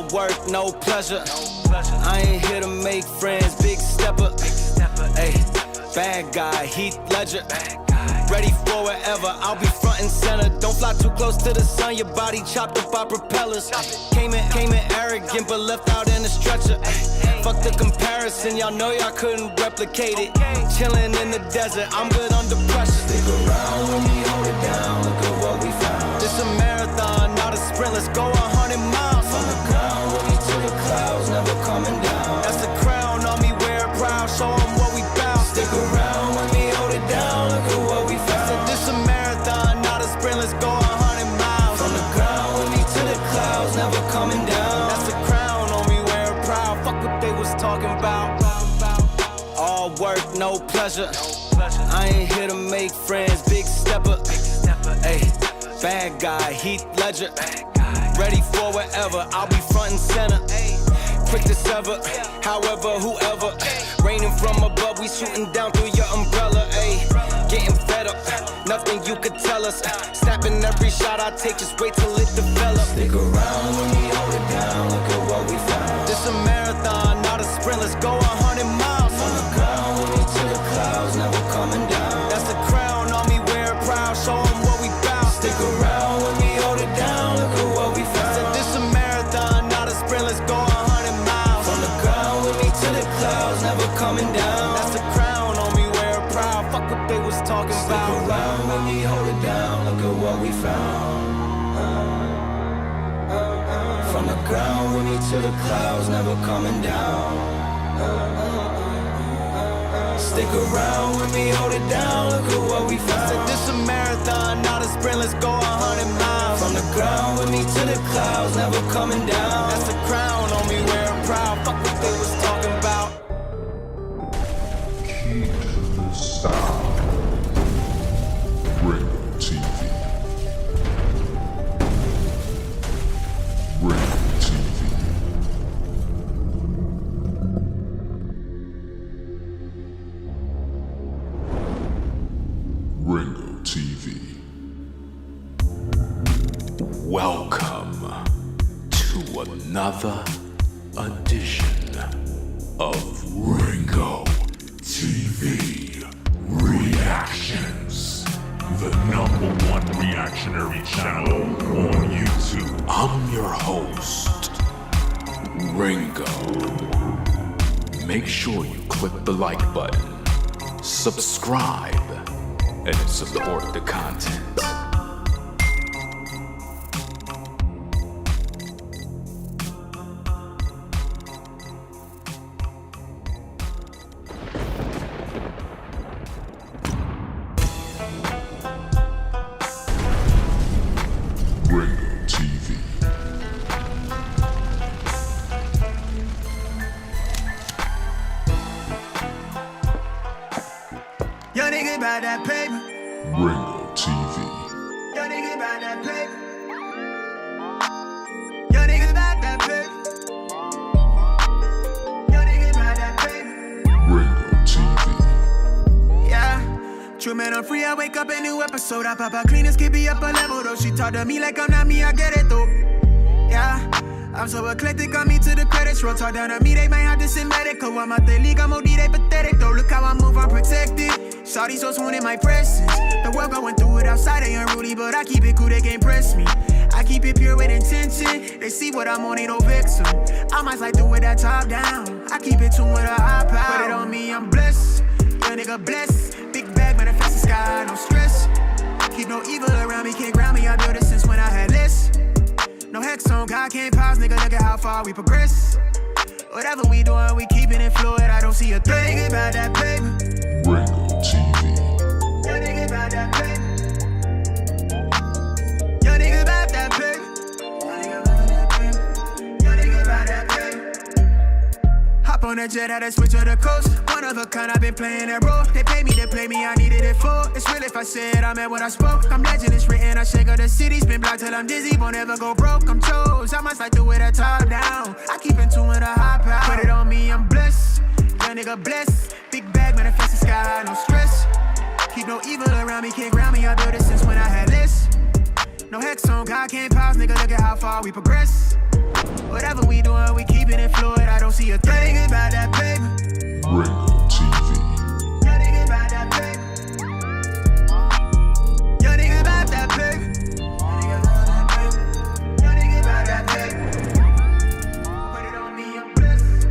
All work, no pleasure. I ain't here to make friends, big stepper. Ay, bad guy, Heath Ledger. Ready for wherever, I'll be front and center. Don't fly too close to the sun, your body chopped up by propellers. Came in arrogant, but left out in a stretcher. Fuck the comparison, y'all know y'all couldn't replicate it. Chilling in the desert, I'm good under pressure. Stick around when we hold it down, look at what we found. This a marathon, not a sprint, let's go 100 miles. From the ground, when we to the clouds, never coming down. That's the crown on me, wear it proud, show 'em what we bout. Stick around when we hold it down, look at what we found. Said this a marathon, not a sprint, let's go 100 miles. From the ground, when we to the clouds, never coming down. That's the crown on me, wear it proud, fuck what they was talking about. All work, no pleasure. I ain't here to make friends, big stepper. Ay, bad guy, Heath Ledger. Ready for wherever, I'll be front and center. Quick to sever, however, whoever. Raining from above, we shooting down through your umbrella. Ay, getting fed up, nothing you could tell us. Snapping every shot I take, just wait till it develops. Stick around when we hold it down, look at what we found. This a marathon, not a sprint, let's go 100 miles. From the ground, when we to the clouds, never coming down. That's the crown on me, wear it proud, show 'em what we bout. Stick around when we hold it down, look at what we found. Said this a marathon, not a sprint, let's go 100 miles. From the ground, when we to the clouds, never coming down. That's the crown on me, wear it proud, fuck what they was talking Stick about. around when we hold it down, look at what we found. From the ground, when we to the clouds, never coming down. Stick around when we hold it down, look at what we found. Said this a marathon, not a sprint, let's go 100 miles. From the ground, when we to the clouds, never coming down. That's the crown on me, wear it proud, fuck what they was talking about. Keep the sound. Ringo TV. Ringo TV. Ringo TV. Welcome to another edition of Ringo TV Reactions, The #1 reactionary channel on YouTube. I'm your host, Ringo. Make sure you click the like button, subscribe, and support the content. Ringo TV. Young nigga about that paper. Ringo TV. Young nigga about that paper. Young nigga about that paper. Young nigga about that paper. Ringo TV. Yeah. True man, I'm free. I wake up a new episode. I pop out clean as can be up a level though. She talk to me like I'm not me. I get it though. Yeah. I'm so eclectic, got me to the credits roll. Talk down to me, they might have to send medical. I'm out the league, I'm OD, they pathetic though. Look how I move, I'm protected. Shawty so swoon in my presence. The world going through it outside, they unruly, but I keep it cool, they can't press me. I keep it pure with intention. They see what I'm on, ain't no vixen. I might slide through with that top down. I keep it tuned with a high power. Put it on me, I'm blessed. Young nigga blessed. Big bag, manifest the sky, no stress. Keep no evil around me, can't ground me. I built it since when I had less. No hex on, God can't pause, nigga, look at how far we progress. Whatever we doing, we keeping it fluid, I don't see a thing about that paper. Ringo TV. Young nigga about that paper. Young nigga about that paper. Young nigga about that paper. Young nigga about that paper. Hop on that jet, had to switch to the coast. One of a kind, I've been playing that role. They pay me, I needed it for. It's real if I said I meant what I spoke. I'm legend, it's written, I shake up the city. Spin block till I'm dizzy, won't ever go broke. I'm chose, I must like do it, I top down. I keep in tune with a high power. Put it on me, I'm blessed. Young nigga blessed. Big bag, manifest the sky, no stress. Keep no evil around me, can't ground me. I built it since when I had less. No hex on, God can't pause, nigga, look at how far we progress. Whatever we doing, we keeping it fluid. I don't see a thing about that paper. Ringo TV. Young nigga about that paper. Young nigga about that paper. Young nigga about that paper. Put it on me, I'm blessed.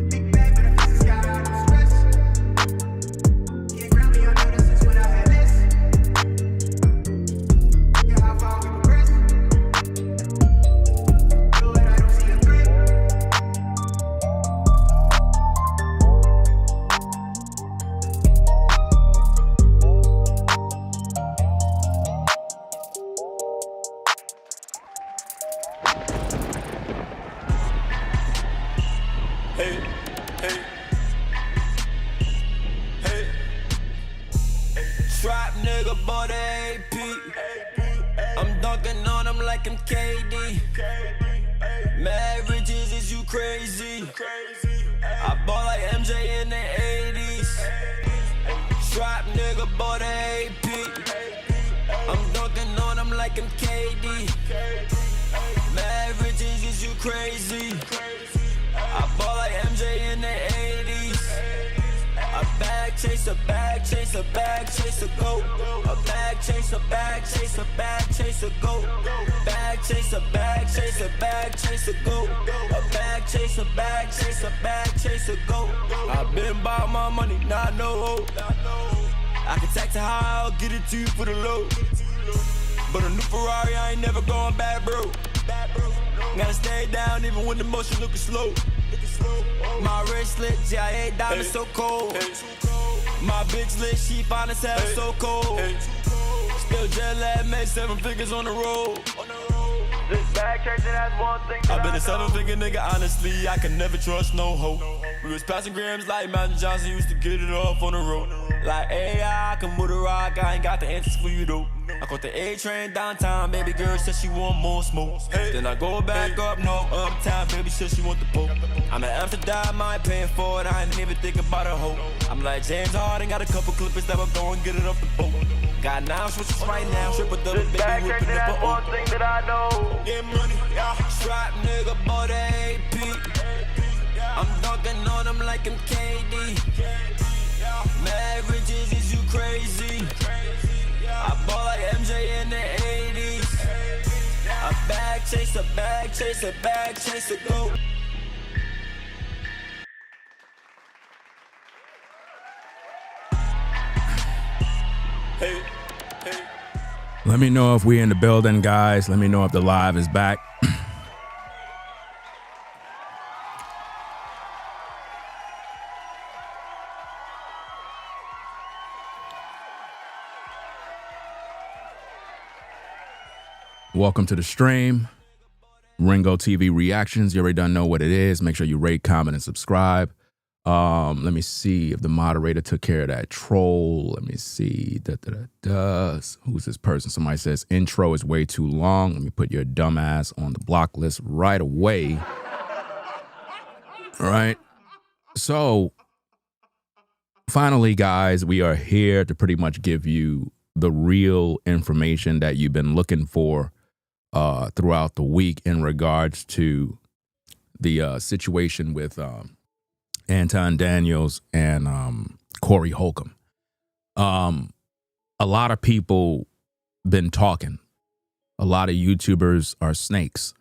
Big bag, but the pieces got out of stress. Can't grab me, I know this is when I had less. Yeah, how far we progress. Lord, I don't see a threat. Hey, hey, hey. Trap nigga bought a AP. I'm dunking on him like I'm KD. Mad riches, is you crazy? I bought like MJ in the 80s. Trap nigga bought a AP. I'm dunking on him like I'm KD. Mad riches, is you crazy? I bought like MJ in the 80s. A bag chaser, bag chaser, bag chaser, go. A bag chaser, bag chaser, bag chaser, go. Bag chaser, bag chaser, bag chaser, go. A bag chaser, bag chaser, bag chaser, go. I've been about my money, now I know. I can tax it high, I'll get it to you for the low. But a new Ferrari, I ain't never going bad, bro. Gotta stay down even when the motion looking slow. My wrist lit, GIA diamond so cold. My bitch lit, she fine as hell, so cold. Still jet lag, made 7 figures on the road. This bag chasing, that's one thing. I've been a 7-figure nigga, honestly, I can never trust no hoe. We was passing grams like Mountain Johnson, used to get it off on the road. Like AI, I can move the rock, I ain't got the answers for you though. I caught the A train downtown, baby girl said she want more smoke. Then I go back up north, uptown, baby said she want the poke. I'm in Amsterdam, I ain't paying for it, I ain't even thinking about a hoe. I'm like James Harden, got a couple clippers that will go and get it off the boat. Got 9 switches right now, triple double, baby, whipping up a one thing that I know. Get money, yeah. Trap nigga bought a AP. I'm dunking on him like I'm KD. Mad riches, is you crazy? I bought like MJ in the 80s. A bag chaser, bag chaser, bag chaser, go. Hey, hey. Let me know if we're in the building, guys. Let me know if the live is back. Welcome to the stream. Ringo TV Reactions. You already done know what it is. Make sure you rate, comment, and subscribe. Let me see if the moderator took care of that troll. Let me see. Who's this person? Somebody says intro is way too long. Let me put your dumb ass on the block list right away. All right. So finally, guys, we are here to pretty much give you the real information that you've been looking for throughout the week in regards to the situation with Anton Daniels and Corey Holcomb. A lot of people been talking. A lot of YouTubers are snakes.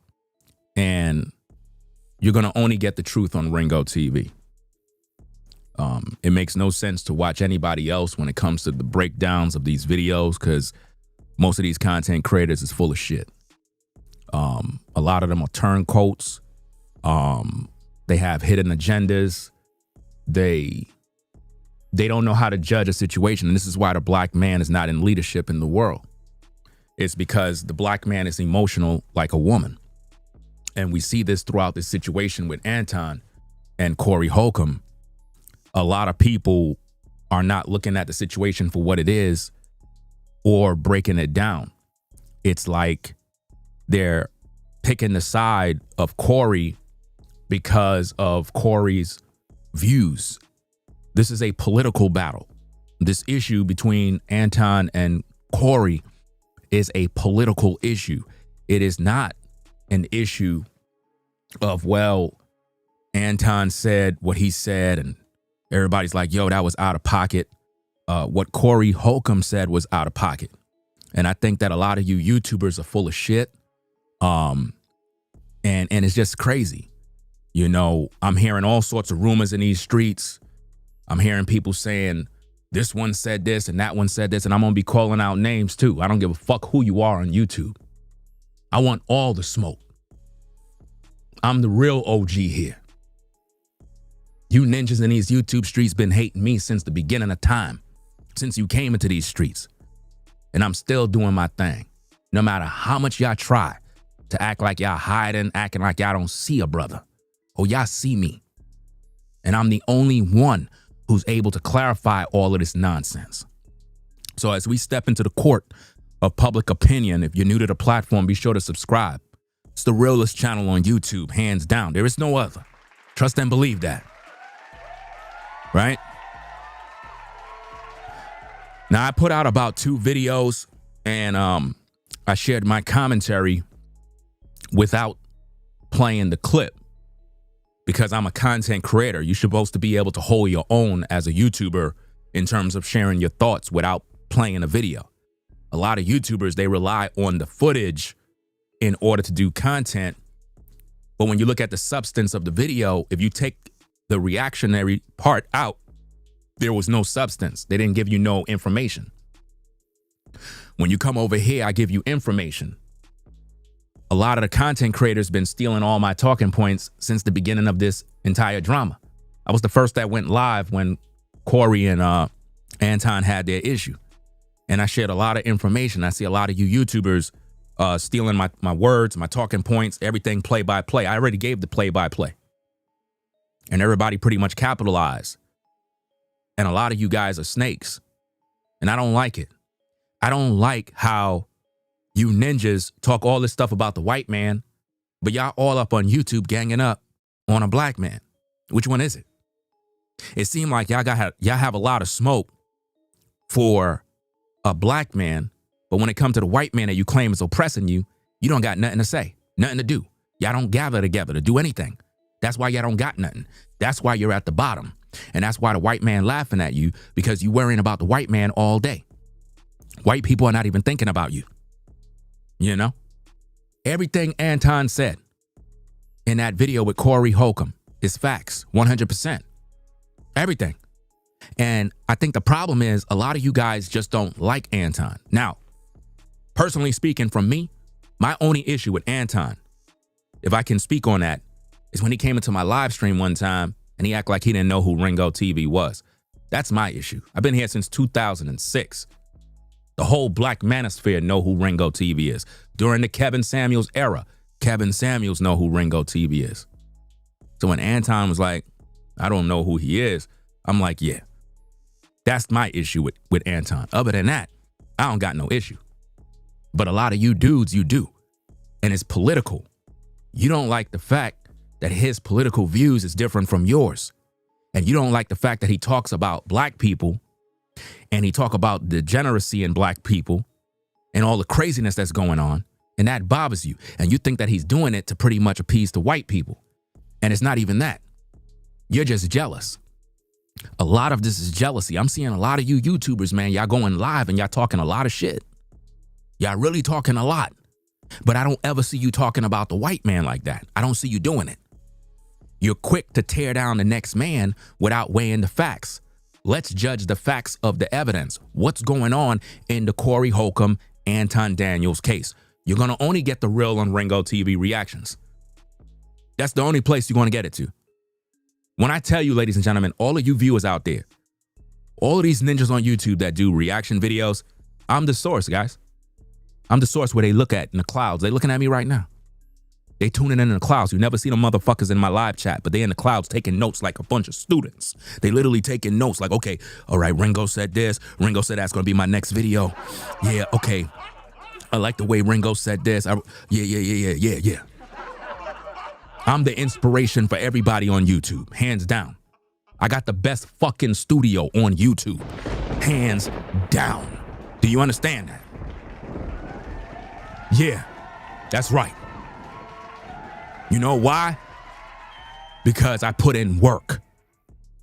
And you're going to only get the truth on Ringo TV. It makes no sense to watch anybody else when it comes to the breakdowns of these videos because most of these content creators is full of shit. A lot of them are turncoats. They have hidden agendas. They don't know how to judge a situation. And this is why the black man is not in leadership in the world. It's because the black man is emotional like a woman. And we see this throughout this situation with Anton and Corey Holcomb. A lot of people are not looking at the situation for what it is or breaking it down. It's like they're picking the side of Corey because of Corey's views. This is a political battle. This issue between Anton and Corey is a political issue. It is not an issue of, well, Anton said what he said, and everybody's like, yo, that was out of pocket. What Corey Holcomb said was out of pocket. And I think that a lot of you YouTubers are full of shit. And it's just crazy. You know, I'm hearing all sorts of rumors in these streets. I'm hearing people saying this one said this and that one said this, and I'm going to be calling out names too. I don't give a fuck who you are on YouTube. I want all the smoke. I'm the real OG here. You ninjas in these YouTube streets been hating me since the beginning of time, since you came into these streets. And I'm still doing my thing. No matter how much y'all try to act like y'all hiding, acting like y'all don't see a brother. Oh, y'all see me. And I'm the only one who's able to clarify all of this nonsense. So as we step into the court of public opinion, if you're new to the platform, be sure to subscribe. It's the realest channel on YouTube, hands down. There is no other. Trust and believe that. Right? Now, I put out about 2 videos, and I shared my commentary without playing the clip because I'm a content creator. You're supposed to be able to hold your own as a YouTuber in terms of sharing your thoughts without playing a video. A lot of YouTubers, they rely on the footage in order to do content. But when you look at the substance of the video, if you take the reactionary part out, there was no substance. They didn't give you no information. When you come over here, I give you information. A lot of the content creators been stealing all my talking points since the beginning of this entire drama. I was the first that went live when Corey and Anton had their issue. And I shared a lot of information. I see a lot of you YouTubers stealing my words, my talking points, everything play by play. I already gave the play by play. And everybody pretty much capitalized. And a lot of you guys are snakes. And I don't like it. I don't like how you ninjas talk all this stuff about the white man, but y'all all up on YouTube ganging up on a black man. Which one is it? It seemed like y'all have a lot of smoke for a black man, but when it comes to the white man that you claim is oppressing you, you don't got nothing to say, nothing to do. Y'all don't gather together to do anything. That's why y'all don't got nothing. That's why you're at the bottom. And that's why the white man laughing at you, because you worrying about the white man all day. White people are not even thinking about you. You know? Everything Anton said in that video with Corey Holcomb is facts, 100%. Everything. And I think the problem is a lot of you guys just don't like Anton. Now, personally speaking from me, my only issue with Anton, if I can speak on that, is when he came into my live stream one time and he acted like he didn't know who Ringo TV was. That's my issue. I've been here since 2006. The whole black manosphere know who Ringo TV is. During the Kevin Samuels era, Kevin Samuels know who Ringo TV is. So when Anton was like, I don't know who he is, I'm like, yeah, that's my issue with Anton. Other than that, I don't got no issue. But a lot of you dudes, you do. And it's political. You don't like the fact that his political views is different from yours. And you don't like the fact that he talks about black people and he talk about degeneracy in black people and all the craziness that's going on. And that bothers you. And you think that he's doing it to pretty much appease the white people. And it's not even that. You're just jealous. A lot of this is jealousy. I'm seeing a lot of you YouTubers, man, y'all going live and y'all talking a lot of shit. Y'all really talking a lot. But I don't ever see you talking about the white man like that. I don't see you doing it. You're quick to tear down the next man without weighing the facts. Let's judge the facts of the evidence. What's going on in the Corey Holcomb, Anton Daniels case? You're going to only get the real on Ringo TV reactions. That's the only place you're going to get it to. When I tell you, ladies and gentlemen, all of you viewers out there, all of these ninjas on YouTube that do reaction videos, I'm the source, guys. I'm the source where they look at in the clouds. They're looking at me right now. They tuning in the clouds. You never see them motherfuckers in my live chat, but they in the clouds taking notes like a bunch of students. They literally taking notes like, okay, all right, Ringo said this. Ringo said that's going to be my next video. Yeah, okay. I like the way Ringo said this. Yeah. I'm the inspiration for everybody on YouTube, hands down. I got the best fucking studio on YouTube, hands down. Do you understand that? Yeah, that's right. You know why? Because I put in work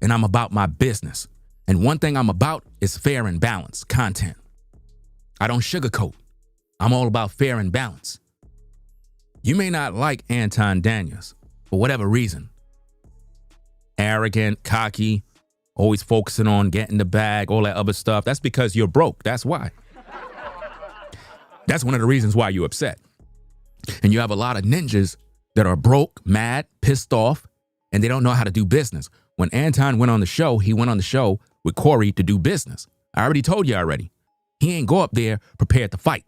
and I'm about my business. And one thing I'm about is fair and balanced content. I don't sugarcoat. I'm all about fair and balance. You may not like Anton Daniels for whatever reason. Arrogant, cocky, always focusing on getting the bag, all that other stuff. That's because you're broke. That's why. That's one of the reasons why you're upset. And you have a lot of ninjas that are broke, mad, pissed off, and they don't know how to do business. When Anton went on the show, he went on the show with Corey to do business. I already told you already. He ain't go up there prepared to fight.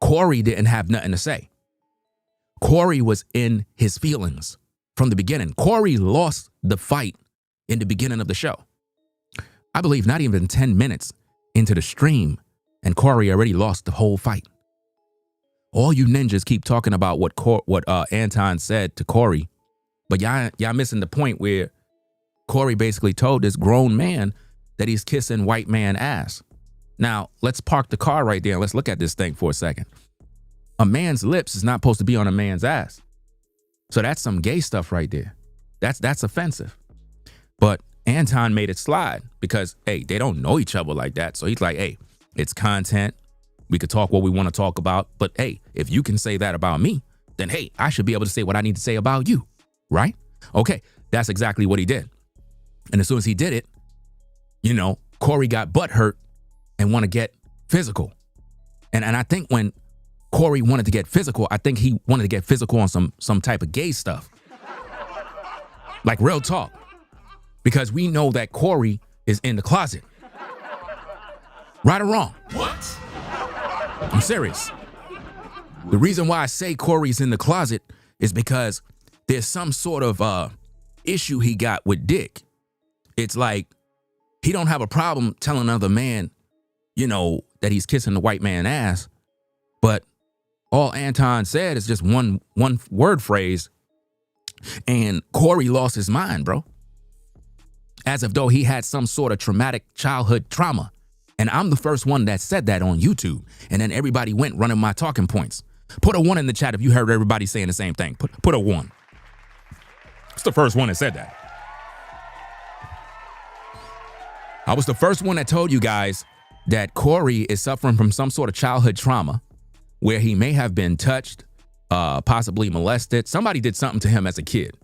Corey didn't have nothing to say. Corey was in his feelings from the beginning. Corey lost the fight in the beginning of the show. I believe not even 10 minutes into the stream, and Corey already lost the whole fight. All you ninjas keep talking about what Anton said to Corey, but y'all missing the point where Corey basically told this grown man that he's kissing white man ass. Now, let's park the car right there and let's look at this thing for a second. A man's lips is not supposed to be on a man's ass. So that's some gay stuff right there. That's offensive. But Anton made it slide because, hey, they don't know each other like that. So he's like, hey, it's content. We could talk what we want to talk about. But hey, if you can say that about me, then hey, I should be able to say what I need to say about you. Right? Okay, that's exactly what he did. And as soon as he did it, you know, Corey got butthurt and want to get physical. And I think when Corey wanted to get physical, I think he wanted to get physical on some type of gay stuff. Like real talk. Because we know that Corey is in the closet. Right or wrong? What? I'm serious. The reason why I say Corey's in the closet is because there's some sort of issue he got with dick. It's like he don't have a problem telling another man, you know, that he's kissing the white man ass. But all Anton said is just one word phrase. And Corey lost his mind, bro. As if though he had some sort of traumatic childhood trauma. And I'm the first one that said that on YouTube. And then everybody went running my talking points. Put a 1 in the chat if you heard everybody saying the same thing. Put a 1. It's the first one that said that. I was the first one that told you guys that Corey is suffering from some sort of childhood trauma where he may have been touched, possibly molested. Somebody did something to him as a kid.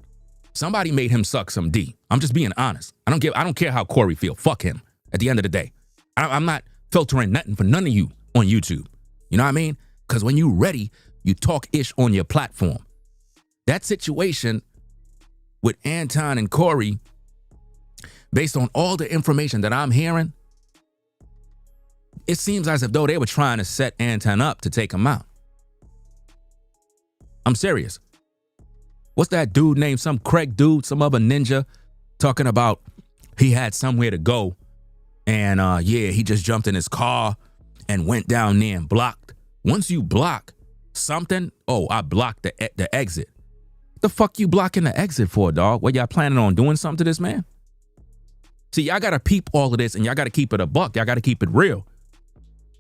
Somebody made him suck some D. I'm just being honest. I don't care how Corey feel. Fuck him. At the end of the day, I'm not filtering nothing for none of you on YouTube. You know what I mean? Because when you ready, you talk ish on your platform. That situation with Anton and Corey, based on all the information that I'm hearing, it seems as if though they were trying to set Anton up to take him out. I'm serious. What's that dude named? Some Craig dude, some other ninja, talking about he had somewhere to go. And he just jumped in his car and went down there and blocked. Once you block something, I blocked the exit. The fuck you blocking the exit for, dog? What, y'all planning on doing something to this man? See, y'all gotta peep all of this and y'all gotta keep it a buck. Y'all gotta keep it real.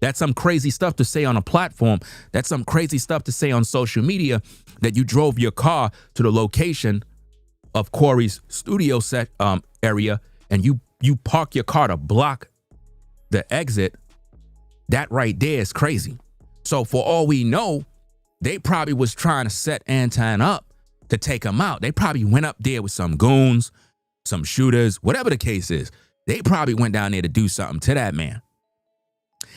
That's some crazy stuff to say on a platform. That's some crazy stuff to say on social media, that you drove your car to the location of Corey's studio set area and you park your car to block the exit. That right there is crazy. So for all we know, they probably was trying to set Anton up to take him out. They probably went up there with some goons, some shooters, whatever the case is. They probably went down there to do something to that man.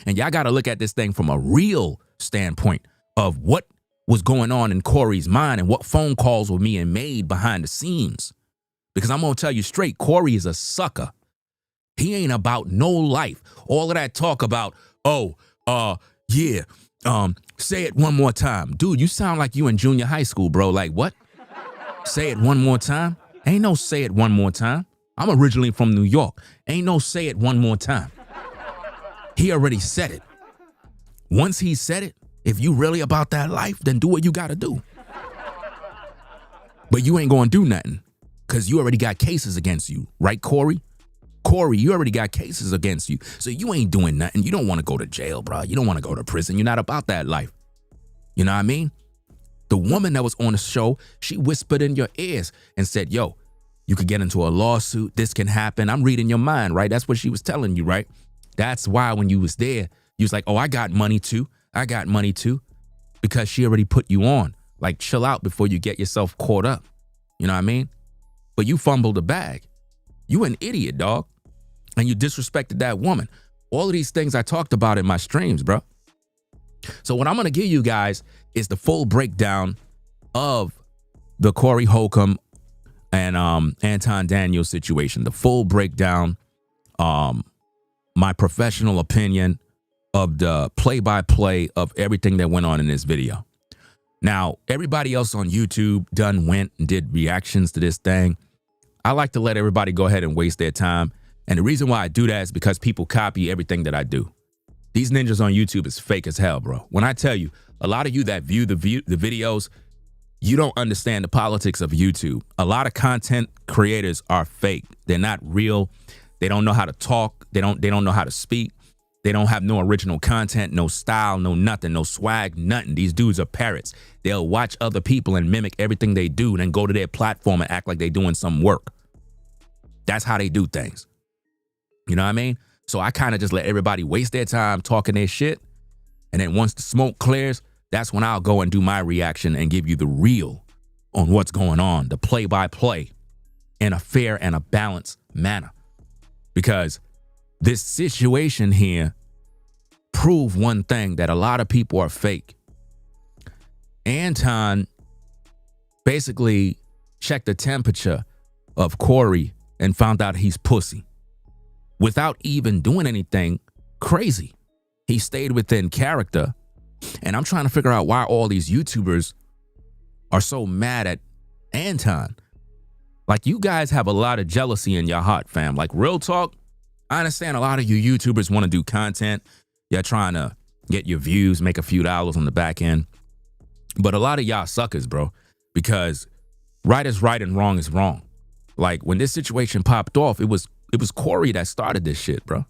And y'all got to look at this thing from a real standpoint of what was going on in Corey's mind and what phone calls were being made behind the scenes. Because I'm going to tell you straight, Corey is a sucker. He ain't about no life. All of that talk about, say it one more time. Dude, you sound like you in junior high school, bro. Like what? Say it one more time? Ain't no say it one more time. I'm originally from New York. Ain't no say it one more time. He already said it. Once he said it, if you really about that life, then do what you got to do. But you ain't going to do nothing because you already got cases against you. Right, Corey? Corey, you already got cases against you. So you ain't doing nothing. You don't want to go to jail, bro. You don't want to go to prison. You're not about that life. You know what I mean? The woman that was on the show, she whispered in your ears and said, yo, you could get into a lawsuit. This can happen. I'm reading your mind, right? That's what she was telling you, right? That's why when you was there, you was like, oh, I got money too. I got money too. Because she already put you on. Like, chill out before you get yourself caught up. You know what I mean? But you fumbled the bag. You an idiot, dog. And you disrespected that woman. All of these things I talked about in my streams, bro. So what I'm going to give you guys is the full breakdown of the Corey Holcomb and Anton Daniels situation. The full breakdown, my professional opinion of the play-by-play of everything that went on in this video. Now, everybody else on YouTube went and did reactions to this thing. I like to let everybody go ahead and waste their time. And the reason why I do that is because people copy everything that I do. These ninjas on YouTube is fake as hell, bro. When I tell you, a lot of you that view the videos, you don't understand the politics of YouTube. A lot of content creators are fake. They're not real. They don't know how to talk. They don't know how to speak. They don't have no original content, no style, no nothing, no swag, nothing. These dudes are parrots. They'll watch other people and mimic everything they do and then go to their platform and act like they're doing some work. That's how they do things. You know what I mean? So I kind of just let everybody waste their time talking their shit. And then once the smoke clears, that's when I'll go and do my reaction and give you the real on what's going on, the play-by-play in a fair and a balanced manner. Because this situation here proved one thing, that a lot of people are fake. Anton basically checked the temperature of Corey and found out he's pussy without even doing anything crazy. He stayed within character. And I'm trying to figure out why all these YouTubers are so mad at Anton. Like, you guys have a lot of jealousy in your heart, fam. Like, real talk, I understand a lot of you YouTubers want to do content. You're trying to get your views, make a few dollars on the back end. But a lot of y'all suckers, bro, because right is right and wrong is wrong. Like, when this situation popped off, it was Corey that started this shit, bro.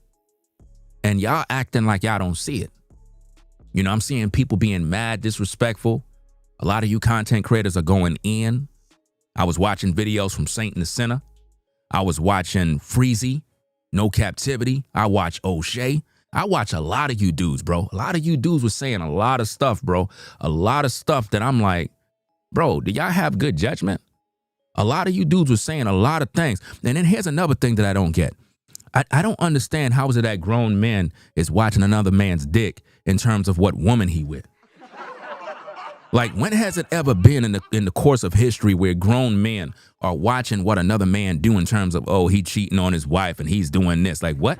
And y'all acting like y'all don't see it. You know, I'm seeing people being mad, disrespectful. A lot of you content creators are going in. I was watching videos from Saint and the Sinner. I was watching Freezy, No Captivity. I watch O'Shea. I watch a lot of you dudes, bro. A lot of you dudes were saying a lot of stuff, bro. A lot of stuff that I'm like, bro, do y'all have good judgment? A lot of you dudes were saying a lot of things. And then here's another thing that I don't get. I don't understand how is it that grown men is watching another man's dick in terms of what woman he with. Like, when has it ever been in the course of history where grown men are watching what another man do in terms of, oh, he cheating on his wife and he's doing this? Like, what?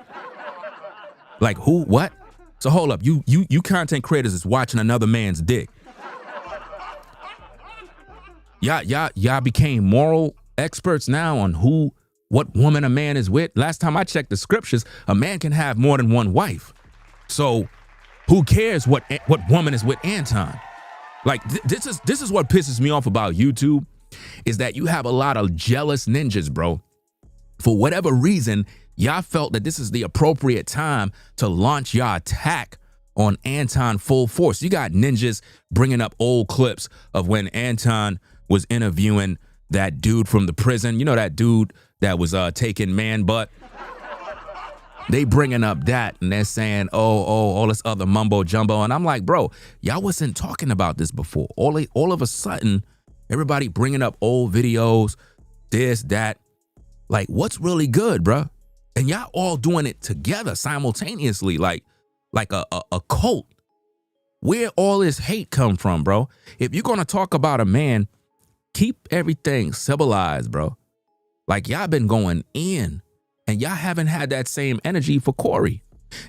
Like, who? What? So hold up. You content creators is watching another man's dick. Y'all became moral experts now on what woman a man is with. Last time I checked the scriptures, a man can have more than one wife. So who cares what woman is with Anton? Like, this is what pisses me off about YouTube, is that you have a lot of jealous ninjas, bro. For whatever reason, y'all felt that this is the appropriate time to launch y'all attack on Anton full force. You got ninjas bringing up old clips of when Anton was interviewing that dude from the prison. You know, that dude that was taking man butt. They bringing up that and they're saying, oh, all this other mumbo jumbo. And I'm like, bro, y'all wasn't talking about this before. All of a sudden, everybody bringing up old videos, this, that. Like, what's really good, bro? And y'all all doing it together simultaneously, like a cult. Where all this hate come from, bro? If you're going to talk about a man, keep everything civilized, bro. Like, y'all been going in. And y'all haven't had that same energy for Corey.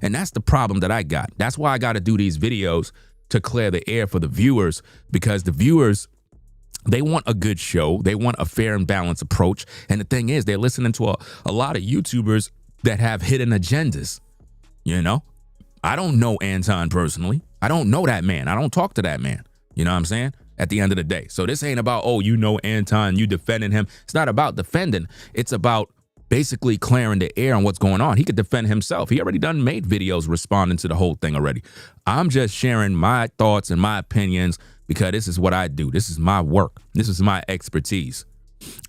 And that's the problem that I got. That's why I got to do these videos, to clear the air for the viewers, because the viewers, they want a good show. They want a fair and balanced approach. And the thing is, they're listening to a lot of YouTubers that have hidden agendas. You know, I don't know Anton personally. I don't know that man. I don't talk to that man. You know what I'm saying? At the end of the day. So this ain't about, oh, you know Anton, you defending him. It's not about defending. It's about basically clearing the air on what's going on. He could defend himself. He already done made videos responding to the whole thing already. I'm just sharing my thoughts and my opinions because this is what I do. This is my work. This is my expertise.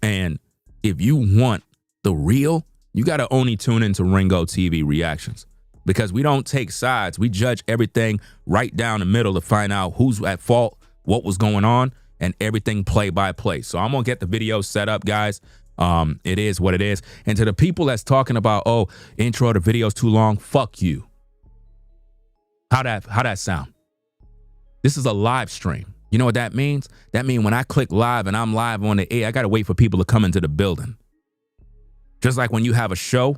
And if you want the real, you got to only tune into Ringo TV reactions because we don't take sides. We judge everything right down the middle to find out who's at fault, what was going on, and everything play by play. So I'm going to get the video set up, guys. It is what it is. And to the people that's talking about, oh, intro, the video's too long, fuck you. How that sound? This is a live stream. You know what that means? That means when I click live and I'm live on the air, I got to wait for people to come into the building. Just like when you have a show,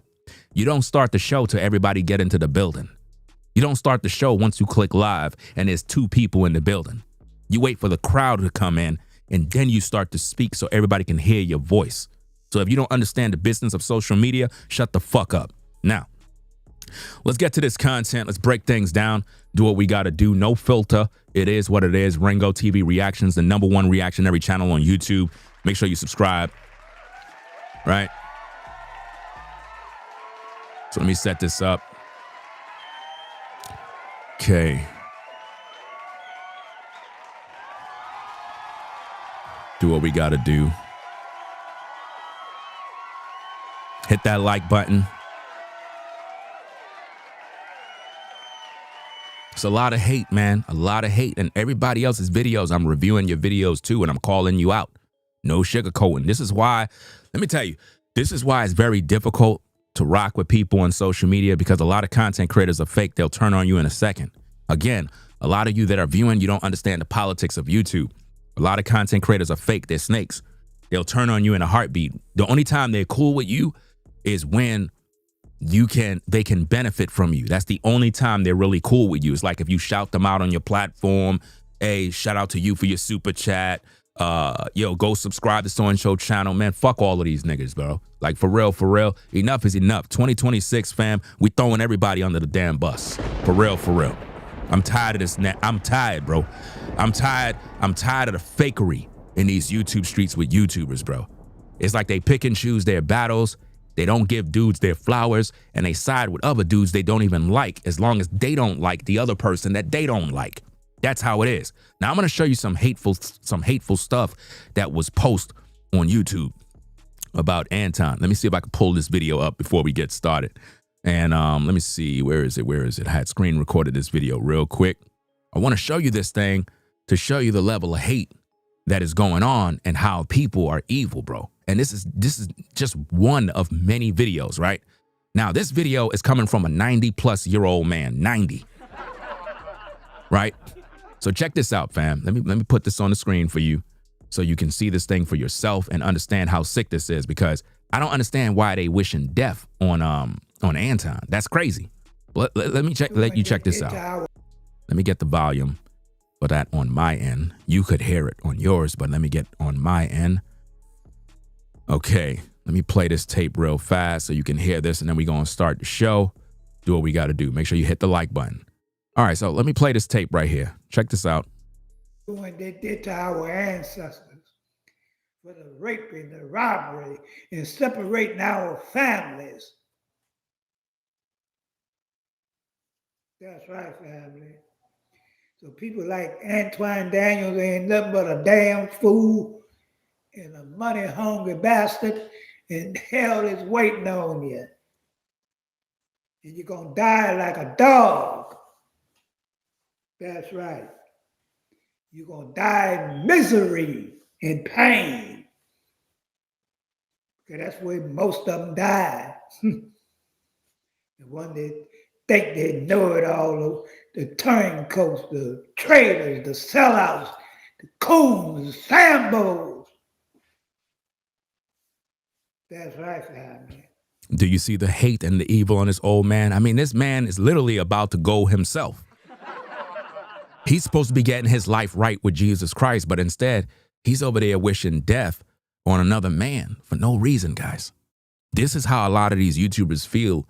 you don't start the show till everybody get into the building. You don't start the show once you click live and there's 2 people in the building. You wait for the crowd to come in and then you start to speak so everybody can hear your voice. So if you don't understand the business of social media, shut the fuck up. Now, let's get to this content. Let's break things down. Do what we got to do. No filter. It is what it is. Ringo TV Reactions, the #1 reactionary channel on YouTube. Make sure you subscribe. Right? So let me set this up. Okay. Do what we got to do. Hit that like button. It's a lot of hate, man. A lot of hate. And everybody else's videos, I'm reviewing your videos too, and I'm calling you out. No sugarcoating. This is why, let me tell you, this is why it's very difficult to rock with people on social media because a lot of content creators are fake. They'll turn on you in a second. Again, a lot of you that are viewing, you don't understand the politics of YouTube. A lot of content creators are fake. They're snakes. They'll turn on you in a heartbeat. The only time they're cool with you is when they can benefit from you. That's the only time they're really cool with you. It's like if you shout them out on your platform, hey, shout out to you for your super chat. Yo, go subscribe to so-and-so channel. Man, fuck all of these niggas, bro. Like, for real, enough is enough. 2026, fam, we throwing everybody under the damn bus. For real. I'm tired of this. I'm tired, bro. I'm tired of the fakery in these YouTube streets with YouTubers, bro. It's like they pick and choose their battles. They don't give dudes their flowers, and they side with other dudes they don't even like as long as they don't like the other person that they don't like. That's how it is. Now I'm going to show you some hateful stuff that was posted on YouTube about Anton. Let me see if I can pull this video up before we get started. And let me see, where is it? I had screen recorded this video real quick. I want to show you this thing to show you the level of hate that is going on and how people are evil, bro. And this is just one of many videos, right? Now, this video is coming from a 90-plus-year-old man, 90, right? So check this out, fam. Let me put this on the screen for you so you can see this thing for yourself and understand how sick this is, because I don't understand why they wishing death on Anton. That's crazy. Let you check this out. Let me get the volume for that on my end. You could hear it on yours, but let me get on my end. Okay, let me play this tape real fast so you can hear this, and then we're going to start the show. Do what we got to do. Make sure you hit the like button. All right, so let me play this tape right here. Check this out. What they did to our ancestors for the raping, the robbery, and separating our families. That's right, family. So people like Antoine Daniels ain't nothing but a damn fool and a money-hungry bastard, and hell is waiting on you. And you're going to die like a dog. That's right. You're going to die in misery and pain. Because that's where most of them die. The one that think they know it all, the turncoats, the traitors, the sellouts, the coons, the sambos. That's right, family. Do you see the hate and the evil on this old man? I mean, this man is literally about to go himself. He's supposed to be getting his life right with Jesus Christ, but instead, he's over there wishing death on another man for no reason, guys. This is how a lot of these YouTubers feel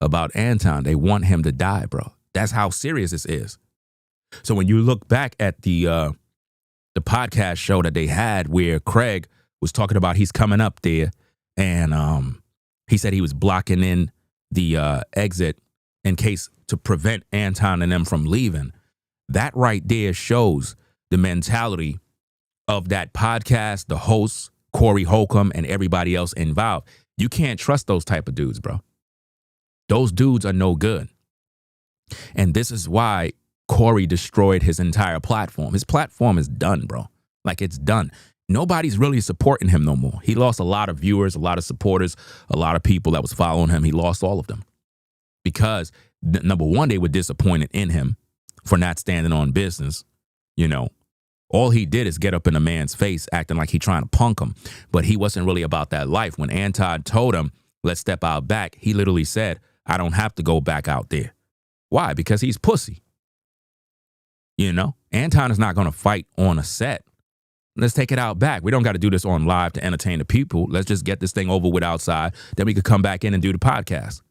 about Anton. They want him to die, bro. That's how serious this is. So when you look back at the podcast show that they had where Craig was talking about he's coming up there and He said he was blocking in the exit in case to prevent Anton and them from leaving. That right there shows the mentality of that podcast, the hosts, Corey Holcomb, and everybody else involved. You can't trust those type of dudes, bro. Those dudes are no good. And this is why Corey destroyed his entire platform. His platform is done, bro. Like, it's done. Nobody's really supporting him no more. He lost a lot of viewers, a lot of supporters, a lot of people that was following him. He lost all of them because, number one, they were disappointed in him for not standing on business. You know, all he did is get up in a man's face acting like he trying to punk him. But he wasn't really about that life. When Anton told him, let's step out back, he literally said, I don't have to go back out there. Why? Because he's pussy. You know, Anton is not going to fight on a set. Let's take it out back. We don't got to do this on live to entertain the people. Let's just get this thing over with outside. Then we could come back in and do the podcast.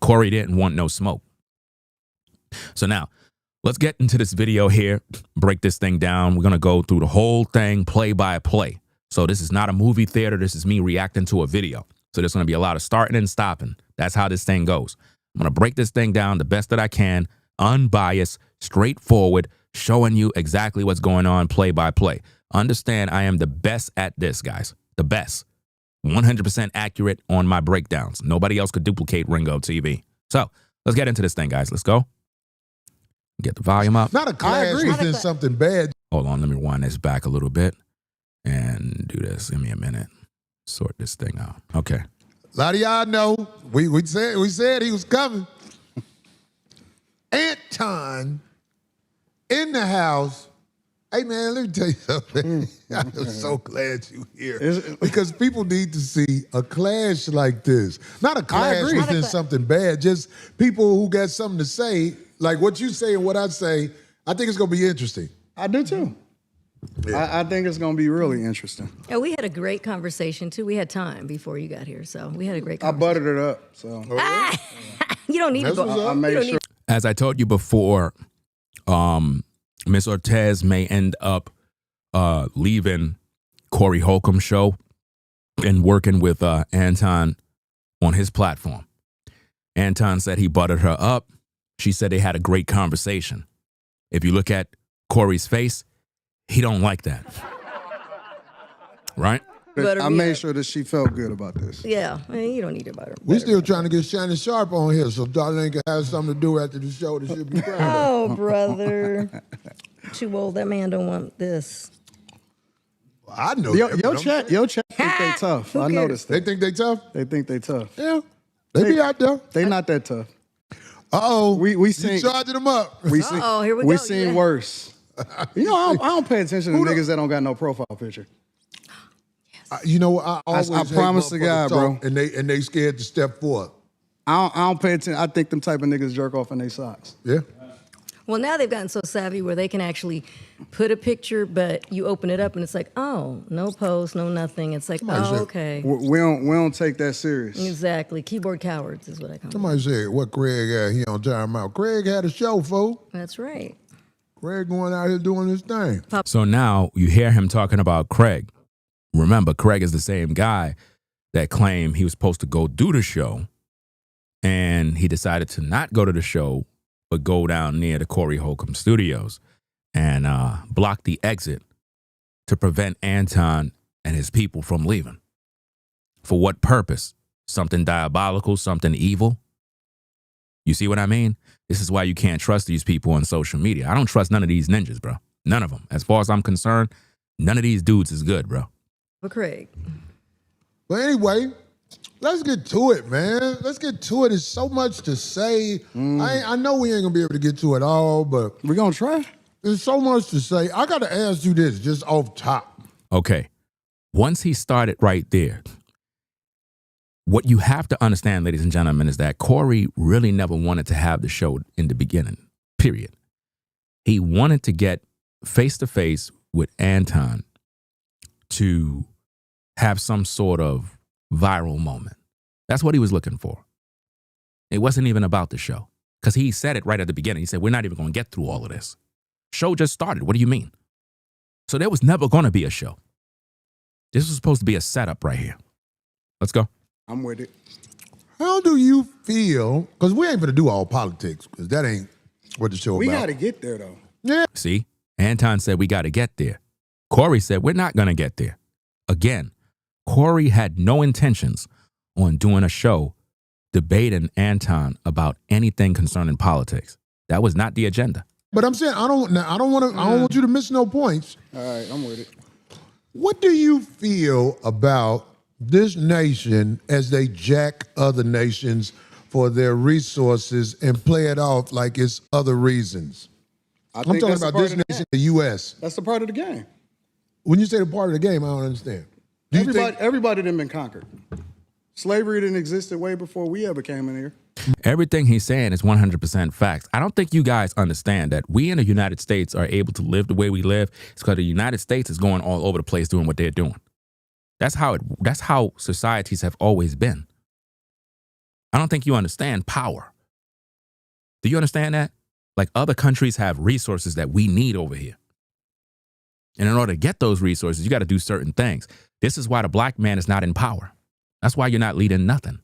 Corey didn't want no smoke. So now, let's get into this video here, break this thing down. We're going to go through the whole thing play by play. So this is not a movie theater. This is me reacting to a video. So there's going to be a lot of starting and stopping. That's how this thing goes. I'm going to break this thing down the best that I can, unbiased, straightforward, showing you exactly what's going on play by play. Understand, I am the best at this, guys. The best. 100% accurate on my breakdowns. Nobody else could duplicate Ringo TV. So let's get into this thing, guys. Let's go. Get the volume up. Not a clash within something bad. Hold on, let me rewind this back a little bit and do this. Give me a minute. Sort this thing out. Okay. A lot of y'all know we said he was coming. Anton in the house. Hey man, let me tell you something. I'm so glad you're here because people need to see a clash like this. Not a clash within something bad. Just people who got something to say, like what you say and what I say. I think it's gonna be interesting. I do too. Yeah. I think it's going to be really interesting. Yeah, we had a great conversation, too. We had time before you got here, so we had a great conversation. I buttered it up, so. You don't need to go. I made sure. As I told you before, Miss Ortez may end up leaving Corey Holcomb's show and working with Anton on his platform. Anton said he buttered her up. She said they had a great conversation. If you look at Corey's face, he don't like that. Right? I made sure that she felt good about this. Yeah, I mean, you don't need to butter. We still trying to get Shannon Sharp on here, so Darlene can have something to do after the show that she'll be proud of. Oh, brother. Too old. That man don't want this. Well, I know your chat think they tough. I noticed that. They think they tough? They think they tough. Yeah. They be out there. They not that tough. Uh-oh. We seen, you charging them up. Here we go. We seen worse. You know, I don't pay attention to niggas that don't got no profile picture. You know, I promise to God, bro. And they scared to step forward. I don't pay attention. I think them type of niggas jerk off in their socks. Yeah. Well, now they've gotten so savvy where they can actually put a picture, but you open it up and it's like, oh, no post, no nothing. It's like, okay. We don't take that serious. Exactly. Keyboard cowards is what I call them. Somebody said, what Craig had, he on time out. Craig had a show, fool. That's right. Craig going out here doing his thing. So now you hear him talking about Craig. Remember, Craig is the same guy that claimed he was supposed to go do the show, and he decided to not go to the show, but go down near the Corey Holcomb studios and block the exit to prevent Anton and his people from leaving. For what purpose? Something diabolical, something evil? You see what I mean? This is why you can't trust these people on social media. I don't trust none of these ninjas, bro. None of them. As far as I'm concerned, none of these dudes is good, bro. But Craig. But anyway, let's get to it, man. Let's get to it. There's so much to say. I know we ain't going to be able to get to it all, but we're going to try. There's so much to say. I got to ask you this just off top. Okay. Once he started right there, what you have to understand, ladies and gentlemen, is that Corey really never wanted to have the show in the beginning, period. He wanted to get face-to-face with Anton to have some sort of viral moment. That's what he was looking for. It wasn't even about the show, because he said it right at the beginning. He said, we're not even going to get through all of this. Show just started. What do you mean? So there was never going to be a show. This was supposed to be a setup right here. Let's go. I'm with it. How do you feel? Because we ain't gonna do all politics, because that ain't what the show We about. got to get there, though. Yeah. See, Anton said we got to get there. Corey said we're not going to get there. Again, Corey had no intentions on doing a show debating Anton about anything concerning politics. That was not the agenda. But I'm saying I don't want you to miss no points. All right, I'm with it. What do you feel about this nation as they jack other nations for their resources and play it off like it's other reasons? I'm talking that's a about part this of the nation, game. the U.S. That's the part of the game. When you say the part of the game, I don't understand. Do you think Everybody done been conquered. Slavery didn't existed way before we ever came in here. Everything he's saying is 100% facts. I don't think you guys understand that we in the United States are able to live the way we live. It's because the United States is going all over the place doing what they're doing. That's how societies have always been. I don't think you understand power. Do you understand that? Like, other countries have resources that we need over here. And in order to get those resources, you got to do certain things. This is why the black man is not in power. That's why you're not leading nothing.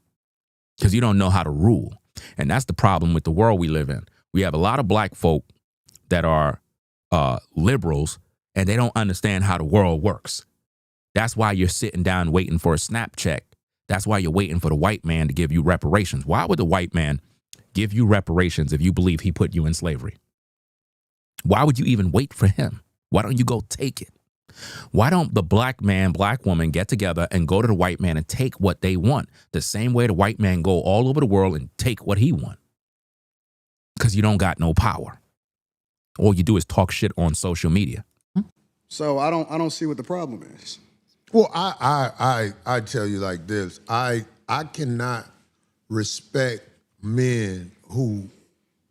Because you don't know how to rule. And that's the problem with the world we live in. We have a lot of black folk that are liberals, and they don't understand how the world works. That's why you're sitting down waiting for a snap check. That's why you're waiting for the white man to give you reparations. Why would the white man give you reparations if you believe he put you in slavery? Why would you even wait for him? Why don't you go take it? Why don't the black man, black woman get together and go to the white man and take what they want? The same way the white man go all over the world and take what he want. Because you don't got no power. All you do is talk shit on social media. So I don't see what the problem is. Well, I tell you like this. I cannot respect men who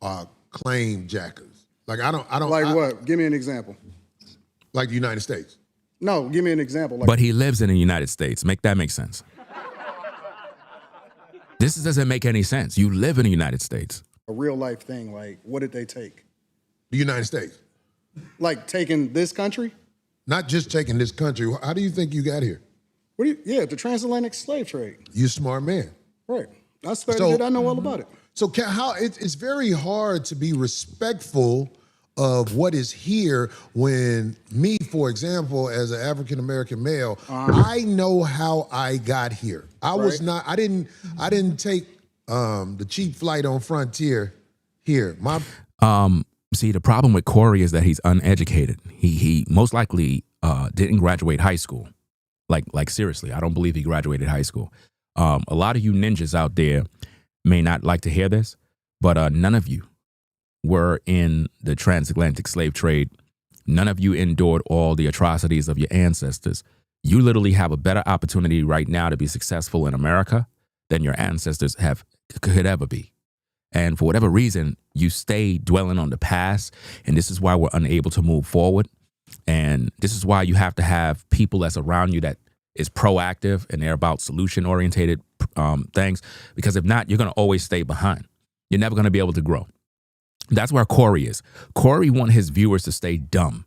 are claim jackers. Like I don't Like what? Give me an example. Like the United States. No, give me an example. Like, But he lives in the United States. Make that make sense. This doesn't make any sense. You live in the United States. a real life thing. Like, what did they take? The United States. Like taking this country? Not just taking this country. How do you think you got here? Yeah, the transatlantic slave trade. You're a smart man. Right. I studied it. I know all about it. So it's very hard to be respectful of what is here when me, for example, as an African-American male, I know how I got here. I didn't take the cheap flight on Frontier here. See, the problem with Corey is that he's uneducated. He most likely didn't graduate high school. Like seriously, I don't believe he graduated high school. A lot of you ninjas out there may not like to hear this, but none of you were in the transatlantic slave trade. None of you endured all the atrocities of your ancestors. You literally have a better opportunity right now to be successful in America than your ancestors could ever be. And for whatever reason, you stay dwelling on the past, and this is why we're unable to move forward. And this is why you have to have people that's around you that is proactive and they're about solution-oriented things, because if not, you're going to always stay behind. You're never going to be able to grow. That's where Corey is. Corey wants his viewers to stay dumb.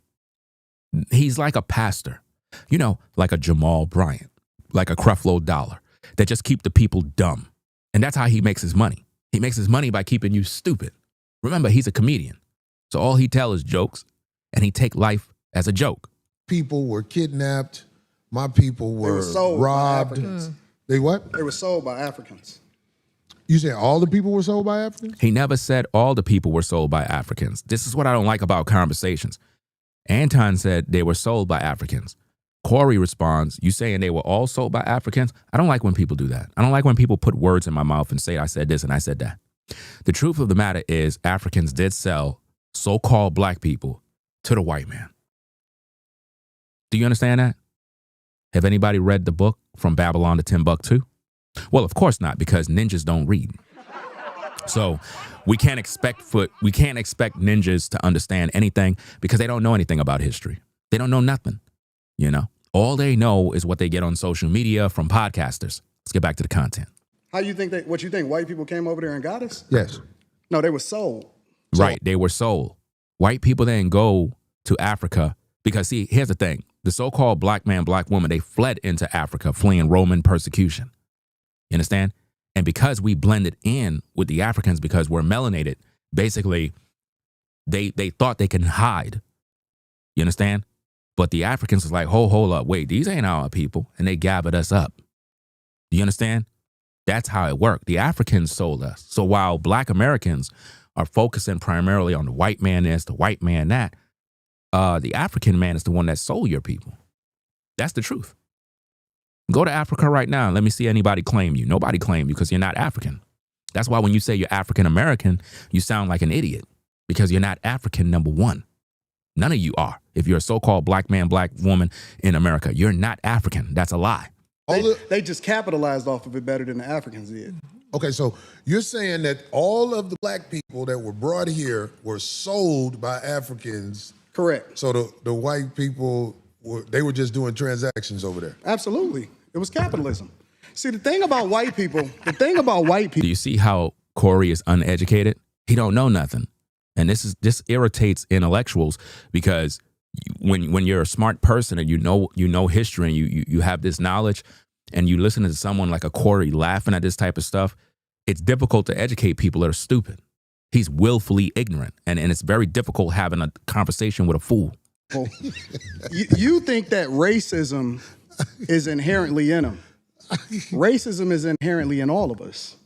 He's like a pastor, like a Jamal Bryant, like a Creflo Dollar, that just keep the people dumb. And that's how he makes his money. He makes his money by keeping you stupid. Remember, he's a comedian. So all he tells is jokes, and he take life as a joke. People were kidnapped. My people were robbed. They what? They were sold by Africans. You said all the people were sold by Africans? He never said all the people were sold by Africans. This is what I don't like about conversations. Anton said they were sold by Africans. Corey responds, you saying they were all sold by Africans? I don't like when people do that. I don't like when people put words in my mouth and say I said this and I said that. The truth of the matter is Africans did sell so-called black people to the white man. Do you understand that? Have anybody read the book From Babylon to Timbuktu? Well, of course not, because ninjas don't read. So we can't expect ninjas to understand anything because they don't know anything about history. They don't know nothing, All they know is what they get on social media from podcasters. Let's get back to the content. What you think, white people came over there and got us? Yes. No, they were sold. Right, they were sold. White people didn't go to Africa because, see, here's the thing. The so-called black man, black woman, they fled into Africa fleeing Roman persecution. You understand? And because we blended in with the Africans because we're melanated, basically they thought they can hide. You understand? But the Africans was like, hold up, wait, these ain't our people. And they gathered us up. Do you understand? That's how it worked. The Africans sold us. So while Black Americans are focusing primarily on the white man this, the white man that, the African man is the one that sold your people. That's the truth. Go to Africa right now and let me see anybody claim you. Nobody claim you because you're not African. That's why when you say you're African American, you sound like an idiot because you're not African, number one. None of you are. If you're a so-called black man, black woman in America, you're not African. That's a lie. They just capitalized off of it better than the Africans did. Okay, so you're saying that all of the black people that were brought here were sold by Africans. Correct. So the white people, they were just doing transactions over there. Absolutely. It was capitalism. See, the thing about white people. Do you see how Corey is uneducated? He don't know nothing. And this irritates intellectuals because when you're a smart person and you know history and you have this knowledge and you listen to someone like a Corey laughing at this type of stuff, it's difficult to educate people that are stupid. He's willfully ignorant, and it's very difficult having a conversation with a fool. Well, you think that racism is inherently in them. Racism is inherently in all of us.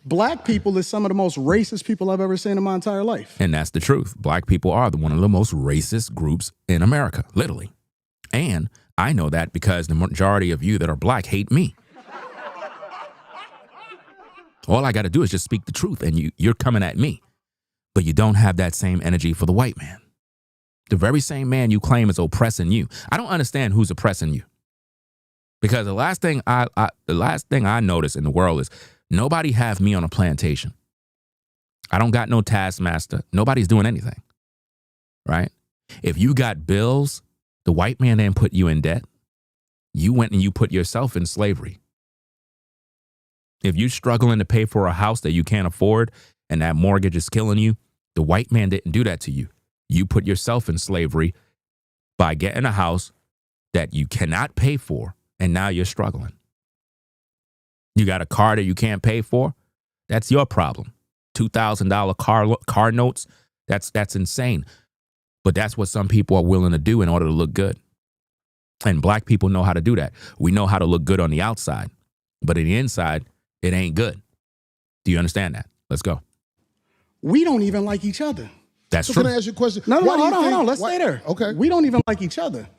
Black people is some of the most racist people I've ever seen in my entire life. And that's the truth. Black people are one of the most racist groups in America, literally. And I know that because the majority of you that are black hate me. All I got to do is just speak the truth, and you're coming at me. But you don't have that same energy for the white man. The very same man you claim is oppressing you. I don't understand who's oppressing you. Because the last thing I notice in the world is nobody have me on a plantation. I don't got no taskmaster. Nobody's doing anything. Right? If you got bills, the white man didn't put you in debt. You went and you put yourself in slavery. If you're struggling to pay for a house that you can't afford and that mortgage is killing you, the white man didn't do that to you. You put yourself in slavery by getting a house that you cannot pay for, and now you're struggling. You got a car that you can't pay for? That's your problem. $2,000 car notes, that's insane. But that's what some people are willing to do in order to look good. And black people know how to do that. We know how to look good on the outside, but in the inside, it ain't good. Do you understand that? Let's go. We don't even like each other. That's so true. Can I ask you a question? No, hold on. Let's stay there. Okay. We don't even like each other.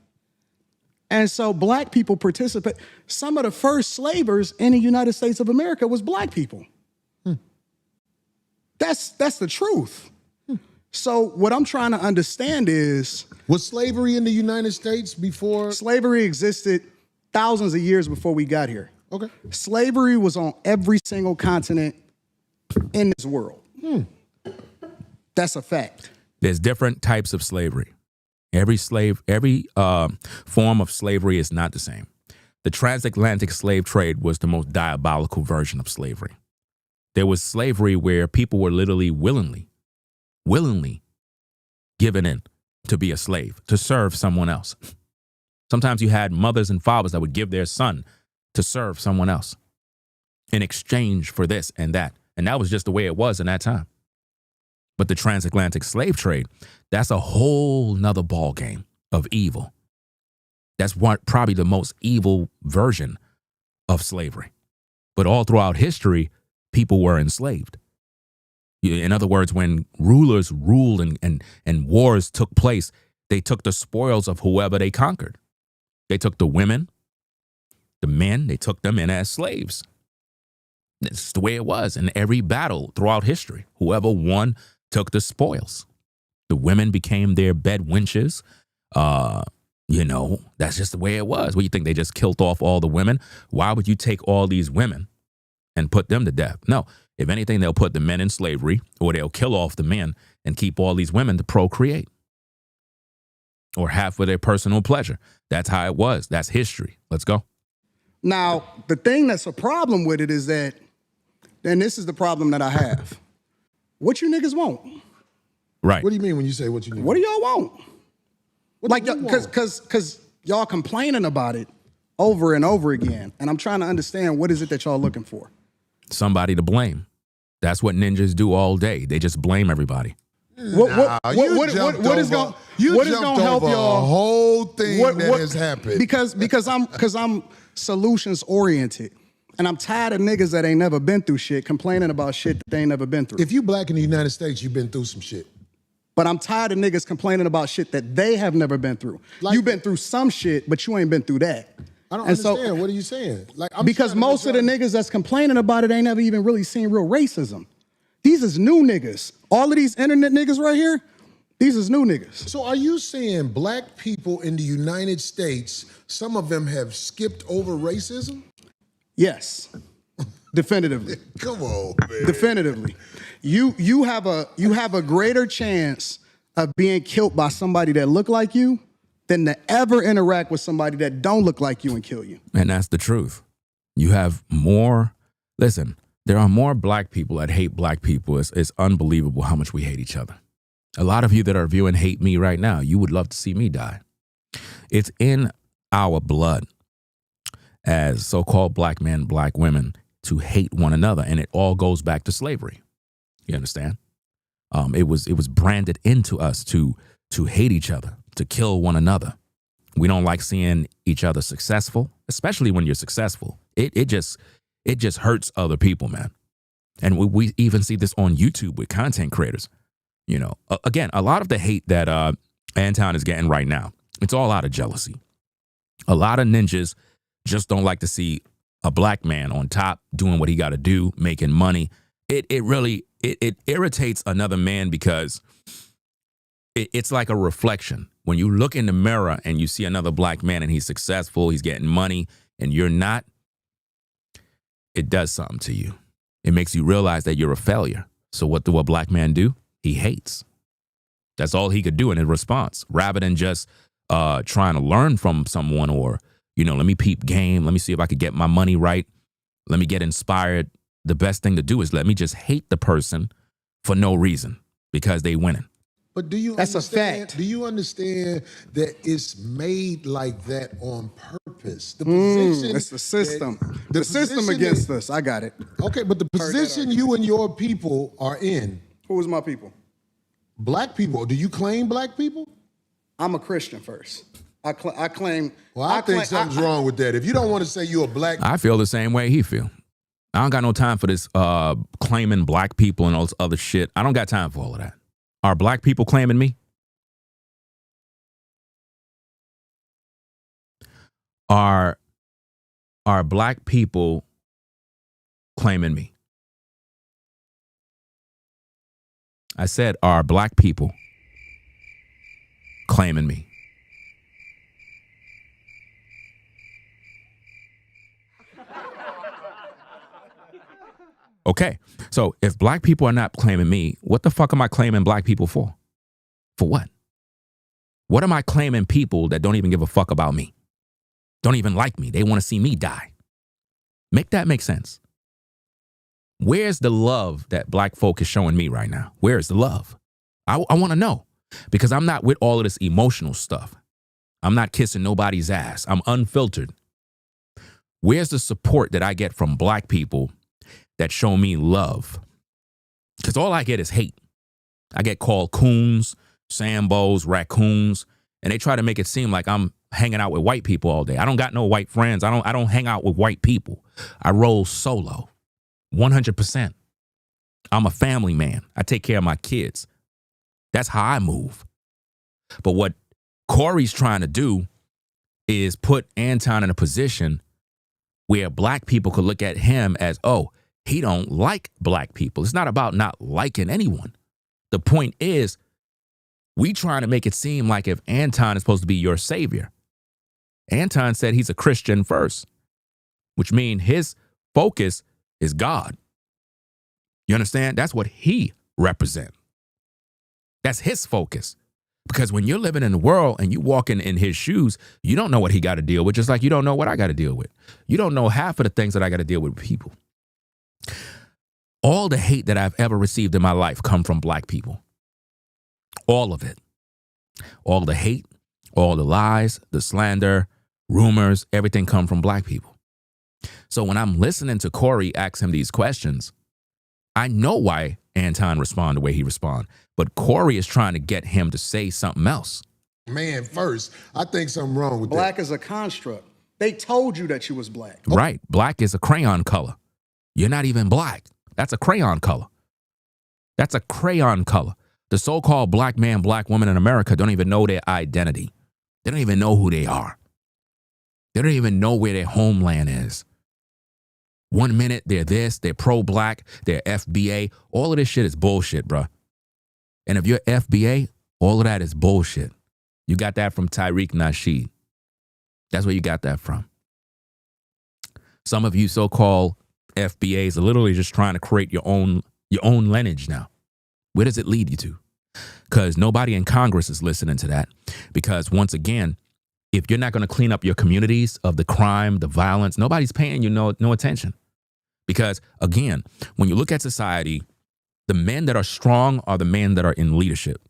And so black people participate. Some of the first slavers in the United States of America was black people. That's the truth. So what I'm trying to understand is... Was slavery in the United States before? Slavery existed thousands of years before we got here. Okay. Slavery was on every single continent in this world. That's a fact. There's different types of slavery. Every form of slavery is not the same. The transatlantic slave trade was the most diabolical version of slavery. There was slavery where people were literally willingly given in to be a slave, to serve someone else. Sometimes you had mothers and fathers that would give their son to serve someone else in exchange for this and that. And that was just the way it was in that time. But the transatlantic slave trade, that's a whole nother ball game of evil. That's probably the most evil version of slavery. But all throughout history, people were enslaved. In other words, when rulers ruled and wars took place, they took the spoils of whoever they conquered. They took the women, the men, they took them in as slaves. That's the way it was in every battle throughout history. Whoever won took the spoils. The women became their bed wenches. That's just the way it was. What, you think they just killed off all the women? Why would you take all these women and put them to death? No. If anything, they'll put the men in slavery, or they'll kill off the men and keep all these women to procreate or have for their personal pleasure. That's how it was. That's history. Let's go. Now, the thing that's a problem with it is that, and this is the problem that I have, what you niggas want? Right. What do you mean when you say what you need? What do y'all want? What Like, do you want? because y'all complaining about it over and over again. And I'm trying to understand, what is it that y'all looking for? Somebody to blame. That's what ninjas do all day. They just blame everybody. What is going to help y'all? A whole thing that has happened. Because I'm solutions oriented. And I'm tired of niggas that ain't never been through shit complaining about shit that they ain't never been through. If you black in the United States, you've been through some shit. But I'm tired of niggas complaining about shit that they have never been through. Like, You've been through some shit, but you ain't been through that. I don't understand. What are you saying? Because most of the niggas that's complaining about it ain't never even really seen real racism. These is new niggas. All of these internet niggas right here, these is new niggas. So are you saying black people in the United States, some of them have skipped over racism? Yes, definitively. Come on, man. Definitively. You have a greater chance of being killed by somebody that look like you than to ever interact with somebody that don't look like you and kill you. And that's the truth. You have more, listen, there are more black people that hate black people. It's unbelievable how much we hate each other. A lot of you that are viewing hate me right now, you would love to see me die. It's in our blood as so-called black men, black women, to hate one another. And it all goes back to slavery. You understand? It was branded into us to hate each other, to kill one another. We don't like seeing each other successful, especially when you're successful. It just hurts other people, man. And we even see this on YouTube with content creators. You know, again, a lot of the hate that Anton is getting right now, it's all out of jealousy. A lot of ninjas just don't like to see a black man on top doing what he got to do, making money. It really irritates another man because it's like a reflection. When you look in the mirror and you see another black man and he's successful, he's getting money, and you're not, it does something to you. It makes you realize that you're a failure. So what do a black man do? He hates. That's all he could do in his response, rather than just trying to learn from someone or, you know, let me peep game. Let me see if I could get my money right. Let me get inspired. The best thing to do is let me just hate the person for no reason because they winning. But do you That's understand? a fact. Do you understand that it's made like that on purpose? The position. It's the system. The The system position against that- us. I got it. Okay, but the position you and your people are in, Who is my people? black people. Do you claim black people? I'm a Christian first. I claim. Well, I think something's wrong with that. If you don't want to say you're a black, I feel the same way he feel. I don't got no time for this claiming black people and all this other shit. I don't got time for all of that. Are black people claiming me? Are black people claiming me? I said, are black people claiming me? Okay, so if black people are not claiming me, what the fuck am I claiming black people for? For what? What am I claiming people that don't even give a fuck about me? Don't even like me. They want to see me die. Make that make sense. Where's the love that black folk is showing me right now? Where is the love? I want to know, because I'm not with all of this emotional stuff. I'm not kissing nobody's ass. I'm unfiltered. Where's the support that I get from black people that show me love? Because all I get is hate. I get called coons, sambos, raccoons, and they try to make it seem like I'm hanging out with white people all day. I don't got no white friends. I don't hang out with white people. I roll solo, 100%. I'm a family man. I take care of my kids. That's how I move. But what Corey's trying to do is put Anton in a position where black people could look at him as, oh, he don't like black people. It's not about not liking anyone. The point is, we trying to make it seem like if Anton is supposed to be your savior. Anton said he's a Christian first, which means his focus is God. You understand? That's what he represents. That's his focus. Because when you're living in the world and you walking in his shoes, you don't know what he got to deal with, just like you don't know what I got to deal with. You don't know half of the things that I got to deal with people. All the hate that I've ever received in my life come from black people. All of it. All the hate, all the lies, the slander, rumors, everything come from black people. So when I'm listening to Corey ask him these questions, I know why Anton responded the way he responded. But Corey is trying to get him to say something else. Man, first, I think something wrong with Black that. is a construct. They told you that you was black. Right. Black is a crayon color. You're not even black. That's a crayon color. That's a crayon color. The so-called black man, black woman in America don't even know their identity. They don't even know who they are. They don't even know where their homeland is. 1 minute, they're this, they're pro-black, they're FBA. All of this shit is bullshit, bro. And if you're FBA, all of that is bullshit. You got that from Tariq Nasheed. That's where you got that from. Some of you so-called FBAs are literally just trying to create your own lineage now. Where does it lead you to? Because nobody in Congress is listening to that. Because once again, if you're not going to clean up your communities of the crime, the violence, nobody's paying you no attention. Because again, when you look at society, the men that are strong are the men that are in leadership.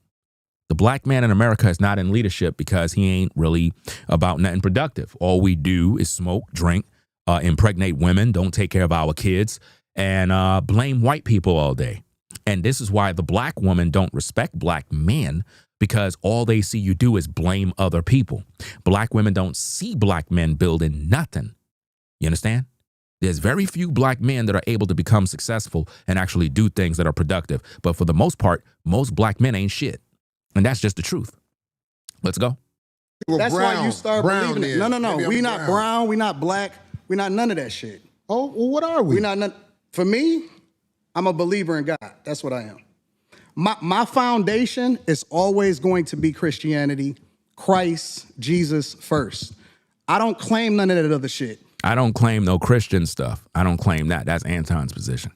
The black man in America is not in leadership because he ain't really about nothing productive. All we do is smoke, drink, impregnate women, don't take care of our kids, and blame white people all day. And this is why the black women don't respect black men, because all they see you do is blame other people. Black women don't see black men building nothing. You understand? There's very few black men that are able to become successful and actually do things that are productive. But for the most part, most black men ain't shit. And that's just the truth. Let's go. That's brown, why you start brown believing it. then. No. Maybe We I'm not brown. We not black. We not none of that shit. Oh, well, what are we? We not none. For me, I'm a believer in God. That's what I am. My foundation is always going to be Christianity, Christ, Jesus first. I don't claim none of that other shit. I don't claim no Christian stuff. I don't claim that. That's Anton's position.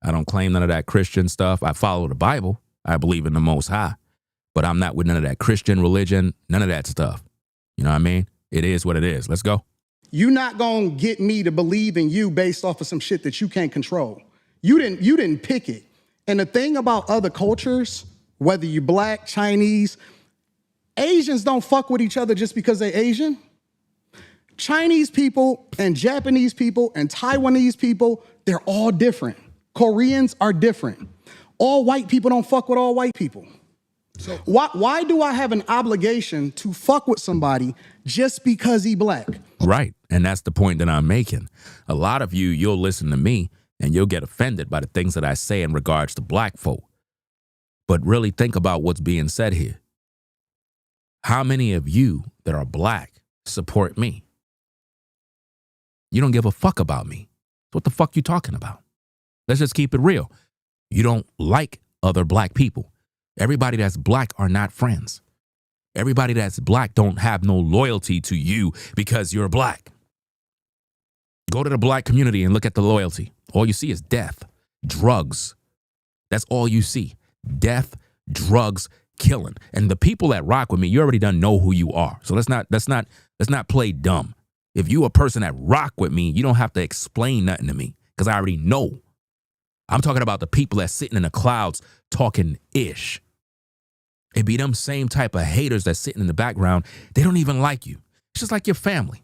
I don't claim none of that Christian stuff. I follow the Bible. I believe in the Most High. But I'm not with none of that Christian religion, none of that stuff. You know what I mean? It is what it is. Let's go. You're not going to get me to believe in you based off of some shit that you can't control. You didn't pick it. And the thing about other cultures, whether you black, Chinese, Asians don't fuck with each other just because they're Asian. Chinese people and Japanese people and Taiwanese people, they're all different. Koreans are different. All white people don't fuck with all white people. So why do I have an obligation to fuck with somebody just because he black? Right. And that's the point that I'm making. A lot of you'll listen to me and you'll get offended by the things that I say in regards to black folk. But really think about what's being said here. How many of you that are black support me? You don't give a fuck about me. What the fuck you talking about? Let's just keep it real. You don't like other black people. Everybody that's black are not friends. Everybody that's black don't have no loyalty to you because you're black. Go to the black community and look at the loyalty. All you see is death, drugs. That's all you see. Death, drugs, killing. And the people that rock with me, you already done know who you are. So let's not play dumb. If you a person that rock with me, you don't have to explain nothing to me because I already know. I'm talking about the people that's sitting in the clouds talking ish. It be them same type of haters that's sitting in the background. They don't even like you. It's just like your family.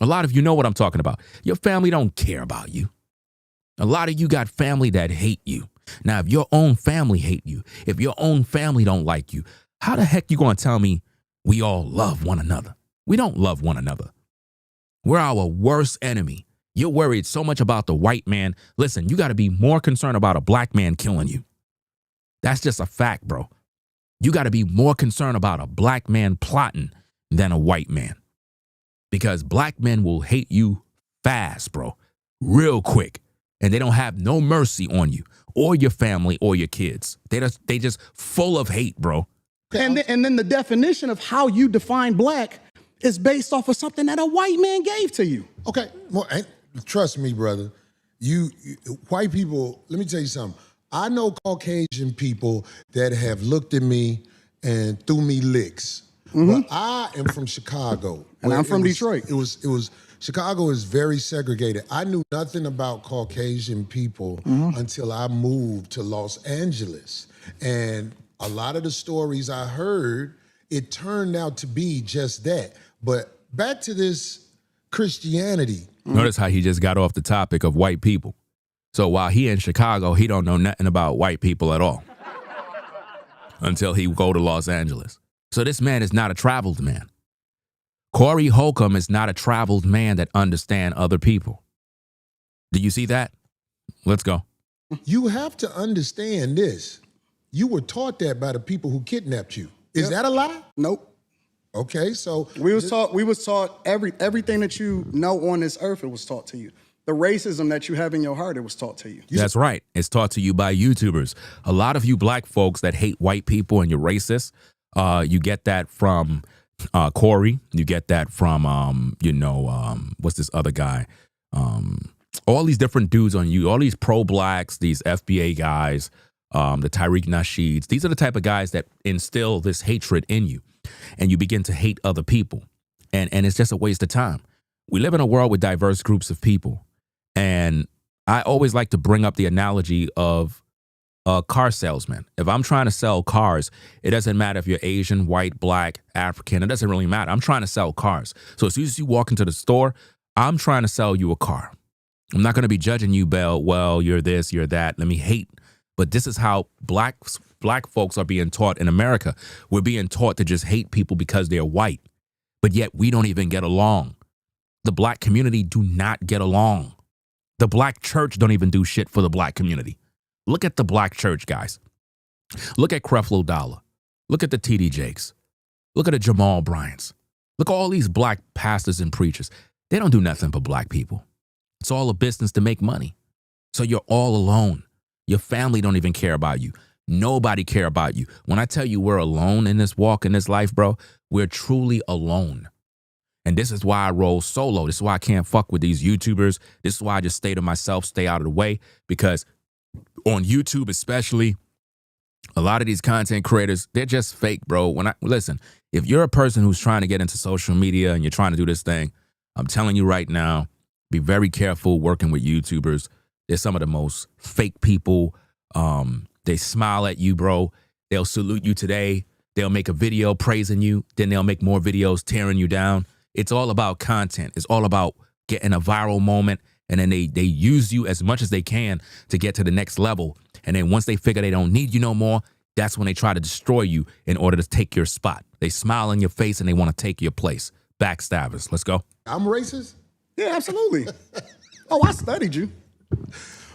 A lot of you know what I'm talking about. Your family don't care about you. A lot of you got family that hate you. Now, if your own family hate you, if your own family don't like you, how the heck you gonna tell me we all love one another? We don't love one another. We're our worst enemy. You're worried so much about the white man. Listen, you got to be more concerned about a black man killing you. That's just a fact, bro. You got to be more concerned about a black man plotting than a white man. Because black men will hate you fast, bro. Real quick. And they don't have no mercy on you or your family or your kids. They just full of hate, bro. And then the definition of how you define black is based off of something that a white man gave to you. Okay, well, trust me, brother. You white people, let me tell you something. I know Caucasian people that have looked at me and threw me licks. But I am from Chicago. And I'm from Detroit. It was Chicago is very segregated. I knew nothing about Caucasian people until I moved to Los Angeles. And a lot of the stories I heard, it turned out to be just that. But back to this Christianity. Notice how he just got off the topic of white people. So while he in Chicago, he don't know nothing about white people at all until he go to Los Angeles. So this man is not a traveled man. Corey Holcomb is not a traveled man that understand other people. Do you see that? Let's go. You have to understand this. You were taught that by the people who kidnapped you. Is that a lie? Nope. Okay, so We was taught everything that you know on this earth, it was taught to you. The racism that you have in your heart, it was taught to you. That's right. It's taught to you by YouTubers. A lot of you black folks that hate white people and you're racist, you get that from Corey. You get that from, what's this other guy? All these different dudes on you, all these pro-blacks, these FBA guys, the Tariq Nasheeds. These are the type of guys that instill this hatred in you. And you begin to hate other people. And it's just a waste of time. We live in a world with diverse groups of people. And I always like to bring up the analogy of a car salesman. If I'm trying to sell cars, it doesn't matter if you're Asian, white, black, African. It doesn't really matter. I'm trying to sell cars. So as soon as you walk into the store, I'm trying to sell you a car. I'm not going to be judging you, Bell. Well, you're this, you're that. Let me hate. But this is how black folks are being taught in America. We're being taught to just hate people because they're white. But yet we don't even get along. The black community do not get along. The black church don't even do shit for the black community. Look at the black church, guys. Look at Creflo Dollar. Look at the TD Jakes. Look at the Jamal Bryants. Look at all these black pastors and preachers. They don't do nothing for black people. It's all a business to make money. So you're all alone. Your family don't even care about you. Nobody care about you. When I tell you we're alone in this walk, in this life, bro, we're truly alone. And this is why I roll solo. This is why I can't fuck with these YouTubers. This is why I just stay to myself, stay out of the way. Because on YouTube especially, a lot of these content creators, they're just fake, bro. Listen, if you're a person who's trying to get into social media and you're trying to do this thing, I'm telling you right now, be very careful working with YouTubers. They're some of the most fake people. They smile at you, bro. They'll salute you today. They'll make a video praising you. Then they'll make more videos tearing you down. It's all about content. It's all about getting a viral moment. And then they use you as much as they can to get to the next level. And then once they figure they don't need you no more, that's when they try to destroy you in order to take your spot. They smile in your face and they want to take your place. Backstabbers. Let's go. I'm racist? Yeah, absolutely. Oh, I studied you.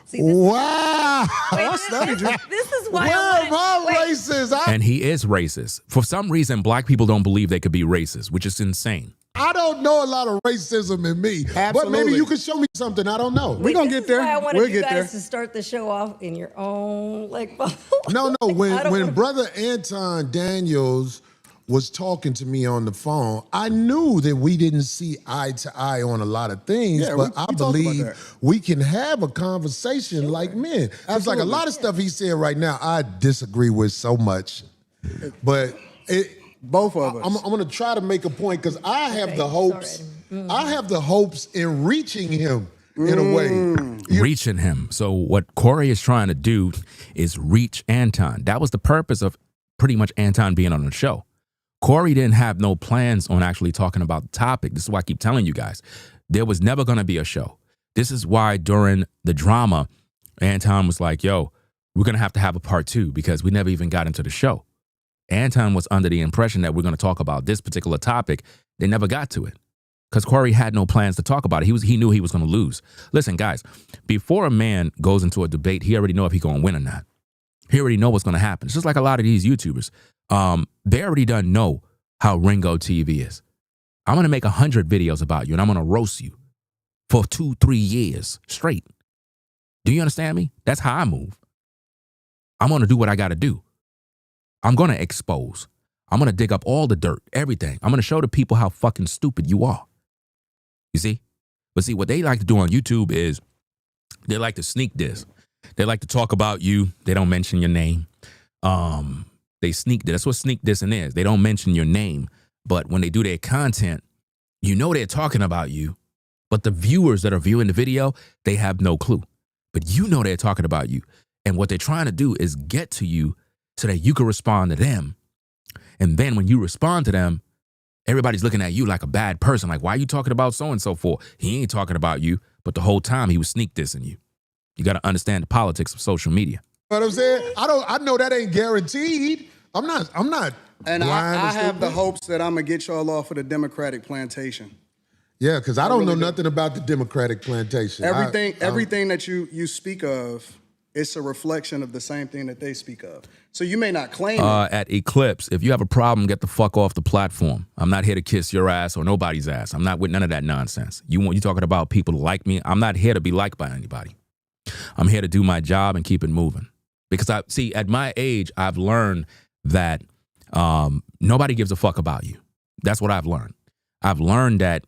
See, this Wow. I studied you. This is why Where I am I racist? And he is racist. For some reason, black people don't believe they could be racist, which is insane. I don't know a lot of racism in me. But Absolutely. maybe you can show me something I don't know. We're going to get there. Why I wanted We'll you get guys there. to start the show off in your own No, I don't when wanna- Brother Anton Daniels was talking to me on the phone, I knew that we didn't see eye to eye on a lot of things, Yeah, but we I talked about believe that. we can have a conversation like men. It's like a Absolutely. lot of stuff he said right now, I disagree with so much. But Both of us. I'm going to try to make a point because I have Okay, the hopes. sorry. I have the hopes in reaching him in a way. Reaching him. So what Corey is trying to do is reach Anton. That was the purpose of pretty much Anton being on the show. Corey didn't have no plans on actually talking about the topic. This is why I keep telling you guys. There was never going to be a show. This is why during the drama, Anton was like, yo, we're going to have a part 2 because we never even got into the show. Anton was under the impression that we're going to talk about this particular topic. They never got to it because Corey had no plans to talk about it. He knew he was going to lose. Listen, guys, before a man goes into a debate, he already know if he's going to win or not. He already know what's going to happen. It's just like a lot of these YouTubers. They already done know how Ringo TV is. I'm going to make 100 videos about you and I'm going to roast you for 2-3 years straight. Do you understand me? That's how I move. I'm going to do what I got to do. I'm going to expose. I'm going to dig up all the dirt, everything. I'm going to show the people how fucking stupid you are. You see? But see, what they like to do on YouTube is they like to sneak diss. They like to talk about you. They don't mention your name. They sneak diss. That's what sneak dissing is. They don't mention your name. But when they do their content, you know they're talking about you. But the viewers that are viewing the video, they have no clue. But you know they're talking about you. And what they're trying to do is get to you so that you can respond to them. And then when you respond to them, everybody's looking at you like a bad person. Like, why are you talking about so-and-so for? He ain't talking about you, but the whole time he was sneak dissing you. You got to understand the politics of social media. You know what I'm saying? I know that ain't guaranteed. I'm not And blind I and have the stupid. hopes that I'm going to get y'all off of the Democratic plantation. Yeah, because I don't really know do. nothing about the Democratic plantation. Everything that you speak of, it's a reflection of the same thing that they speak of. So you may not claim it. At Eclipse, if you have a problem, get the fuck off the platform. I'm not here to kiss your ass or nobody's ass. I'm not with none of that nonsense. You talking about people to like me? I'm not here to be liked by anybody. I'm here to do my job and keep it moving. Because at my age, I've learned that nobody gives a fuck about you. That's what I've learned. I've learned that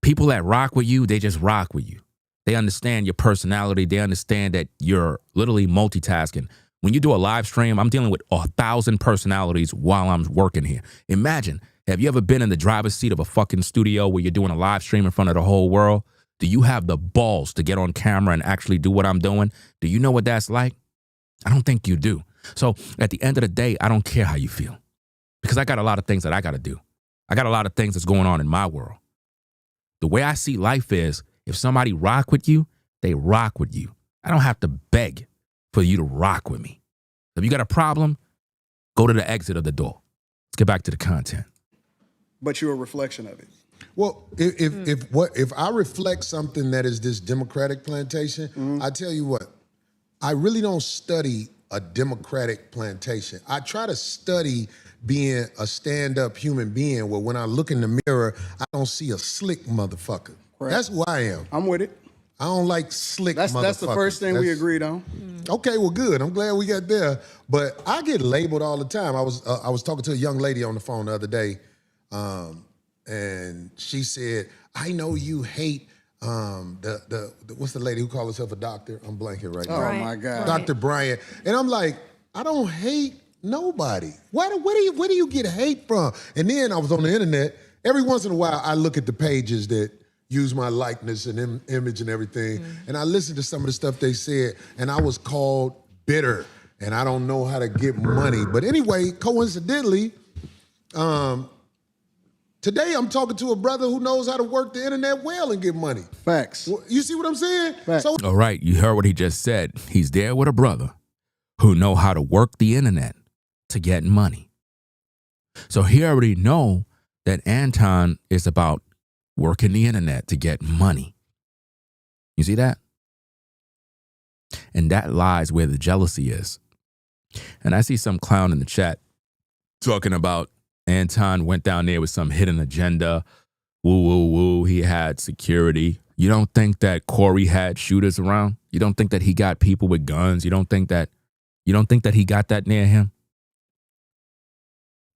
people that rock with you, they just rock with you. They understand your personality. They understand that you're literally multitasking. When you do a live stream, I'm dealing with 1,000 personalities while I'm working here. Imagine, have you ever been in the driver's seat of a fucking studio where you're doing a live stream in front of the whole world? Do you have the balls to get on camera and actually do what I'm doing? Do you know what that's like? I don't think you do. So at the end of the day, I don't care how you feel because I got a lot of things that I got to do. I got a lot of things that's going on in my world. The way I see life is if somebody rock with you, they rock with you. I don't have to beg for you to rock with me. If you got a problem, go to the exit of the door. Let's get back to the content. But you're a reflection of it. Well, if I reflect something that is this Democratic plantation, I tell you what, I really don't study a Democratic plantation. I try to study being a stand-up human being where when I look in the mirror, I don't see a slick motherfucker. Right. That's who I am. I'm with it. I don't like slick motherfuckers. That's the first thing we agreed on. Okay, well, good. I'm glad we got there. But I get labeled all the time. I was talking to a young lady on the phone the other day, and she said, "I know you hate what's the lady who calls herself a doctor? I'm blanking right now. Oh my God, Dr. Bryant." And I'm like, I don't hate nobody. Where do you get hate from? And then I was on the internet. Every once in a while, I look at the pages that use my likeness and image and everything, and I listened to some of the stuff they said, and I was called bitter, and I don't know how to get money. But anyway, coincidentally, today I'm talking to a brother who knows how to work the internet well and get money. Facts. You see what I'm saying? Facts. So All right, you heard what he just said. He's there with a brother who know how to work the internet to get money. So he already know that Anton is about working the internet to get money. You see that? And that lies where the jealousy is. And I see some clown in the chat talking about Anton went down there with some hidden agenda. Woo, woo, woo. He had security. You don't think that Corey had shooters around? You don't think that he got people with guns? You don't think that he got that near him?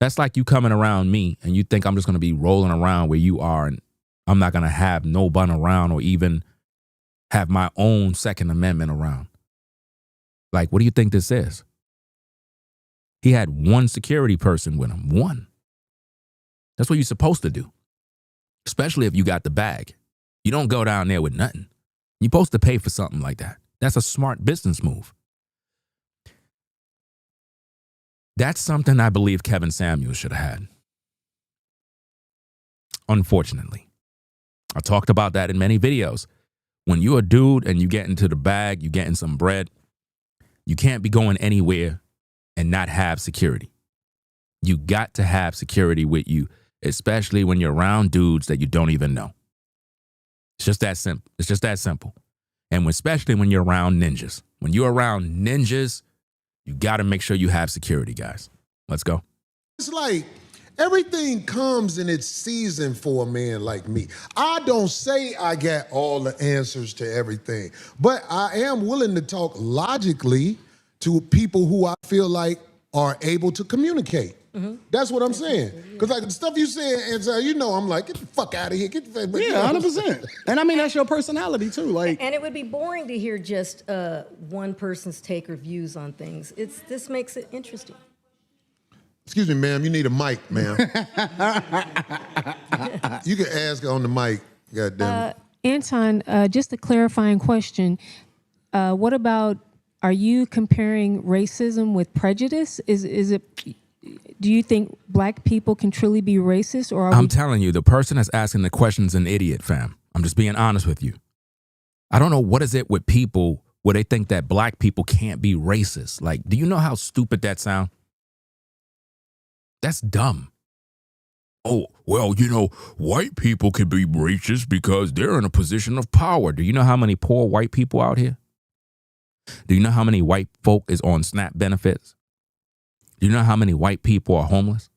That's like you coming around me and you think I'm just going to be rolling around where you are and I'm not going to have no bun around or even have my own Second Amendment around. Like, what do you think this is? He had one security person with him. One. That's what you're supposed to do. Especially if you got the bag. You don't go down there with nothing. You're supposed to pay for something like that. That's a smart business move. That's something I believe Kevin Samuels should have had. Unfortunately. I talked about that in many videos. When you're a dude and you get into the bag, you getting some bread, you can't be going anywhere and not have security. You got to have security with you, especially when you're around dudes that you don't even know. It's just that simple. It's just that simple. And especially when you're around ninjas. When you're around ninjas, you got to make sure you have security, guys. Let's go. it's like everything comes in its season for a man like me. I don't say I got all the answers to everything, but I am willing to talk logically to people who I feel like are able to communicate. Mm-hmm. That's what I'm saying. Because like the stuff you say, and you know, I'm like, get the fuck out of here. Get the fuck. Yeah, 100%. And I mean, that's your personality too. Like, and it would be boring to hear just one person's take or views on things. This makes it interesting. Excuse me, ma'am. You need a mic, ma'am. You can ask on the mic. God damn it. Anton, just a clarifying question. What about? Are you comparing racism with prejudice? Is do you think black people can truly be racist, or I'm telling you, the person that's asking the question's an idiot, fam. I'm just being honest with you. I don't know what is it with people where they think that black people can't be racist. Like, do you know how stupid that sounds? That's dumb. Oh, well, white people can be racist because they're in a position of power. Do you know how many poor white people out here? Do you know how many white folk is on SNAP benefits? Do you know how many white people are homeless?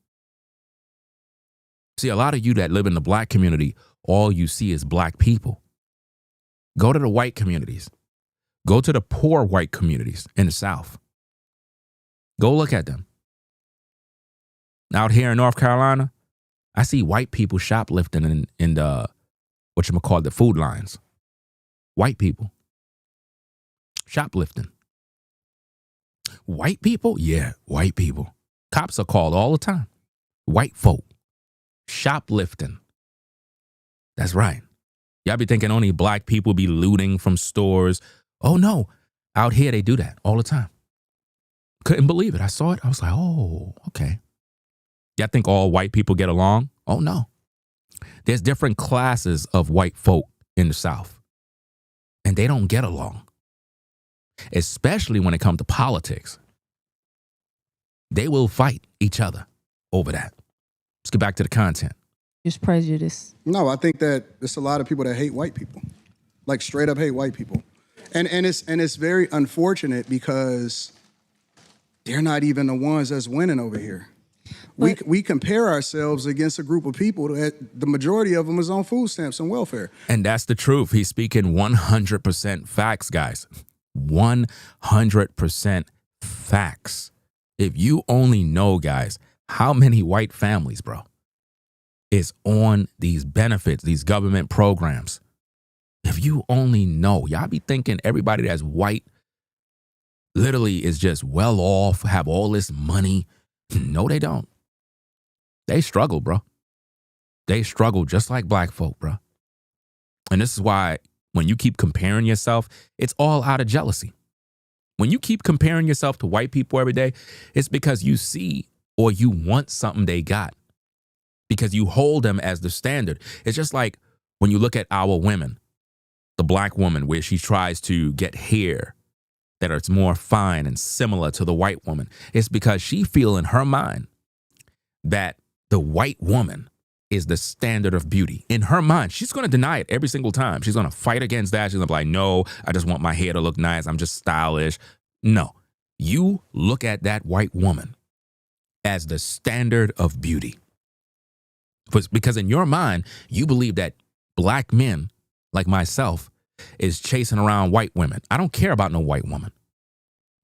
See, a lot of you that live in the black community, all you see is black people. Go to the white communities. Go to the poor white communities in the South. Go look at them. Out here in North Carolina, I see white people shoplifting in the, the food lines. White people. Shoplifting. White people? Yeah, white people. Cops are called all the time. White folk. Shoplifting. That's right. Y'all be thinking only black people be looting from stores. Oh, no. Out here, they do that all the time. Couldn't believe it. I saw it. I was like, oh, okay. Y'all think all white people get along? Oh, no. There's different classes of white folk in the South, and they don't get along, especially when it comes to politics. They will fight each other over that. Let's get back to the content. Just prejudice. No, I think that there's a lot of people that hate white people, like straight up hate white people, and it's very unfortunate because they're not even the ones that's winning over here. We compare ourselves against a group of people that the majority of them is on food stamps and welfare. And that's the truth. He's speaking 100% facts, guys. 100% facts. If you only know, guys, how many white families, bro, is on these benefits, these government programs. If you only know, y'all be thinking everybody that's white literally is just well off, have all this money. No, they don't. They struggle, bro. They struggle just like black folk, bro. And this is why when you keep comparing yourself, it's all out of jealousy. When you keep comparing yourself to white people every day, it's because you see or you want something they got, because you hold them as the standard. It's just like when you look at our women, the black woman, where she tries to get hair that is more fine and similar to the white woman. It's because she feels in her mind that the white woman is the standard of beauty. In her mind, she's going to deny it every single time. She's going to fight against that. She's going to be like, no, I just want my hair to look nice. I'm just stylish. No, you look at that white woman as the standard of beauty. Because in your mind, you believe that black men like myself is chasing around white women. I don't care about no white woman.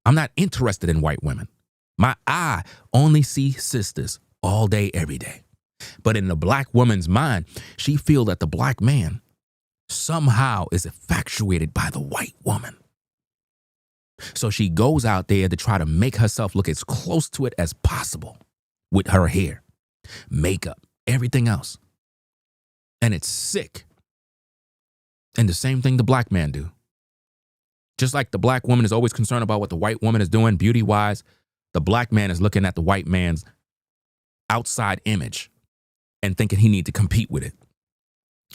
I'm not interested in white women. My eye only see sisters all day, every day. But in the black woman's mind, she feels that the black man somehow is infatuated by the white woman. So she goes out there to try to make herself look as close to it as possible with her hair, makeup, everything else. And it's sick. And the same thing the black man do. Just like the black woman is always concerned about what the white woman is doing beauty-wise, the black man is looking at the white man's outside image and thinking he need to compete with it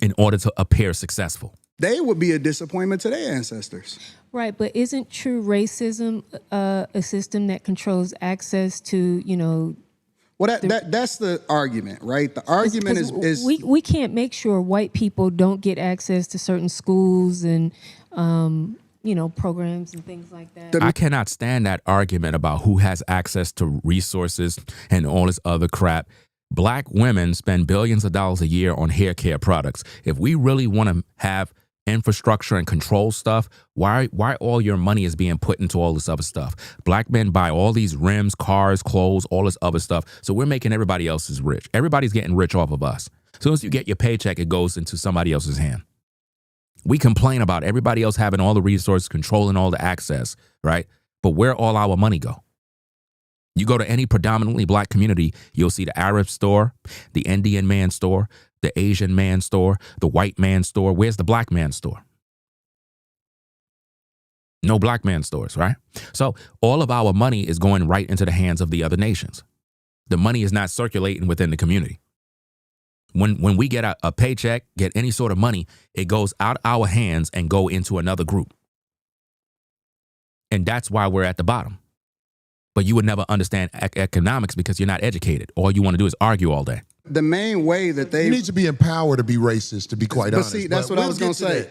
in order to appear successful. They would be a disappointment to their ancestors. Right, but isn't true racism a system that controls access to, Well, that's the argument, right? The argument is we can't make sure white people don't get access to certain schools and programs and things like that. I cannot stand that argument about who has access to resources and all this other crap. Black women spend billions of dollars a year on hair care products. If we really want to have infrastructure and control stuff, why all your money is being put into all this other stuff? Black men buy all these rims, cars, clothes, all this other stuff. So we're making everybody else's rich. Everybody's getting rich off of us. As soon as you get your paycheck, it goes into somebody else's hand. We complain about everybody else having all the resources, controlling all the access, right? But where all our money go? You go to any predominantly black community, you'll see the Arab store, the Indian man store, the Asian man store, the white man store. Where's the black man store? No black man stores, right? So all of our money is going right into the hands of the other nations. the money is not circulating within the community. When we get a paycheck, get any sort of money, it goes out our hands and go into another group. And that's why we're at the bottom. But you would never understand economics because you're not educated. All you want to do is argue all day. The main way that they... You need to be empowered to be racist, to be quite honest. But see, that's what I was going to say.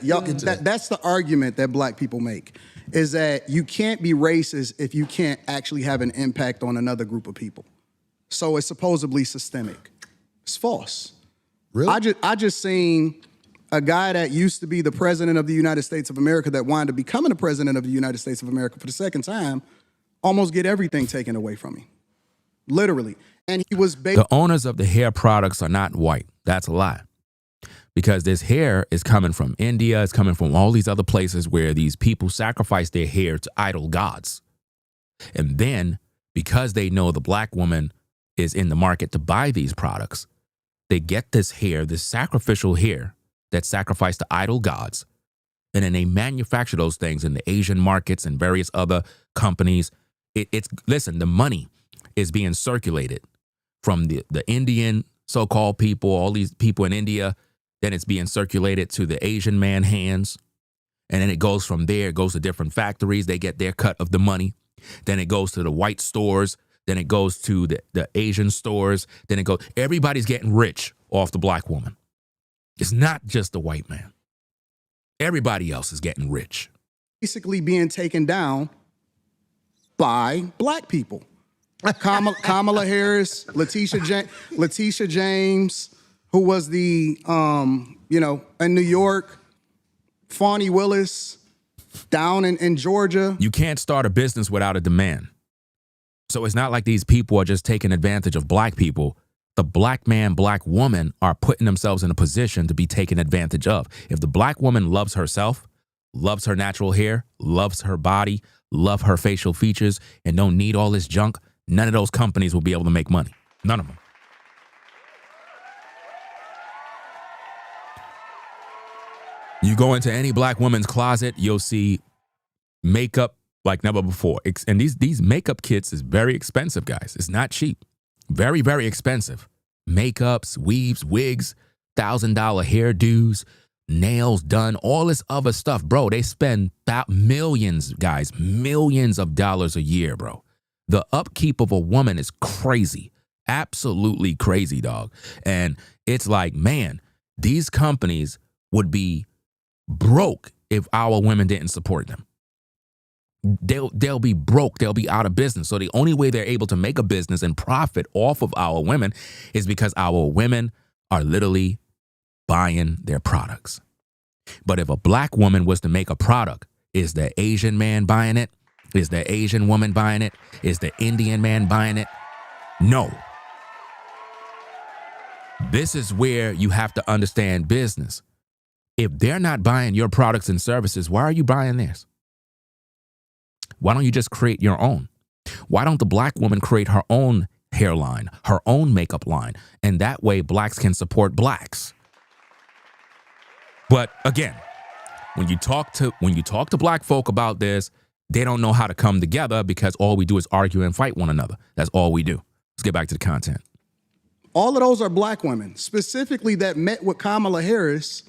That's the argument that black people make, is that you can't be racist if you can't actually have an impact on another group of people. So it's supposedly systemic. It's false. Really? I just seen a guy that used to be the president of the United States of America that wound up becoming the president of the United States of America for the second time, almost get everything taken away from him. Literally. And he was The owners of the hair products are not white. That's a lie. Because this hair is coming from India, it's coming from all these other places where these people sacrifice their hair to idol gods. And then, because they know the black woman is in the market to buy these products, they get this hair, this sacrificial hair that's sacrificed to idol gods, and then they manufacture those things in the Asian markets and various other companies. Listen, the money is being circulated from the Indian so-called people, all these people in India, then it's being circulated to the Asian man hands, and then it goes from there, it goes to different factories, they get their cut of the money, then it goes to the white stores, then it goes to the Asian stores, then it goes, everybody's getting rich off the black woman. It's not just the white man. Everybody else is getting rich. Basically being taken down by black people. Kamala Harris, Letitia James, who was the, in New York, Fani Willis, down in Georgia. You can't start a business without a demand. So it's not like these people are just taking advantage of black people. The black man, black woman are putting themselves in a position to be taken advantage of. If the black woman loves herself, loves her natural hair, loves her body, love her facial features, and don't need all this junk, none of those companies will be able to make money. None of them. You go into any black woman's closet, you'll see makeup like never before. And these makeup kits is very expensive, guys. It's not cheap. Very, very expensive. Makeups, weaves, wigs, $1,000 hairdos, nails done, all this other stuff. Bro, they spend millions, guys, millions of dollars a year, bro. The upkeep of a woman is crazy. Absolutely crazy, dog. And it's like, man, these companies would be broke if our women didn't support them. They'll be broke. They'll be out of business. So the only way they're able to make a business and profit off of our women is because our women are literally buying their products. But if a black woman was to make a product, is the Asian man buying it? Is the Asian woman buying it? Is the Indian man buying it? No. This is where you have to understand business. If they're not buying your products and services, why are you buying theirs? Why don't you just create your own? Why don't the black woman create her own hairline, her own makeup line? And that way blacks can support blacks. But again, when you talk to black folk about this, they don't know how to come together because all we do is argue and fight one another. That's all we do. Let's get back to the content. All of those are black women, specifically that met with Kamala Harris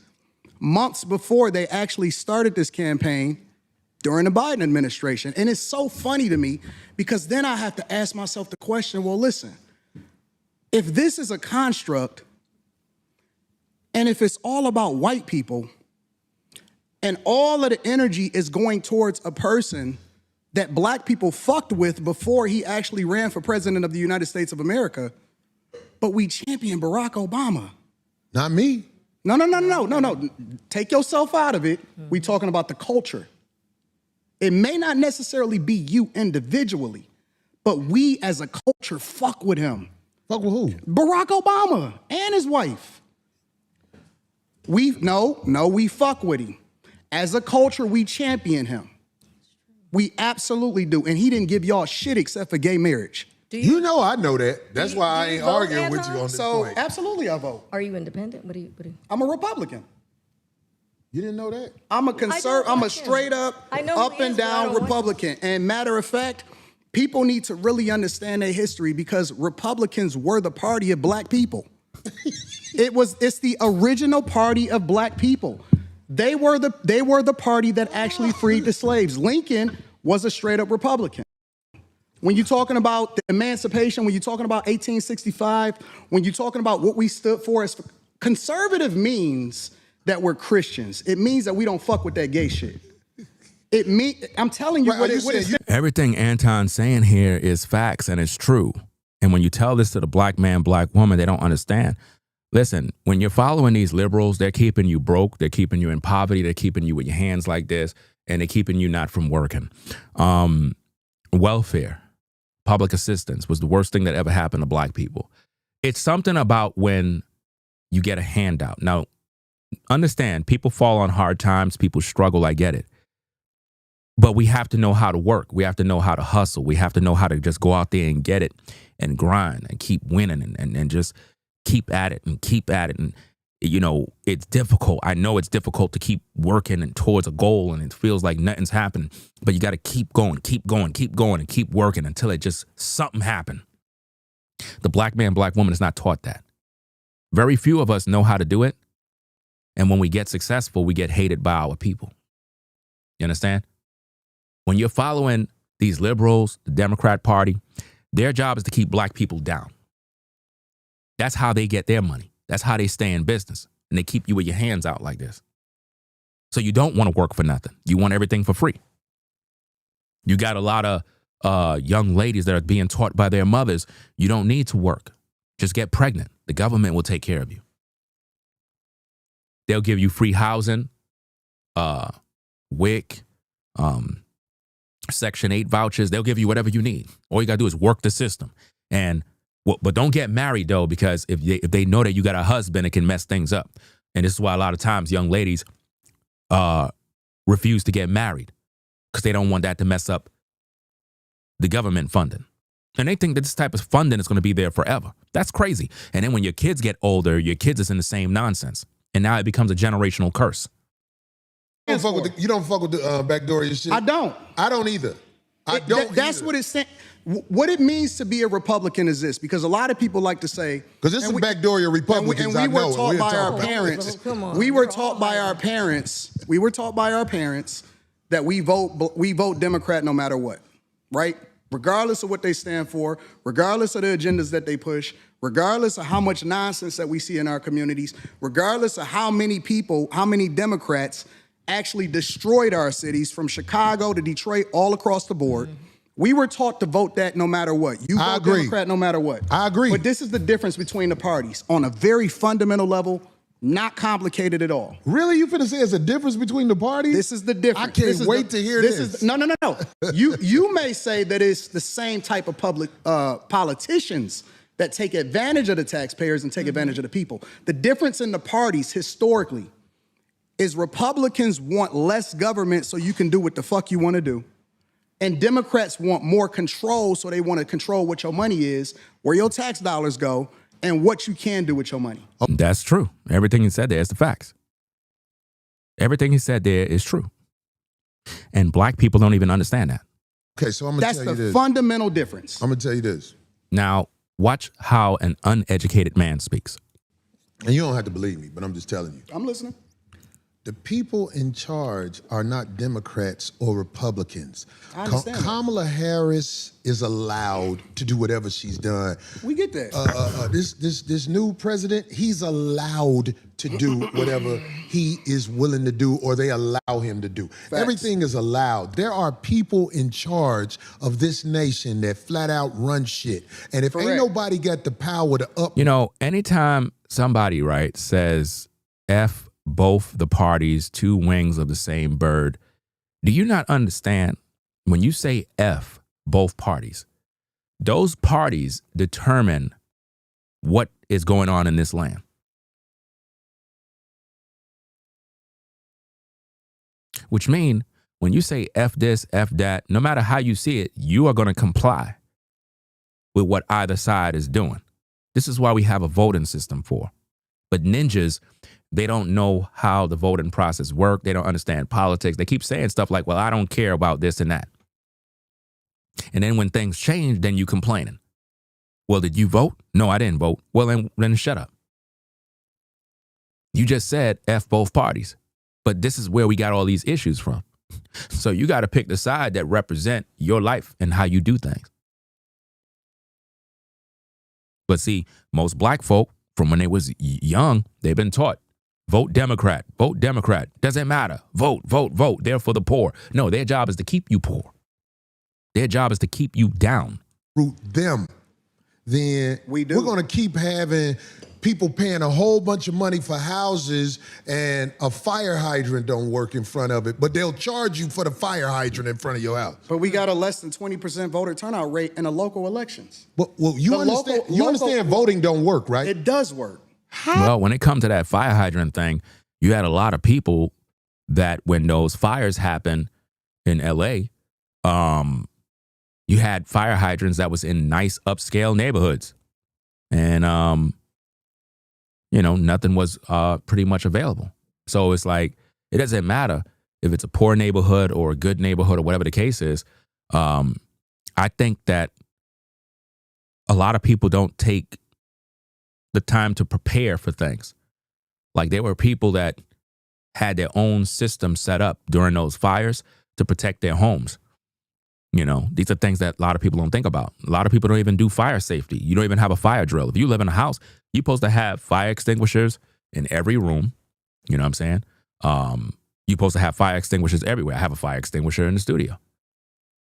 months before they actually started this campaign during the Biden administration. And it's so funny to me because then I have to ask myself the question, well, listen, if this is a construct and if it's all about white people and all of the energy is going towards a person that black people fucked with before he actually ran for president of the United States of America, but we champion Barack Obama. Not me. No. Take yourself out of it. We talking about the culture. It may not necessarily be you individually, but we as a culture fuck with him. Fuck with who? Barack Obama and his wife. We fuck with him. As a culture, we champion him. We absolutely do. And he didn't give y'all shit except for gay marriage. You know I know that. That's why I ain't arguing with you on this point. So absolutely I vote. Are you independent? What do you? I'm a Republican. You didn't know that? I'm a straight up and down Republican. And matter of fact, people need to really understand their history because Republicans were the party of black people. It's the original party of black people. They were the party that actually freed the slaves. Lincoln was a straight up Republican. When you're talking about the emancipation, when you're talking about 1865, when you're talking about what we stood for as conservative means that we're Christians. It means that we don't fuck with that gay shit. I'm telling you what it is. Everything Anton's saying here is facts and it's true. And when you tell this to the black man, black woman, they don't understand. Listen, when you're following these liberals, they're keeping you broke. They're keeping you in poverty. They're keeping you with your hands like this. And they're keeping you not from working. Welfare, public assistance was the worst thing that ever happened to black people. It's something about when you get a handout. Now, understand, people fall on hard times. People struggle. I get it. But we have to know how to work. We have to know how to hustle. We have to know how to just go out there and get it and grind and keep winning and just keep at it and keep at it. And, you know, it's difficult. I know it's difficult to keep working and towards a goal and it feels like nothing's happening. But you got to keep going, and keep working until it just something happened. The black man, black woman is not taught that. Very few of us know how to do it. And when we get successful, we get hated by our people. You understand? When you're following these liberals, the Democrat Party, their job is to keep black people down. That's how they get their money. That's how they stay in business. And they keep you with your hands out like this. So you don't want to work for nothing. You want everything for free. You got a lot of young ladies that are being taught by their mothers, you don't need to work. Just get pregnant. The government will take care of you. They'll give you free housing, WIC, Section 8 vouchers. They'll give you whatever you need. All you got to do is work the system. But don't get married, though, because if they know that you got a husband, it can mess things up. And this is why a lot of times young ladies refuse to get married because they don't want that to mess up the government funding. And they think that this type of funding is going to be there forever. That's crazy. And then when your kids get older, your kids is in the same nonsense. And now it becomes a generational curse. You don't fuck with the backdoor shit? I don't. I don't either. That's what it's saying. What it means to be a Republican is this, because a lot of people like to say, because this is backdoor Republicans. And we were taught by our parents. We were taught by our parents. We were taught by our parents that we vote Democrat no matter what, right? Regardless of what they stand for, regardless of the agendas that they push, regardless of how much nonsense that we see in our communities, regardless of how many people, how many Democrats actually destroyed our cities from Chicago to Detroit, all across the board. We were taught to vote that no matter what. You vote Democrat no matter what. I agree. But this is the difference between the parties on a very fundamental level, not complicated at all. Really? You finna say it's a difference between the parties? This is the difference. I can't wait to hear this. No. You may say that it's the same type of public politicians that take advantage of the taxpayers and take advantage of the people. The difference in the parties historically is Republicans want less government so you can do what the fuck you want to do. And Democrats want more control, so they want to control what your money is, where your tax dollars go, and what you can do with your money. That's true. Everything he said there is the facts. Everything he said there is true. And black people don't even understand that. Okay, so I'm going to tell you this. That's the fundamental difference. I'm going to tell you this. Now, watch how an uneducated man speaks. And you don't have to believe me, but I'm just telling you. I'm listening. The people in charge are not Democrats or Republicans. I understand Kamala Harris is allowed to do whatever she's done. We get that. This new president, he's allowed to do whatever he is willing to do or they allow him to do. Facts. Everything is allowed. There are people in charge of this nation that flat out run shit. And if ain't nobody got the power to up... You know, anytime somebody, right, says F both the parties, two wings of the same bird, do you not understand when you say F both parties, those parties determine what is going on in this land? Which mean when you say F this, F that, no matter how you see it, you are going to comply with what either side is doing. This is why we have a voting system for. But ninjas, they don't know how the voting process works. They don't understand politics. They keep saying stuff like, well, I don't care about this and that. And then when things change, then you complaining. Well, did you vote? No, I didn't vote. Well, then shut up. You just said F both parties. But this is where we got all these issues from. So you got to pick the side that represent your life and how you do things. But see, most black folk, from when they was young, they've been taught, vote Democrat, vote Democrat. Doesn't matter. Vote, vote, vote. They're for the poor. No, their job is to keep you poor. Their job is to keep you down. Root them. Then we're going to keep having people paying a whole bunch of money for houses and a fire hydrant don't work in front of it, but they'll charge you for the fire hydrant in front of your house. But we got a less than 20% voter turnout rate in the local elections. Well, you understand voting don't work, right? It does work. Well, when it comes to that fire hydrant thing, you had a lot of people that when those fires happened in LA, you had fire hydrants that was in nice upscale neighborhoods. And, nothing was pretty much available. So it's like, it doesn't matter if it's a poor neighborhood or a good neighborhood or whatever the case is. I think that a lot of people don't take the time to prepare for things. Like there were people that had their own system set up during those fires to protect their homes. These are things that a lot of people don't think about. A lot of people don't even do fire safety. You don't even have a fire drill. If you live in a house, you're supposed to have fire extinguishers in every room. You know what I'm saying? You're supposed to have fire extinguishers everywhere. I have a fire extinguisher in the studio.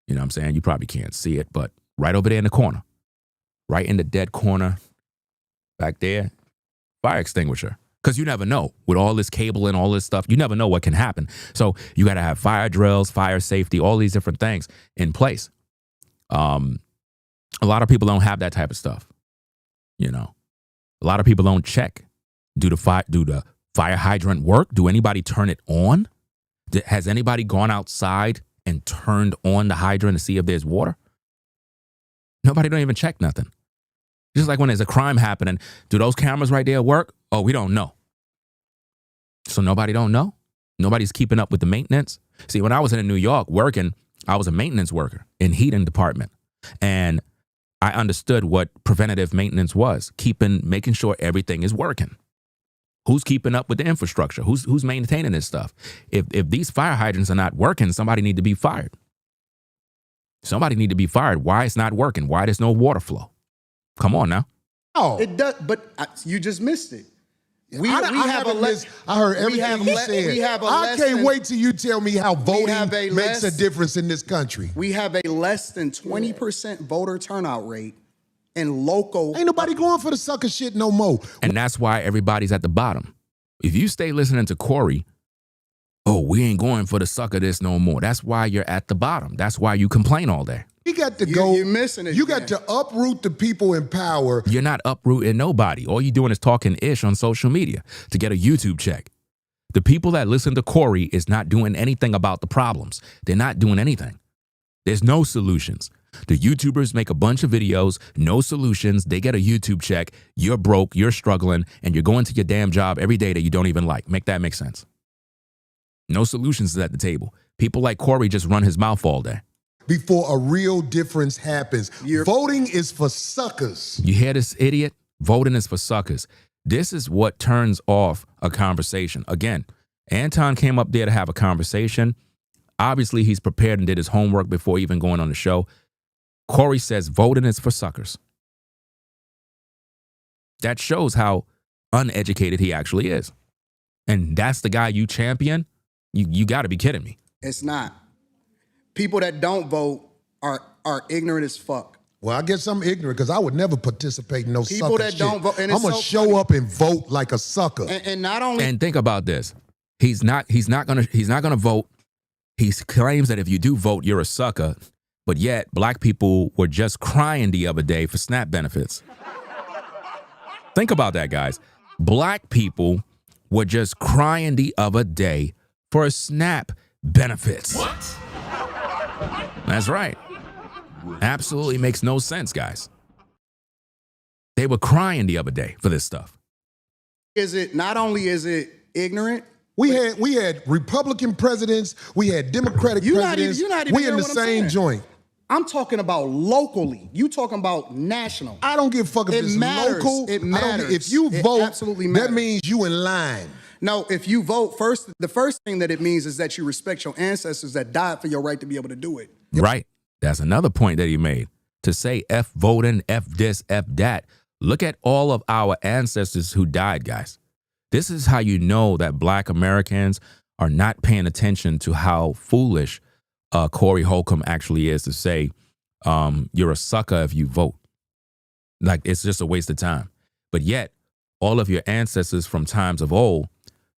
You know what I'm saying? You probably can't see it, but right over there in the corner, right in the dead corner back there, fire extinguisher. Because you never know. With all this cable and all this stuff, you never know what can happen. So you got to have fire drills, fire safety, all these different things in place. A lot of people don't have that type of stuff. A lot of people don't check. Do the fire hydrant work? Do anybody turn it on? Has anybody gone outside and turned on the hydrant to see if there's water? Nobody don't even check nothing. Just like when there's a crime happening, do those cameras right there work? Oh, we don't know. So nobody don't know? Nobody's keeping up with the maintenance? See, when I was in New York working, I was a maintenance worker in heating department. And I understood what preventative maintenance was, making sure everything is working. Who's keeping up with the infrastructure? Who's maintaining this stuff? If these fire hydrants are not working, somebody need to be fired. Somebody need to be fired. Why it's not working? Why there's no water flow? Come on now. Oh, it does, but you just missed it. I heard everything you said. I can't wait till you tell me how voting makes a difference in this country. We have a less than 20% voter turnout rate in local. Ain't nobody going for the sucker shit no more. And that's why everybody's at the bottom. If you stay listening to Corey, we ain't going for the sucker this no more. That's why you're at the bottom. That's why you complain all day. You got to go. You're missing it. You got to uproot the people in power. You're not uprooting nobody. All you're doing is talking ish on social media to get a YouTube check. The people that listen to Corey is not doing anything about the problems. They're not doing anything. There's no solutions. The YouTubers make a bunch of videos, no solutions. They get a YouTube check. You're broke. You're struggling. And you're going to your damn job every day that you don't even like. Make that make sense. No solutions at the table. People like Corey just run his mouth all day. Before a real difference happens. Voting is for suckers. You hear this idiot? Voting is for suckers. This is what turns off a conversation. Again, Anton came up there to have a conversation. Obviously, he's prepared and did his homework before even going on the show. Corey says voting is for suckers. That shows how uneducated he actually is. And that's the guy you champion? You got to be kidding me. It's not. People that don't vote are ignorant as fuck. Well, I guess I'm ignorant because I would never participate in no sucker People that shit. don't vote. And I'm gonna show up and vote like a sucker. And not only. And think about this. He's not gonna vote. He claims that if you do vote, you're a sucker. But yet, black people were just crying the other day for SNAP benefits. Think about that, guys. Black people were just crying the other day for SNAP benefits. What? That's right. Absolutely makes no sense, guys. They were crying the other day for this stuff. Not only is it ignorant, we had Republican presidents, we had Democratic presidents. You're not even we in the same joint. I'm talking about locally. You talking about national. I don't give a fuck if It it's matters. local. It I don't, matters. if you It vote, absolutely that matters. means you in line. No, if you vote first, the first thing that it means is that you respect your ancestors that died for your right to be able to do it. Right. That's another point that he made. To say F voting, F this, F that. Look at all of our ancestors who died, guys. This is how you know that Black Americans are not paying attention to how foolish Corey Holcomb actually is to say you're a sucker if you vote. Like, it's just a waste of time. But yet, all of your ancestors from times of old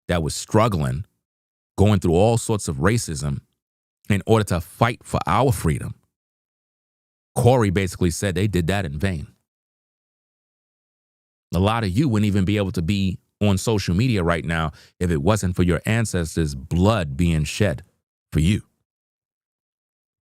that was struggling, going through all sorts of racism in order to fight for our freedom, Corey basically said they did that in vain. A lot of you wouldn't even be able to be on social media right now if it wasn't for your ancestors' blood being shed for you.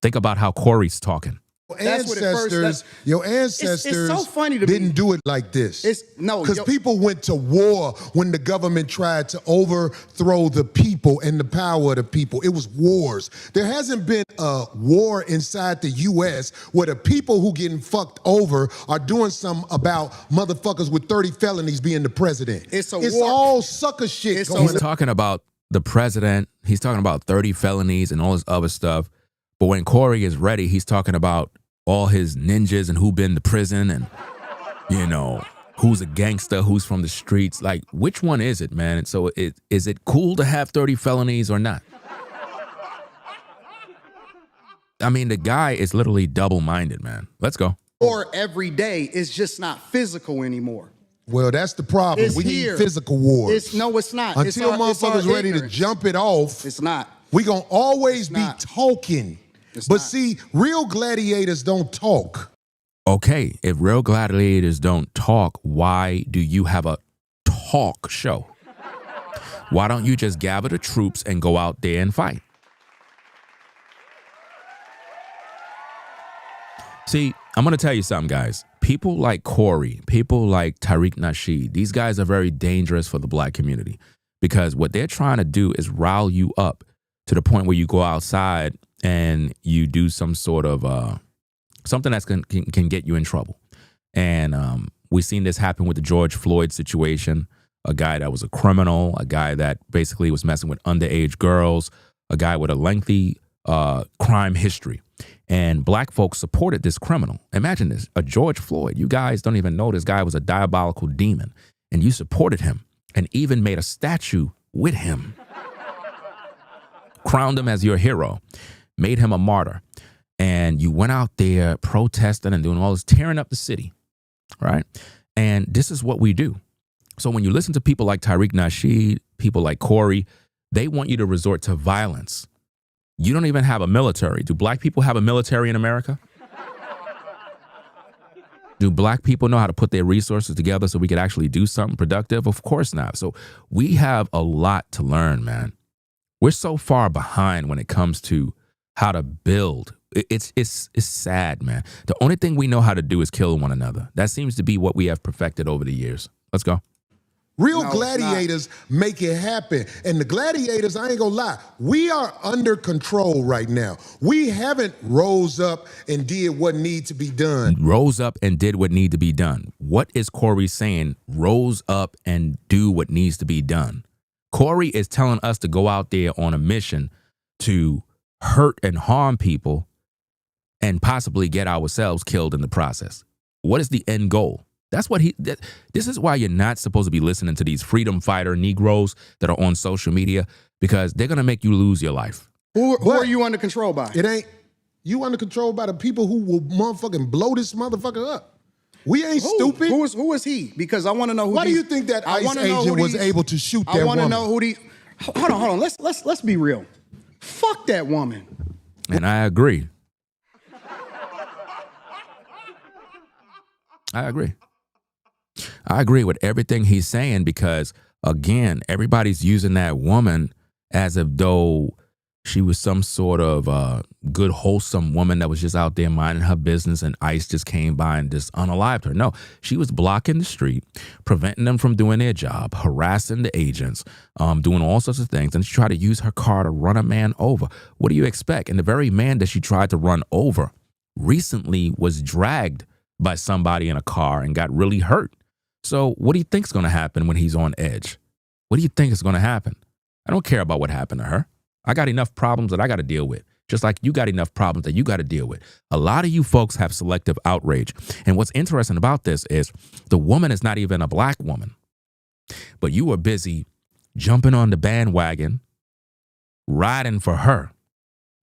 Think about how Corey's talking. Your ancestors it's so funny to didn't me. do it like this. Because yo- people went to war when the government tried to overthrow the people and the power of the people. It was wars. There hasn't been a war inside the U.S. where the people who getting fucked over are doing something about motherfuckers with 30 felonies being the president. It's war. all sucker shit going He's talking about the president. He's talking about 30 felonies and all this other stuff. But when Corey is ready, he's talking about all his ninjas and who been to prison and, you know, who's a gangster, who's from the streets. Like, which one is it, man? So is it cool to have 30 felonies or not? I mean, the guy is literally double-minded, man. Let's go. Or every day is just not physical anymore. Well, that's the problem. It's we here. need physical wars. It's not. Until It's our motherfuckers ready to ignorance. jump it off, It's not. we gonna always be not. talking. It's But not. see, real gladiators don't talk. Okay, if real gladiators don't talk, why do you have a talk show? Why don't you just gather the troops and go out there and fight? See, I'm going to tell you something, guys. People like Corey, people like Tariq Nasheed, these guys are very dangerous for the Black community because what they're trying to do is rile you up to the point where you go outside and you do some sort of something that can get you in trouble. And we've seen this happen with the George Floyd situation, a guy that was a criminal, a guy that basically was messing with underage girls, a guy with a lengthy crime history. And Black folks supported this criminal. Imagine this, a George Floyd. You guys don't even know this guy was a diabolical demon. And you supported him and even made a statue with him. Crowned him as your hero. Made him a martyr. And you went out there protesting and doing all this, tearing up the city, right? And this is what we do. So when you listen to people like Tariq Nasheed, people like Corey, they want you to resort to violence. You don't even have a military. Do Black people have a military in America? Do Black people know how to put their resources together so we could actually do something productive? Of course not. So we have a lot to learn, man. We're so far behind when it comes to how to build. It's sad, man. The only thing we know how to do is kill one another. That seems to be what we have perfected over the years. Let's go. Real No, gladiators make it happen. And the gladiators, I ain't gonna lie, we are under control right now. We haven't rose up and did what needs to be done. Rose up and did what needed to be done. What is Corey saying? Rose up and do what needs to be done. Corey is telling us to go out there on a mission to hurt and harm people and possibly get ourselves killed in the process. What is the end goal? That's what this is why you're not supposed to be listening to these freedom fighter Negroes that are on social media, because they're going to make you lose your life. Who are you under control by? It ain't, you under control by the people who will motherfucking blow this motherfucker up. We ain't stupid. Who is he? Because I want to know who Why do you think that ICE agent was able to shoot that woman? I want to know who these. Hold on. Let's be real. Fuck that woman. And I agree. I agree with everything he's saying because, again, everybody's using that woman as if though she was some sort of good, wholesome woman that was just out there minding her business and ICE just came by and just unalived her. No, she was blocking the street, preventing them from doing their job, harassing the agents, doing all sorts of things. And she tried to use her car to run a man over. What do you expect? And the very man that she tried to run over recently was dragged by somebody in a car and got really hurt. So what do you think's going to happen when he's on edge? What do you think is going to happen? I don't care about what happened to her. I got enough problems that I got to deal with, just like you got enough problems that you got to deal with. A lot of you folks have selective outrage. And what's interesting about this is the woman is not even a black woman, but you were busy jumping on the bandwagon, riding for her.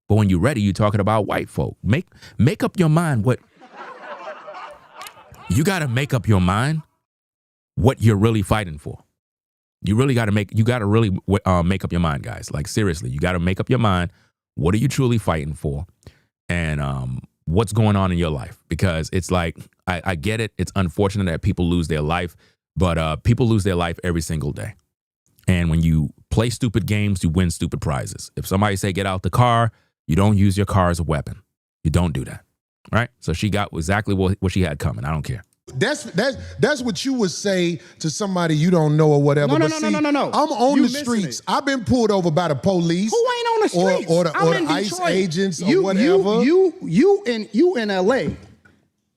But when you're ready, you're talking about white folk. Make up your mind what you got to make up your mind what you're really fighting for. You got to really make up your mind, guys. Like, seriously, you got to make up your mind. What are you truly fighting for? And what's going on in your life? Because it's like, I get it. It's unfortunate that people lose their life, but people lose their life every single day. And when you play stupid games, you win stupid prizes. If somebody say, get out the car, you don't use your car as a weapon. You don't do that. Right? So she got exactly what she had coming. I don't care. That's what you would say to somebody you don't know or whatever. No. I'm on the streets. I've been pulled over by the police. Who ain't on the streets? Or the ICE agents or whatever. You in LA.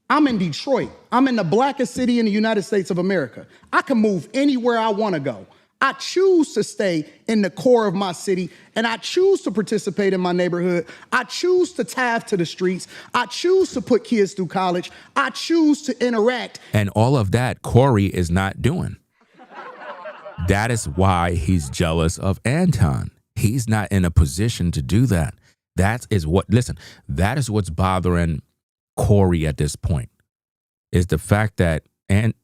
I'm in Detroit. I'm in the blackest city in the United States of America. I can move anywhere I want to go. I choose to stay in the core of my city, and I choose to participate in my neighborhood. I choose to tithe to the streets. I choose to put kids through college. I choose to interact. And all of that Corey is not doing. That is why he's jealous of Anton. He's not in a position to do that. That is what's bothering Corey at this point, is the fact that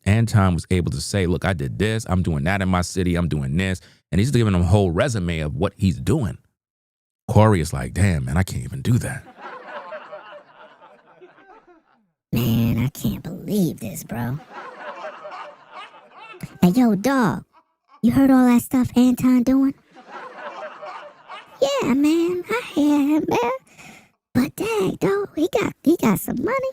Anton was able to say, look, I did this, I'm doing that in my city, I'm doing this. And he's giving him a whole resume of what he's doing. Corey is like, damn, man, I can't even do that. Man, I can't believe this, bro. Hey, yo, dog, you heard all that stuff Anton doing? Yeah, man, I hear him, man. But dang, though, he got some money.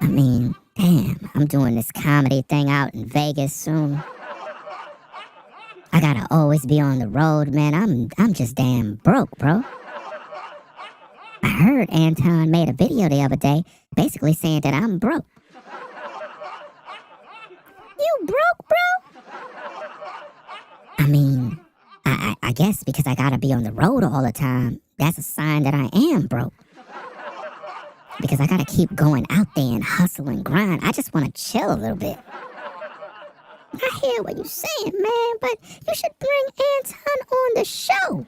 I mean, damn, I'm doing this comedy thing out in Vegas soon. I gotta always be on the road, man. I'm just damn broke, bro. I heard Anton made a video the other day basically saying that I'm broke. You broke, bro? I mean, I guess because I gotta be on the road all the time, that's a sign that I am broke. Because I gotta keep going out there and hustle and grind. I just wanna chill a little bit. I hear what you're saying, man, but you should bring Anton on the show.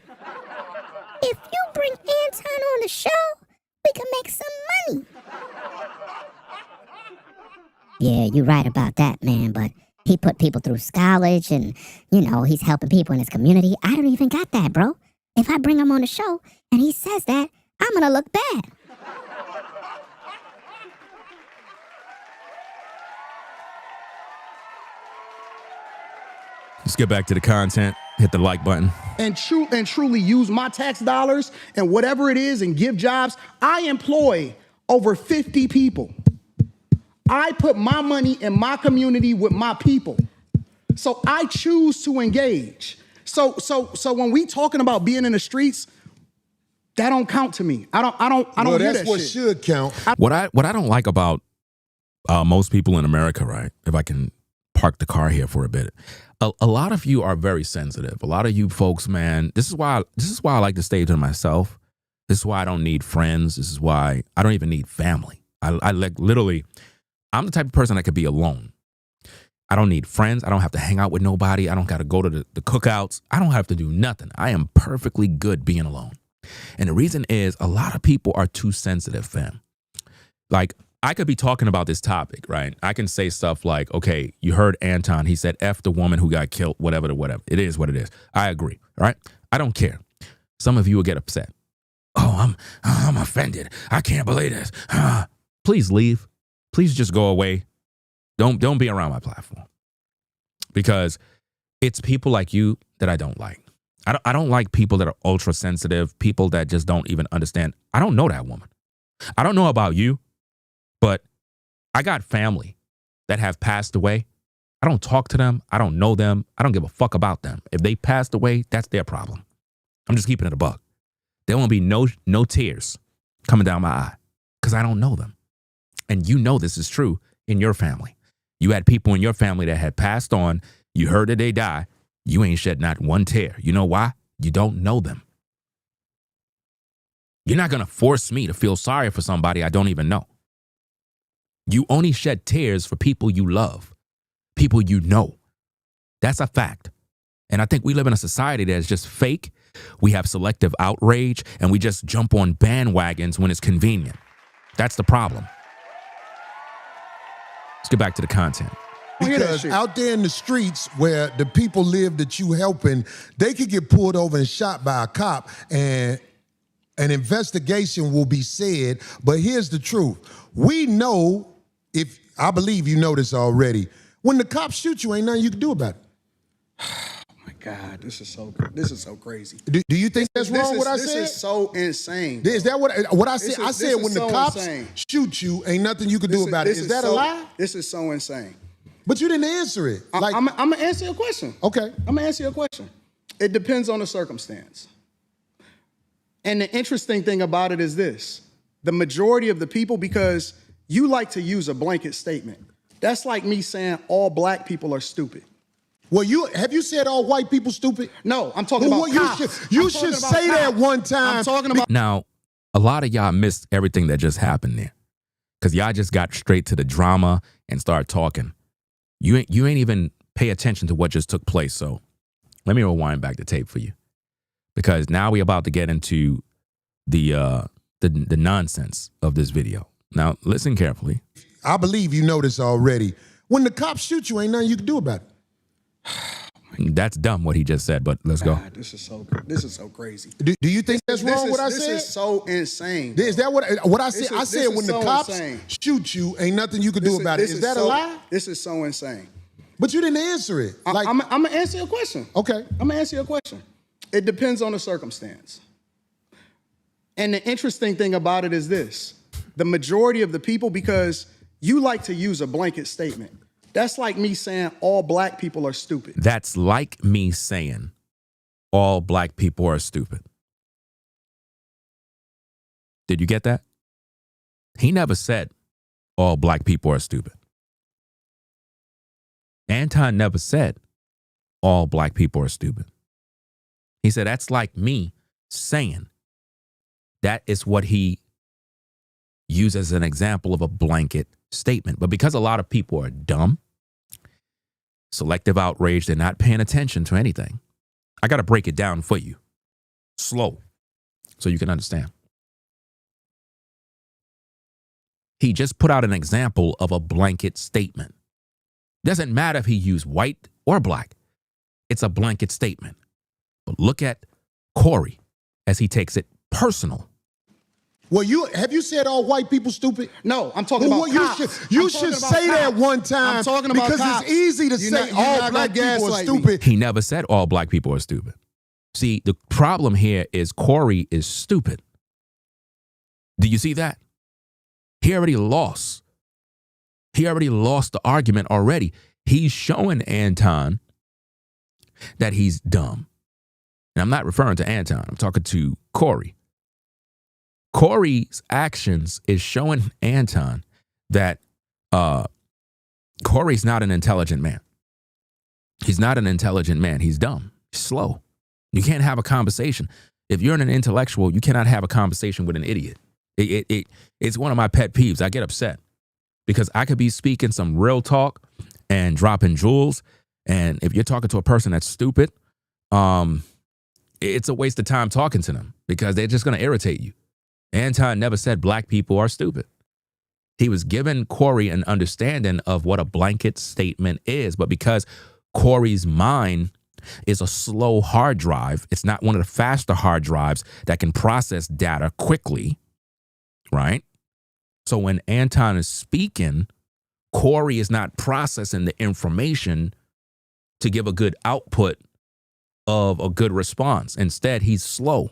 If you bring Anton on the show, we can make some money. Yeah, you're right about that, man, but he put people through college and, he's helping people in his community. I don't even got that, bro. If I bring him on the show and he says that, I'm gonna look bad. Let's get back to the content. Hit the like button. And truly use my tax dollars and whatever it is and give jobs. I employ over 50 people. I put my money in my community with my people. So I choose to engage. So when we talking about being in the streets, that don't count to me. I don't hear that's that what shit. should count. What I don't like about most people in America, right? If I can park the car here for a bit. A lot of you are very sensitive. A lot of you folks, man, this is why I like to stay to myself. This is why I don't need friends. This is why I don't even need family. I like literally, I'm the type of person that could be alone. I don't need friends. I don't have to hang out with nobody. I don't got to go to the cookouts. I don't have to do nothing. I am perfectly good being alone. And the reason is a lot of people are too sensitive, fam. Like, I could be talking about this topic, right? I can say stuff like, okay, you heard Anton. He said, F the woman who got killed, whatever. It is what it is. I agree, right? I don't care. Some of you will get upset. Oh, I'm offended. I can't believe this. Please leave. Please just go away. Don't be around my platform. Because it's people like you that I don't like. I don't like people that are ultra sensitive, people that just don't even understand. I don't know that woman. I don't know about you. But I got family that have passed away. I don't talk to them. I don't know them. I don't give a fuck about them. If they passed away, that's their problem. I'm just keeping it a buck. There won't be no tears coming down my eye because I don't know them. And you know this is true in your family. You had people in your family that had passed on. You heard that they die. You ain't shed not one tear. You know why? You don't know them. You're not going to force me to feel sorry for somebody I don't even know. You only shed tears for people you love, people you know. That's a fact. And I think we live in a society that is just fake. We have selective outrage, and we just jump on bandwagons when it's convenient. That's the problem. Let's get back to the content. Because out there in the streets where the people live that you helping, they could get pulled over and shot by a cop, and an investigation will be said. But here's the truth. We know, if I believe you know this already, when the cops shoot you, ain't nothing you can do about it. Oh my God, this is so crazy. Do you think that's wrong what I said? This is so insane. Bro. Is that what I said? I said when the cops shoot you, ain't nothing you can do about it. Is that a lie? This is so insane. But you didn't answer it. Like, I'm going to answer your question. Okay. I'm going to answer your question. It depends on the circumstance. And the interesting thing about it is this. The majority of the people, because you like to use a blanket statement. That's like me saying all black people are stupid. Well, have you said all white people stupid? No, I'm talking about cops. You should say that one time. I'm talking about. Now, a lot of y'all missed everything that just happened there because y'all just got straight to the drama and started talking. You ain't even pay attention to what just took place. So let me rewind back the tape for you, because now we're about to get into the nonsense of this video. Now, listen carefully. I believe you know this already. When the cops shoot you, ain't nothing you can do about it. That's dumb what he just said, but let's go. God, this is so crazy. Do you think that's wrong what I said? This is so insane. Is that what I said? I said when the cops shoot you, ain't nothing you can do about it. Is that a lie? This is so insane. But you didn't answer it. I'm going to answer your question. Okay. I'm going to answer your question. It depends on the circumstance. And the interesting thing about it is this. The majority of the people, because you like to use a blanket statement. That's like me saying all black people are stupid. That's like me saying all black people are stupid. Did you get that? He never said all black people are stupid. Anton never said all black people are stupid. He said that's like me saying. That is what he used as an example of a blanket statement. But because a lot of people are dumb, selective outrage, they're not paying attention to anything. I got to break it down for you, slow, so you can understand. He just put out an example of a blanket statement. Doesn't matter if he used white or black. It's a blanket statement. But look at Corey as he takes it personal. Well, have you said all white people stupid? No, I'm talking about cops. You should say that one time. I'm talking about because cops. It's easy to say all black people are stupid. He never said all black people are stupid. See, the problem here is Corey is stupid. Do you see that? He already lost. He already lost the argument already. He's showing Anton that he's dumb. And I'm not referring to Anton. I'm talking to Corey. Corey's actions is showing Anton that Corey's not an intelligent man. He's not an intelligent man. He's dumb. He's slow. You can't have a conversation. If you're an intellectual, you cannot have a conversation with an idiot. It's one of my pet peeves. I get upset because I could be speaking some real talk and dropping jewels. And if you're talking to a person that's stupid, it's a waste of time talking to them because they're just going to irritate you. Anton never said black people are stupid. He was giving Corey an understanding of what a blanket statement is. But because Corey's mind is a slow hard drive, it's not one of the faster hard drives that can process data quickly, right? So when Anton is speaking, Corey is not processing the information to give a good output of a good response. Instead, he's slow.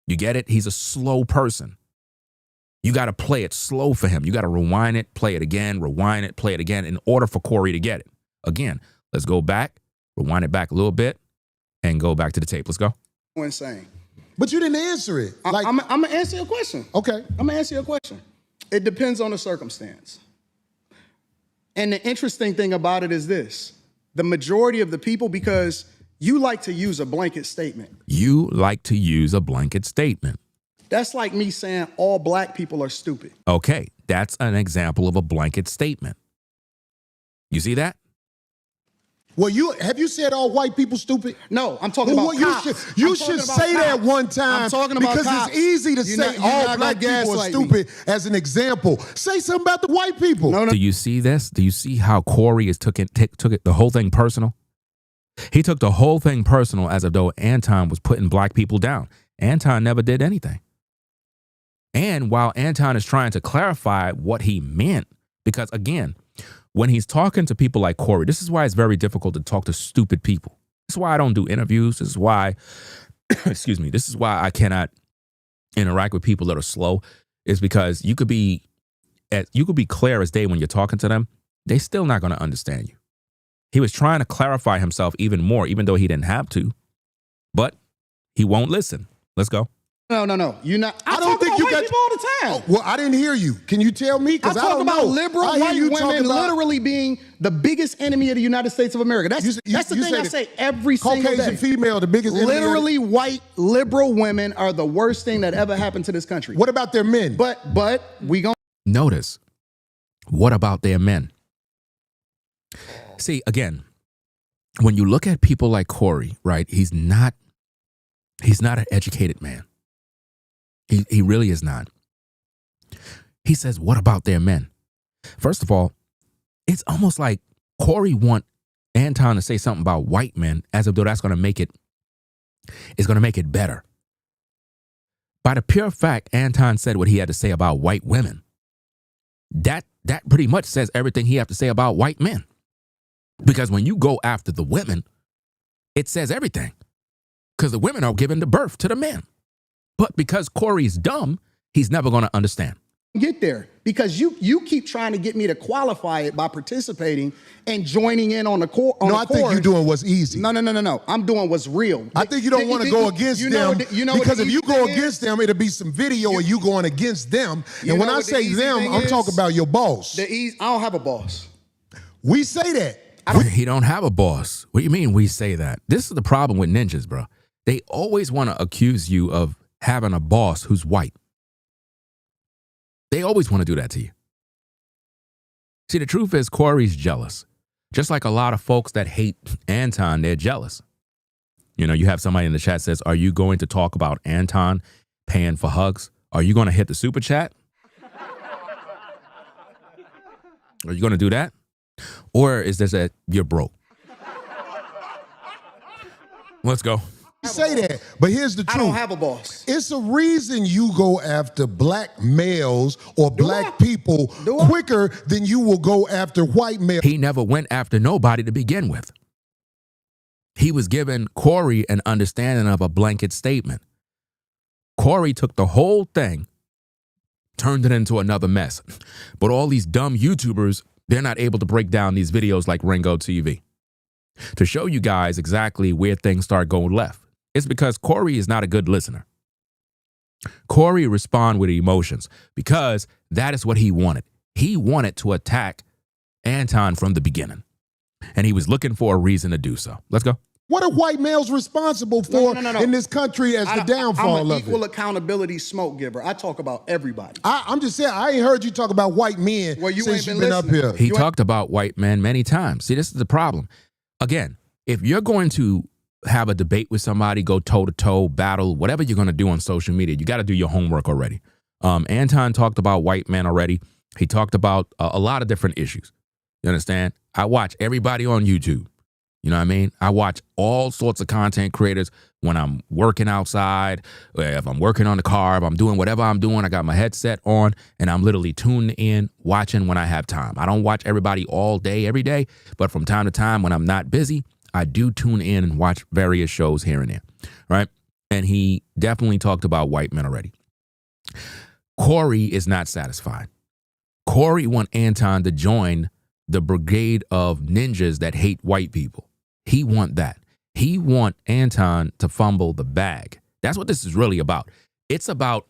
You get it? He's a slow person. You got to play it slow for him. You got to rewind it, play it again, rewind it, play it again in order for Corey to get it. Again, let's go back, rewind it back a little bit, and go back to the tape. Let's go. Insane. But you didn't answer it. Like, I'm going to answer your question. Okay. I'm going to answer your question. It depends on the circumstance. And the interesting thing about it is this. The majority of the people, because you like to use a blanket statement. You like to use a blanket statement. That's like me saying all black people are stupid. Okay, that's an example of a blanket statement. You see that? Well, have you said all white people stupid? No, I'm talking about cops. You should say that one time. I'm talking about because cops. it's easy to say all black people are stupid as an example. Say something about the white people. No. Do you see this? Do you see how Corey took it the whole thing personal? He took the whole thing personal as though Anton was putting black people down. Anton never did anything. And while Anton is trying to clarify what he meant, because again, when he's talking to people like Corey, this is why it's very difficult to talk to stupid people. This is why I don't do interviews. This is why, excuse me, this is why I cannot interact with people that are slow. Is because you could be clear as day when you're talking to them. They're still not going to understand you. He was trying to clarify himself even more, even though he didn't have to, but he won't listen. Let's go. No. You're not. I don't think you got people all the time. Oh, well, I didn't hear you. Can you tell me? Because I talk don't about know. liberal I hear white you women talking about literally being the biggest enemy of the United States of America. That's the thing I say every single day. Caucasian female, the biggest enemy. Literally, white liberal women are the worst thing that ever happened to this country. What about their men? But we gon' Notice, what about their men? See, again, when you look at people like Corey, right, he's not an educated man. He really is not. He says, what about their men? First of all, it's almost like Corey want Anton to say something about white men as if though that's going to make it better. By the pure fact Anton said what he had to say about white women, that pretty much says everything he have to say about white men. Because when you go after the women, it says everything. Because the women are giving the birth to the men. But because Corey's dumb, he's never going to understand. get there because you keep trying to get me to qualify it by participating and joining in on the court. I think you're doing what's easy. No. I'm doing what's real. I think you don't want to go against them because if you go against them, it'll be some video of you going against them. And when I say them, I'm talking about your boss. I don't have a boss. We say that. He don't have a boss. What do you mean we say that? This is the problem with ninjas, bro. They always want to accuse you of having a boss who's white. They always want to do that to you. See, the truth is Corey's jealous. Just like a lot of folks that hate Anton, they're jealous. You know, you have somebody in the chat says, are you going to talk about Anton paying for hugs? Are you going to hit the super chat? Are you going to do that? Or is this a you're broke? Let's go. You say that, but here's the truth. I don't have a boss. It's a reason you go after black males or black people quicker than you will go after white males. He never went after nobody to begin with. He was giving Corey an understanding of a blanket statement. Corey took the whole thing, turned it into another mess. But all these dumb YouTubers, they're not able to break down these videos like Ringo TV to show you guys exactly where things start going left. It's because Corey is not a good listener. Corey respond with emotions because that is what he wanted. He wanted to attack Anton from the beginning, and he was looking for a reason to do so. Let's go. What are white males responsible for in this country as the downfall I'm an of equal it? accountability smoke giver. I talk about everybody. I'm just saying, I ain't heard you talk about white men since you've been up here. He talked about white men many times. See, this is the problem. Again, if you're going to have a debate with somebody, go toe-to-toe, battle, whatever you're going to do on social media, you got to do your homework already. Anton talked about white men already. He talked about a lot of different issues. You understand? I watch everybody on YouTube. You know what I mean? I watch all sorts of content creators when I'm working outside, if I'm working on the car, if I'm doing whatever I'm doing, I got my headset on and I'm literally tuned in, watching when I have time. I don't watch everybody all day, every day, but from time to time when I'm not busy, I do tune in and watch various shows here and there, right? And he definitely talked about white men already. Corey is not satisfied. Corey want Anton to join the brigade of ninjas that hate white people. He want that. He want Anton to fumble the bag. That's what this is really about. It's about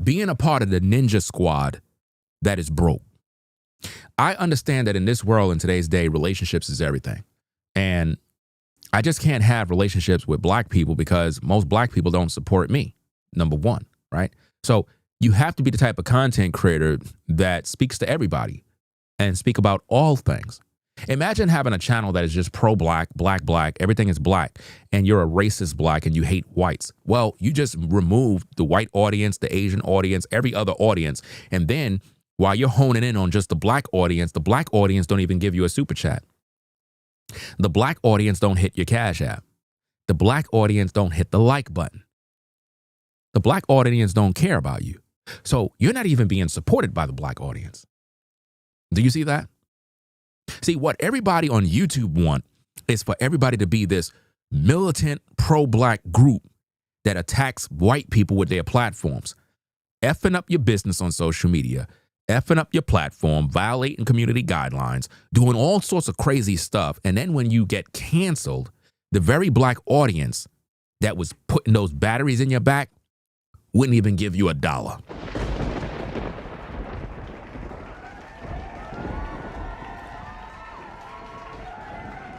being a part of the ninja squad that is broke. I understand that in this world, in today's day, relationships is everything. And I just can't have relationships with black people because most black people don't support me, number one, right? So you have to be the type of content creator that speaks to everybody and speak about all things. Imagine having a channel that is just pro-black, black, everything is black, and you're a racist black and you hate whites. Well, you just remove the white audience, the Asian audience, every other audience, and then while you're honing in on just the black audience don't even give you a super chat. The black audience don't hit your Cash App. The black audience don't hit the like button. The black audience don't care about you. So you're not even being supported by the black audience. Do you see that? See, what everybody on YouTube want is for everybody to be this militant pro-black group that attacks white people with their platforms, effing up your business on social media, effing up your platform, violating community guidelines, doing all sorts of crazy stuff. And then when you get canceled, the very black audience that was putting those batteries in your back wouldn't even give you $1.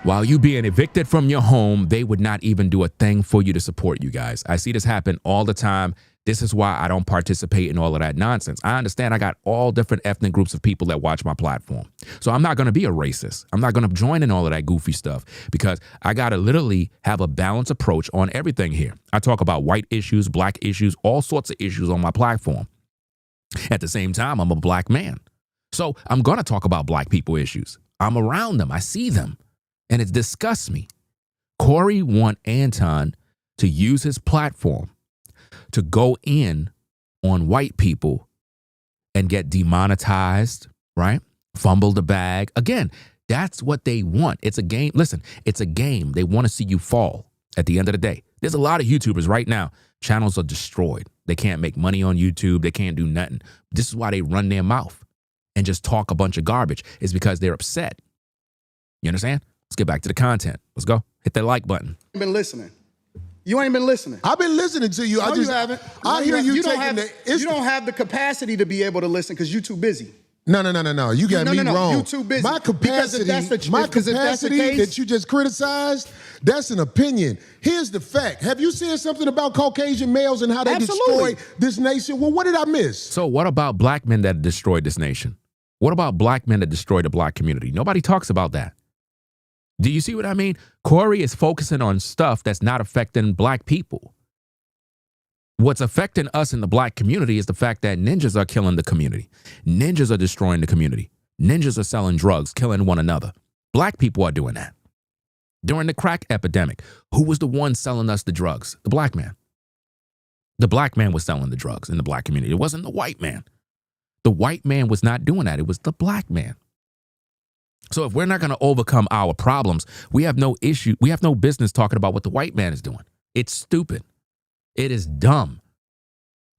While you being evicted from your home, they would not even do a thing for you to support you guys. I see this happen all the time. This is why I don't participate in all of that nonsense. I understand I got all different ethnic groups of people that watch my platform. So I'm not going to be a racist. I'm not going to join in all of that goofy stuff because I got to literally have a balanced approach on everything here. I talk about white issues, black issues, all sorts of issues on my platform. At the same time, I'm a black man. So I'm going to talk about black people issues. I'm around them. I see them. And it disgusts me. Corey want Anton to use his platform to go in on white people and get demonetized, right? Fumble the bag. Again, that's what they want. It's a game. Listen, it's a game. They want to see you fall at the end of the day. There's a lot of YouTubers right now. Channels are destroyed. They can't make money on YouTube. They can't do nothing. This is why they run their mouth and just talk a bunch of garbage. It's because they're upset. You understand? Let's get back to the content. Let's go. Hit that like button. You've been listening. You ain't been listening. I've been listening to you. No, you haven't. I hear you taking you don't have the capacity to be able to listen because you're too busy. No. You got me wrong. You're too busy. My capacity, that you just criticized, that's an opinion. Here's the fact. Have you said something about Caucasian males and how they destroy this nation? Well, what did I miss? So what about black men that destroyed this nation? What about black men that destroyed the black community? Nobody talks about that. Do you see what I mean? Corey is focusing on stuff that's not affecting black people. What's affecting us in the black community is the fact that ninjas are killing the community. Ninjas are destroying the community. Ninjas are selling drugs, killing one another. Black people are doing that. During the crack epidemic, who was the one selling us the drugs? The black man. The black man was selling the drugs in the black community. It wasn't the white man. The white man was not doing that. It was the black man. So if we're not going to overcome our problems, we have no issue. We have no business talking about what the white man is doing. It's stupid. It is dumb.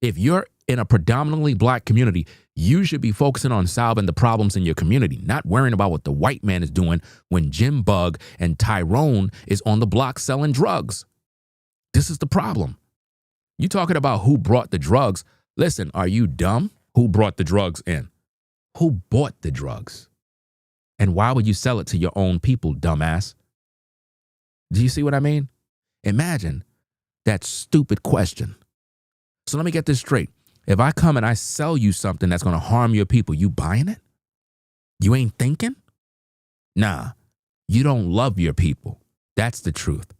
If you're in a predominantly black community, you should be focusing on solving the problems in your community, not worrying about what the white man is doing when Jim Bug and Tyrone is on the block selling drugs. This is the problem. You talking about who brought the drugs. Listen, are you dumb? Who brought the drugs in? Who bought the drugs? And why would you sell it to your own people, dumbass? Do you see what I mean? Imagine that stupid question. So let me get this straight. If I come and I sell you something that's going to harm your people, you buying it? You ain't thinking? Nah, you don't love your people. That's the truth.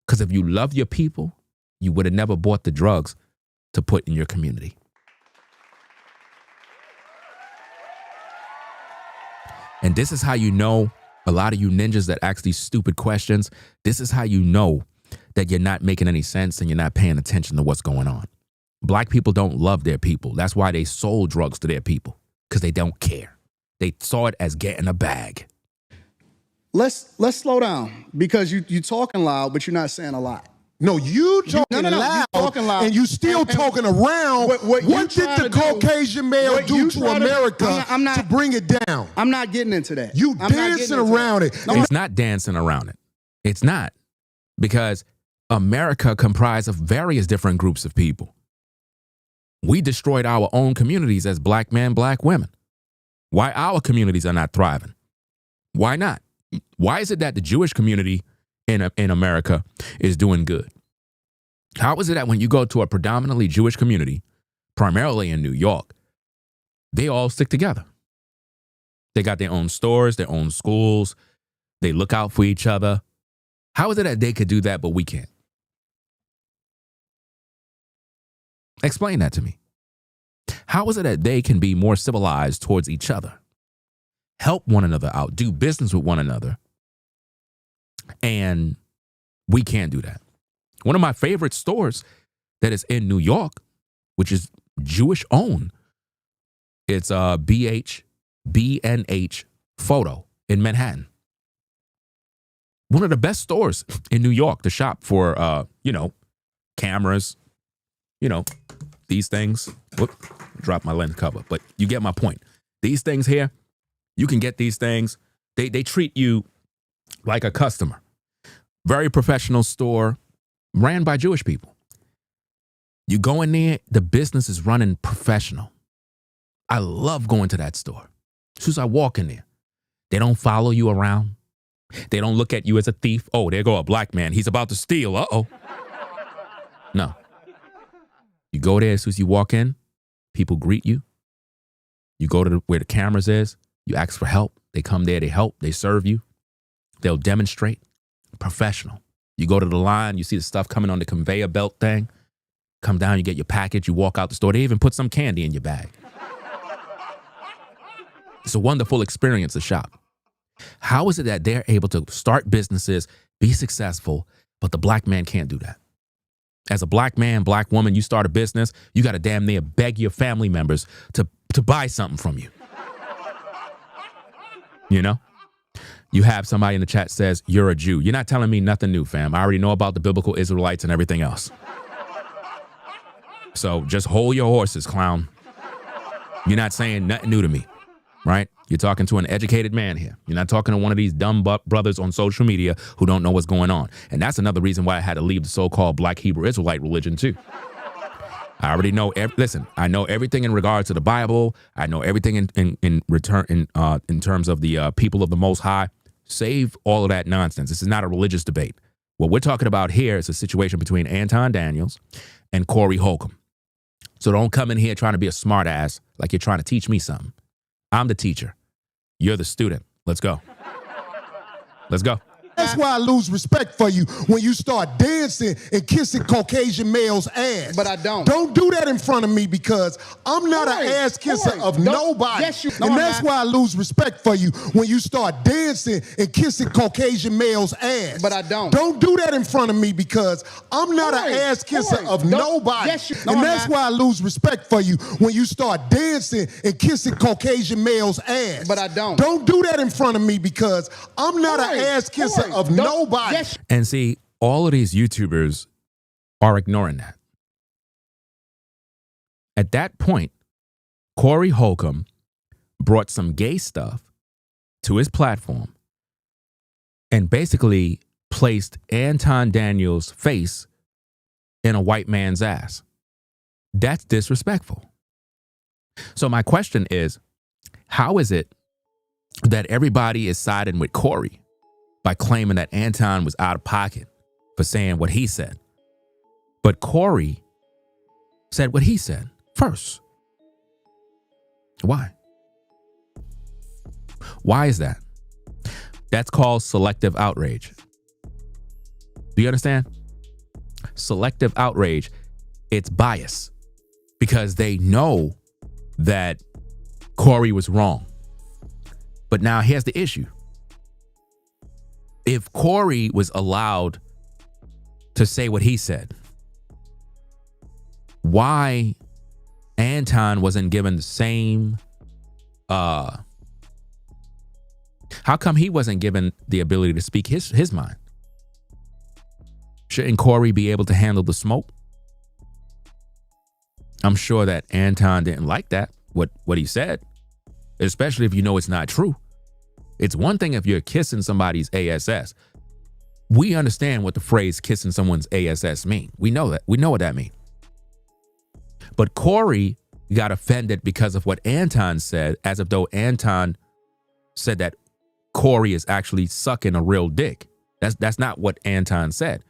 Because if you love your people, you would have never bought the drugs to put in your community. And this is how you know, a lot of you ninjas that ask these stupid questions, this is how you know that you're not making any sense and you're not paying attention to what's going on. Black people don't love their people. That's why they sold drugs to their people, because they don't care. They saw it as getting a bag. Let's slow down, because you talking loud, but you're not saying a lot. No, you talking loud, and you still talking around. What did the Caucasian male do to America to bring it down? I'm not getting into that. You dancing around it. No, it's not dancing around it. It's not. Because America comprised of various different groups of people. We destroyed our own communities as black men, black women. Why our communities are not thriving? Why not? Why is it that the Jewish community in America is doing good? How is it that when you go to a predominantly Jewish community, primarily in New York, they all stick together? They got their own stores, their own schools. They look out for each other. How is it that they could do that, but we can't? Explain that to me. How is it that they can be more civilized towards each other, help one another out, do business with one another, and we can't do that? One of my favorite stores that is in New York, which is Jewish owned, it's B&H Photo in Manhattan. One of the best stores in New York to shop for, cameras, these things. Whoop, drop my lens cover, but you get my point. These things here, you can get these things. They treat you like a customer. Very professional store, ran by Jewish people. You go in there, the business is running professional. I love going to that store. As soon as I walk in there, they don't follow you around. They don't look at you as a thief. Oh, there go a black man. He's about to steal. Uh-oh. No. You go there, as soon as you walk in, people greet you. You go to where the cameras is. You ask for help. They come there, they help, they serve you. They'll demonstrate. Professional. You go to the line, you see the stuff coming on the conveyor belt thing. Come down, you get your package, you walk out the store. They even put some candy in your bag. It's a wonderful experience to shop. How is it that they're able to start businesses, be successful, but the black man can't do that? As a black man, black woman, you start a business, you got to damn near beg your family members to buy something from you. You have somebody in the chat says, you're a Jew. You're not telling me nothing new, fam. I already know about the biblical Israelites and everything else. So just hold your horses, clown. You're not saying nothing new to me, right? You're talking to an educated man here. You're not talking to one of these dumb brothers on social media who don't know what's going on. And that's another reason why I had to leave the so-called Black Hebrew Israelite religion too. I already know. Listen, I know everything in regards to the Bible. I know everything in terms of the people of the Most High. Save all of that nonsense. This is not a religious debate. What we're talking about here is a situation between Anton Daniels and Corey Holcomb. So don't come in here trying to be a smart ass like you're trying to teach me something. I'm the teacher. You're the student. Let's go. Let's go. That's why I lose respect for you when you start dancing and kissing Caucasian males' ass. But I don't. Don't do that in front of me because I'm not an ass kisser of nobody. Yes, and that's why I lose respect for you when you start dancing and kissing Caucasian males' ass. But I don't. Don't do that in front of me because I'm not an ass kisser of nobody. And that's why I lose respect for you when you start dancing and kissing Caucasian males' ass. But I don't. Don't do that in front of me because I'm not an ass kisser of nobody. And see, all of these YouTubers are ignoring that. At that point, Corey Holcomb brought some gay stuff to his platform and basically placed Anton Daniels' face in a white man's ass. That's disrespectful. So my question is, how is it that everybody is siding with Corey by claiming that Anton was out of pocket for saying what he said? But Corey said what he said first. Why? Why is that? That's called selective outrage. Do you understand? Selective outrage. It's bias because they know that Corey was wrong. But now here's the issue. If Corey was allowed to say what he said, why Anton wasn't given the same, how come he wasn't given the ability to speak his mind? Shouldn't Corey be able to handle the smoke? I'm sure that Anton didn't like that, what he said, especially if you know it's not true. It's one thing if you're kissing somebody's ass, we understand what the phrase kissing someone's ass mean. We know that. We know what that means. But Corey got offended because of what Anton said, as if though Anton said that Corey is actually sucking a real dick. That's not what Anton said.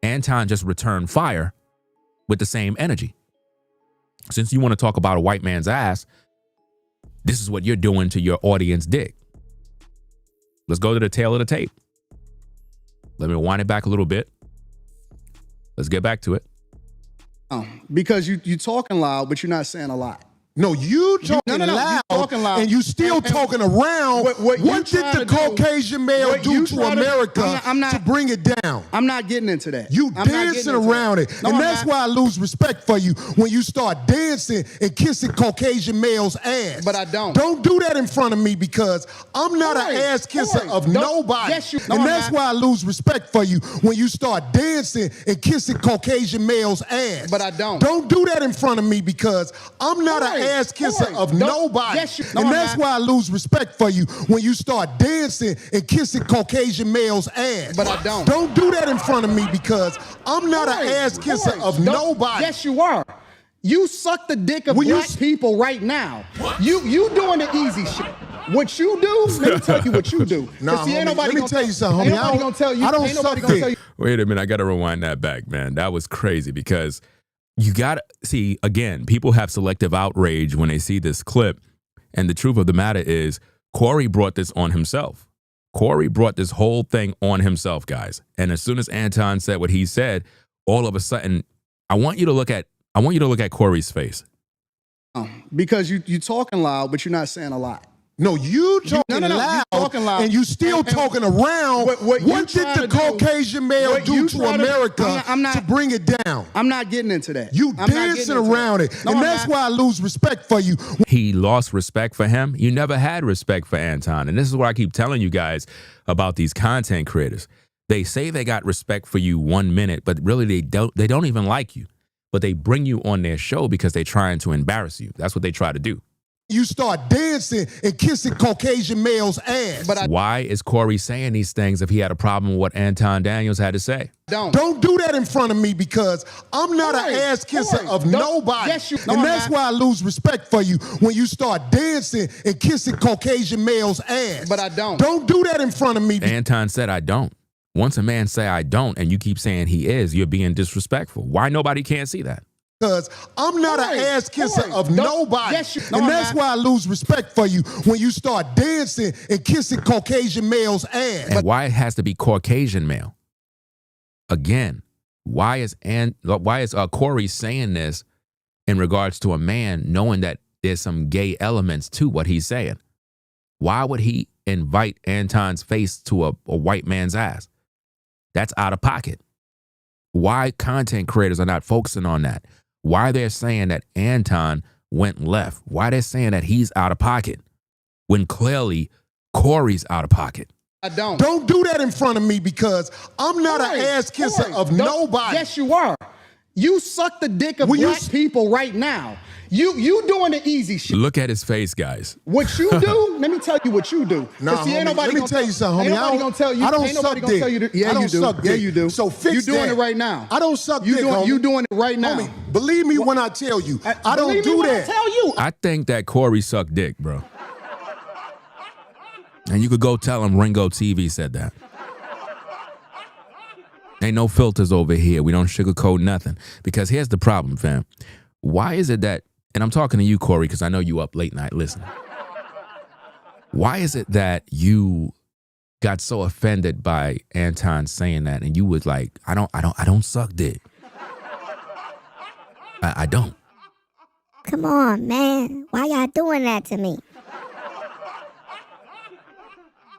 Anton just returned fire with the same energy. Since you want to talk about a white man's ass, this is what you're doing to your audience dick. Let's go to the tail of the tape. Let me wind it back a little bit. Let's get back to it. Because you talking loud, but you're not saying a lot. No, you talking loud, you talking loud, and you still talking around. What did the Caucasian male do to America to bring it down? I'm not getting into that. You dancing around it. No, and that's why I lose respect for you when you start dancing and kissing Caucasian males' ass. But I don't. Don't do that in front of me because I'm not an ass kisser of nobody. Yes, you. And that's why I lose respect for you when you start dancing and kissing Caucasian males' ass. But I don't. Don't do that in front of me because I'm not an ass kisser of nobody. Yes, you. And that's why I lose respect for you when you start dancing and kissing Caucasian males' ass. But I don't. Don't do that in front of me because I'm not an ass kisser of nobody. Yes, you are. You suck the dick of black people right now. You doing the easy shit. What you do, let me tell you what you do. Nah, see, ain't homie, nobody let me tell you something, homie. Ain't nobody gonna tell you. I don't ain't nobody suck gonna tell you. Wait a minute. I got to rewind that back, man. That was crazy because you got to see, again, people have selective outrage when they see this clip. And the truth of the matter is Corey brought this on himself. Corey brought this whole thing on himself, guys. And as soon as Anton said what he said, all of a sudden, I want you to look at Corey's face. Because you talking loud, but you're not saying a lot. No, you talking loud, and you still talking around. What did the Caucasian male do to America to bring it down? I'm not getting into that. You dancing around it, and that's why I lose respect for you. He lost respect for him. You never had respect for Anton. And this is what I keep telling you guys about these content creators. They say they got respect for you 1 minute, but really they don't even like you. But they bring you on their show because they're trying to embarrass you. That's what they try to do. You start dancing and kissing Caucasian males' ass. Why is Corey saying these things if he had a problem with what Anton Daniels had to say? Don't do that in front of me because I'm not an ass kisser of nobody. Yes, you. And that's why I lose respect for you when you start dancing and kissing Caucasian males' ass. But I don't. Don't do that in front of me. Anton said, I don't. Once a man say I don't and you keep saying he is, you're being disrespectful. Why nobody can't see that? Because I'm not an ass kisser of nobody. Yes, you. And that's why I lose respect for you when you start dancing and kissing Caucasian males' ass. And why it has to be Caucasian male? Again, why is Corey saying this in regards to a man knowing that there's some gay elements to what he's saying? Why would he invite Anton's face to a white man's ass? That's out of pocket. Why content creators are not focusing on that? Why they're saying that Anton went left? Why they're saying that he's out of pocket when clearly Corey's out of pocket? I don't. Don't do that in front of me because I'm not an ass kisser of nobody. Yes, you are. You suck the dick of black people right now. You doing the easy shit. Look at his face, guys. What you do, let me tell you what you do. Nah, see, ain't nobody let me tell you something, homie. Ain't nobody gonna tell you. I don't ain't nobody suck gonna dick. tell you to, yeah, I don't you do. suck Yeah, dick. you do. So fix you doing that. it right now. I don't suck dick, homie. You doing it right now. Homie, believe me when I tell you. I don't do that. I tell you. I think that Corey sucked dick, bro. And you could go tell him Ringo TV said that. Ain't no filters over here. We don't sugarcoat nothing. Because here's the problem, fam. Why is it that, and I'm talking to you, Corey, because I know you up late night listening. Why is it that you got so offended by Anton saying that and you was like, I don't suck dick. I don't. Come on, man. Why y'all doing that to me?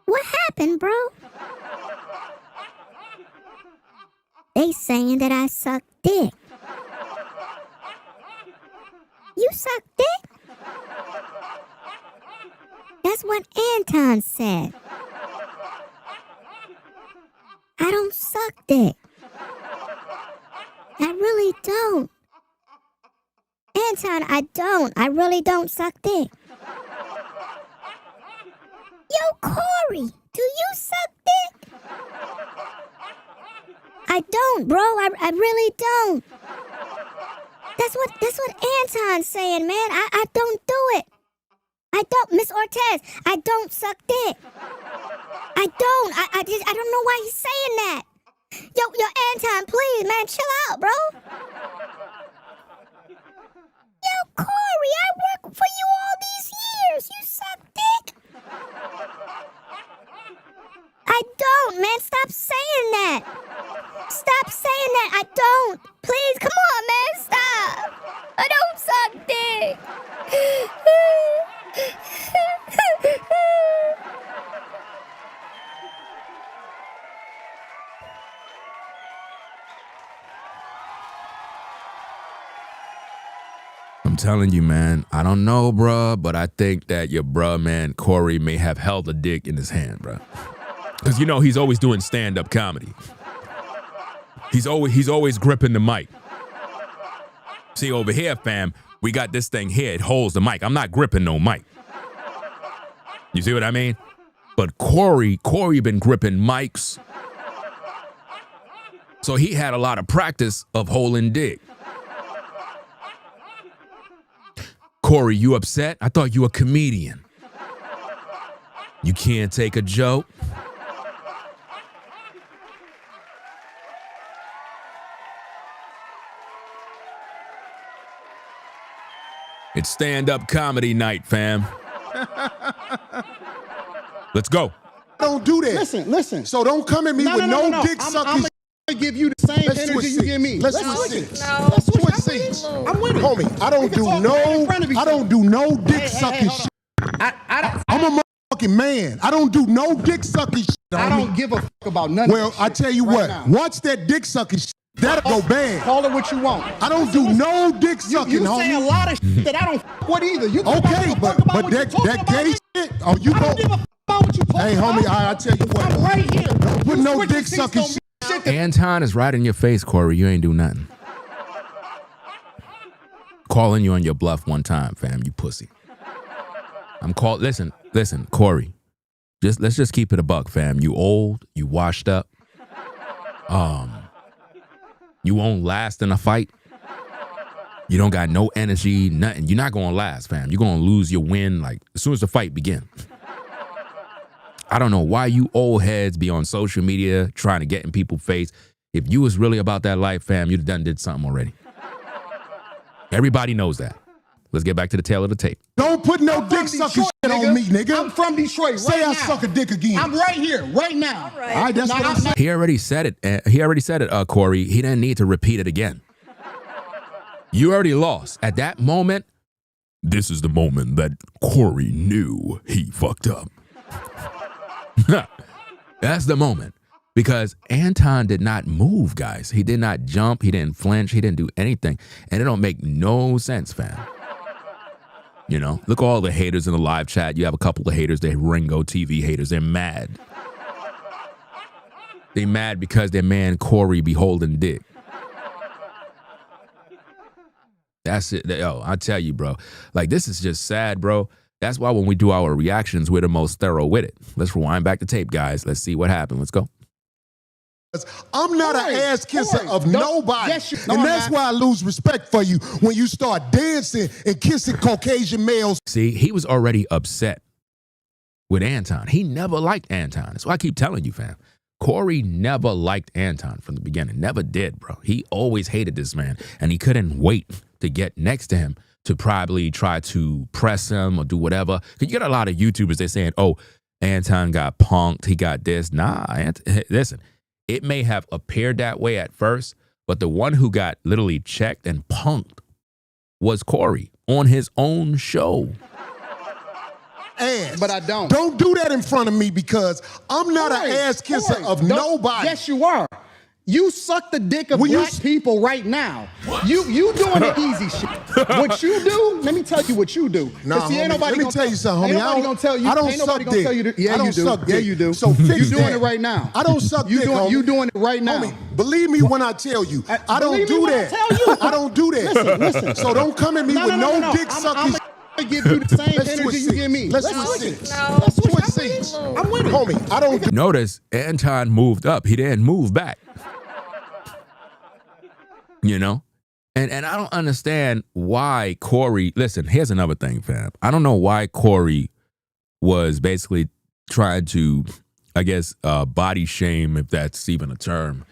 What happened, bro? They saying that I suck dick. You suck dick? That's what Anton said. I don't suck dick. I really don't. Anton, I don't. I really don't suck dick. Yo, Corey, do you suck dick? I don't, bro. I really don't. That's what Anton's saying, man. I don't do it. I don't, Miss Ortez. I don't suck dick. I don't. I don't know why he's saying that. Yo, Anton, please, man, chill out, bro. Yo, Corey, I worked for you all these years. You suck dick. I don't, man. Stop saying that. Stop saying that. I don't. Please, come on, man. Stop. I don't suck dick. I'm telling you, man, I don't know, bruh, but I think that your bruh, man, Corey, may have held a dick in his hand, bruh. Because, you know, he's always doing stand-up comedy. He's always gripping the mic. See, over here, fam, we got this thing here. It holds the mic. I'm not gripping no mic. You see what I mean? But Corey been gripping mics. So he had a lot of practice of holding dick. Corey, you upset? I thought you were a comedian. You can't take a joke? It's stand-up comedy night, fam. Let's go. Don't do that. Listen. So don't come at me with no dick sucking. I'm gonna give you the same energy you give me. Let's switch seats. I'm with it. Homie, I don't do no dick sucking shit. I'm a motherfucking man. I don't do no dick sucking shit. I don't give a fuck about none of Well, this I shit tell you right what. now. Watch that dick sucking shit. That'll go bad. Call it what you want. I don't do no dick sucking, You homie. say a lot of shit that I don't fuck with either. You Okay, but that gay shit. Oh, you I don't give a fuck about what you talking Hey, homie, about. I tell you what. I'm right here. Don't put You no switching dick seats sucking don't shit. mean shit to Anton is right in your face, Corey. You ain't do nothing. Calling you on your bluff one time, fam. You pussy. Listen, Corey. Let's just keep it a buck, fam. You old. You washed up. You won't last in a fight. You don't got no energy, nothing. You're not gonna last, fam. You're gonna lose your win like as soon as the fight begins. I don't know why you old heads be on social media trying to get in people's face. If you was really about that life, fam, you'd done did something already. Everybody knows that. Let's get back to the tail of the tape. Don't put no dick sucking shit on me, nigga. I'm from Detroit. Say right I now. suck a dick again. I'm right here, right now. All right. All right, that's what I'm saying. He already said it. Corey. He didn't need to repeat it again. You already lost. At that moment, this is the moment that Corey knew he fucked up. That's the moment. Because Anton did not move, guys. He did not jump. He didn't flinch. He didn't do anything. And it don't make no sense, fam. You know, look at all the haters in the live chat. You have a couple of haters. They're Ringo TV haters. They're mad. They mad because their man Corey be holding dick. That's it. Yo, I tell you, bro. Like, this is just sad, bro. That's why when we do our reactions, we're the most thorough with it. Let's rewind back the tape, guys. Let's see what happened. Let's go. I'm not an ass kisser of nobody. And that's why I lose respect for you when you start dancing and kissing Caucasian males. See, he was already upset with Anton. He never liked Anton. That's why I keep telling you, fam. Corey never liked Anton from the beginning. Never did, bro. He always hated this man. And he couldn't wait to get next to him to probably try to press him or do whatever. Because you got a lot of YouTubers, they're saying, oh, Anton got punked. He got this. Nah, listen. It may have appeared that way at first, but the one who got literally checked and punked was Corey on his own show. Ass. But I don't. Don't do that in front of me because I'm not an ass kisser of nobody. Yes, you are. You suck the dick of black people right now. You doing the easy shit. What you do, let me tell you what you do. Nah, see, ain't homie, nobody let me tell you something, homie. Ain't nobody gonna tell you. I don't ain't nobody suck gonna dick. tell you. I don't you do. suck Yeah, dick. you do. So fix you doing that. it right now. I don't suck dick, homie. You doing it right now. Homie, believe me when I tell you. I don't do that. I don't do that. Listen. So don't come at me with no dick sucking. I give you the same energy you give me. Let's switch seats. I'm with it. Homie, I don't do Notice Anton moved up. He didn't move back. you know? And I don't understand why Corey, listen, here's another thing, fam. I don't know why Corey was basically trying to, I guess, body shame, if that's even a term.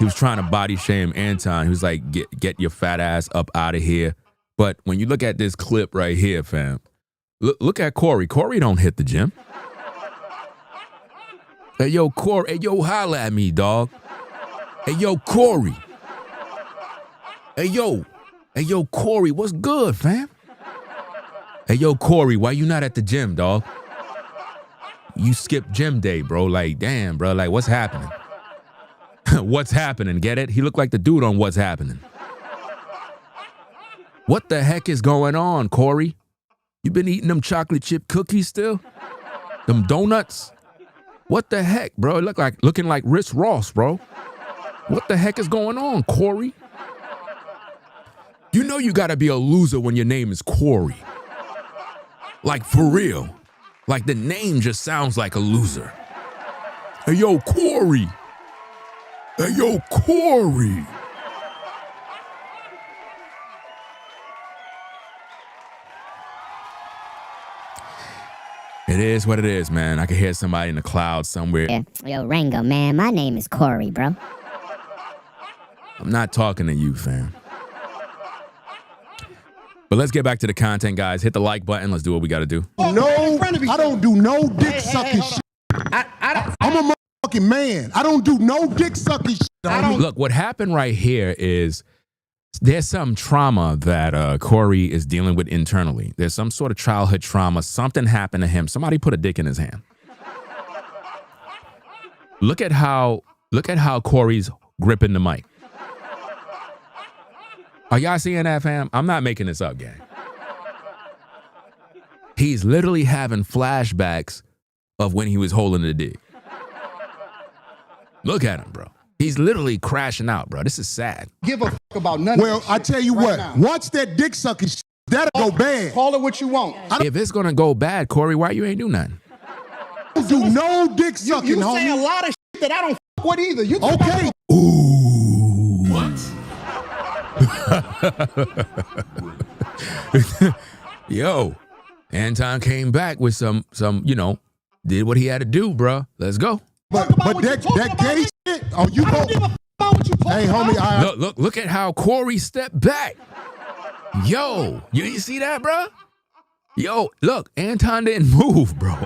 He was trying to body shame Anton. He was like, get your fat ass up out of here. But when you look at this clip right here, fam, look at Corey. Corey don't hit the gym. Hey, yo, Corey. Hey, yo, holla at me, dog. Hey, yo, Corey. Hey, yo, Corey, what's good, fam? Hey, yo, Corey, why you not at the gym, dog? You skipped gym day, bro. Like, damn, bro. Like, what's happening? What's happening? Get it? He looked like the dude on What's Happening. What the heck is going on, Corey? You been eating them chocolate chip cookies still? Them donuts? What the heck, bro? It look like looking like Rick Ross, bro. What the heck is going on, Corey? You know you gotta be a loser when your name is Corey. Like, for real. Like, the name just sounds like a loser. Hey, yo, Corey. Hey, yo, Corey. It is what it is, man. I can hear somebody in the clouds somewhere. Yeah. Yo, Rango, man, my name is Corey, bro. I'm not talking to you, fam. But let's get back to the content, guys. Hit the like button. Let's do what we got to do. No, I don't do no dick sucking shit. I'm a motherfucking man. I don't do no dick sucking shit. Look, what happened right here is there's some trauma that Corey is dealing with internally. There's some sort of childhood trauma. Something happened to him. Somebody put a dick in his hand. Look at how Corey's gripping the mic. Are y'all seeing that, fam? I'm not making this up, gang. He's literally having flashbacks of when he was holding the dick. Look at him, bro. He's literally crashing out, bro. This is sad. Give a fuck about none of Well, I tell you what, once that dick sucking shit, that'll go bad. Call it what you want. If it's gonna go bad, Corey, why you ain't do nothing? I don't do no dick sucking, You homie. say a lot of shit that I don't fuck with either. You Okay. Ooh. What? Yo, Anton came back with some, did what he had to do, bro. Let's go. But that gay shit, oh, you go. Hey, homie, Look at how Corey stepped back. Yo, you see that, bro? Yo, look, Anton didn't move, bro.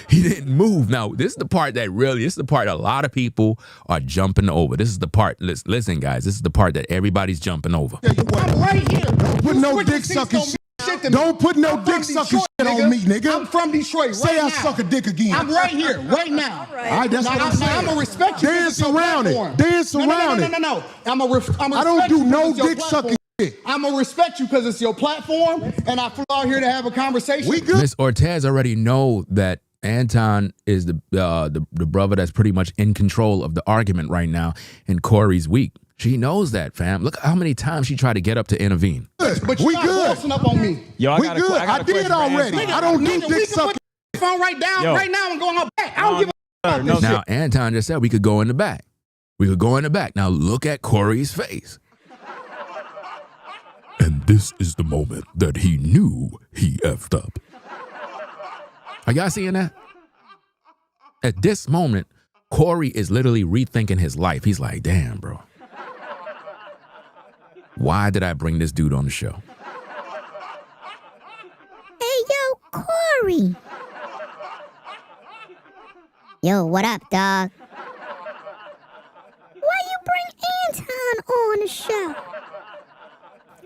He didn't move. Now, this is the part that a lot of people are jumping over. This is the part, listen, guys, this is the part that everybody's jumping over. I'm right here. Don't put no dick sucking shit. Don't put no dick sucking shit on me, nigga. I'm from Detroit. Say right I now. suck a dick again. I'm right here, right now. All right, that's what I'm saying. I'm gonna respect you. Dance around it. Dance around it. No. I don't do no dick sucking shit. I'm gonna respect you because it's your platform, and I flew out here to have a conversation. We good. Miss Ortez already know that Anton is the brother that's pretty much in control of the argument right now, and Corey's weak. She knows that, fam. Look how many times she tried to get up to intervene. But you We not good. bossing up on me. Yo, We good. I did already. I don't do dick sucking. Phone right down, right now, and go out back. I don't give a fuck about this Now, Anton just said we could go in the back. We could go in the back. Now, look at Corey's face. And this is the moment that he knew he effed up. Are y'all seeing that? At this moment, Corey is literally rethinking his life. He's like, damn, bro. Why did I bring this dude on the show? Hey, yo, Corey. Yo, what up, dog? Why you bring Anton on the show?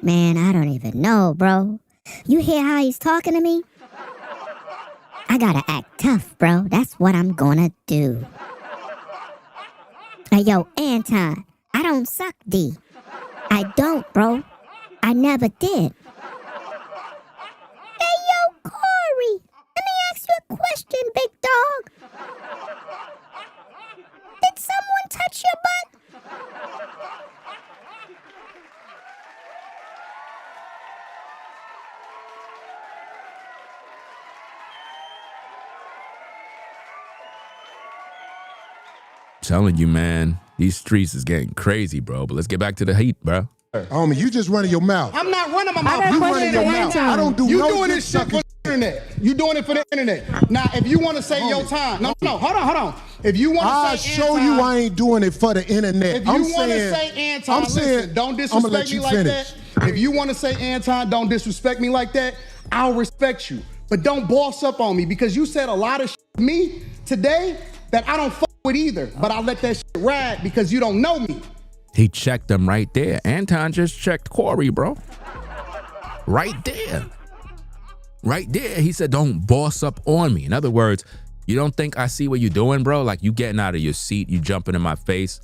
Man, I don't even know, bro. You hear how he's talking to me? I gotta act tough, bro. That's what I'm gonna do. Hey, yo, Anton, I don't suck D. I don't, bro. I never did. Hey, yo, Corey, let me ask you a question, big dog. Did someone touch your butt? Telling you, man, These streets is getting crazy, bro. But let's get back to the heat, bro. Homie, you just running your mouth. I'm not running my I mouth. got a You question running for your mouth. Anton. I don't do You no doing dick this shit for sucking. the internet. You doing it for the internet. Now, if you want to say your time, no, hold on. If you want I'll to say show Anton, you I ain't doing it for the internet. if you want to say Anton, listen, don't disrespect me like that. If you want to say Anton, don't disrespect me like that. I'll respect you, but don't boss up on me because you said a lot of shit to me today that I don't fuck with either. But I let that shit ride because you don't know me. He checked them right there. Anton just checked Corey, bro. Right there. Right there. He said, don't boss up on me. In other words, you don't think I see what you're doing, bro? Like you getting out of your seat, you jumping in my face.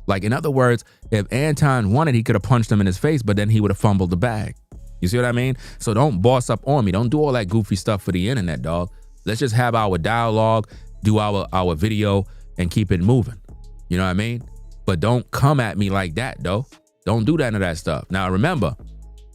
Like in other words, if Anton wanted, he could have punched him in his face, but then he would have fumbled the bag. You see what I mean? So don't boss up on me. Don't do all that goofy stuff for the internet, dog. Let's just have our dialogue, do our video, and keep it moving. You know what I mean? But don't come at me like that, though. Don't do that to that stuff. Now, remember,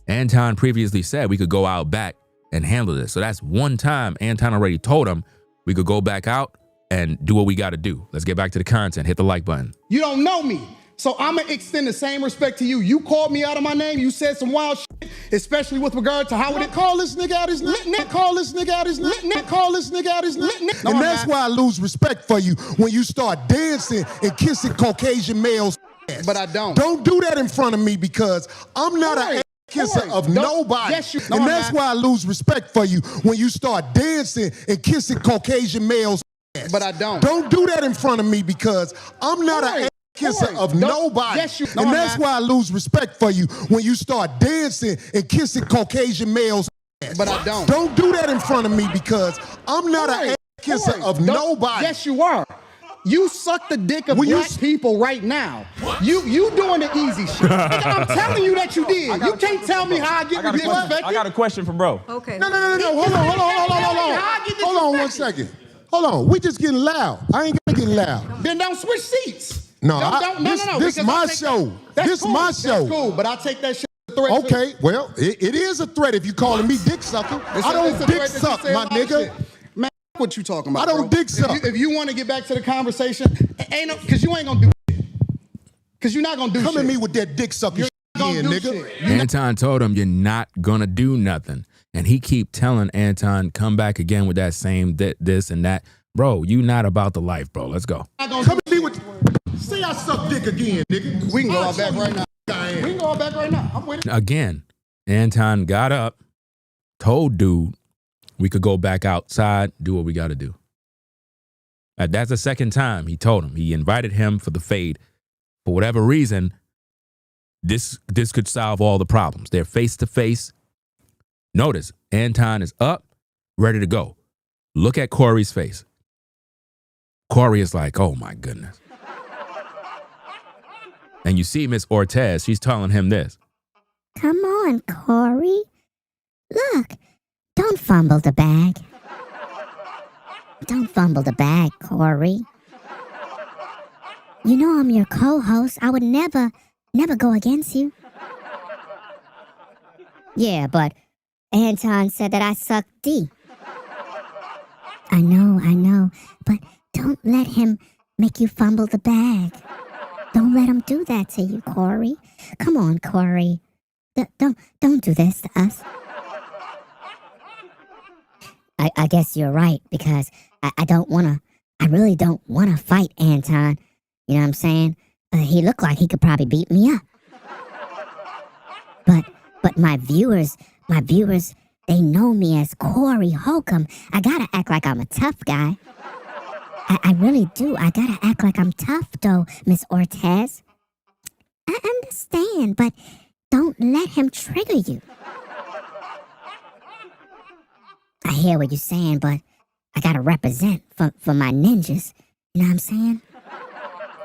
Anton previously said we could go out back and handle this. So that's one time Anton already told him we could go back out and do what we got to do. Let's get back to the content. Hit the like button. You don't know me. So I'm going to extend the same respect to you. You called me out of my name. You said some wild shit, especially with regard to how it call this nigga out his name. Call this nigga out his name. Call this nigga out his name. No, And that's why I lose respect for you when you start dancing and kissing Caucasian males. But I don't. Don't do that in front of me because I'm not a kisser of nobody. Yes, you. And that's why I lose respect for you when you start dancing and kissing Caucasian males. But I don't. Don't do that in front of me because I'm not a kisser of nobody. Yes, you. And that's why I lose respect for you when you start dancing and kissing Caucasian males. But I don't. Don't do that in front of me because I'm not a kisser of nobody. Yes, you are. You suck the dick of black people right now. You doing the easy shit. Nigga, I'm telling you that you did. You can't tell me how I get respected. I got a question for bro. Okay. No. Hold on 1 second. Hold on. We just getting loud. I ain't gonna get loud. Then don't switch seats. No, No. This my show. This my show. That's cool, but I take that shit as a threat. Okay, well, it is a threat if you calling me dick sucker. I don't dick suck, my nigga. Man, what you talking about? I don't dick suck. If you want to get back to the conversation, ain't no, because you ain't gonna do shit. Because you're not gonna do shit. Come at me with that dick sucker shit again, nigga. Anton told him you're not gonna do nothing. And he keep telling Anton, come back again with that same this and that. Bro, you not about the life, bro. Let's go. Come at me with... Say I suck dick again, nigga. We can go all back right now. We can go all back right now. I'm with it. Again, Anton got up, told dude we could go back outside, do what we got to do. That's the second time he told him. He invited him for the fade. For whatever reason, this could solve all the problems. They're face to face. Notice, Anton is up, ready to go. Look at Corey's face. Corey is like, oh my goodness. And you see Miss Ortez, she's telling him this. Come on, Corey. Look, don't fumble the bag. Don't fumble the bag, Corey. You know I'm your co-host. I would never go against you. Yeah, but Anton said that I suck D. I know, but don't let him make you fumble the bag. Don't let him do that to you, Corey. Come on, Corey. Don't do this to us. I guess you're right, because I really don't want to fight Anton. You know what I'm saying? He looked like he could probably beat me up. But my viewers, they know me as Corey Holcomb. I gotta act like I'm a tough guy. I really do. I gotta act like I'm tough, though, Miss Ortez. I understand, but don't let him trigger you. I hear what you're saying, but I gotta represent for my ninjas. You know what I'm saying?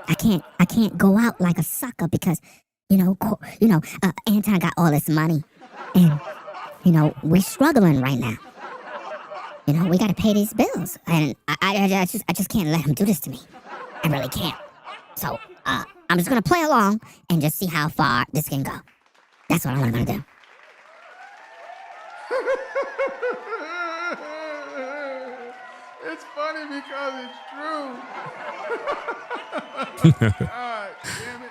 I can't go out like a sucker because, Anton got all this money, and we're struggling right now. We gotta pay these bills, and I just can't let him do this to me. I really can't. So I'm just gonna play along and just see how far this can go. That's what I'm gonna do. It's funny because it's true. God damn it.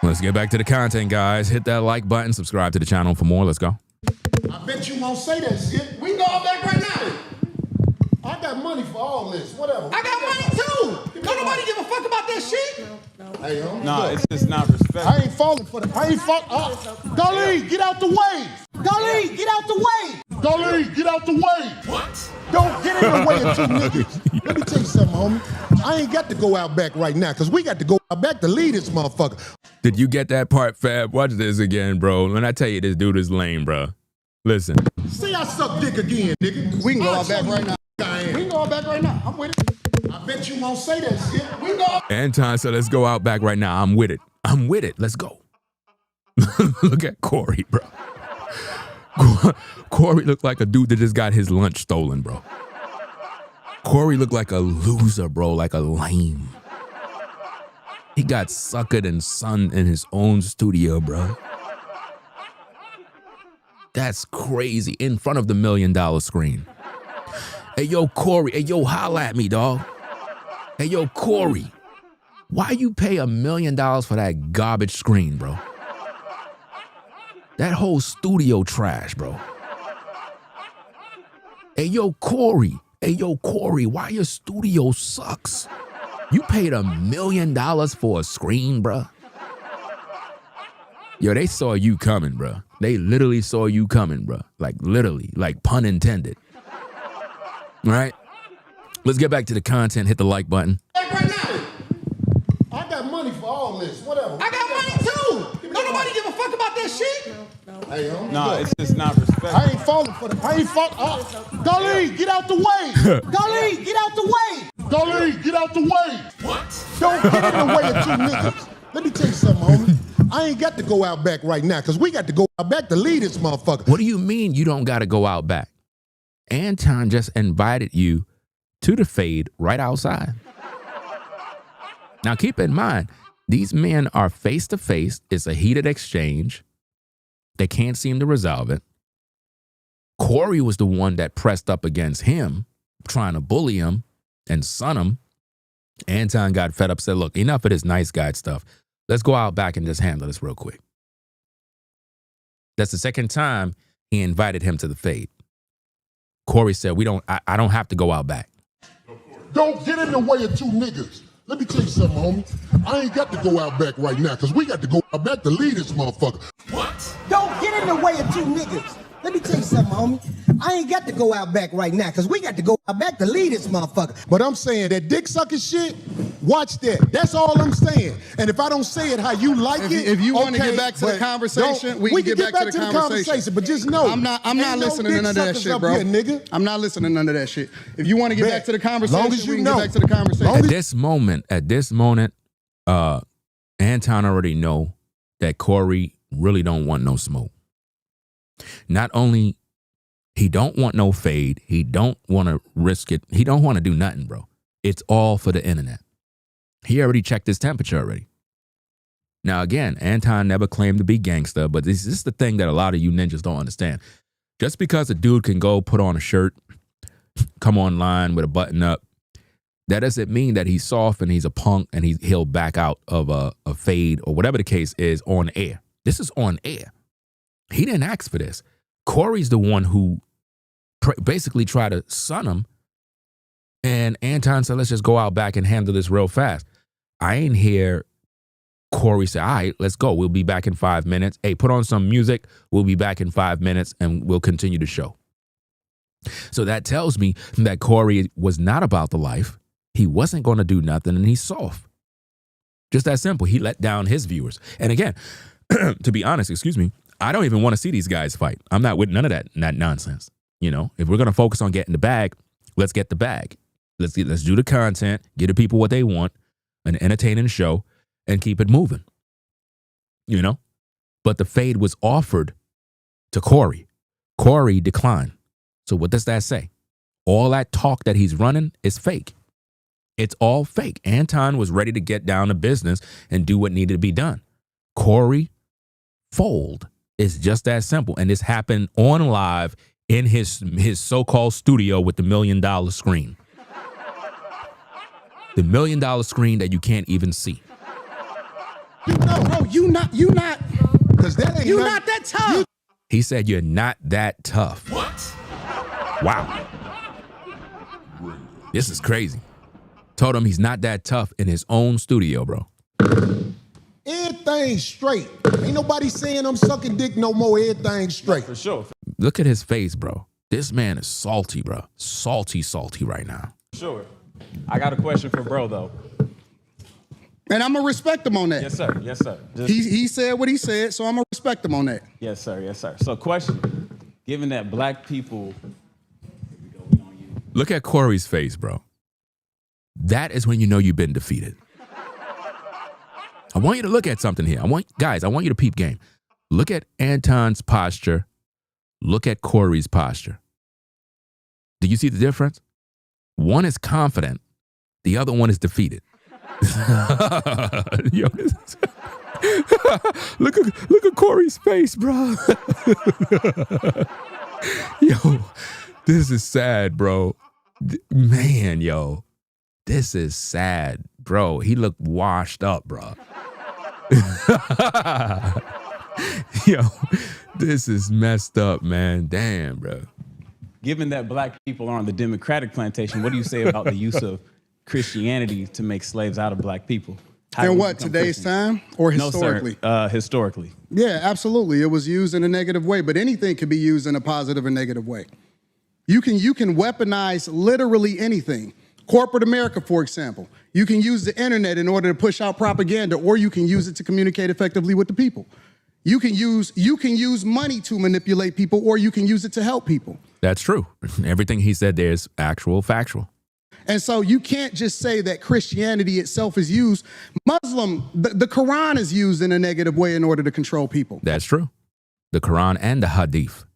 Let's get back to the content, guys. Hit that like button, subscribe to the channel for more. Let's go. I bet you won't say that shit. We go all back right now. I got money for all this. Whatever. I got money too. Don't nobody give a fuck about that shit. Hey, No, it's just not respect. I ain't falling for that. I ain't falling. Dolly, get out the way. Dolly, get out the way. Dolly, get out the way. What? Don't get in the way of two niggas. Let me tell you something, homie. I ain't got to go out back right now because we got to go out back to lead this motherfucker. Did you get that part, Fab? Watch this again, bro. When I tell you this dude is lame, bro. Listen. See, I suck dick again, nigga. We can go out back right now. We can go out back right now. I'm with it. I bet you won't say that shit. We can go out. Anton said, let's go out back right now. I'm with it. I'm with it. Let's go. Look at Corey, bro. Corey looked like a dude that just got his lunch stolen, bro. Corey looked like a loser, bro, like a lame. He got suckered and sunned in his own studio, bro. That's crazy. In front of the $1 million screen. Hey, yo, Corey. Hey, yo, holla at me, dog. Hey, yo, Corey. Why you pay $1 million for that garbage screen, bro? That whole studio trash, bro. Hey, yo, Corey. Hey, yo, Corey, why your studio sucks? You paid $1 million for a screen, bro. Yo, they saw you coming, bro. They literally saw you coming, bro. Like, literally, like pun intended. All right? Let's get back to the content. Hit the like button. Right now. I got money for all this. Whatever. I got money too. Don't nobody give a fuck about that shit. Hey, homie. No, it's just not respect. I ain't falling for that. I ain't falling. Dolly, get out the way. Dolly, get out the way. Dolly, get out the way. What? Don't get in the way of two niggas. Let me tell you something, homie. I ain't got to go out back right now because we got to go out back to lead this motherfucker. What do you mean you don't got to go out back? Anton just invited you to the fade right outside. Now, keep in mind, these men are face to face. It's a heated exchange. They can't seem to resolve it. Corey was the one that pressed up against him, trying to bully him and son him. Anton got fed up, said, look, enough of this nice guy stuff. Let's go out back and just handle this real quick. That's the second time he invited him to the fade. Corey said, I don't have to go out back. Don't get in the way of two niggas. Let me tell you something, homie. I ain't got to go out back right now because we got to go out back to lead this motherfucker. What? Don't get in the way of two niggas. Let me tell you something, homie. I ain't got to go out back right now because we got to go out back to lead this motherfucker. But I'm saying that dick sucking shit, watch that. That's all I'm saying. And if I don't say it how you like it, if you want to okay, get back to the conversation, we can get back to the conversation. But just know, I'm not listening to none of that shit, bro. Here, nigga. I'm not listening to none of that shit. If you want to get back to the conversation, long as you we can know. get back to the conversation. At this moment, Anton already know that Corey really don't want no smoke. Not only he don't want no fade, he don't want to risk it. He don't want to do nothing, bro. It's all for the internet. He already checked his temperature already. Now, again, Anton never claimed to be gangster, but this is the thing that a lot of you ninjas don't understand. Just because a dude can go put on a shirt, come online with a button up, that doesn't mean that he's soft and he's a punk and he'll back out of a fade or whatever the case is on air. This is on air. He didn't ask for this. Corey's the one who basically tried to son him. And Anton said, let's just go out back and handle this real fast. I ain't hear Corey say, all right, let's go. We'll be back in 5 minutes. Hey, put on some music. We'll be back in 5 minutes and we'll continue the show. So that tells me that Corey was not about the life. He wasn't going to do nothing and he's soft. Just that simple. He let down his viewers. And again, to be honest, I don't even want to see these guys fight. I'm not with none of that nonsense. You know, if we're going to focus on getting the bag, let's get the bag. Let's do the content, get the people what they want, an entertaining show, and keep it moving. You know? But the fade was offered to Corey. Corey declined. So what does that say? All that talk that he's running is fake. It's all fake. Anton was ready to get down to business and do what needed to be done. Corey fold. It's just that simple. And this happened on live in his so-called studio with the $1 million screen. The $1 million screen that you can't even see. Bro, you not Because that ain't you not that tough. He said you're not that tough. What? Wow. This is crazy. Told him he's not that tough in his own studio, bro. Everything straight. Ain't nobody saying I'm sucking dick no more. Everything straight. For sure. Look at his face, bro. This man is salty, bro. Salty right now. Sure. I got a question for bro, though. And I'm going to respect him on that. Yes, sir. Yes, sir. He said what he said, so I'm going to respect him on that. Yes, sir. Yes, sir. So question, given that black people... Look at Corey's face, bro. That is when you know you've been defeated. I want you to look at something here. I want you to peep game. Look at Anton's posture. Look at Corey's posture. Do you see the difference? One is confident. The other one is defeated. Yo, look at Corey's face, bro. Yo, this is sad, bro. Man, yo, this is sad, bro. He looked washed up, bro. Yo, this is messed up, man. Damn, bro. Given that black people are on the Democratic plantation, what do you say about the use of Christianity to make slaves out of black people? In what, today's time or historically? No, sir. Historically. Yeah, absolutely. It was used in a negative way, but anything can be used in a positive or negative way. You can weaponize literally anything. Corporate America, for example. You can use the internet in order to push out propaganda, or you can use it to communicate effectively with the people. You can use money to manipulate people, or you can use it to help people. That's true. Everything he said there is actual, factual. And so you can't just say that Christianity itself is used. The Quran is used in a negative way in order to control people. That's true. The Quran and the Hadith.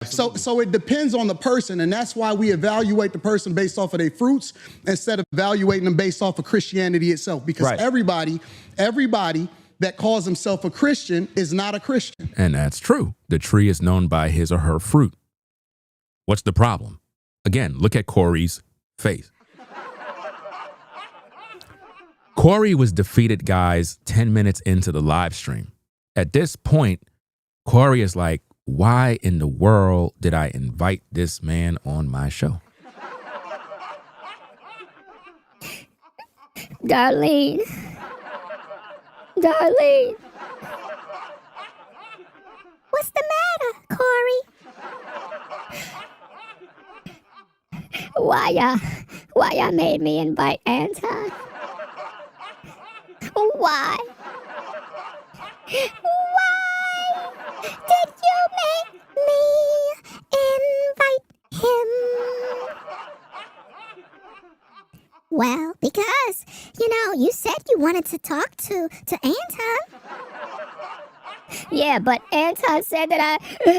So it depends on the person, and that's why we evaluate the person based off of their fruits instead of evaluating them based off of Christianity itself. Because everybody that calls himself a Christian is not a Christian. And that's true. The tree is known by his or her fruit. What's the problem? Again, look at Corey's face. Corey was defeated, guys, 10 minutes into the live stream. At this point, Corey is like, why in the world did I invite this man on my show? Darlene. What's the matter, Corey? Why ya made me invite Anton? Why? Did you make me invite him? Well, because, you said you wanted to talk to Anton. Yeah, but Anton said that he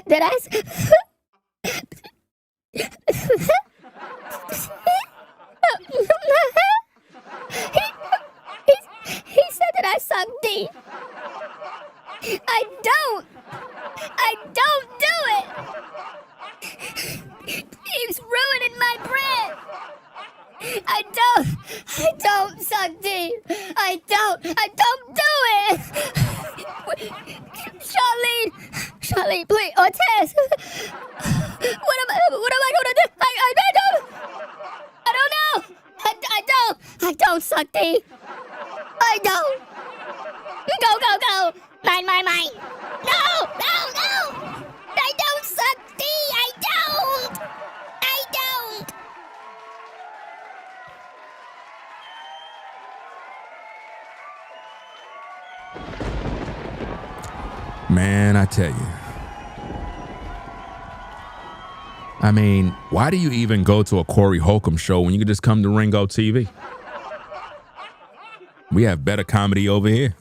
said that I suck D. I don't do it. He's ruining my bread. I don't suck D. I don't do it. Charlene, please, or Tess. What am I gonna do? I don't know. I don't suck D. I don't. Go. Mine. No. I don't suck D. I don't. Man, I tell you. I mean, why do you even go to a Corey Holcomb show when you can just come to Ringo TV? We have better comedy over here.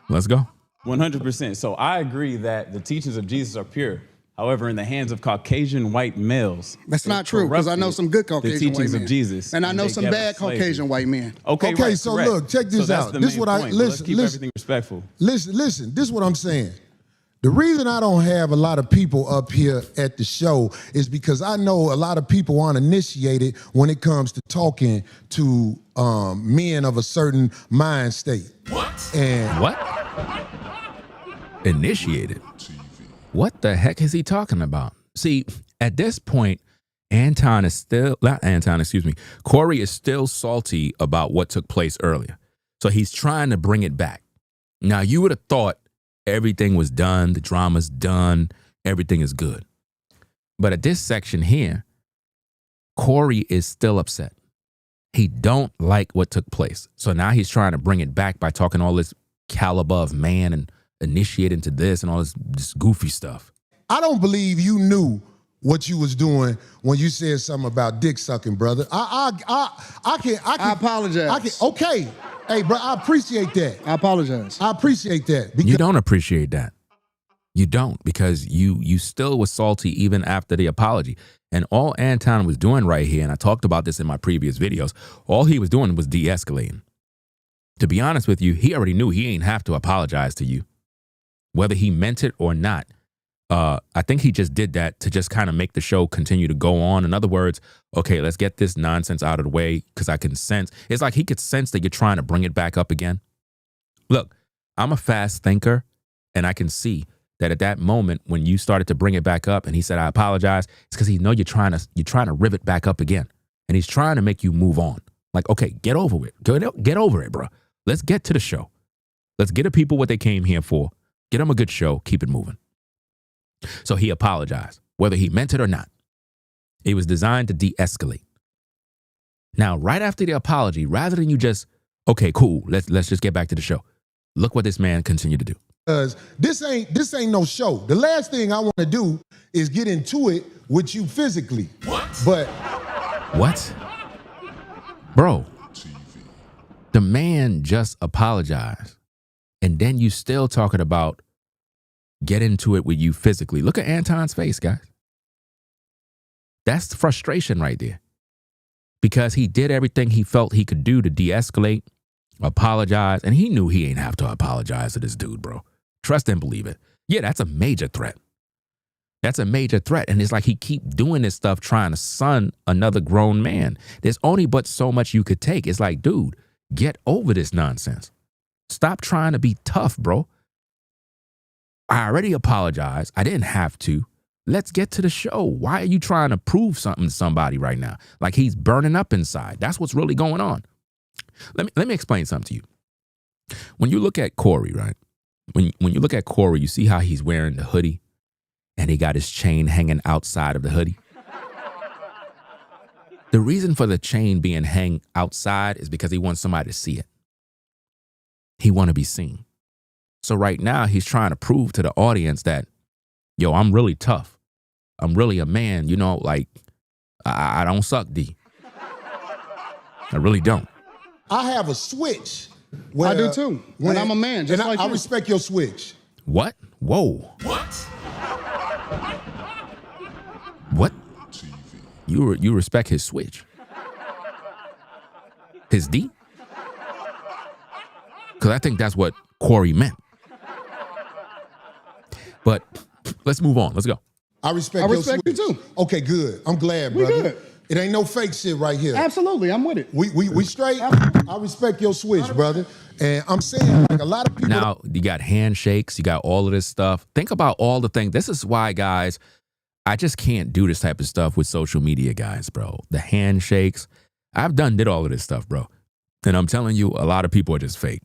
Let's go. 100%. So I agree that the teachings of Jesus are pure. However, in the hands of Caucasian white males, that's not true, because I know some good Caucasian white men. The teachings of Jesus. And I know some bad Caucasian white men. Okay, right, so correct. look, check this out. This is what Let's keep everything respectful. Listen, this is what I'm saying. The reason I don't have a lot of people up here at the show is because I know a lot of people aren't initiated when it comes to talking to men of a certain mind state. What? And what? Initiated? What the heck is he talking about? See, at this point, Corey is still salty about what took place earlier. So he's trying to bring it back. Now, you would have thought everything was done, the drama's done, everything is good. But at this section here, Corey is still upset. He don't like what took place. So now he's trying to bring it back by talking all this caliber of man and initiating to this and all this goofy stuff. I don't believe you knew what you was doing when you said something about dick sucking, brother. I apologize. Okay. Hey, bro, I appreciate that. I apologize. I appreciate that. You don't appreciate that. You don't, because you still was salty even after the apology. And all Anton was doing right here, and I talked about this in my previous videos, all he was doing was de-escalating. To be honest with you, he already knew he ain't have to apologize to you. Whether he meant it or not, I think he just did that to just kind of make the show continue to go on. In other words, okay, let's get this nonsense out of the way because I can sense. It's like he could sense that you're trying to bring it back up again. Look, I'm a fast thinker, and I can see that at that moment when you started to bring it back up and he said, I apologize, it's because he know you're trying to riv it back up again. And he's trying to make you move on. Like, okay, get over it. Get over it, bro. Let's get to the show. Let's get the people what they came here for. Get them a good show. Keep it moving. So he apologized, whether he meant it or not. It was designed to de-escalate. Now, right after the apology, rather than you just, okay, cool, let's just get back to the show. Look what this man continued to do. Because this ain't no show. The last thing I want to do is get into it with you physically. What? But what? Bro, the man just apologized. And then you still talking about get into it with you physically. Look at Anton's face, guys. That's the frustration right there. Because he did everything he felt he could do to de-escalate, apologize, and he knew he ain't have to apologize to this dude, bro. Trust and believe it. Yeah, that's a major threat. That's a major threat. And it's like he keep doing this stuff trying to son another grown man. There's only but so much you could take. It's like, dude, get over this nonsense. Stop trying to be tough, bro. I already apologized. I didn't have to. Let's get to the show. Why are you trying to prove something to somebody right now? Like he's burning up inside. That's what's really going on. Let me explain something to you. When you look at Corey, right? When you look at Corey, you see how he's wearing the hoodie and he got his chain hanging outside of the hoodie. The reason for the chain being hang outside is because he wants somebody to see it. He want to be seen. So right now he's trying to prove to the audience that, yo, I'm really tough. I'm really a man. You know, like I don't suck D. I really don't. I have a switch. I do too. When I'm a man, just like I you. respect your switch. What? Whoa. What? What? You respect his switch? His D? Because I think that's what Corey meant. But let's move on. Let's go. I respect you too. Okay, good. I'm glad, We brother. good. It ain't no fake shit right here. Absolutely, I'm with it. We straight. I respect your switch, brother. And I'm saying, like, a lot of people. Now, you got handshakes. You got all of this stuff. Think about all the things. This is why, guys, I just can't do this type of stuff with social media, guys, bro. The handshakes. I've did all of this stuff, bro. And I'm telling you, a lot of people are just fake.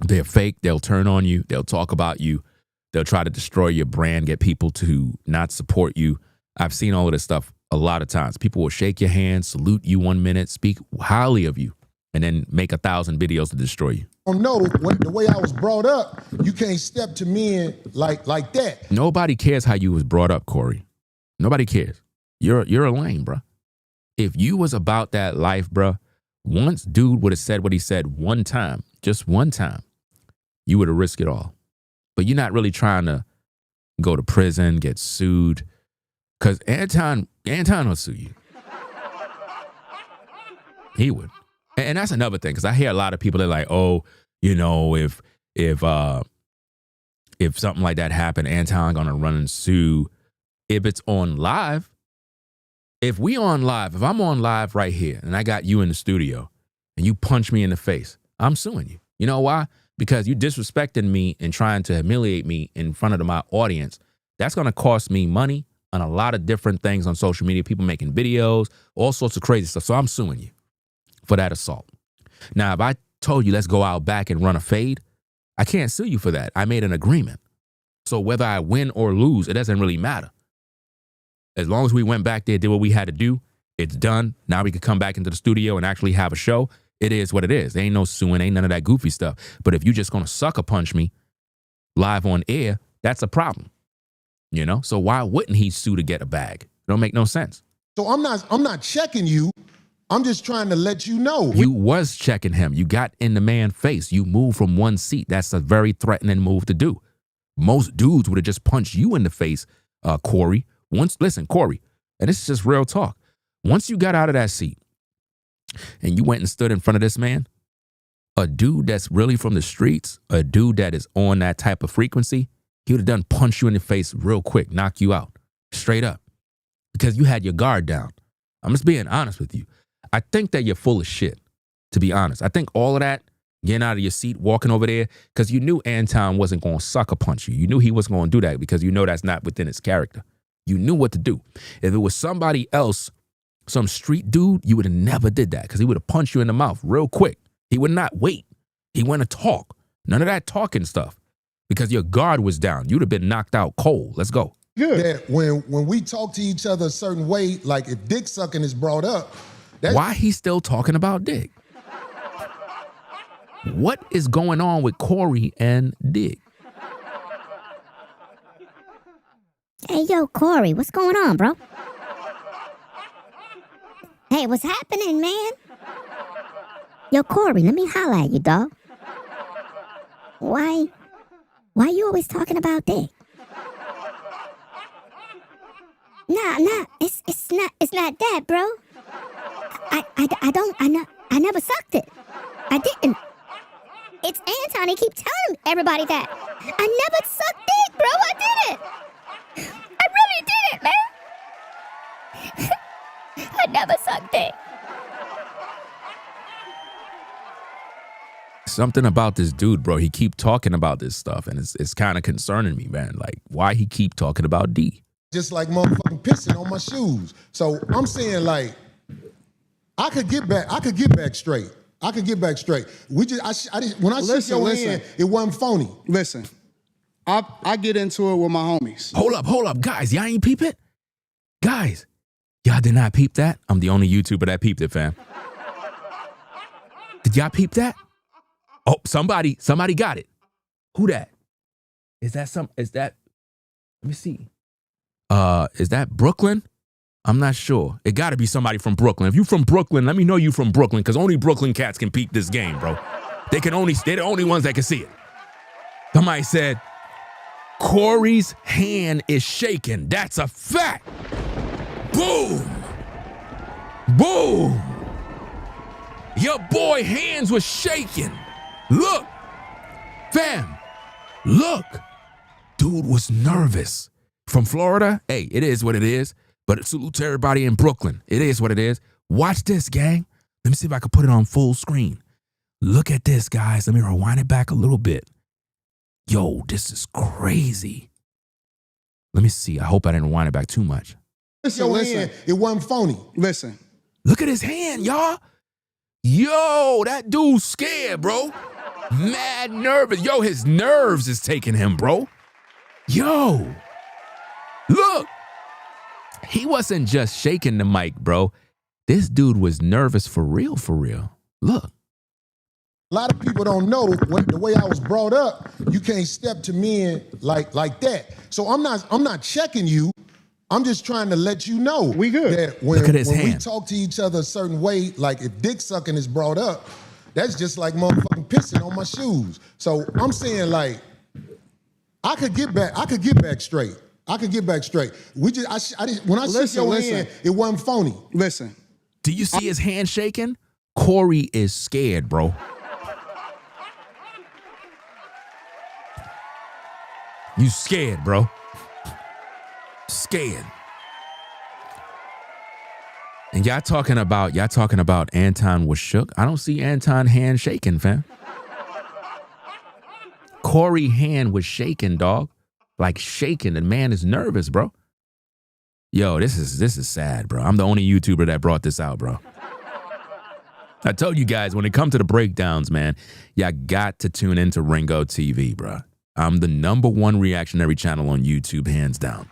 They're fake. They'll turn on you. They'll talk about you. They'll try to destroy your brand, get people to not support you. I've seen all of this stuff a lot of times. People will shake your hand, salute you 1 minute, speak highly of you, and then make 1,000 videos to destroy you. No, the way I was brought up, you can't step to men like that. Nobody cares how you was brought up, Corey. Nobody cares. You're a lame, bro. If you was about that life, bro, once dude would have said what he said one time, just one time, you would have risked it all. But you're not really trying to go to prison, get sued, because Anton will sue you. He would. And that's another thing, because I hear a lot of people that are like, oh, you know, if if something like that happened, Anton gonna run and sue. If it's on live, if I'm on live right here and I got you in the studio and you punch me in the face, I'm suing you. You know why? Because you disrespecting me and trying to humiliate me in front of my audience. That's gonna cost me money on a lot of different things on social media, people making videos, all sorts of crazy stuff. So I'm suing you for that assault. Now, if I told you let's go out back and run a fade, I can't sue you for that. I made an agreement. So whether I win or lose, it doesn't really matter. As long as we went back there, did what we had to do, it's done. Now we can come back into the studio and actually have a show. It is what it is. There ain't no suing, ain't none of that goofy stuff. But if you're just gonna sucker punch me live on air, that's a problem. You know? So why wouldn't he sue to get a bag? It don't make no sense. So I'm not checking you. I'm just trying to let you know. You was checking him. You got in the man's face. You moved from one seat. That's a very threatening move to do. Most dudes would have just punched you in the face, Corey. Listen, Corey, and this is just real talk. Once you got out of that seat and you went and stood in front of this man, a dude that's really from the streets, a dude that is on that type of frequency, he would have done punch you in the face real quick, knock you out, straight up, because you had your guard down. I'm just being honest with you. I think that you're full of shit, to be honest. I think all of that, getting out of your seat, walking over there, because you knew Anton wasn't going to sucker punch you. You knew he wasn't going to do that because you know that's not within his character. You knew what to do. If it was somebody else, some street dude, you would have never did that because he would have punched you in the mouth real quick. He would not wait. He went to talk. None of that talking stuff because your guard was down. You'd have been knocked out cold. Let's go. Good. That when we talk to each other a certain way, like if dick sucking is brought up, why he still talking about dick? What is going on with Corey and Dick? Hey, yo, Corey, what's going on, bro? Hey, what's happening, man? Yo, Corey, let me holler at you, dog. Why you always talking about dick? Nah, it's not that, bro. I never sucked it. I didn't. It's Anton. He keeps telling everybody that. I never sucked dick, bro. I didn't. I really did it, man. I never sucked dick. Something about this dude, bro. He keep talking about this stuff, and it's kind of concerning me, man. Like, why he keep talking about D? Just like motherfucking pissing on my shoes. So I'm saying, like, I could get back straight. I could get back straight. When I shook your hand, it wasn't phony. Listen, I get into it with my homies. Hold up, guys. Y'all ain't peep it? Guys, y'all did not peep that? I'm the only YouTuber that peeped it, fam. Did y'all peep that? Oh, somebody got it. Who that? Is that, let me see. Is that Brooklyn? I'm not sure. It got to be somebody from Brooklyn. If you from Brooklyn, let me know you from Brooklyn, because only Brooklyn cats can peep this game, bro. They're the only ones that can see it. Somebody said, Corey's hand is shaking. That's a fact. Boom. Boom. Your boy hands was shaking. Look. Fam. Look. Dude was nervous. From Florida, hey, it is what it is. But salute to everybody in Brooklyn. It is what it is. Watch this, gang. Let me see if I can put it on full screen. Look at this, guys. Let me rewind it back a little bit. Yo, this is crazy. Let me see. I hope I didn't rewind it back too much. Listen. It wasn't phony. Listen. Look at his hand, y'all. Yo, that dude's scared, bro. Mad nervous. Yo, his nerves is taking him, bro. Yo. Look. He wasn't just shaking the mic, bro. This dude was nervous for real, for real. Look. A lot of people don't know the way I was brought up, you can't step to men like that. So I'm not checking you. I'm just trying to let you know. We good. That when Look at his we hand. talk to each other a certain way, like if dick sucking is brought up, that's just like motherfucking pissing on my shoes. So I'm saying, like, I could get back straight. I could get back straight. When I shook your hand, it wasn't phony. Listen. Do you see his hand shaking? Corey is scared, bro. You scared, bro. Scared. And y'all talking about Anton was shook. I don't see Anton hand shaking, fam. Corey hand was shaking, dog. Like shaking. The man is nervous, bro. Yo, this is sad, bro. I'm the only YouTuber that brought this out, bro. I told you guys, when it comes to the breakdowns, man, y'all got to tune into Ringo TV, bro. I'm the #1 reactionary channel on YouTube, hands down.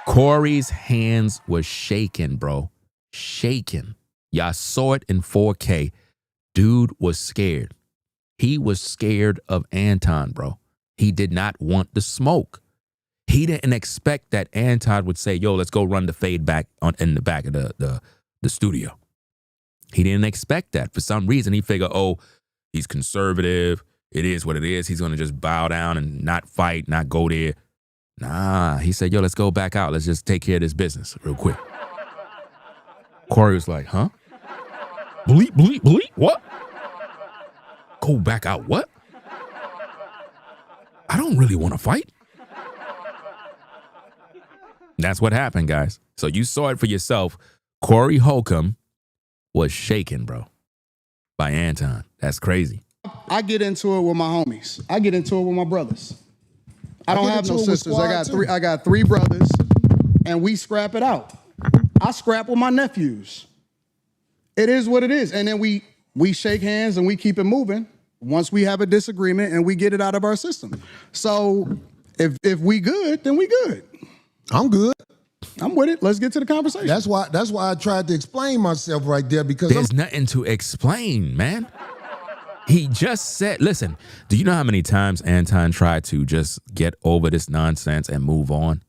Corey's hands was shaking, bro. Shaking. Y'all saw it in 4K. Dude was scared. He was scared of Anton, bro. He did not want the smoke. He didn't expect that Anton would say, yo, let's go run the fade back in the back of the studio. He didn't expect that. For some reason, he figured, oh, he's conservative. It is what it is. He's going to just bow down and not fight, not go there. Nah, he said, yo, let's go back out. Let's just take care of this business real quick. Corey was like, huh? Bleep, bleep, bleep, what? Go back out, what? I don't really want to fight. That's what happened, guys. So you saw it for yourself. Corey Holcomb was shaken, bro, by Anton. That's crazy. I get into it with my homies. I get into it with my brothers. I don't have no sisters. I got three brothers, and we scrap it out. I scrap with my nephews. It is what it is. And then we shake hands and we keep it moving once we have a disagreement and we get it out of our system. So if we good, then we good. I'm good. I'm with it. Let's get to the conversation. That's why I tried to explain myself right there, because there's nothing to explain, man. He just said, listen, do you know how many times Anton tried to just get over this nonsense and move on?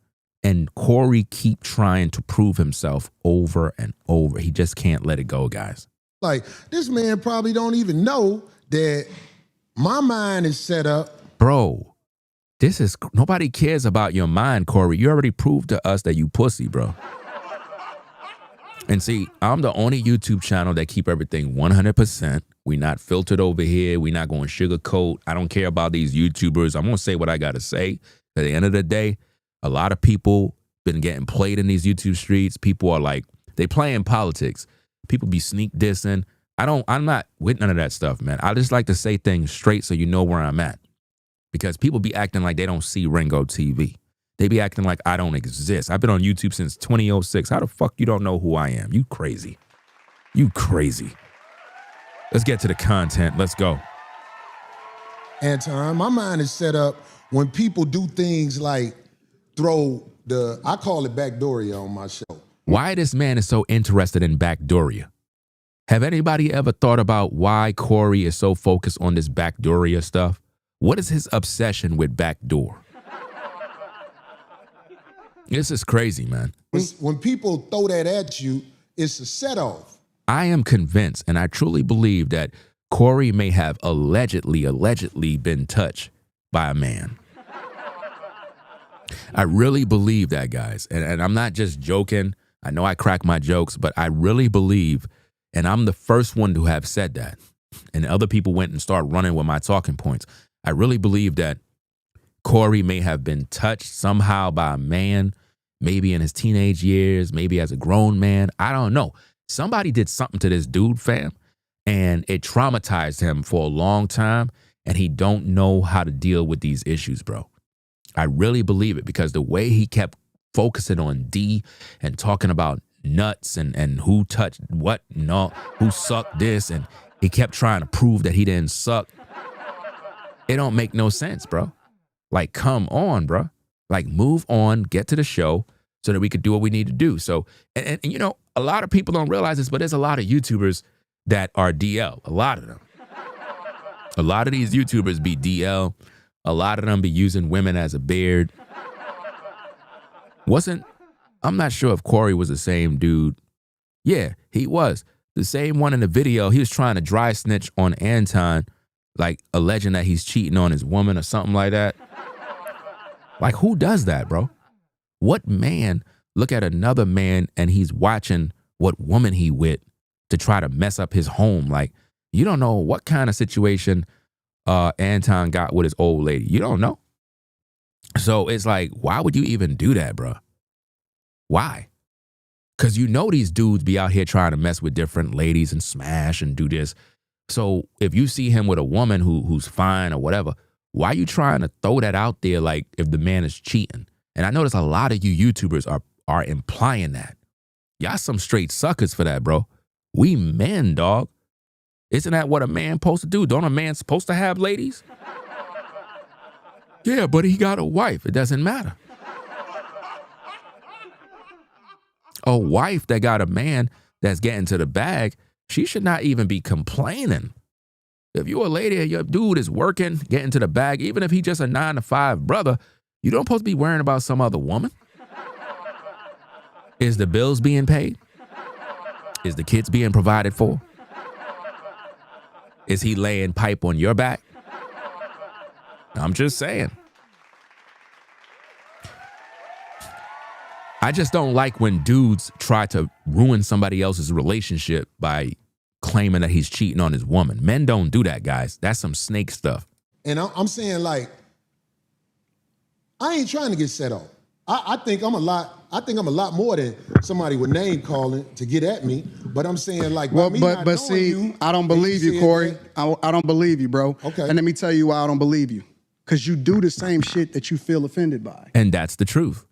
And Corey keep trying to prove himself over and over. He just can't let it go, guys. Like, this man probably don't even know that my mind is set up. Bro, nobody cares about your mind, Corey. You already proved to us that you pussy, bro. And see, I'm the only YouTube channel that keep everything 100%. We not filtered over here. We not going sugarcoat. I don't care about these YouTubers. I'm going to say what I got to say. At the end of the day, a lot of people been getting played in these YouTube streets. People are like, they playing politics. People be sneak dissing. I'm not with none of that stuff, man. I just like to say things straight so you know where I'm at. Because people be acting like they don't see Ringo TV. They be acting like I don't exist. I've been on YouTube since 2006. How the fuck you don't know who I am? You crazy. You crazy. Let's get to the content. Let's go. Anton, my mind is set up when people do things like I call it backdooria on my show. Why this man is so interested in backdooria? Have anybody ever thought about why Corey is so focused on this backdooria stuff? What is his obsession with backdoor? This is crazy, man. When people throw that at you, it's a set-off. I am convinced, and I truly believe that Corey may have allegedly been touched by a man. I really believe that, guys. And I'm not just joking. I know I crack my jokes, but I really believe, and I'm the first one to have said that, and other people went and started running with my talking points. I really believe that Corey may have been touched somehow by a man, maybe in his teenage years, maybe as a grown man. I don't know. Somebody did something to this dude, fam, and it traumatized him for a long time, and he don't know how to deal with these issues, bro. I really believe it, because the way he kept focusing on D and talking about nuts and who touched what, who sucked this, and he kept trying to prove that he didn't suck. It don't make no sense, bro. Like, come on, bro. Like, move on, get to the show so that we could do what we need to do. So, and you know, a lot of people don't realize this, but there's a lot of YouTubers that are DL. A lot of them. A lot of these YouTubers be DL. A lot of them be using women as a beard. I'm not sure if Corey was the same dude. Yeah, he was. The same one in the video. He was trying to dry snitch on Anton, like alleging that he's cheating on his woman or something like that. Like, who does that, bro? What man look at another man and he's watching what woman he with to try to mess up his home? Like, you don't know what kind of situation Anton got with his old lady. You don't know. So it's like, why would you even do that, bro? Why? Because you know these dudes be out here trying to mess with different ladies and smash and do this. So if you see him with a woman who's fine or whatever, why are you trying to throw that out there like if the man is cheating? And I notice a lot of you YouTubers are implying that. Y'all some straight suckers for that, bro. We men, dog. Isn't that what a man supposed to do? Don't a man supposed to have ladies? Yeah, but he got a wife. It doesn't matter. A wife that got a man that's getting to the bag, she should not even be complaining. If you're a lady and your dude is working, getting to the bag, even if he just a 9-to-5 brother, you don't supposed to be worrying about some other woman. Is the bills being paid? Is the kids being provided for? Is he laying pipe on your back? I'm just saying. I just don't like when dudes try to ruin somebody else's relationship by claiming that he's cheating on his woman. Men don't do that, guys. That's some snake stuff. And I'm saying, like, I ain't trying to get set off. I think I'm a lot more than somebody with name calling to get at me. But I'm saying, like, well, me but not but knowing see, you, I don't believe you, Corey. I don't believe you, bro. Okay. And let me tell you why I don't believe you. Because you do the same shit that you feel offended by. And that's the truth.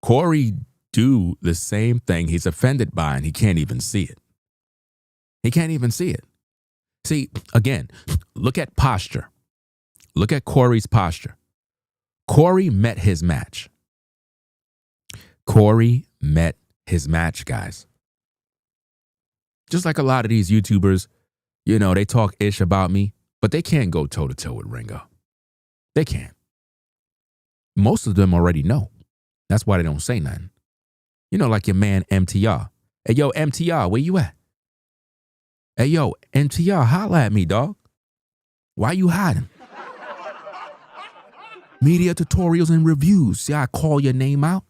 Corey do the same thing he's offended by, and he can't even see it. He can't even see it. See, again, look at posture. Look at Corey's posture. Corey met his match. Corey met his match, guys. Just like a lot of these YouTubers, you know, they talk ish about me, but they can't go toe-to-toe with Ringo. They can't. Most of them already know. That's why they don't say nothing. You know, like your man MTR. Hey, yo, MTR, where you at? Hey, yo, MTR, holla at me, dog. Why you hiding? Media tutorials and reviews. See how I call your name out?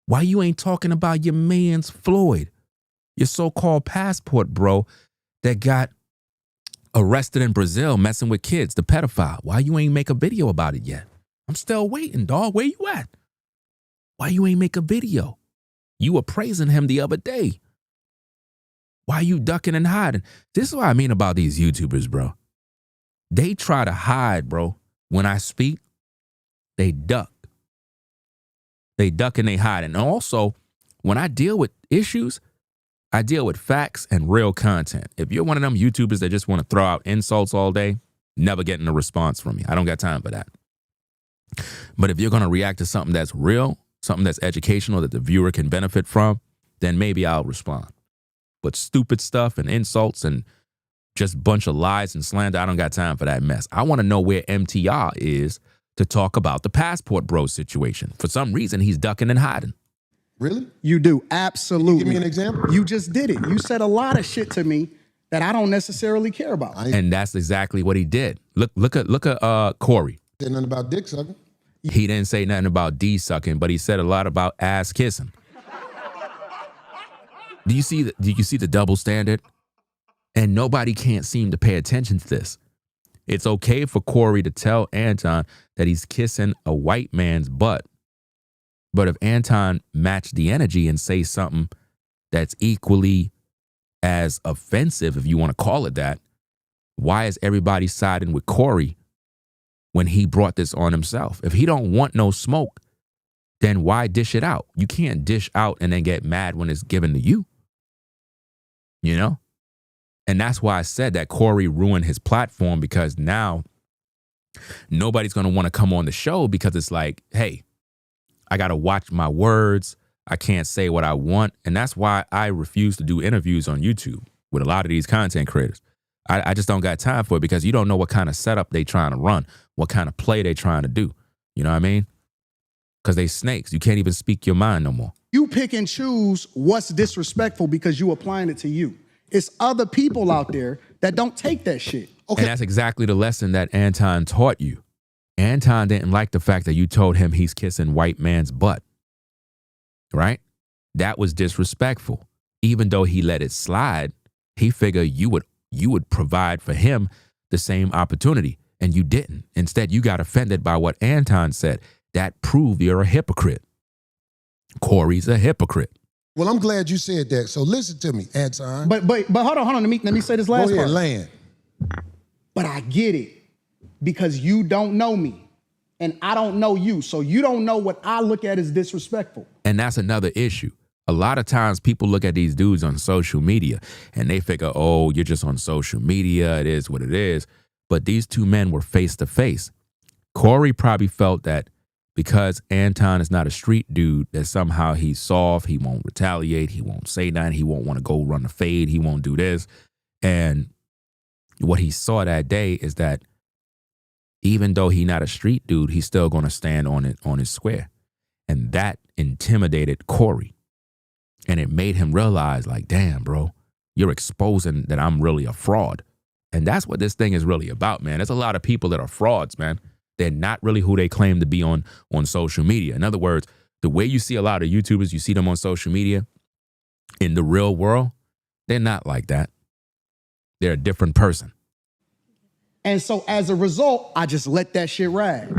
Why you ain't talking about your man's Floyd, your so-called passport bro that got arrested in Brazil messing with kids, the pedophile? Why you ain't make a video about it yet? I'm still waiting, dog. Where you at? Why you ain't make a video? You were praising him the other day. Why you ducking and hiding? This is what I mean about these YouTubers, bro. They try to hide, bro. When I speak, they duck. They duck and they hide. And also, when I deal with issues, I deal with facts and real content. If you're one of them YouTubers that just want to throw out insults all day, never getting a response from me. I don't got time for that. But if you're going to react to something that's real, something that's educational that the viewer can benefit from, then maybe I'll respond. But stupid stuff and insults and just bunch of lies and slander, I don't got time for that mess. I want to know where MTR is to talk about the passport bro situation. For some reason, he's ducking and hiding. Really? You do, absolutely. Give me an example. You just did it. You said a lot of shit to me that I don't necessarily care about. And that's exactly what he did. Look at Corey. Said nothing about dick sucking. He didn't say nothing about D sucking, but he said a lot about ass kissing. Do you see the double standard? And nobody can't seem to pay attention to this. It's okay for Corey to tell Anton that he's kissing a white man's butt. But if Anton matched the energy and say something that's equally as offensive, if you want to call it that, why is everybody siding with Corey when he brought this on himself? If he don't want no smoke, then why dish it out? You can't dish out and then get mad when it's given to you. You know? And that's why I said that Corey ruined his platform, because now nobody's going to want to come on the show because it's like, hey, I got to watch my words. I can't say what I want. And that's why I refuse to do interviews on YouTube with a lot of these content creators. I just don't got time for it, because you don't know what kind of setup they trying to run, what kind of play they trying to do. You know what I mean? Because they snakes. You can't even speak your mind no more. You pick and choose what's disrespectful because you applying it to you. It's other people out there that don't take that shit. Okay. And that's exactly the lesson that Anton taught you. Anton didn't like the fact that you told him he's kissing white man's butt. Right? That was disrespectful. Even though he let it slide, he figured you would provide for him the same opportunity, and you didn't. Instead, you got offended by what Anton said. That proved you're a hypocrite. Corey's a hypocrite. Well, I'm glad you said that. So listen to me, Anton. But hold on. Let me say this last Go ahead, part. land. But I get it because you don't know me and I don't know you. So you don't know what I look at as disrespectful. And that's another issue. A lot of times people look at these dudes on social media and they figure, oh, you're just on social media. It is what it is. But these two men were face to face. Corey probably felt that because Anton is not a street dude, that somehow he's soft, he won't retaliate, he won't say nothing, he won't want to go run the fade, he won't do this. And what he saw that day is that even though he's not a street dude, he's still going to stand on his square. And that intimidated Corey. And it made him realize, like, damn, bro, you're exposing that I'm really a fraud. And that's what this thing is really about, man. There's a lot of people that are frauds, man. They're not really who they claim to be on social media. In other words, the way you see a lot of YouTubers, you see them on social media, in the real world, they're not like that. They're a different person. And so as a result, I just let that shit ride.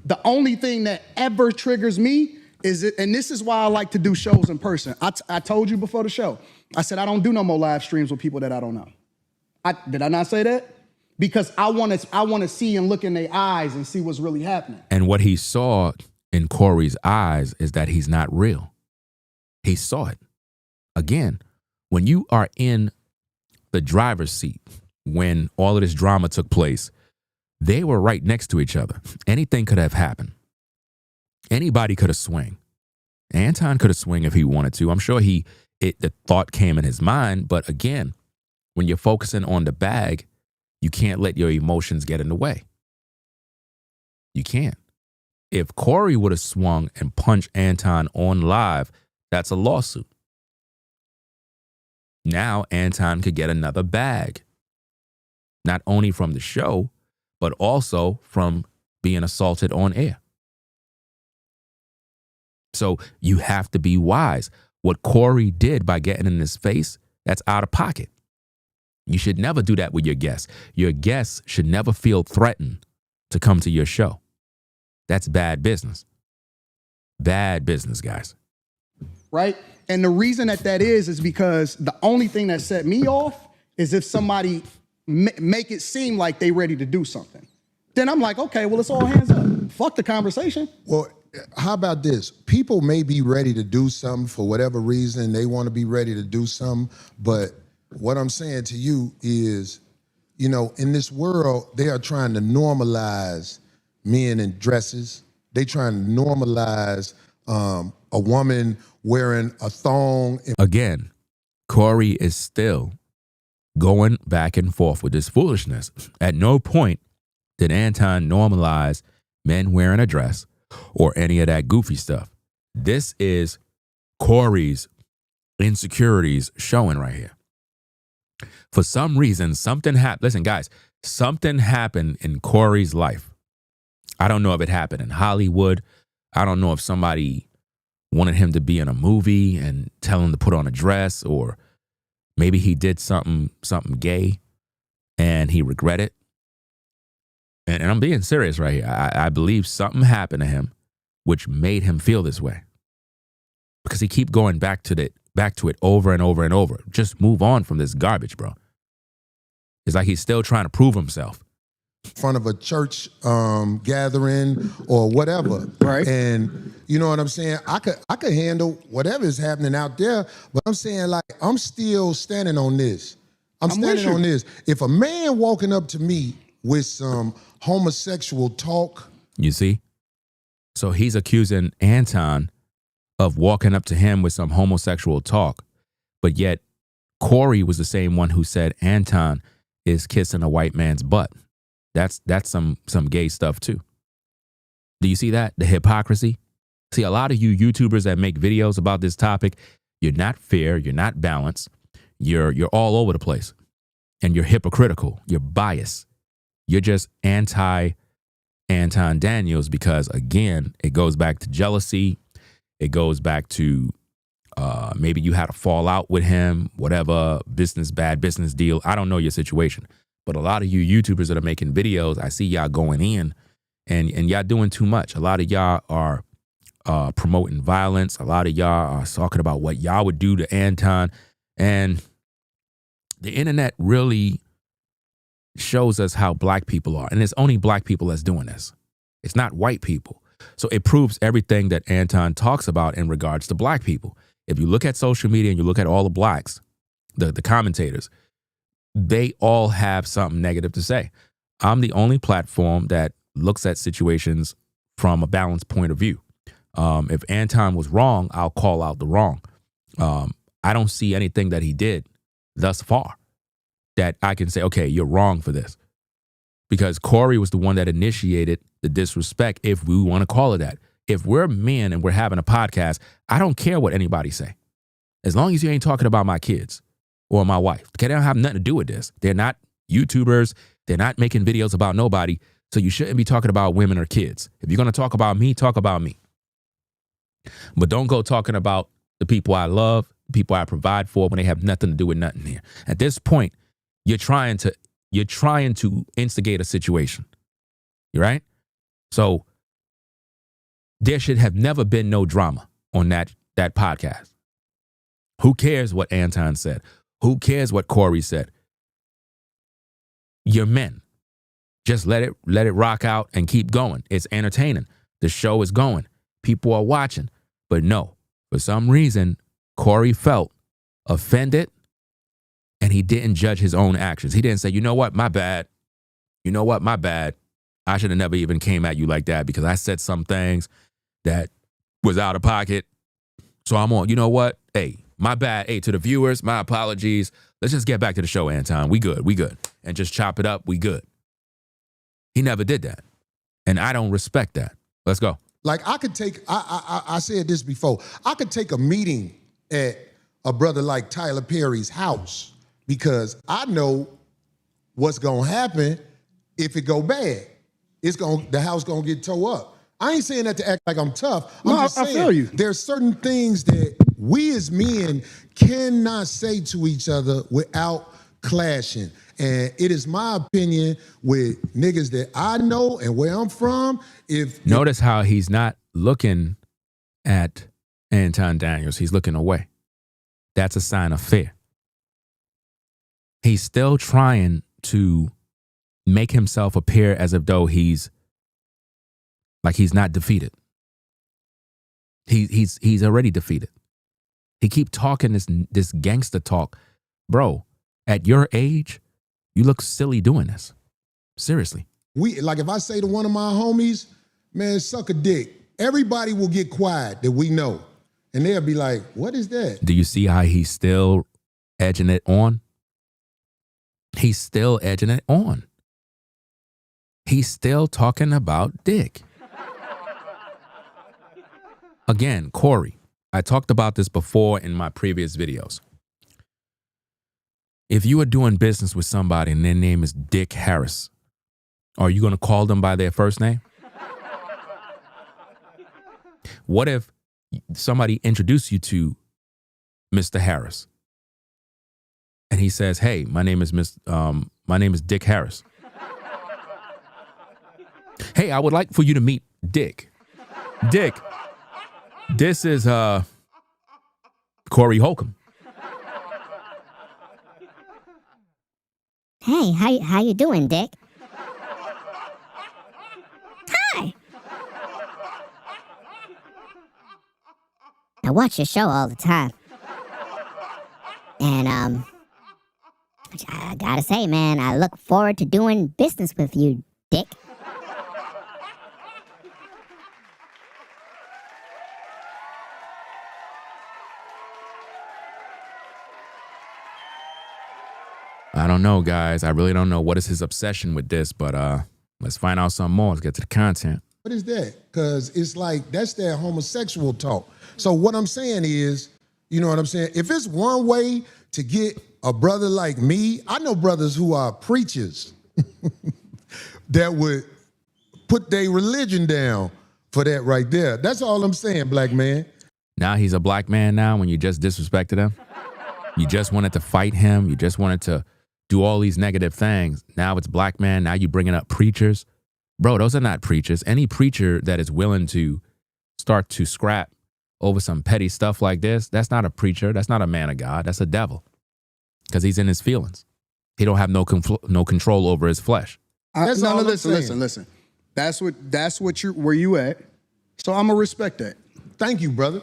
The only thing that ever triggers me is it, and this is why I like to do shows in person. I told you before the show, I said I don't do no more live streams with people that I don't know. Did I not say that? Because I want to see and look in their eyes and see what's really happening. And what he saw in Corey's eyes is that he's not real. He saw it. Again, when you are in the driver's seat, when all of this drama took place, they were right next to each other. Anything could have happened. Anybody could have swung. Anton could have swung if he wanted to. I'm sure the thought came in his mind. But again, when you're focusing on the bag, you can't let your emotions get in the way. You can't. If Corey would have swung and punched Anton on live, that's a lawsuit. Now Anton could get another bag. Not only from the show, but also from being assaulted on air. So you have to be wise. What Corey did by getting in his face, that's out of pocket. You should never do that with your guests. Your guests should never feel threatened to come to your show. That's bad business. Bad business, guys. Right? And the reason that is because the only thing that set me off is if somebody make it seem like they ready to do something. Then I'm like, okay, well, it's all hands up. Fuck the conversation. Well, how about this? People may be ready to do something for whatever reason. They want to be ready to do something. But what I'm saying to you is, you know, in this world, they are trying to normalize men in dresses. They trying to normalize a woman wearing a thong. Again, Corey is still going back and forth with this foolishness. At no point did Anton normalize men wearing a dress or any of that goofy stuff. This is Corey's insecurities showing right here. For some reason, something happened. Listen, guys, something happened in Corey's life. I don't know if it happened in Hollywood. I don't know if somebody wanted him to be in a movie and tell him to put on a dress, or maybe he did something gay and he regretted. And I'm being serious right here. I believe something happened to him which made him feel this way. Because he keep going back to it over and over and over. Just move on from this garbage, bro. It's like he's still trying to prove himself. In front of a church gathering or whatever. Right. And you know what I'm saying? I could handle whatever is happening out there, but I'm saying, like, I'm still standing on this. I'm standing on this. If a man walking up to me with some homosexual talk. You see? So he's accusing Anton of walking up to him with some homosexual talk, but yet Corey was the same one who said Anton is kissing a white man's butt. That's some gay stuff too. Do you see that? The hypocrisy? See, a lot of you YouTubers that make videos about this topic, you're not fair, you're not balanced, you're all over the place, and you're hypocritical, you're biased. You're just anti-Anton Daniels because, again, it goes back to jealousy. It goes back to maybe you had a fallout with him, whatever, bad business deal. I don't know your situation. But a lot of you YouTubers that are making videos, I see y'all going in and y'all doing too much. A lot of y'all are promoting violence. A lot of y'all are talking about what y'all would do to Anton. And the internet really shows us how black people are. And it's only black people that's doing this. It's not white people. So it proves everything that Anton talks about in regards to black people. If you look at social media and you look at all the blacks, the commentators, they all have something negative to say. I'm the only platform that looks at situations from a balanced point of view. If Anton was wrong, I'll call out the wrong. I don't see anything that he did thus far that I can say, okay, you're wrong for this. Because Corey was the one that initiated the disrespect, if we want to call it that. If we're men and we're having a podcast, I don't care what anybody say. As long as you ain't talking about my kids or my wife. Okay, they don't have nothing to do with this. They're not YouTubers. They're not making videos about nobody. So you shouldn't be talking about women or kids. If you're going to talk about me, talk about me. But don't go talking about the people I love, the people I provide for when they have nothing to do with nothing here. At this point, you're trying to instigate a situation. You right? So there should have never been no drama on that podcast. Who cares what Anton said? Who cares what Corey said? You're men. Just let it rock out and keep going. It's entertaining. The show is going. People are watching. But no, for some reason, Corey felt offended and he didn't judge his own actions. He didn't say, you know what, my bad. You know what, my bad. I should have never even came at you like that because I said some things that was out of pocket. So I'm on, you know what? Hey, my bad. Hey, to the viewers, my apologies. Let's just get back to the show, Anton. We good. And just chop it up. We good. He never did that. And I don't respect that. Let's go. Like I could take, I said this before, I could take a meeting at a brother like Tyler Perry's house because I know what's gonna happen if it go bad. The house gonna get tore up. I ain't saying that to act like I'm tough. I'm just saying, I feel you. There's certain things that we as men cannot say to each other without clashing. And it is my opinion with niggas that I know and where I'm from, Notice how he's not looking at Anton Daniels. He's looking away. That's a sign of fear. He's still trying to make himself appear as if though he's not defeated. He's already defeated. He keep talking this gangster talk. Bro, at your age, you look silly doing this. Seriously. Like if I say to one of my homies, man, suck a dick, everybody will get quiet that we know. And they'll be like, what is that? Do you see how he's still edging it on? He's still edging it on. He's still talking about dick. Again, Corey, I talked about this before in my previous videos. If you are doing business with somebody and their name is Dick Harris, are you going to call them by their first name? What if somebody introduced you to Mr. Harris and he says, "Hey, my name is Dick Harris. Hey, I would like for you to meet Dick. Dick, this is Corey Holcomb." Hey, how you doing, Dick? Hi. I watch your show all the time. And I gotta say, man, I look forward to doing business with you, Dick. I don't know, guys. I really don't know what is his obsession with this, but let's find out some more. Let's get to the content. What is that? Because it's like, that's that homosexual talk. So what I'm saying is, you know what I'm saying? If it's one way to get a brother like me, I know brothers who are preachers that would put their religion down for that right there. That's all I'm saying, black man. Now he's a black man now when you just disrespected him? You just wanted to fight him. You just wanted to do all these negative things. Now it's black man. Now you bringing up preachers. Bro, those are not preachers. Any preacher that is willing to start to scrap over some petty stuff like this, that's not a preacher. That's not a man of God. That's a devil. Because he's in his feelings. He don't have no control over his flesh. Listen. That's what where you at. So I'm gonna respect that. Thank you, brother.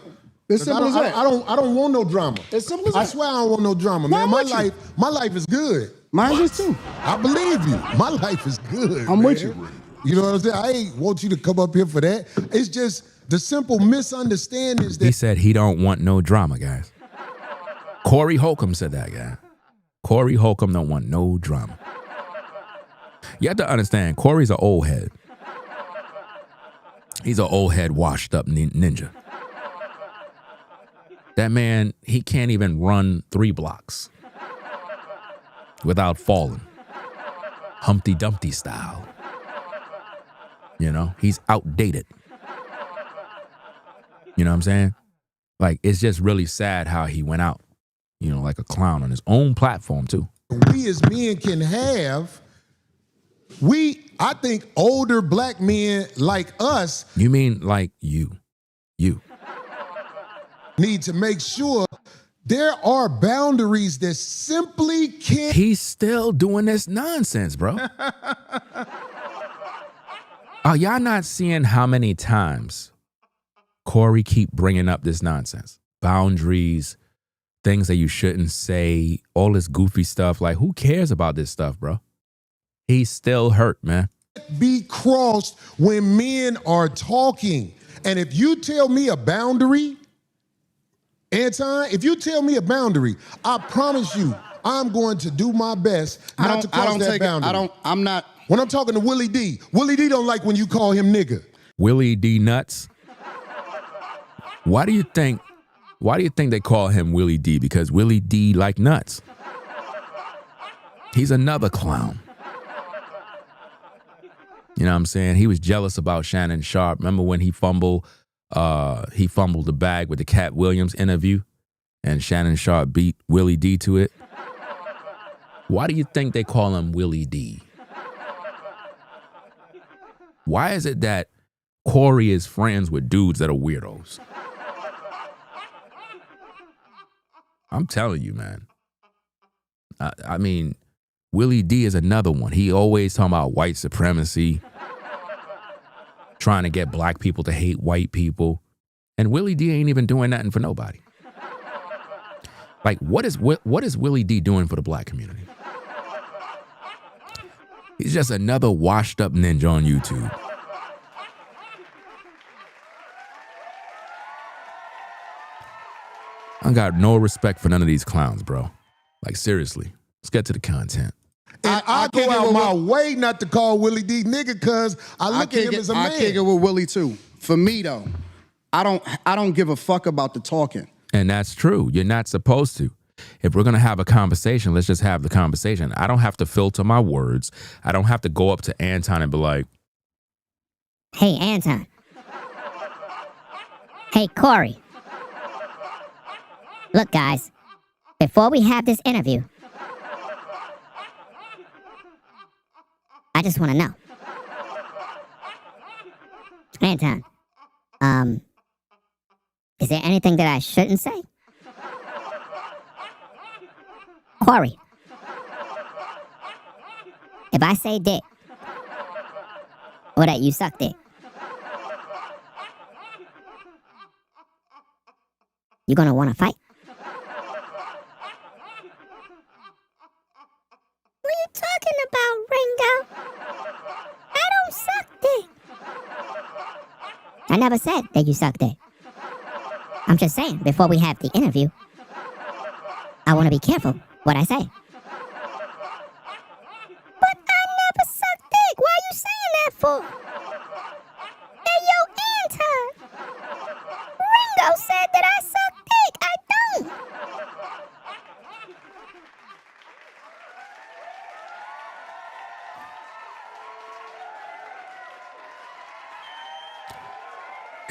It's simple as that. I don't want no drama. It's simple as that. I swear I don't want no drama, man. My life is good. Mine is too. I believe you. My life is good. I'm with you. You know what I'm saying? I ain't want you to come up here for that. It's just the simple misunderstanding is that he said he don't want no drama, guys. Corey Holcomb said that, guy. Corey Holcomb don't want no drama. You have to understand, Corey's an old head. He's an old head, washed up ninja. That man, he can't even run 3 blocks without falling. Humpty Dumpty style. You know, he's outdated. You know what I'm saying? Like, it's just really sad how he went out, you know, like a clown on his own platform too. We as men can have, I think older black men like us. You mean like you need to make sure there are boundaries that simply can't. He's still doing this nonsense, bro. Are y'all not seeing how many times Corey keep bringing up this nonsense? Boundaries, things that you shouldn't say, all this goofy stuff. Like, who cares about this stuff, bro? He's still hurt, man. Be crossed when men are talking. And if you tell me a boundary, Anton, if you tell me a boundary, I promise you, I'm going to do my best not to cross that boundary. I'm not. When I'm talking to Willie D, Willie D don't like when you call him nigga. Willie D nuts. Why do you think they call him Willie D? Because Willie D like nuts. He's another clown. You know what I'm saying? He was jealous about Shannon Sharpe. Remember when he fumbled the bag with the Cat Williams interview and Shannon Sharpe beat Willie D to it? Why do you think they call him Willie D? Why is it that Corey is friends with dudes that are weirdos? I'm telling you, man. I mean, Willie D is another one. He always talking about white supremacy, trying to get black people to hate white people. And Willie D ain't even doing nothing for nobody. Like, what is Willie D doing for the black community? He's just another washed up ninja on YouTube. I got no respect for none of these clowns, bro. Like, seriously. Let's get to the content. And I go out my way not to call Willie D nigga because I look at him as a man. I kick it with Willie too. For me though, I don't give a fuck about the talking. And that's true. You're not supposed to. If we're gonna have a conversation, let's just have the conversation. I don't have to filter my words. I don't have to go up to Anton and be like, "Hey, Anton. Hey, Corey. Look, guys, before we have this interview, I just want to know. Anton, is there anything that I shouldn't say? Corey, if I say dick, or that you suck dick, you gonna want to fight? What are you talking about, Ringo? I don't suck dick. I never said that you suck dick. I'm just saying, before we have the interview, I want to be careful what I say. But I never suck dick. Why are you saying that for? Hey, yo, Anton. Ringo said that I suck dick. I don't.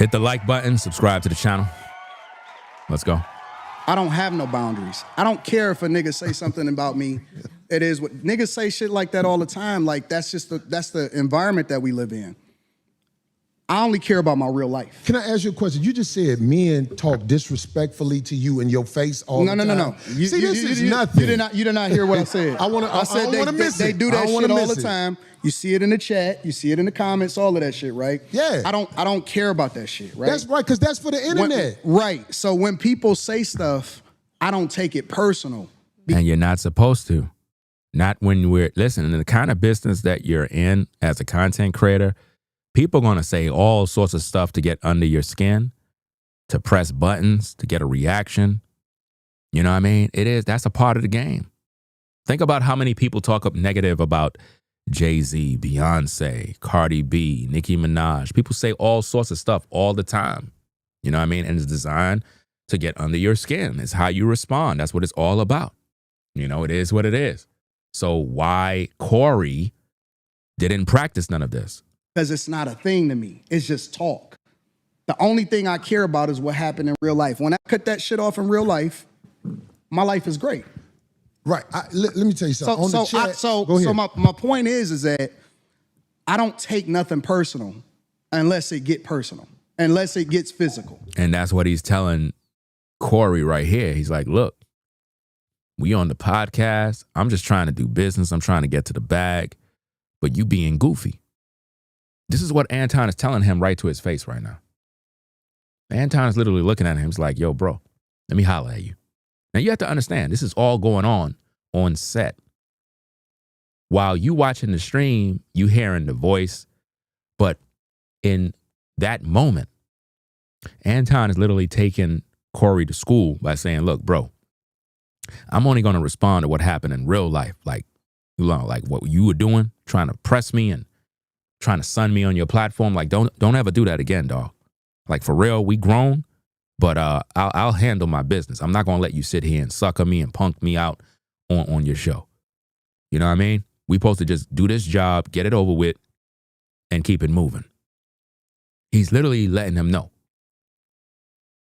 hit the like button, subscribe to the channel. Let's go. I don't have no boundaries. I don't care if a nigga say something about me It is what niggas say shit like that all the time. Like that's the environment that we live in. I only care about my real life. Can I ask you a question? You just said men talk disrespectfully to you in your face all the time. No. See, this is nothing. You did not hear what I said. I said they do that shit all the time. You see it in the chat, you see it in the comments, all of that shit, right? Yeah. I don't care about that shit, right? That's right, because that's for the internet. Right. So when people say stuff, I don't take it personal. And you're not supposed to. Not when listen, in the kind of business that you're in as a content creator, people are going to say all sorts of stuff to get under your skin, to press buttons, to get a reaction. You know what I mean? That's a part of the game. Think about how many people talk up negative about Jay-Z, Beyonce, Cardi B, Nicki Minaj. People say all sorts of stuff all the time. You know what I mean? And it's designed to get under your skin. It's how you respond. That's what it's all about. You know, it is what it is. So why Corey didn't practice none of this? Because it's not a thing to me. It's just talk. The only thing I care about is what happened in real life. When I cut that shit off in real life, my life is great. Right. Let me tell you something. Go ahead. So my point is that I don't take nothing personal unless it get personal, unless it gets physical. And that's what he's telling Corey right here. He's like, look, we on the podcast. I'm just trying to do business. I'm trying to get to the bag, but you being goofy. This is what Anton is telling him right to his face right now. Anton is literally looking at him. He's like, yo, bro, let me holler at you. Now, you have to understand, this is all going on set. While you watching the stream, you hearing the voice. But in that moment, Anton is literally taking Corey to school by saying, look, bro, I'm only going to respond to what happened in real life. Like what you were doing, trying to press me and trying to sun me on your platform. Like, don't ever do that again, dog. Like, for real, we grown, but I'll handle my business. I'm not going to let you sit here and sucker me and punk me out on your show. You know what I mean? We supposed to just do this job, get it over with, and keep it moving. He's literally letting him know.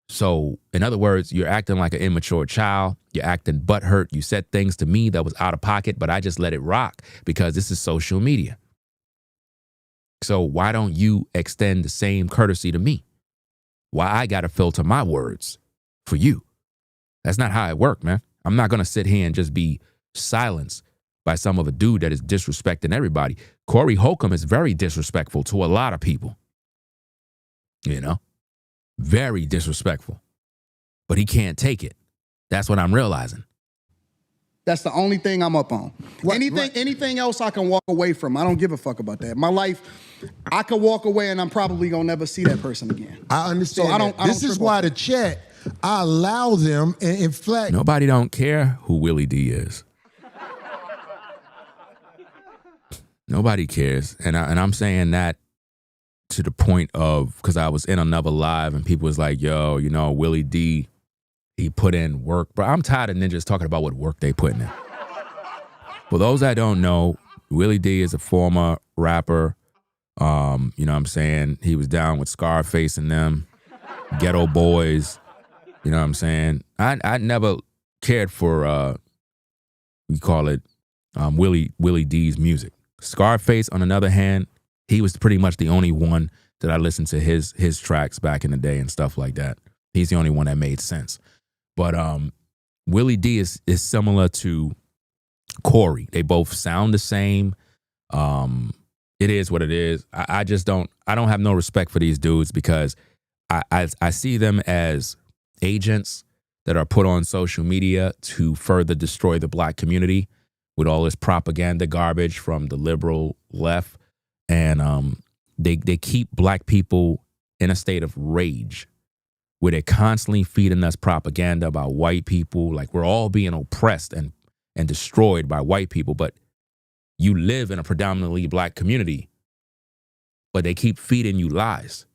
So, in other words, you're acting like an immature child. You're acting butthurt. You said things to me that was out of pocket, but I just let it rock because this is social media. So why don't you extend the same courtesy to me? Why I got to filter my words for you? That's not how it works, man. I'm not going to sit here and just be silenced by some of a dude that is disrespecting everybody. Corey Holcomb is very disrespectful to a lot of people. You know? Very disrespectful. But he can't take it. That's what I'm realizing. That's the only thing I'm up on. Anything else I can walk away from. I don't give a fuck about that. My life, I could walk away and I'm probably gonna never see that person again. I understand. So this is why the chat, I allow them and inflect. Nobody don't care who Willie D is. Nobody cares. And I'm saying that to the point of, because I was in another live and people was like, yo, you know, Willie D, he put in work. But I'm tired of ninjas talking about what work they putting in. For those that don't know, Willie D is a former rapper. You know what I'm saying? He was down with Scarface and them, Ghetto Boys. You know what I'm saying? I never cared for, we call it, Willie D's music. Scarface, on the other hand, he was pretty much the only one that I listened to his tracks back in the day and stuff like that. He's the only one that made sense. But Willie D is similar to Corey. They both sound the same. It is what it is. I don't have no respect for these dudes because I see them as agents that are put on social media to further destroy the black community with all this propaganda garbage from the liberal left. And they keep black people in a state of rage where they're constantly feeding us propaganda about white people. Like, we're all being oppressed and destroyed by white people. But you live in a predominantly black community, but they keep feeding you lies.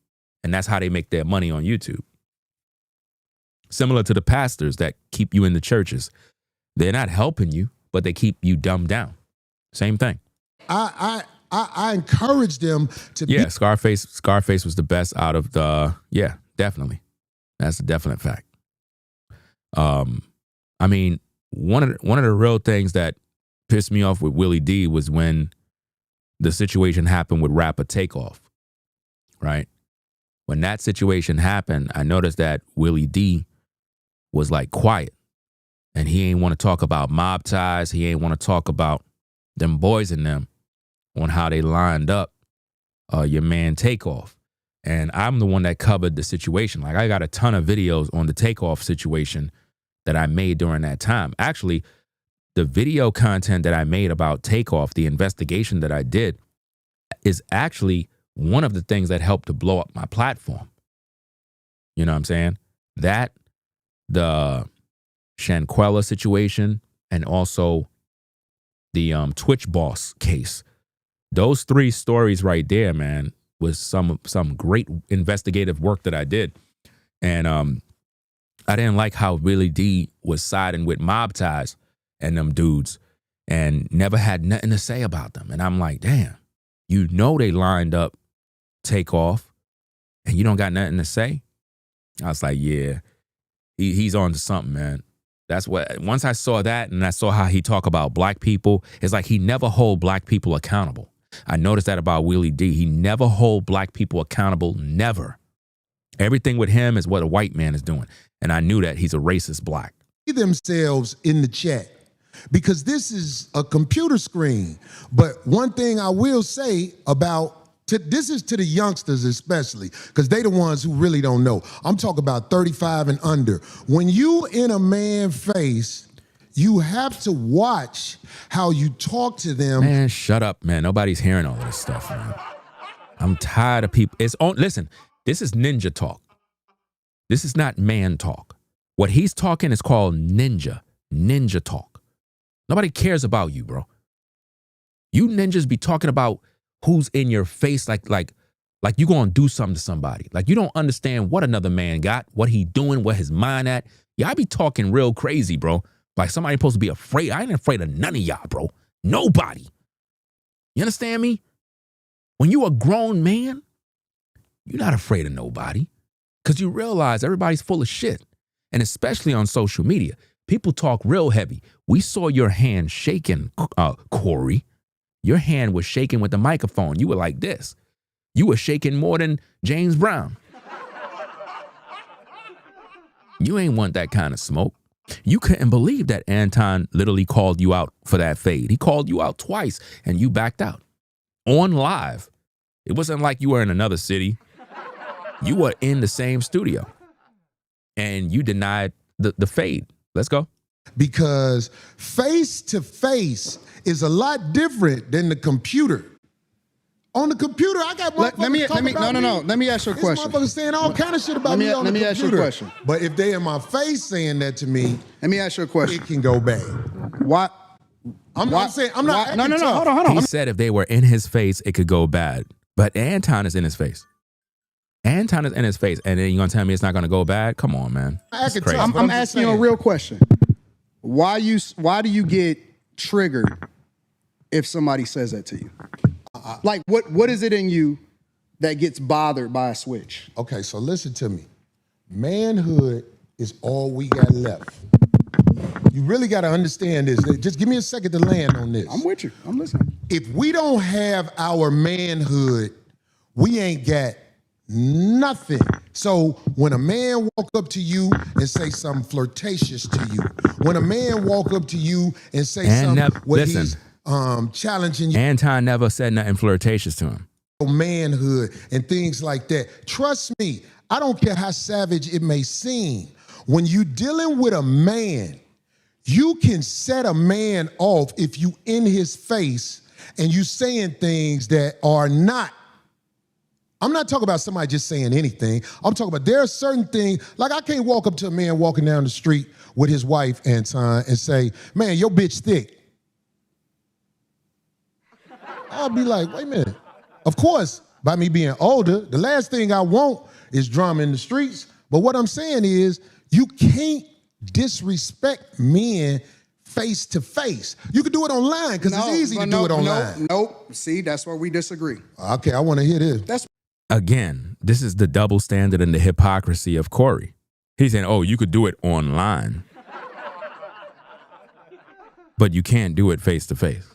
And that's how they make their money on YouTube. Similar to the pastors that keep you in the churches. They're not helping you, but they keep you dumbed down. Same thing. I encourage them to be. Yeah, Scarface was the best out of the, yeah, definitely. That's a definite fact. I mean, one of the real things that pissed me off with Willie D was when the situation happened with rapper Takeoff, right? When that situation happened, I noticed that Willie D was like quiet. And he ain't want to talk about mob ties. He ain't want to talk about them boys and them on how they lined up your man Takeoff. And I'm the one that covered the situation. Like, I got a ton of videos on the Takeoff situation that I made during that time. Actually, the video content that I made about Takeoff, the investigation that I did, is actually one of the things that helped to blow up my platform. You know what I'm saying? That, the Shanquella situation, and also the Twitch boss case. Those 3 stories right there, man, was some great investigative work that I did. And I didn't like how Willie D was siding with mob ties and them dudes and never had nothing to say about them. And I'm like, damn, you know they lined up Takeoff and you don't got nothing to say? I was like, yeah, he's on to something, man. That's what, once I saw that and I saw how he talk about black people, it's like he never hold black people accountable. I noticed that about Willie D. He never hold black people accountable, never. Everything with him is what a white man is doing. And I knew that he's a racist black. Themselves in the chat, because this is a computer screen. But one thing I will say about, this is to the youngsters especially, because they the ones who really don't know. I'm talking about 35 and under. When you in a man's face, you have to watch how you talk to them. Man, shut up, man. Nobody's hearing all of this stuff, man. I'm tired of people. Listen, this is ninja talk. This is not man talk. What he's talking is called ninja talk. Nobody cares about you, bro. You ninjas be talking about who's in your face like you gonna do something to somebody. Like you don't understand what another man got, what he doing, where his mind at. Y'all be talking real crazy, bro. Like somebody supposed to be afraid. I ain't afraid of none of y'all, bro. Nobody. You understand me? When you a grown man, you're not afraid of nobody because you realize everybody's full of shit. And especially on social media, people talk real heavy. We saw your hand shaking, Corey. Your hand was shaking with the microphone. You were like this. You were shaking more than James Brown. You ain't want that kind of smoke. You couldn't believe that Anton literally called you out for that fade. He called you out twice and you backed out on live. It wasn't like you were in another city. You were in the same studio and you denied the fade. Let's go. Because face to face is a lot different than the computer. On the computer, I got motherfuckers Let me ask you a question. Motherfuckers saying all kind of shit about me on the computer. Let me ask you a question. But if they in my face saying that to me, let me ask you a question. It can go bad. Why? I'm not saying, I'm not. No, hold on. He said if they were in his face, it could go bad. But Anton is in his face. Anton is in his face, and then you're gonna tell me it's not gonna go bad? Come on, man. That's crazy. I'm asking you a real question. Why do you get triggered if somebody says that to you? Like what is it in you that gets bothered by a switch? Okay, so listen to me. Manhood is all we got left. You really got to understand this. Just give me a second to land on this. I'm with you. I'm listening. If we don't have our manhood, we ain't got nothing. So when a man walk up to you and say something flirtatious to you, when a man walk up to you and say he's challenging you. Anton never said nothing flirtatious to him. Manhood and things like that. Trust me, I don't care how savage it may seem. When you dealing with a man, you can set a man off if you in his face and you saying things that are not. I'm not talking about somebody just saying anything. I'm talking about there are certain things, like I can't walk up to a man walking down the street with his wife, Anton, and say, man, your bitch thick. I'll be like, wait a minute. Of course, by me being older, the last thing I want is drama in the streets. But what I'm saying is you can't disrespect men face to face. You can do it online because it's easy to do it online. Nope. See, that's where we disagree. Okay, I want to hear this. Again, this is the double standard and the hypocrisy of Corey. He's saying, oh, you could do it online. but you can't do it face to face.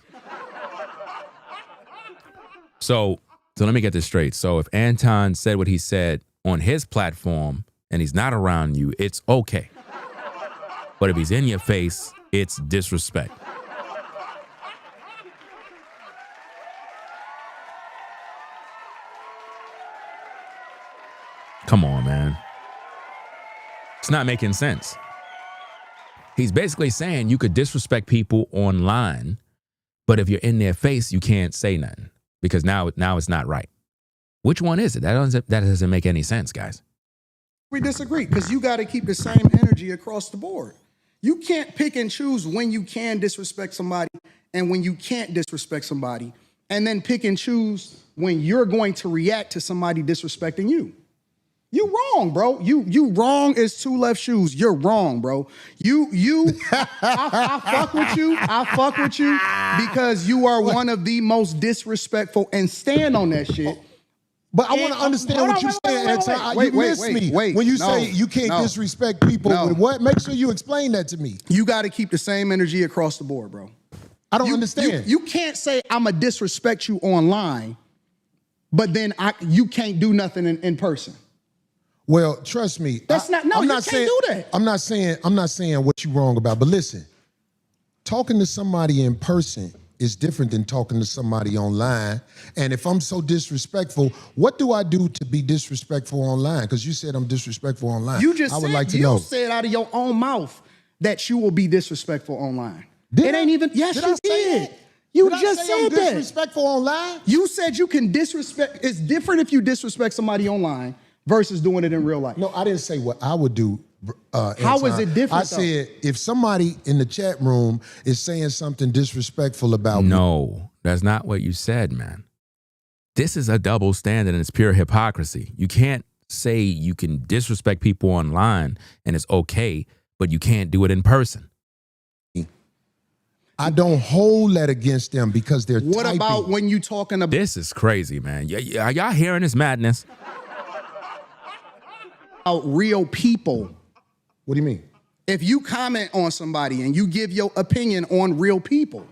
So let me get this straight. So if Anton said what he said on his platform and he's not around you, it's okay. But if he's in your face, it's disrespect. Come on, man. It's not making sense. He's basically saying you could disrespect people online, but if you're in their face, you can't say nothing because now it's not right. Which one is it? That doesn't make any sense, guys. We disagree because you got to keep the same energy across the board. You can't pick and choose when you can disrespect somebody and when you can't disrespect somebody, and then pick and choose when you're going to react to somebody disrespecting you. You wrong, bro. You wrong as two left shoes. You're wrong, bro. I fuck with you. I fuck with you because you are one of the most disrespectful, and stand on that shit. But I want to understand what you're saying, Anton. You missed me when you say you can't disrespect people. With what? Make sure you explain that to me. You got to keep the same energy across the board, bro. I don't understand. You can't say I'm going to disrespect you online, but then you can't do nothing in person. Well, trust me. That's not. No, you can't do that. I'm not saying what you're wrong about. But listen, talking to somebody in person is different than talking to somebody online. And if I'm so disrespectful, what do I do to be disrespectful online? Because you said I'm disrespectful online. You just know. said out of your own mouth that you will be disrespectful online. It ain't even. Yes, you did. You just said that. Disrespectful online? You said you can disrespect. It's different if you disrespect somebody online versus doing it in real life. No, I didn't say what I would do. How is it different? I said if somebody in the chat room is saying something disrespectful about me. No, that's not what you said, man. This is a double standard and it's pure hypocrisy. You can't say you can disrespect people online and it's okay, but you can't do it in person. I don't hold that against them because they're What typing. about when you talking about... This is crazy, man. Are y'all hearing this madness? Real people. What do you mean? If you comment on somebody and you give your opinion on real people.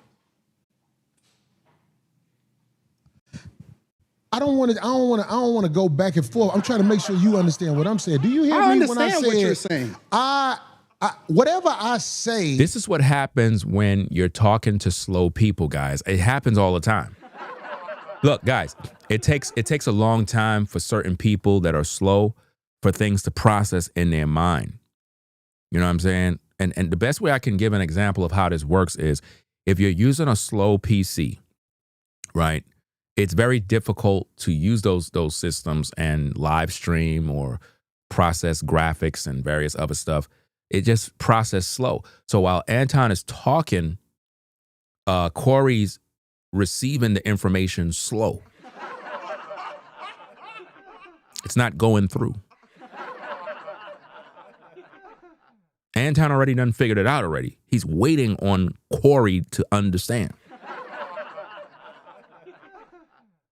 I don't want to go back and forth. I'm trying to make sure you understand what I'm saying. Do you hear me when I say what you're saying? Whatever I say. This is what happens when you're talking to slow people, guys. It happens all the time. Look, guys, it takes a long time for certain people that are slow for things to process in their mind. You know what I'm saying? And the best way I can give an example of how this works is if you're using a slow PC, right? It's very difficult to use those systems and live stream or process graphics and various other stuff. It just process slow. So while Anton is talking, Corey's receiving the information slow. It's not going through. Anton already done figured it out already. He's waiting on Corey to understand.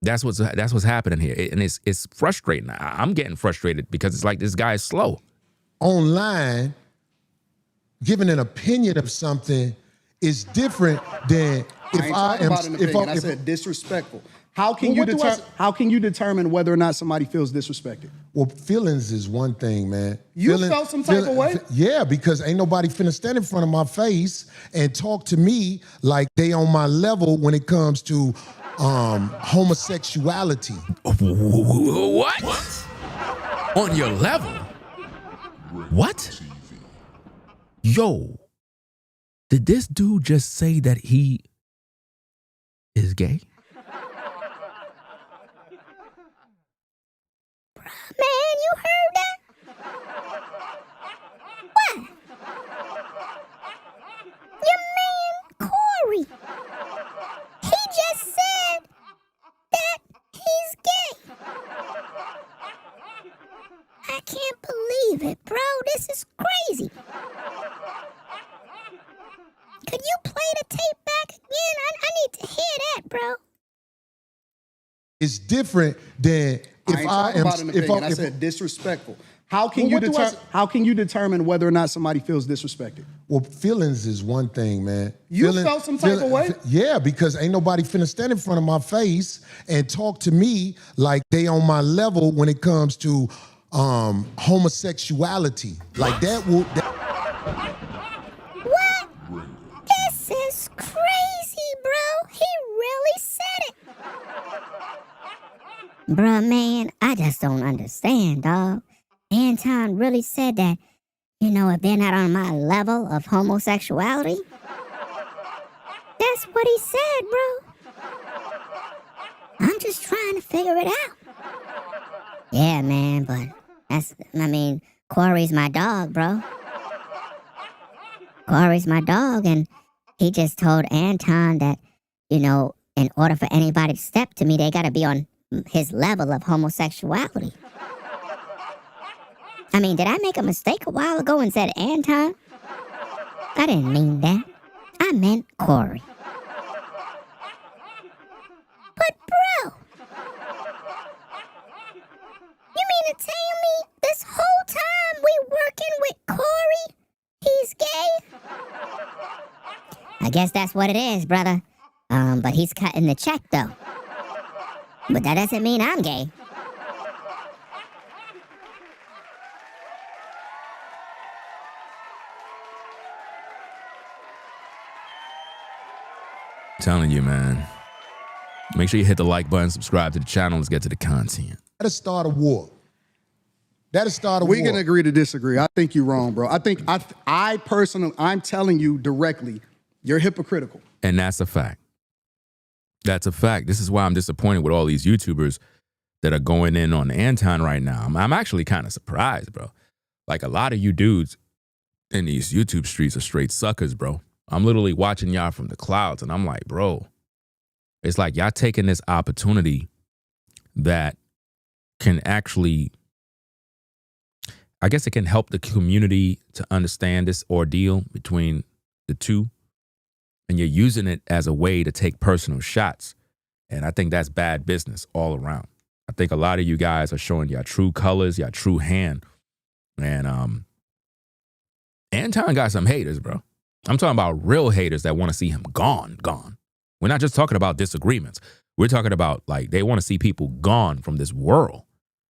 That's what's happening here. And it's frustrating. I'm getting frustrated because it's like this guy is slow. Online, giving an opinion of something is different than if I said disrespectful. How can you determine whether or not somebody feels disrespected? Well, feelings is one thing, man. You felt some type of way? Yeah, because ain't nobody finna stand in front of my face and talk to me like they on my level when it comes to homosexuality. What? On your level? What? Yo, did this dude just say that he is gay? Man, you heard that? What? Your man, Corey. He just said that he's gay. I can't believe it, bro. This is crazy. Could you play the tape back again? I need to hear that, bro. It's different than I said disrespectful. How can you determine whether or not somebody feels disrespected? Well, feelings is one thing, man. You felt some type of way? Yeah, because ain't nobody finna stand in front of my face and talk to me like they on my level when it comes to homosexuality. Like that will... What? This is crazy, bro. He really said it. Bruh, man, I just don't understand, dog. Anton really said that, you know, if they're not on my level of homosexuality. That's what he said, bro. I'm just trying to figure it out. Yeah, man, but Corey's my dog, bro. Corey's my dog, and he just told Anton that, you know, in order for anybody to step to me, they gotta be on his level of homosexuality. I mean, did I make a mistake a while ago and said Anton? I didn't mean that. I meant Corey. But bro, you mean to tell me this whole time we working with Corey, he's gay? I guess that's what it is, brother. But he's cutting the check though. But that doesn't mean I'm gay. Telling you, man. Make sure you hit the like button, subscribe to the channel. Let's get to the content. That'll start a war. That'll start a war. We can agree to disagree. I think you're wrong, bro. I personally, I'm telling you directly, you're hypocritical. And that's a fact. That's a fact. This is why I'm disappointed with all these YouTubers that are going in on Anton right now. I'm actually kind of surprised, bro. Like, a lot of you dudes in these YouTube streets are straight suckers, bro. I'm literally watching y'all from the clouds, and I'm like, bro, it's like y'all taking this opportunity that can actually, I guess it can help the community to understand this ordeal between the two, and you're using it as a way to take personal shots. And I think that's bad business all around. I think a lot of you guys are showing your true colors, your true hand. And Anton got some haters, bro. I'm talking about real haters that want to see him gone. We're not just talking about disagreements. We're talking about, like, they want to see people gone from this world.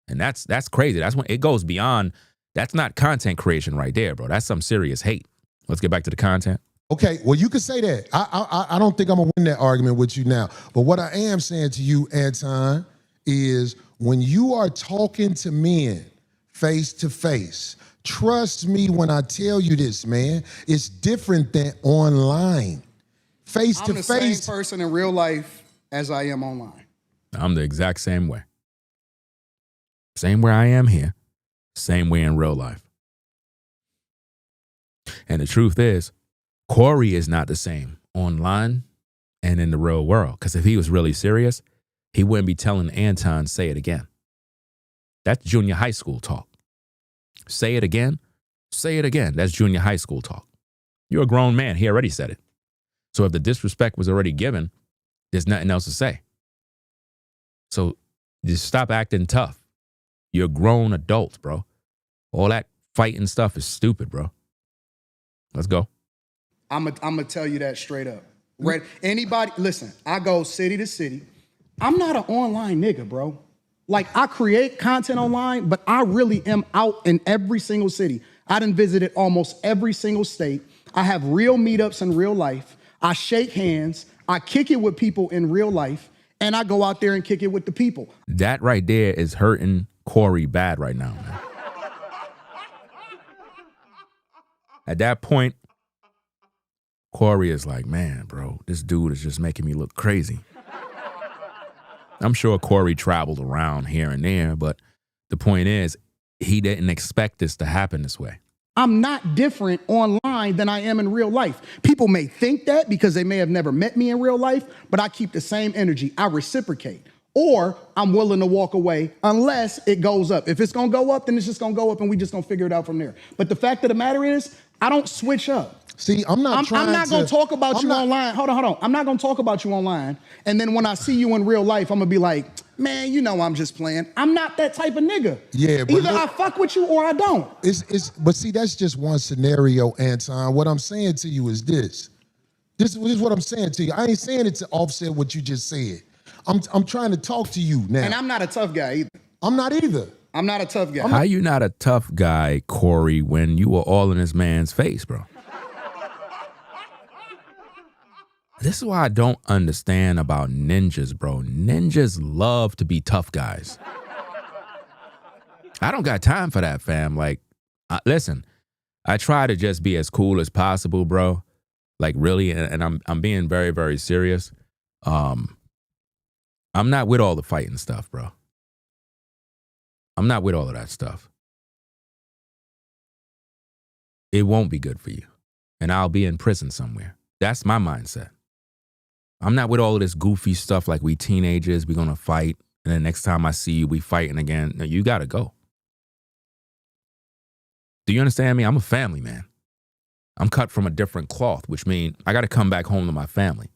And that's crazy. That's when it goes beyond. That's not content creation right there, bro. That's some serious hate. Let's get back to the content. Okay, well, you can say that. I don't think I'm going to win that argument with you now. But what I am saying to you, Anton, is when you are talking to men face to face, trust me when I tell you this, man, it's different than online. Face to face. I'm the same person in real life as I am online. I'm the exact same way. Same way I am here, same way in real life. And the truth is, Corey is not the same online and in the real world. Because if he was really serious, he wouldn't be telling Anton, say it again. That's junior high school talk. Say it again. Say it again. That's junior high school talk. You're a grown man. He already said it. So if the disrespect was already given, there's nothing else to say. So just stop acting tough. You're grown adults, bro. All that fighting stuff is stupid, bro. Let's go. I'm gonna tell you that straight up. Right? Anybody, listen, I go city to city. I'm not an online nigga, bro. Like, I create content online, but I really am out in every single city. I done visited almost every single state. I have real meetups in real life. I shake hands. I kick it with people in real life. And I go out there and kick it with the people. That right there is hurting Corey bad right now, man. At that point, Corey is like, man, bro, this dude is just making me look crazy. I'm sure Corey traveled around here and there, but the point is, he didn't expect this to happen this way. I'm not different online than I am in real life. People may think that because they may have never met me in real life, but I keep the same energy. I reciprocate. Or I'm willing to walk away unless it goes up. If it's going to go up, then it's just going to go up and we just going to figure it out from there. But the fact of the matter is, I don't switch up. See, I'm not going to talk about you online. Hold on. I'm not going to talk about you online. And then when I see you in real life, I'm going to be like, Man, you know I'm just playing. I'm not that type of nigga. Yeah, but either I fuck with you or I don't. But see, that's just one scenario, Anton. What I'm saying to you is this. This is what I'm saying to you. I ain't saying it to offset what you just said. I'm trying to talk to you now. And I'm not a tough guy either. I'm not either. I'm not a tough guy. How you not a tough guy, Corey, when you were all in this man's face, bro? This is why I don't understand about ninjas, bro. Ninjas love to be tough guys. I don't got time for that, fam. Like, listen, I try to just be as cool as possible, bro. Like, really, and I'm being very, very serious. I'm not with all the fighting stuff, bro. I'm not with all of that stuff. It won't be good for you. And I'll be in prison somewhere. That's my mindset. I'm not with all of this goofy stuff like we teenagers, we're going to fight. And then next time I see you, we fighting again. No, you got to go. Do you understand me? I'm a family man. I'm cut from a different cloth, which means I got to come back home to my family.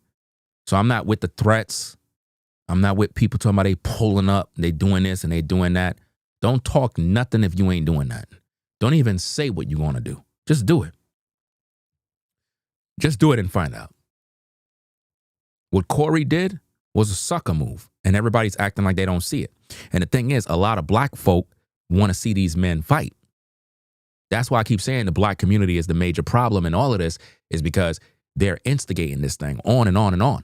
So I'm not with the threats. I'm not with people talking about they pulling up, they doing this and they doing that. Don't talk nothing if you ain't doing nothing. Don't even say what you want to do. Just do it. Just do it and find out. What Corey did was a sucker move, and everybody's acting like they don't see it. And the thing is, a lot of black folk want to see these men fight. That's why I keep saying the black community is the major problem in all of this, is because they're instigating this thing on and on and on.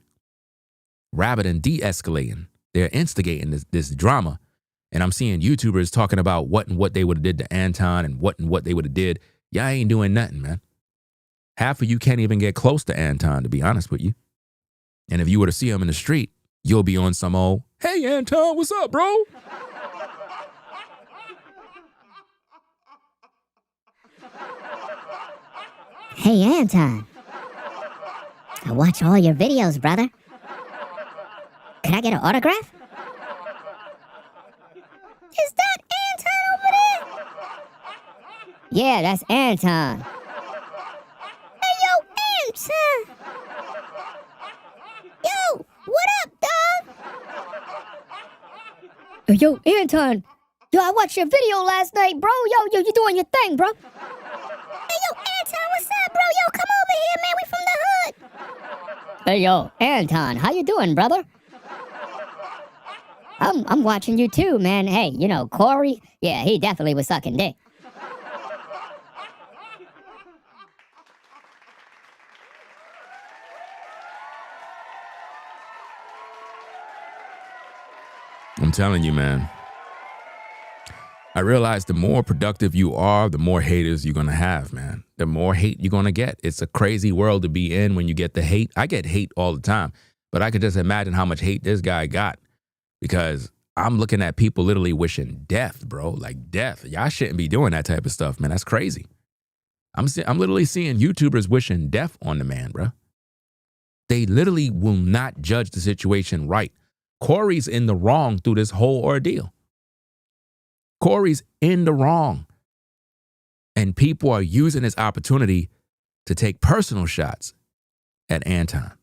Rather than de-escalating, they're instigating this drama. And I'm seeing YouTubers talking about what they would have did to Anton and what they would have did. Y'all ain't doing nothing, man. Half of you can't even get close to Anton, to be honest with you. And if you were to see him in the street, you'll be on some old, hey, Anton, what's up, bro? Hey, Anton. I watch all your videos, brother. Could I get an autograph? Is that Anton over there? Yeah, that's Anton. Hey, yo, Anton. Yo, what up, dog? Yo, Anton. Yo, I watched your video last night, bro. Yo, you doing your thing, bro. Hey, yo, Anton, what's up, bro? Yo, come over here, man. We from the hood. Hey, yo, Anton, how you doing, brother? I'm watching you too, man. Hey, you know, Corey? Yeah, he definitely was sucking dick. I'm telling you, man. I realize the more productive you are, the more haters you're going to have, man. The more hate you're going to get. It's a crazy world to be in when you get the hate. I get hate all the time, but I could just imagine how much hate this guy got, because I'm looking at people literally wishing death, bro. Like death. Y'all shouldn't be doing that type of stuff, man. That's crazy. I'm literally seeing YouTubers wishing death on the man, bro. They literally will not judge the situation right. Corey's in the wrong through this whole ordeal. Corey's in the wrong. And people are using this opportunity to take personal shots at Anton.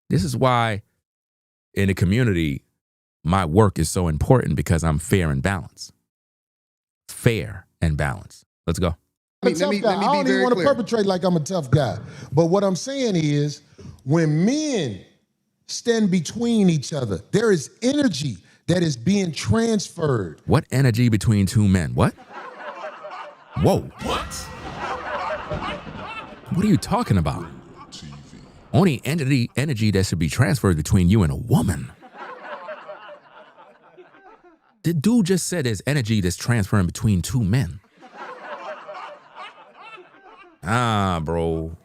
This is why in the community, my work is so important, because I'm fair and balanced. Fair and balanced. Let's go. I don't even want to perpetrate like I'm a tough guy. But what I'm saying is, when men stand between each other, there is energy that is being transferred. What energy between two men? What? Whoa. What? What are you talking about? Only energy that should be transferred between you and a woman. The dude just said there's energy that's transferring between two men. Ah, bro.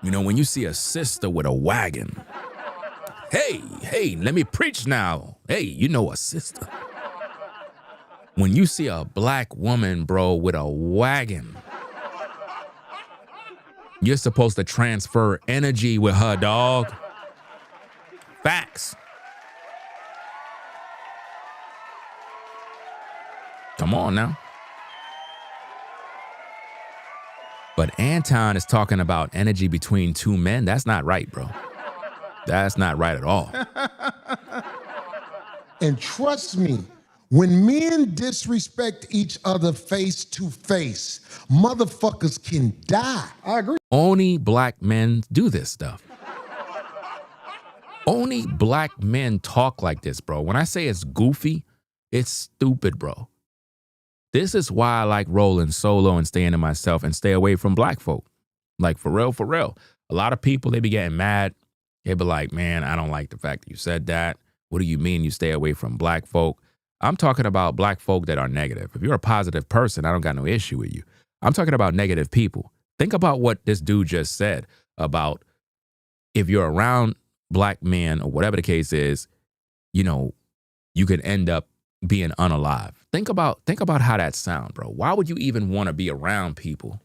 You know, when you see a sister with a wagon, hey, let me preach now. Hey, you know a sister. When you see a black woman, bro, with a wagon, you're supposed to transfer energy with her, dog. Facts. Come on now. But Anton is talking about energy between two men. That's not right, bro. That's not right at all. And trust me, when men disrespect each other face to face, motherfuckers can die. I agree. Only black men do this stuff. Only black men talk like this, bro. When I say it's goofy, it's stupid, bro. This is why I like rolling solo and staying to myself and stay away from black folk. Like, for real, for real. A lot of people, they be getting mad. They be like, man, I don't like the fact that you said that. What do you mean you stay away from black folk? I'm talking about black folk that are negative. If you're a positive person, I don't got no issue with you. I'm talking about negative people. Think about what this dude just said about if you're around black men or whatever the case is, you know, you could end up being unalive. Think about how that sound, bro. Why would you even want to be around people,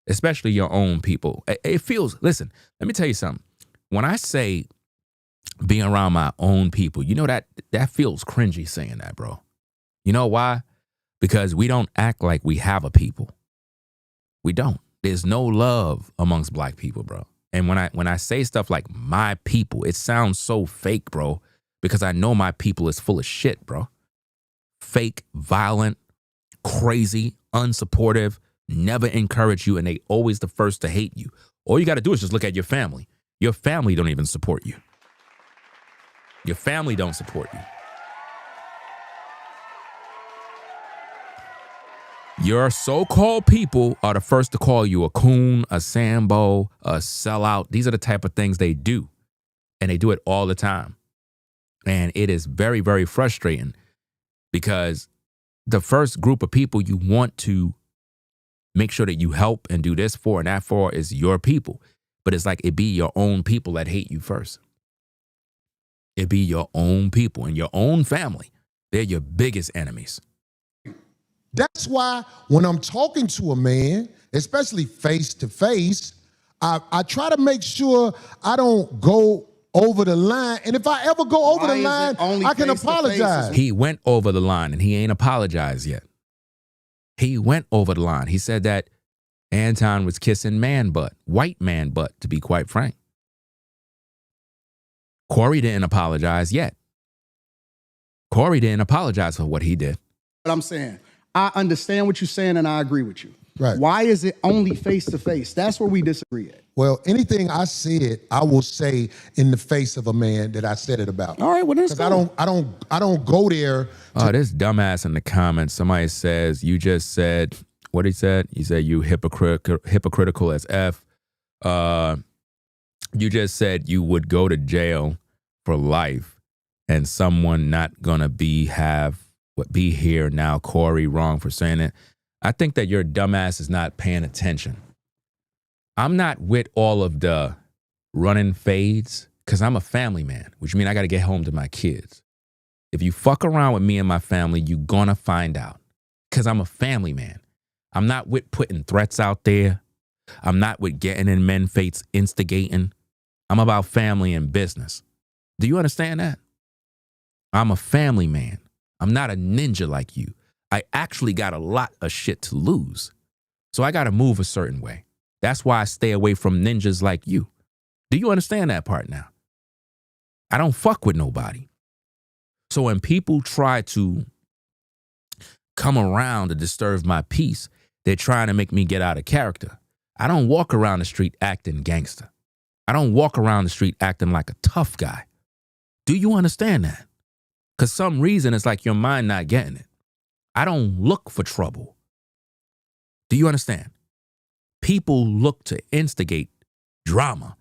especially your own people? It feels, listen, let me tell you something. When I say being around my own people, you know, that feels cringy saying that, bro. You know why? Because we don't act like we have a people. We don't. There's no love amongst black people, bro. And when I say stuff like my people, it sounds so fake, bro, because I know my people is full of shit, bro. Fake, violent, crazy, unsupportive, never encourage you, and they always the first to hate you. All you got to do is just look at your family. Your family don't even support you. Your family don't support you. Your so-called people are the first to call you a coon, a Sambo, a sellout. These are the type of things they do, and they do it all the time. And it is very, very frustrating because the first group of people you want to make sure that you help and do this for and that for is your people. But it's like it be your own people that hate you first. It be your own people and your own family. They're your biggest enemies. That's why when I'm talking to a man, especially face to face, I try to make sure I don't go over the line. And if I ever go over the line, I can apologize. He went over the line and he ain't apologized yet. He went over the line. He said that Anton was kissing man butt, white man butt, to be quite frank. Corey didn't apologize yet. Corey didn't apologize for what he did. But I'm saying, I understand what you're saying and I agree with you. Right. Why is it only face to face? That's where we disagree at. Well, anything I said, I will say in the face of a man that I said it about. All right, well, that's cool. I don't go there. Oh, this dumbass in the comments. Somebody says you just said what he said. He said you hypocritical as F. You just said you would go to jail for life, and someone not gonna be here now. Corey, wrong for saying it. I think that your dumbass is not paying attention. I'm not with all of the running fades because I'm a family man, which means I got to get home to my kids. If you fuck around with me and my family, you're going to find out because I'm a family man. I'm not with putting threats out there. I'm not with getting in men fates, instigating. I'm about family and business. Do you understand that? I'm a family man. I'm not a ninja like you. I actually got a lot of shit to lose. So I got to move a certain way. That's why I stay away from ninjas like you. Do you understand that part now? I don't fuck with nobody. So when people try to come around to disturb my peace, they're trying to make me get out of character. I don't walk around the street acting gangster. I don't walk around the street acting like a tough guy. Do you understand that? Because some reason it's like your mind not getting it. I don't look for trouble. Do you understand? People look to instigate drama.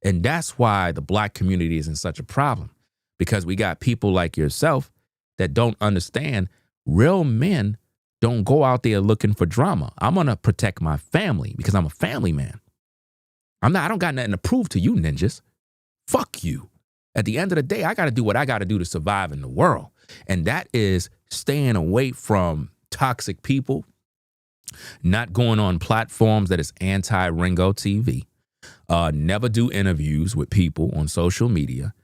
And that's why the black community is in such a problem. Because we got people like yourself that don't understand real men don't go out there looking for drama. I'm going to protect my family because I'm a family man. I don't got nothing to prove to you ninjas. Fuck you. At the end of the day, I got to do what I got to do to survive in the world. And that is staying away from toxic people, not going on platforms that is anti-Ringo TV, never do interviews with people on social media,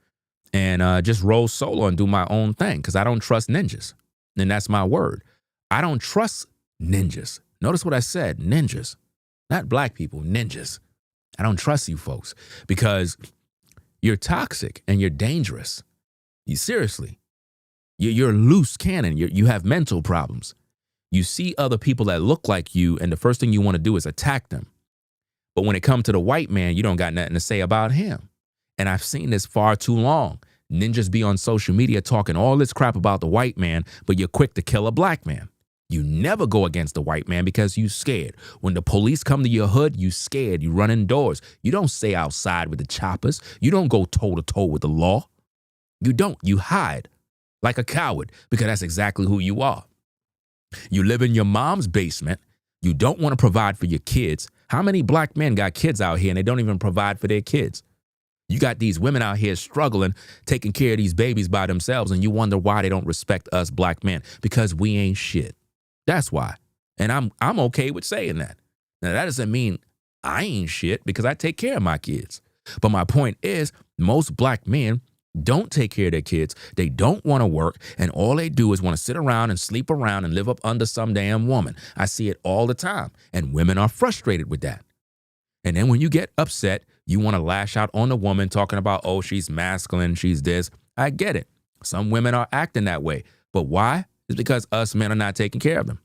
and just roll solo and do my own thing because I don't trust ninjas. And that's my word. I don't trust ninjas. Notice what I said, ninjas, not black people, ninjas. I don't trust you folks because you're toxic and you're dangerous. You seriously. You're loose cannon. You have mental problems. You see other people that look like you, and the first thing you want to do is attack them. But when it comes to the white man, you don't got nothing to say about him. And I've seen this far too long. Ninjas be on social media talking all this crap about the white man, but you're quick to kill a black man. You never go against the white man because you scared. When the police come to your hood, you scared. You run indoors. You don't stay outside with the choppers. You don't go toe-to-toe with the law. You don't. You hide like a coward because that's exactly who you are. You live in your mom's basement. You don't want to provide for your kids. How many black men got kids out here and they don't even provide for their kids? You got these women out here struggling, taking care of these babies by themselves, and you wonder why they don't respect us black men, because we ain't shit. That's why. And I'm okay with saying that. Now, that doesn't mean I ain't shit because I take care of my kids. But my point is, most black men don't take care of their kids. They don't want to work, and all they do is want to sit around and sleep around and live up under some damn woman. I see it all the time, and women are frustrated with that. And then when you get upset, you want to lash out on the woman talking about, oh, she's masculine, she's this. I get it. Some women are acting that way. But why? It's because us men are not taking care of them.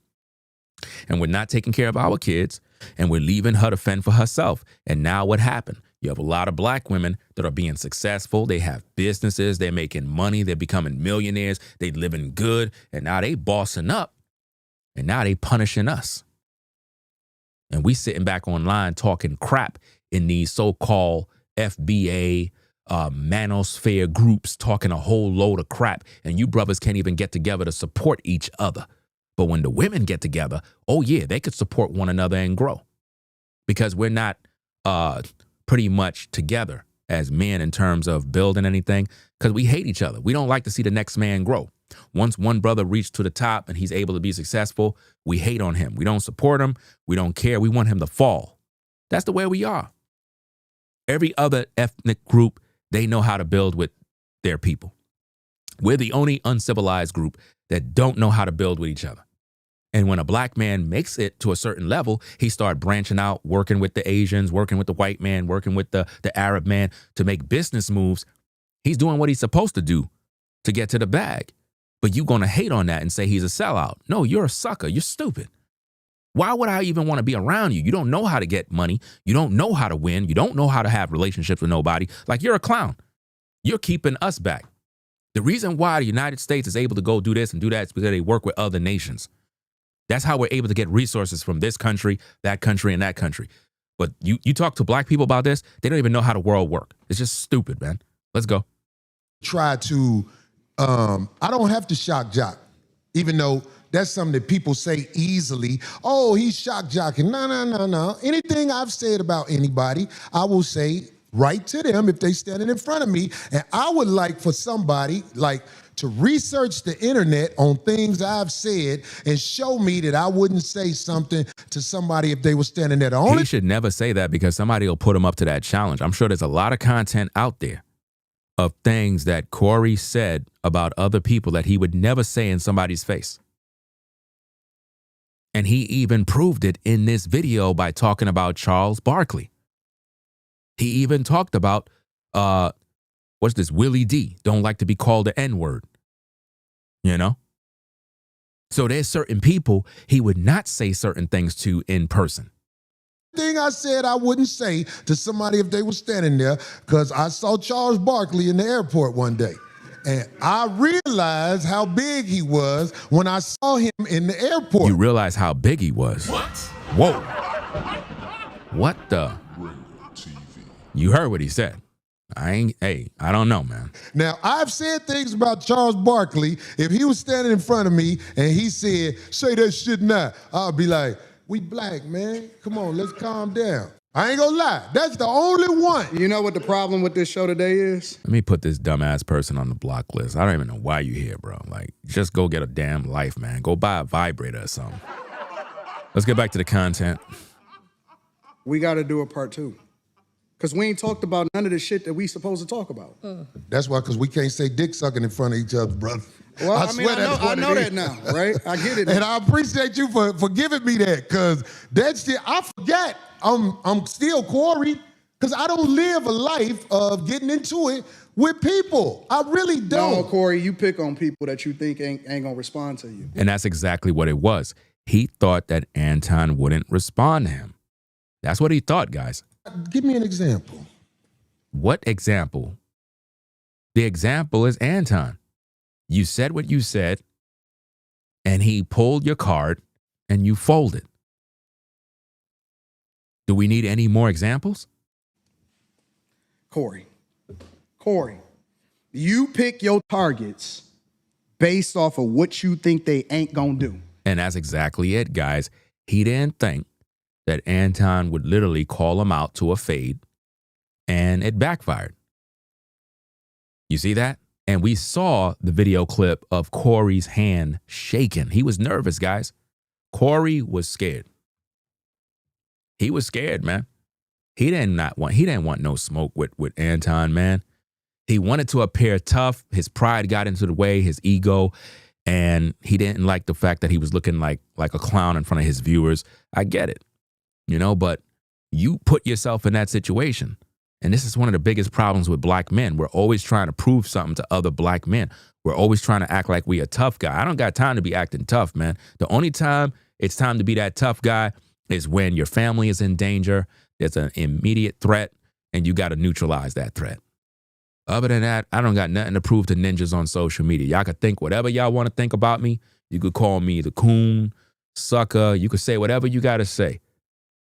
And we're not taking care of our kids, and we're leaving her to fend for herself. And now what happened? You have a lot of black women that are being successful. They have businesses. They're making money. They're becoming millionaires. They living good. And now they bossing up. And now they punishing us. And we sitting back online talking crap in these so-called FBA, manosphere groups, talking a whole load of crap. And you brothers can't even get together to support each other. But when the women get together, oh yeah, they could support one another and grow. Because we're not pretty much together as men in terms of building anything, because we hate each other. We don't like to see the next man grow. Once one brother reached to the top and he's able to be successful, we hate on him. We don't support him. We don't care. We want him to fall. That's the way we are. Every other ethnic group, they know how to build with their people. We're the only uncivilized group that don't know how to build with each other. And when a black man makes it to a certain level, he start branching out, working with the Asians, working with the white man, working with the Arab man to make business moves. He's doing what he's supposed to do to get to the bag. But you're going to hate on that and say he's a sellout. No, you're a sucker. You're stupid. Why would I even want to be around you? You don't know how to get money. You don't know how to win. You don't know how to have relationships with nobody. Like, you're a clown. You're keeping us back. The reason why the United States is able to go do this and do that is because they work with other nations. That's how we're able to get resources from this country, and that country. But you talk to black people about this, they don't even know how the world works. It's just stupid, man. Let's go. Try to, I don't have to shock jock, even though that's something that people say easily. Oh, he's shock jocking. No. Anything I've said about anybody, I will say right to them if they standing in front of me. And I would like for somebody to research the internet on things I've said and show me that I wouldn't say something to somebody if they were standing there. He should never say that because somebody will put him up to that challenge. I'm sure there's a lot of content out there of things that Corey said about other people that he would never say in somebody's face. And he even proved it in this video by talking about Charles Barkley. He even talked about, what's this, Willie D, don't like to be called the N-word, you know? So there's certain people he would not say certain things to in person. Thing I said I wouldn't say to somebody if they were standing there, because I saw Charles Barkley in the airport one day. And I realized how big he was when I saw him in the airport. You realize how big he was? What? Whoa. What the? You heard what he said. I don't know, man. Now, I've said things about Charles Barkley. If he was standing in front of me and he said, say that shit now, I'll be like, we black, man. Come on, let's calm down. I ain't gonna lie. That's the only one. You know what the problem with this show today is? Let me put this dumbass person on the block list. I don't even know why you here, bro. Like, just go get a damn life, man. Go buy a vibrator or something. Let's get back to the content. We got to do a part 2. Because we ain't talked about none of the shit that we supposed to talk about. That's why, because we can't say dick sucking in front of each other, brother. Well, I know that now, right? I get it now. And I appreciate you for giving me that, because that shit, I forget. I'm still Corey. Because I don't live a life of getting into it with people. I really don't. No, Corey, you pick on people that you think ain't gonna respond to you. And that's exactly what it was. He thought that Anton wouldn't respond to him. That's what he thought, guys. Give me an example. What example? The example is Anton. You said what you said, and he pulled your card, and you folded. Do we need any more examples? Corey, you pick your targets based off of what you think they ain't gonna do. And that's exactly it, guys. He didn't think that Anton would literally call him out to a fade, and it backfired. You see that? And we saw the video clip of Corey's hand shaking. He was nervous, guys. Corey was scared. He was scared, man. He didn't want no smoke with Anton, man. He wanted to appear tough. His pride got into the way, his ego, and he didn't like the fact that he was looking like a clown in front of his viewers. I get it, but you put yourself in that situation. And this is one of the biggest problems with black men. We're always trying to prove something to other black men. We're always trying to act like we a tough guy. I don't got time to be acting tough, man. The only time it's time to be that tough guy is when your family is in danger, there's an immediate threat, and you got to neutralize that threat. Other than that, I don't got nothing to prove to ninjas on social media. Y'all could think whatever y'all want to think about me. You could call me the coon, sucker. You could say whatever you got to say.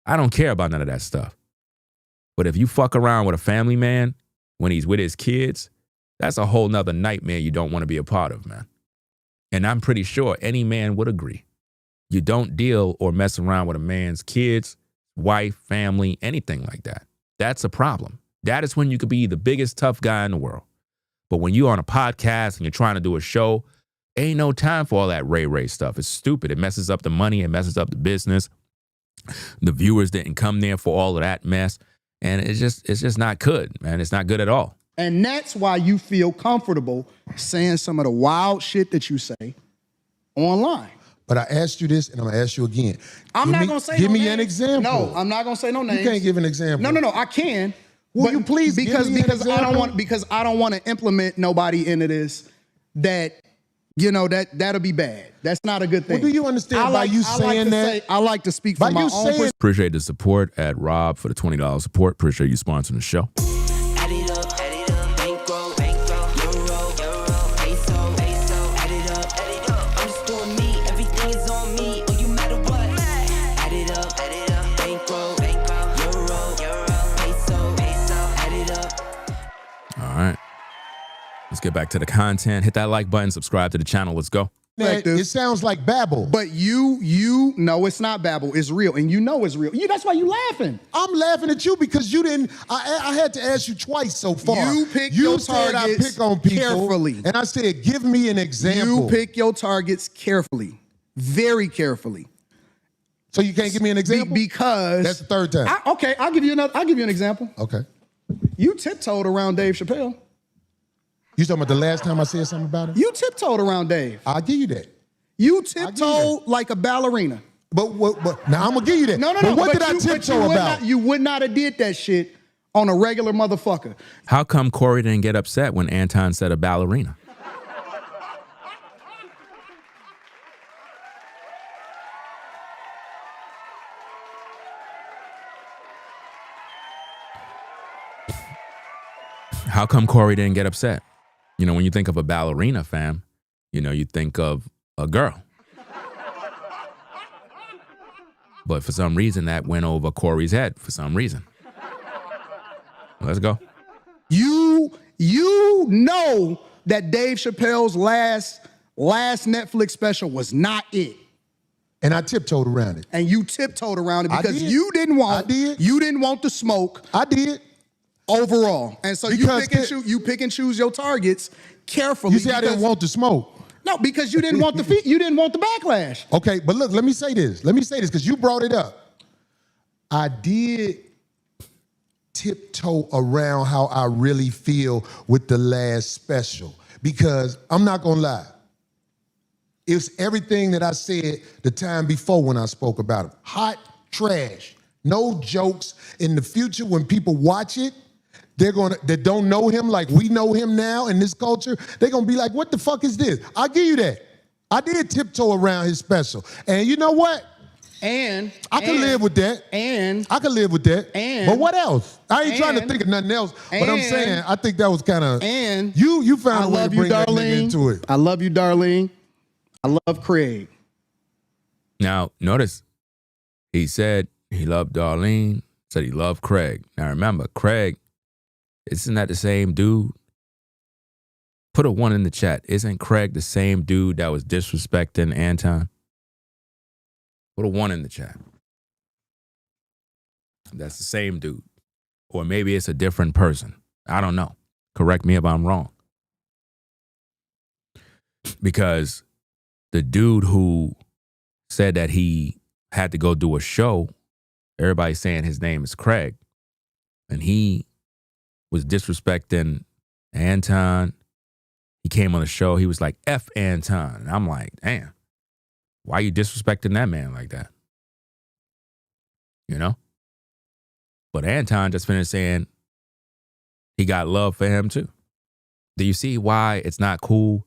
I don't care about none of that stuff. But if you fuck around with a family man when he's with his kids, that's a whole nother nightmare you don't want to be a part of, man. And I'm pretty sure any man would agree. You don't deal or mess around with a man's kids, wife, family, anything like that. That's a problem. That is when you could be the biggest tough guy in the world. But when you're on a podcast and you're trying to do a show, ain't no time for all that ray stuff. It's stupid. It messes up the money. It messes up the business. The viewers didn't come there for all of that mess. And it's just not good, man. It's not good at all. And that's why you feel comfortable saying some of the wild shit that you say online. But I asked you this, and I'm going to ask you again. I'm not going to say Give no me names. an example. No, I'm not going to say no names. You can't give an example. No, I can. Will you please because give me an example? because I don't want to implement nobody into this that that'll be bad. That's not a good thing. What do you understand by you saying that? I like to speak from my own perspective. Appreciate the support at Rob for the $20 support. Appreciate you sponsoring the show. Add it up, bankroll, euro, peso, add it up. I'm just doing me, everything is on me, oh, you matter what. Add it up, bankroll, euro, peso, add it up. All right. Let's get back to the content. Hit that like button, subscribe to the channel. Let's go. Man, it sounds like babble. But you know it's not babble. It's real. And you know it's real. That's why you laughing. I'm laughing at you because you didn't. I had to ask you twice so far. You pick your said targets I pick on people carefully. And I said, give me an example. You pick your targets carefully. Very carefully. So you can't give me an example? Because that's the third time. Okay, I'll give you an example. Okay. You tiptoed around Dave Chappelle. You talking about the last time I said something about him? You tiptoed around Dave. I'll give you that. You tiptoed like a ballerina. But now I'm gonna give you that. No. But what did I tiptoe about? You would not have did that shit on a regular motherfucker. How come Corey didn't get upset when Anton said a ballerina? How come Corey didn't get upset? When you think of a ballerina, fam, you think of a girl. But for some reason, that went over Corey's head for some reason. Let's go. You know that Dave Chappelle's last Netflix special was not it. And I tiptoed around it. And you tiptoed around it because you didn't want the smoke. I did. Overall. And so you pick and choose your targets carefully. You see, I didn't want the smoke. No, because you didn't want the backlash. Okay, but look, let me say this because you brought it up. I did tiptoe around how I really feel with the last special because I'm not gonna lie. It's everything that I said the time before when I spoke about it. Hot trash. No jokes. In the future, when people watch it, that don't know him like we know him now in this culture, they're gonna be like, what the fuck is this? I'll give you that. I did tiptoe around his special. And you know what? I can live with that. I can live with that. But what else? I ain't trying to think of nothing else. But I'm saying, I think that was kind of. You found a way to bring that nigga into it. I love you, Darlene. I love Craig. Now, notice he said he loved Darlene, said he loved Craig. Now, remember, Craig, isn't that the same dude? Put a 1 in the chat. Isn't Craig the same dude that was disrespecting Anton? Put a 1 in the chat. That's the same dude. Or maybe it's a different person. I don't know. Correct me if I'm wrong. Because the dude who said that he had to go do a show, everybody's saying his name is Craig. And he was disrespecting Anton. He came on the show. He was like, F Anton. And I'm like, damn. Why are you disrespecting that man like that? You know? But Anton just finished saying he got love for him too. Do you see why it's not cool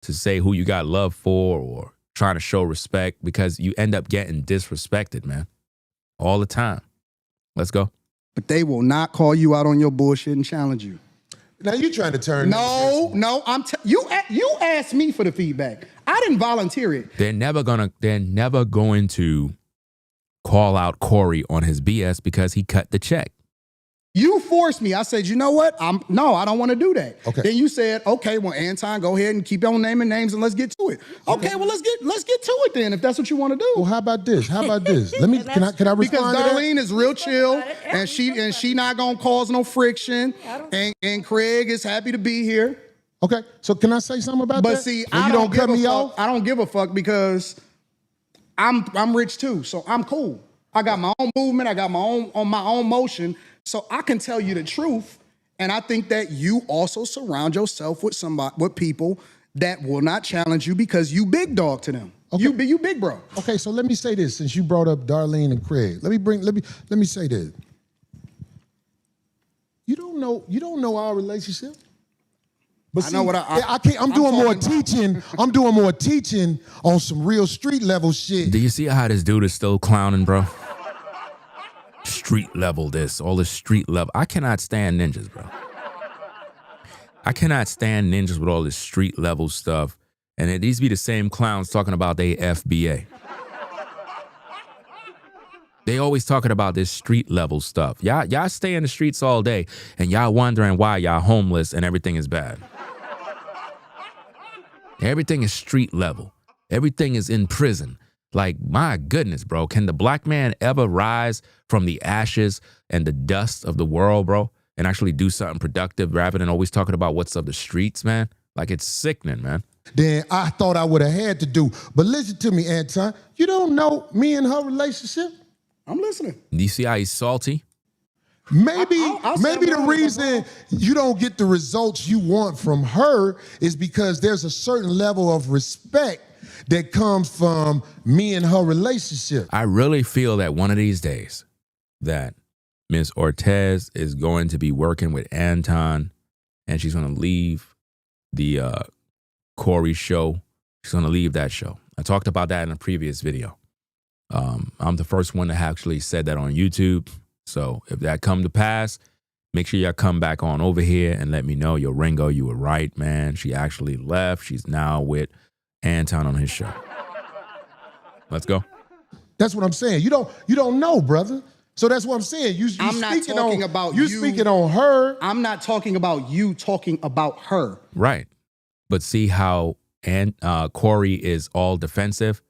to say who you got love for or trying to show respect? Because you end up getting disrespected, man. All the time. Let's go. But they will not call you out on your bullshit and challenge you. Now you trying to turn. No, you asked me for the feedback. I didn't volunteer it. They're never going to call out Corey on his BS because he cut the check. You forced me. I said, you know what? I don't want to do that. Okay. Then you said, okay, well, Anton, go ahead and keep on naming names and let's get to it. Okay, well, let's get to it then, if that's what you want to do. Well, how about this? Let me can I respond because to that? Darlene is real chill and she not gonna cause no friction. And Craig is happy to be here. Okay, so can I say something about that? But see, you don't cut me off. I don't give a fuck because I'm rich too, so I'm cool. I got my own movement. I got my own motion. So I can tell you the truth, and I think that you also surround yourself with people that will not challenge you because you big dog to them. Okay. You big bro. Okay, so let me say this since you brought up Darlene and Craig. Let me say this. You don't know our relationship. But see, I'm doing more teaching. I'm doing more teaching on some real street level shit. Do you see how this dude is still clowning, bro? Street level this, all this street level. I cannot stand ninjas, bro. I cannot stand ninjas with all this street level stuff. And it needs to be the same clowns talking about they FBA. They always talking about this street level stuff. Y'all stay in the streets all day and y'all wondering why y'all homeless and everything is bad. Everything is street level. Everything is in prison. Like, my goodness, bro. Can the black man ever rise from the ashes and the dust of the world, bro, and actually do something productive rather than always talking about what's of the streets, man? Like, it's sickening, man. Then I thought I would have had to do. But listen to me, Anton. You don't know me and her relationship? I'm listening. Do you see how he's salty? Maybe the reason you don't get the results you want from her is because there's a certain level of respect that comes from me and her relationship. I really feel that one of these days that Ms. Ortez is going to be working with Anton and she's going to leave the Corey show. She's going to leave that show. I talked about that in a previous video. I'm the first one to actually said that on YouTube. So if that come to pass, make sure y'all come back on over here and let me know. Yo, Ringo, you were right, man. She actually left. She's now with Anton on his show. Let's go. That's what I'm saying. You don't know, brother. So that's what I'm saying. I'm not talking about you speaking on her. I'm not talking about you talking about her. Right. But see how Corey is all defensive?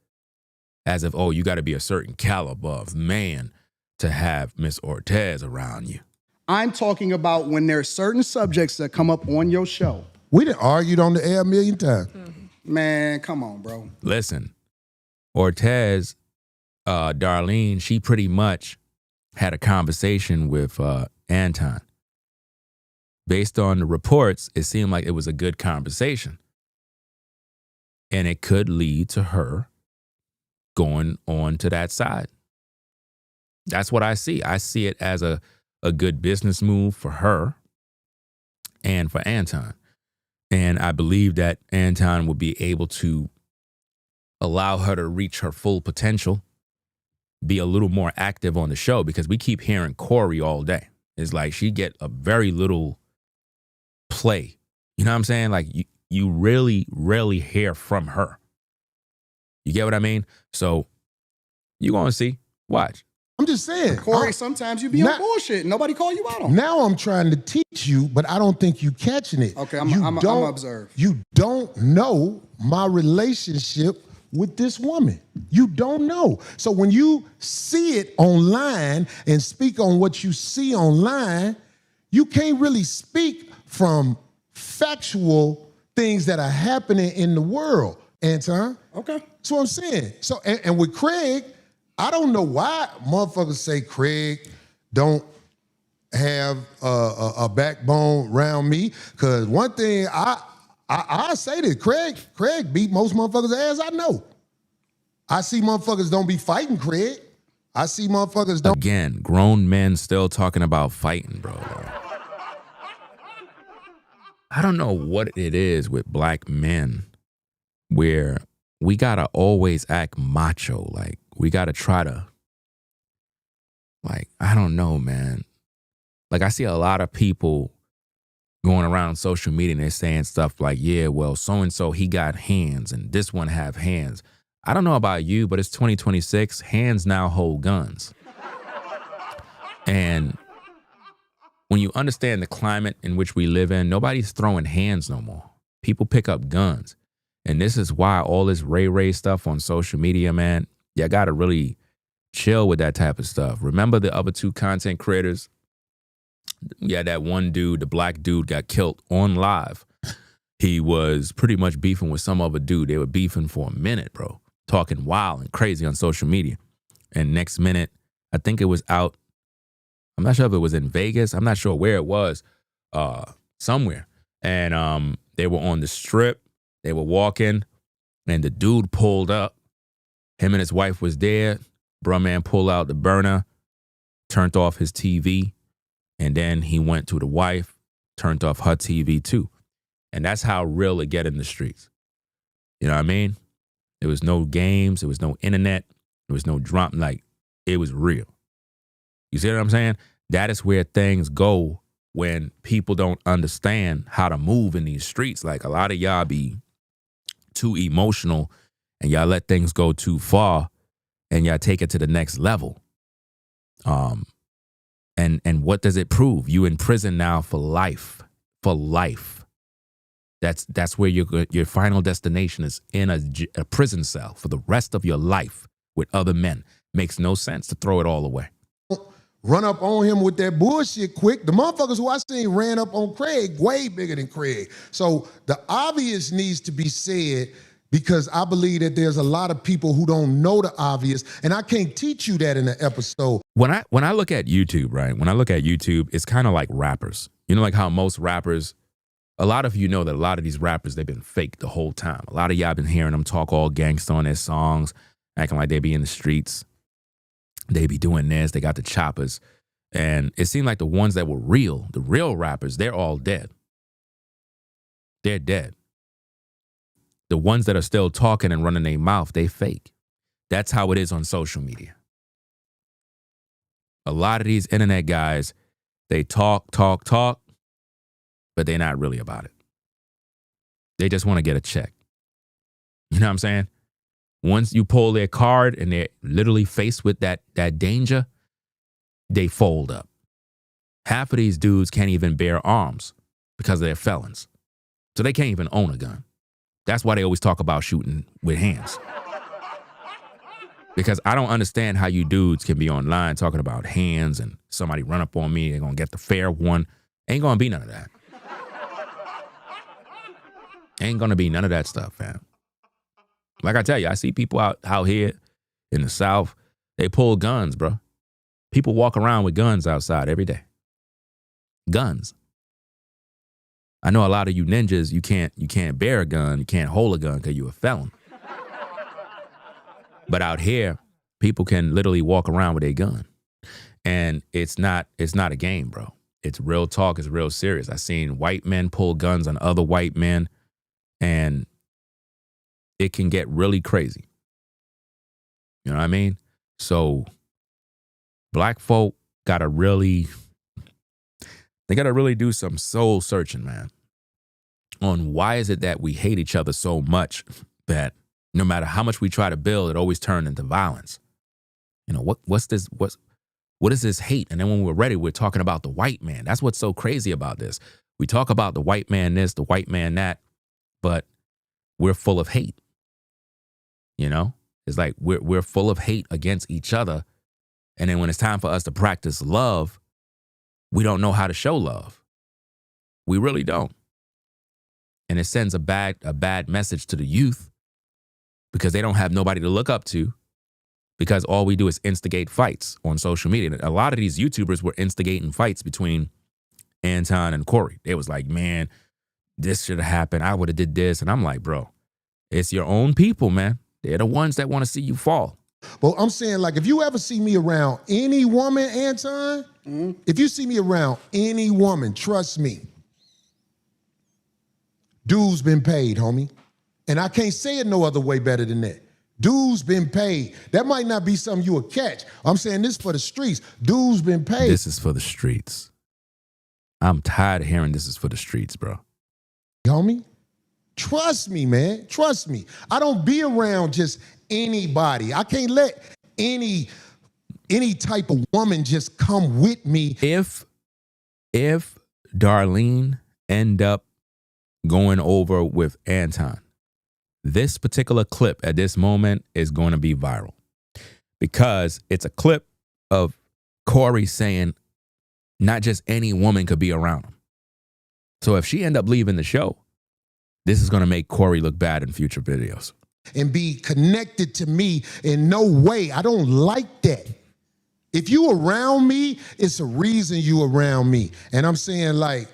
As if, oh, you got to be a certain caliber of man to have Miss Ortez around you. I'm talking about when there's certain subjects that come up on your show. We done argued on the air a million times. Man, come on, bro. Listen, Ortez, Darlene, she pretty much had a conversation with Anton. Based on the reports, it seemed like it was a good conversation. And it could lead to her going on to that side. That's what I see. I see it as a good business move for her and for Anton. And I believe that Anton will be able to allow her to reach her full potential, be a little more active on the show, because we keep hearing Corey all day. It's like she get a very little play. You know what I'm saying? Like you really rarely hear from her. You get what I mean? So you're going to see. Watch. I'm just saying. Corey, sometimes you be on bullshit. Nobody call you out on. Now I'm trying to teach you, but I don't think you catching it. Okay, I'm observe. You don't know my relationship with this woman. You don't know. So when you see it online and speak on what you see online, you can't really speak from factual things that are happening in the world, Anton. Okay. That's what I'm saying. So, and with Craig, I don't know why motherfuckers say Craig don't have a backbone around me. Because one thing I say that Craig beat most motherfuckers' ass I know. I see motherfuckers don't be fighting Craig. I see motherfuckers don't. Again, grown men still talking about fighting, bro. I don't know what it is with black men where we gotta always act macho. Like, we gotta try to, like, I don't know, man. Like, I see a lot of people going around social media and they're saying stuff like, yeah, well, so-and-so, he got hands and this one have hands. I don't know about you, but it's 2026. Hands now hold guns. And when you understand the climate in which we live in, nobody's throwing hands no more. People pick up guns. And this is why all this Ray stuff on social media, man, you got to really chill with that type of stuff. Remember the other two content creators? Yeah, that one dude, the black dude, got killed on live. He was pretty much beefing with some other dude. They were beefing for a minute, bro. Talking wild and crazy on social media. And next minute, I think it was out. I'm not sure if it was in Vegas. I'm not sure where it was. Somewhere. And they were on the strip. They were walking. And the dude pulled up. Him and his wife was there. Bruh man pulled out the burner. Turned off his TV. And then he went to the wife. Turned off her TV too. And that's how real it get in the streets. You know what I mean? There was no games. There was no internet. There was no drama. Like, it was real. You see what I'm saying? That is where things go when people don't understand how to move in these streets. Like, a lot of y'all be too emotional and y'all let things go too far and y'all take it to the next level. And what does it prove? You in prison now for life. For life. That's where your final destination is, in a prison cell for the rest of your life with other men. Makes no sense to throw it all away. Run up on him with that bullshit quick. The motherfuckers who I seen ran up on Craig way bigger than Craig. So the obvious needs to be said, because I believe that there's a lot of people who don't know the obvious, and I can't teach you that in an episode. When I look at YouTube, right? When I look at YouTube, it's kind of like rappers. You know, like how most rappers, a lot of you know that a lot of these rappers, they've been fake the whole time. A lot of y'all been hearing them talk all gangsta on their songs, acting like they be in the streets. They be doing this. They got the choppers. And it seemed like the ones that were real, the real rappers, they're all dead. They're dead. The ones that are still talking and running their mouth, they fake. That's how it is on social media. A lot of these internet guys, they talk, but they're not really about it. They just want to get a check. You know what I'm saying? Once you pull their card and they're literally faced with that danger, they fold up. Half of these dudes can't even bear arms because they're felons. So they can't even own a gun. That's why they always talk about shooting with hands. Because I don't understand how you dudes can be online talking about hands and somebody run up on me, they're going to get the fair one. Ain't going to be none of that. Ain't going to be none of that stuff, fam. Like I tell you, I see people out here in the South, they pull guns, bro. People walk around with guns outside every day. Guns. I know a lot of you ninjas, you can't bear a gun, you can't hold a gun because you're a felon. But out here, people can literally walk around with a gun. And it's not a game, bro. It's real talk. It's real serious. I seen white men pull guns on other white men, and it can get really crazy. You know what I mean? So black folk gotta really do some soul searching, man, on why is it that we hate each other so much that no matter how much we try to build, it always turns into violence. You know, what is this hate? And then when we're ready, we're talking about the white man. That's what's so crazy about this. We talk about the white man this, the white man that, but we're full of hate. You know, it's like we're full of hate against each other. And then when it's time for us to practice love, we don't know how to show love. We really don't. And it sends a bad message to the youth because they don't have nobody to look up to, because all we do is instigate fights on social media. And a lot of these YouTubers were instigating fights between Anton and Corey. They was like, man, this should have happened. I would have did this. And I'm like, bro, it's your own people, man. They're the ones that want to see you fall. Well, I'm saying, like, if you ever see me around any woman, Anton, if you see me around any woman, trust me, dues been paid, homie. And I can't say it no other way better than that. Dues been paid. That might not be something you will catch. I'm saying this for the streets. Dues been paid. This is for the streets. I'm tired of hearing this is for the streets, bro. Homie, trust me, man. Trust me. I don't be around just anybody. I can't let any type of woman just come with me. If Darlene end up going over with Anton, this particular clip at this moment is going to be viral because it's a clip of Corey saying not just any woman could be around him. So if she end up leaving the show, this is going to make Corey look bad in future videos. And be connected to me in no way. I don't like that. If you around me, it's a reason you around me. And I'm saying, like,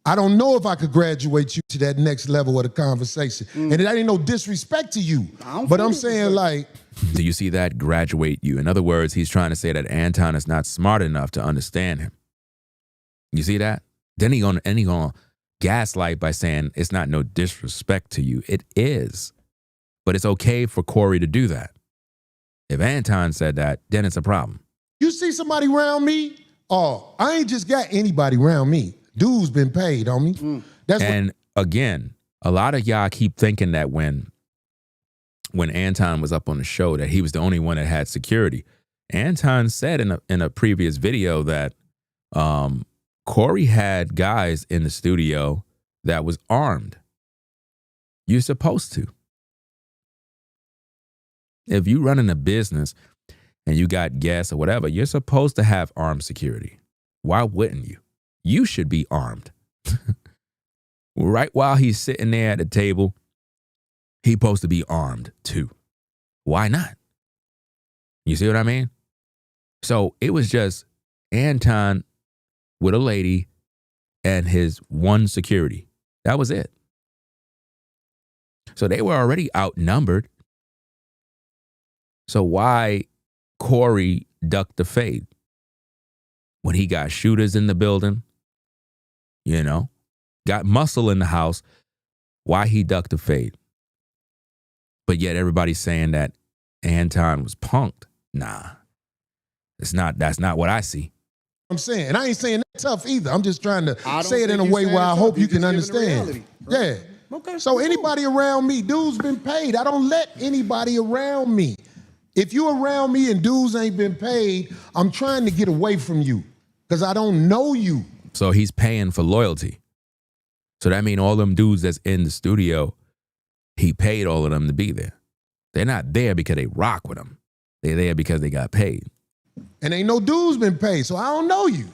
I don't know if I could graduate you to that next level of the conversation. And that ain't no disrespect to you. But I'm saying, like... Do you see that? Graduate you. In other words, he's trying to say that Anton is not smart enough to understand him. You see that? Then he gonna gaslight by saying it's not no disrespect to you. It is. But it's okay for Corey to do that. If Anton said that, then it's a problem. You see somebody around me? Oh, I ain't just got anybody around me. Dues been paid, homie. And again, a lot of y'all keep thinking that when Anton was up on the show that he was the only one that had security. Anton said in a previous video that Corey had guys in the studio that was armed. You're supposed to. If you running a business and you got guests or whatever, you're supposed to have armed security. Why wouldn't you? You should be armed. Right while he's sitting there at the table, he's supposed to be armed too. Why not? You see what I mean? So it was just Anton with a lady and his one security. That was it. So they were already outnumbered. So why Corey ducked the fade? When he got shooters in the building, you know, got muscle in the house, why he ducked the fade? But yet everybody's saying that Anton was punked. Nah, that's not what I see. I'm saying, and I ain't saying that tough either. I'm just trying to say it in a way where I hope you can understand. Yeah. Okay. So anybody around me, dues been paid. I don't let anybody around me. If you around me and dues ain't been paid, I'm trying to get away from you because I don't know you. So he's paying for loyalty. So that means all them dudes that's in the studio, he paid all of them to be there. They're not there because they rock with him. They're there because they got paid. And ain't no dues been paid, so I don't know you.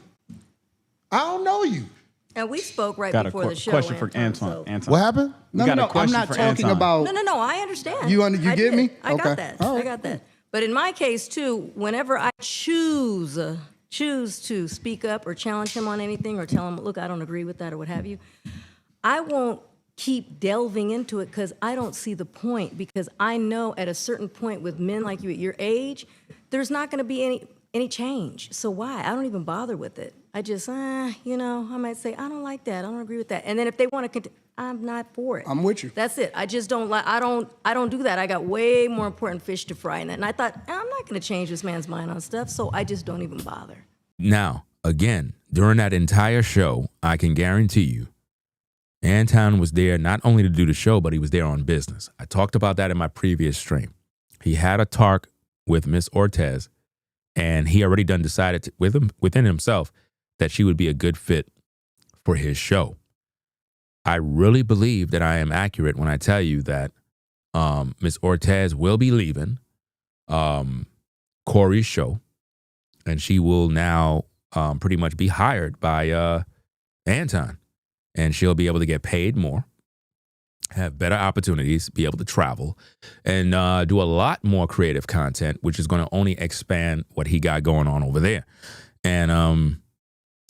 I don't know you. And we spoke right Got before a the show. question for Anton, Anton. so- Anton. What happened? No, I'm not talking about... No, I understand. You I get did. me? I Okay. got that. All right. I got that. But in my case, too, whenever I choose to speak up or challenge him on anything or tell him, look, I don't agree with that or what have you, I won't keep delving into it because I don't see the point, because I know at a certain point with men like you at your age, there's not going to be any, any change. So why? I don't even bother with it. I just, you know, I might say, I don't like that. I don't agree with that. And then if they want to continue, I'm not for it. I'm with you. That's it. I just don't like, I don't do that. I got way more important fish to fry in that. And I thought, I'm not going to change this man's mind on stuff. So I just don't even bother. Now, again, during that entire show, I can guarantee you, Anton was there not only to do the show, but he was there on business. I talked about that in my previous stream. He had a talk with Miss Ortez, and he already done decided within himself that she would be a good fit for his show. I really believe that I am accurate when I tell you that Miss Ortez will be leaving Corey's show, and she will now pretty much be hired by Anton, and she'll be able to get paid more, have better opportunities, be able to travel, and do a lot more creative content, which is going to only expand what he got going on over there. And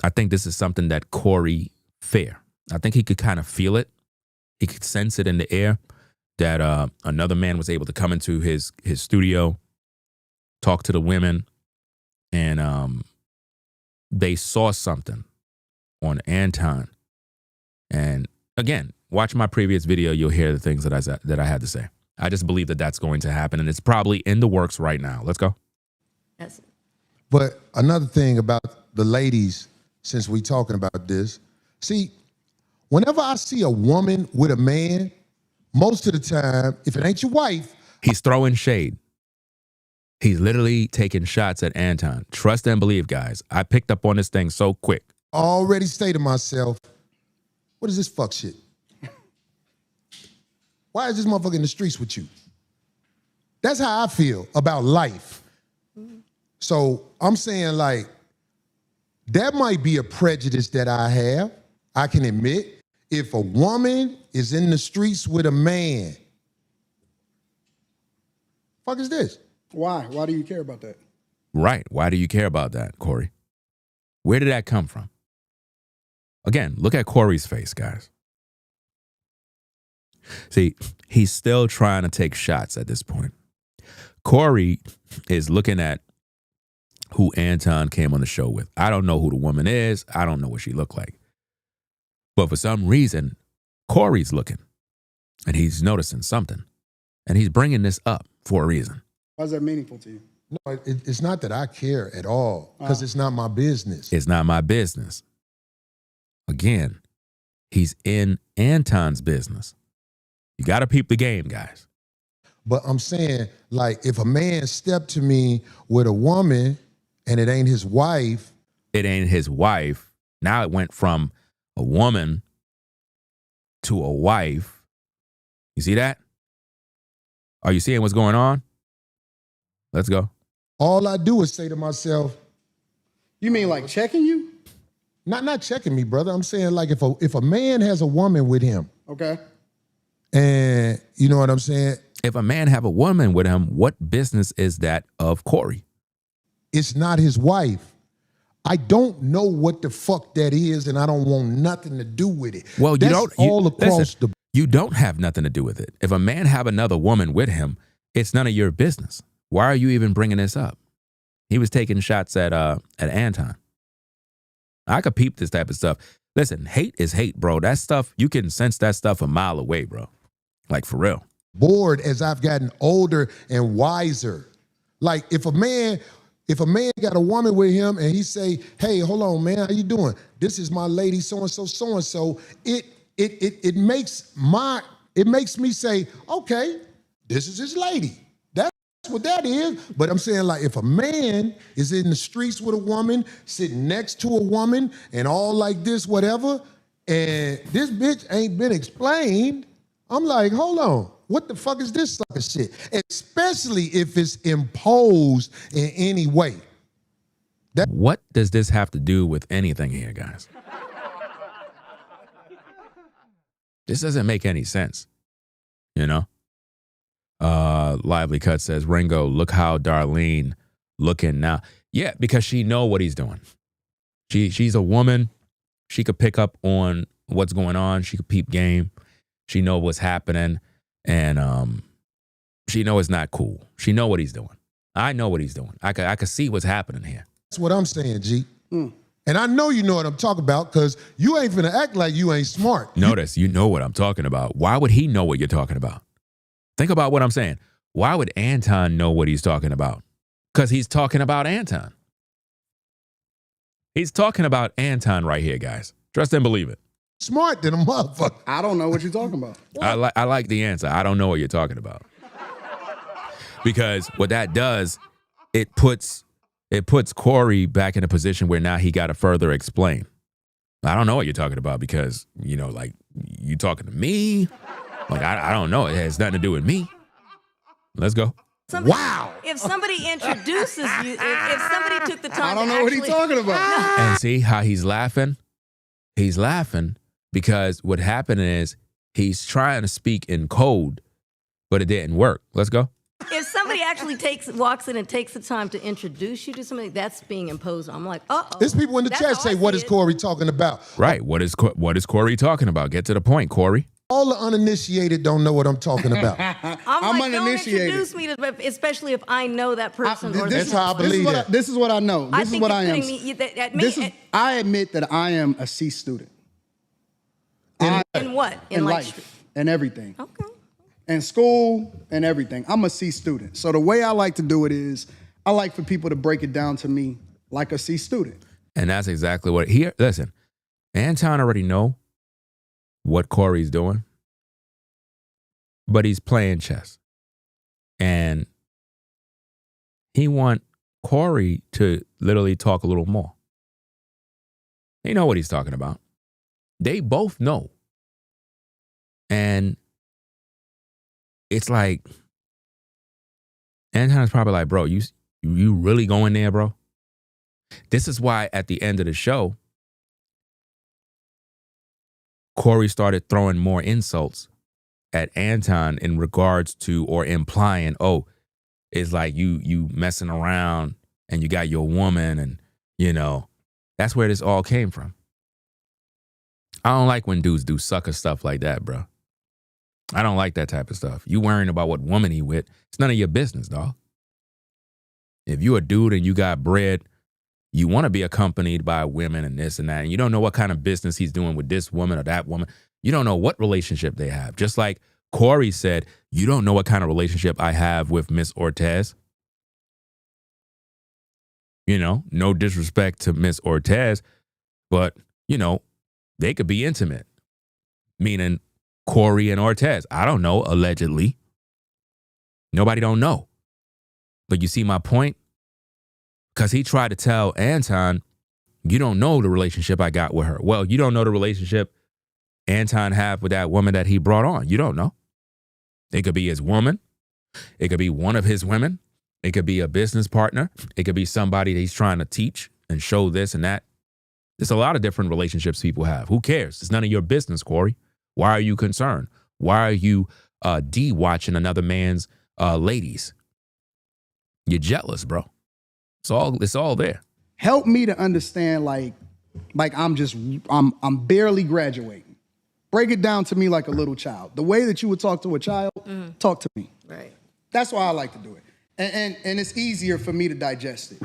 I think this is something that Corey fair. I think he could kind of feel it. He could sense it in the air that another man was able to come into his studio, talk to the women, and they saw something on Anton. And again, watch my previous video. You'll hear the things that I had to say. I just believe that that's going to happen, and it's probably in the works right now. Let's go. That's it. But another thing about the ladies, since we talking about this, see, whenever I see a woman with a man, most of the time, if it ain't your wife, he's throwing shade. He's literally taking shots at Anton. Trust and believe, guys. I picked up on this thing so quick. I already say to myself, what is this fuck shit? Why is this motherfucker in the streets with you? That's how I feel about life. So I'm saying, like, that might be a prejudice that I have. I can admit, if a woman is in the streets with a man, fuck is this? Why? Why do you care about that? Right. Why do you care about that, Corey? Where did that come from? Again, look at Corey's face, guys. See, he's still trying to take shots at this point. Corey is looking at who Anton came on the show with. I don't know who the woman is. I don't know what she looked like. But for some reason, Corey's looking, and he's noticing something. And he's bringing this up for a reason. Why is that meaningful to you? No, it's not that I care at all, because it's not my business. It's not my business. Again, he's in Anton's business. You got to peep the game, guys. But I'm saying, like, if a man stepped to me with a woman and it ain't his wife. It ain't his wife. Now it went from a woman to a wife. You see that? Are you seeing what's going on? Let's go. All I do is say to myself. You mean like checking you? Not checking me, brother. I'm saying, like, if a man has a woman with him. Okay. And you know what I'm saying? If a man have a woman with him, what business is that of Corey? It's not his wife. I don't know what the fuck that is, and I don't want nothing to do with it. Well, That's all across the. You don't have nothing to do with it. If a man have another woman with him, it's none of your business. Why are you even bringing this up? He was taking shots at Anton. I could peep this type of stuff. Listen, hate is hate, bro. That stuff, you can sense that stuff a mile away, bro. Like, for real. Bored as I've gotten older and wiser. Like, if a man got a woman with him and he say, hey, hold on, man, how you doing? This is my lady, so-and-so, so-and-so. It makes me say, okay, this is his lady. That's what that is. But I'm saying, like, if a man is in the streets with a woman, sitting next to a woman and all like this, whatever, and this bitch ain't been explained, I'm like, hold on. What the fuck is this sucker shit? Especially if it's imposed in any way. What does this have to do with anything here, guys? This doesn't make any sense, you know? Lively Cut says, Ringo, look how Darlene looking now. Yeah, because she know what he's doing. She's a woman. She could pick up on what's going on. She could peep game. She know what's happening. And she know it's not cool. She know what he's doing. I know what he's doing. I could see what's happening here. That's what I'm saying, G. And I know you know what I'm talking about because you ain't finna act like you ain't smart. Notice, you know what I'm talking about. Why would he know what you're talking about? Think about what I'm saying. Why would Anton know what he's talking about? Because he's talking about Anton. He's talking about Anton right here, guys. Trust and believe it. Smart than a motherfucker. I don't know what you're talking about. I like the answer. I don't know what you're talking about. Because what that does, it puts Corey back in a position where now he got to further explain. I don't know what you're talking about because, you know, like, you talking to me? Like, I don't know. It has nothing to do with me. Let's go. Wow. If somebody introduces you, if somebody took the time I don't know what he's talking about. And see how he's laughing? He's laughing because what happened is he's trying to speak in code, but it didn't work. Let's go. If somebody actually walks in and takes the time to introduce you to somebody, that's being imposed on. I'm like, uh-oh. There's people in the chat say, what is Corey talking about? Right. What is Corey talking about? Get to the point, Corey. All the uninitiated don't know what I'm talking about. I'm like, uninitiated. Don't introduce me to, especially if I know that person. That's how I believe that. This is what I know. This is what I am. I admit that I am a C student. In what? In life. And everything. Okay. In school and everything. I'm a C student. So the way I like to do it is I like for people to break it down to me like a C student. And that's exactly what listen, Anton already know what Corey's doing, but he's playing chess. And he want Corey to literally talk a little more. They know what he's talking about. They both know. And it's like, Anton's probably like, bro, you really going there, bro? This is why at the end of the show, Corey started throwing more insults at Anton in regards to, or implying, oh, it's like you messing around and you got your woman, and, you know, that's where this all came from. I don't like when dudes do sucker stuff like that, bro. I don't like that type of stuff. You worrying about what woman he with, it's none of your business, dog. If you a dude and you got bread, you want to be accompanied by women and this and that, and you don't know what kind of business he's doing with this woman or that woman. You don't know what relationship they have. Just like Corey said, you don't know what kind of relationship I have with Miss Ortez. You know, no disrespect to Miss Ortez, but, you know, they could be intimate. Meaning Corey and Ortez. I don't know, allegedly. Nobody don't know. But you see my point? Because he tried to tell Anton, you don't know the relationship I got with her. Well, you don't know the relationship Anton have with that woman that he brought on. You don't know. It could be his woman. It could be one of his women. It could be a business partner. It could be somebody that he's trying to teach and show this and that. There's a lot of different relationships people have. Who cares? It's none of your business, Corey. Why are you concerned? Why are you watching another man's ladies? You're jealous, bro. It's all there. Help me to understand, like I'm barely graduating. Break it down to me like a little child. The way that you would talk to a child, talk to me. Right. That's why I like to do it. And it's easier for me to digest it.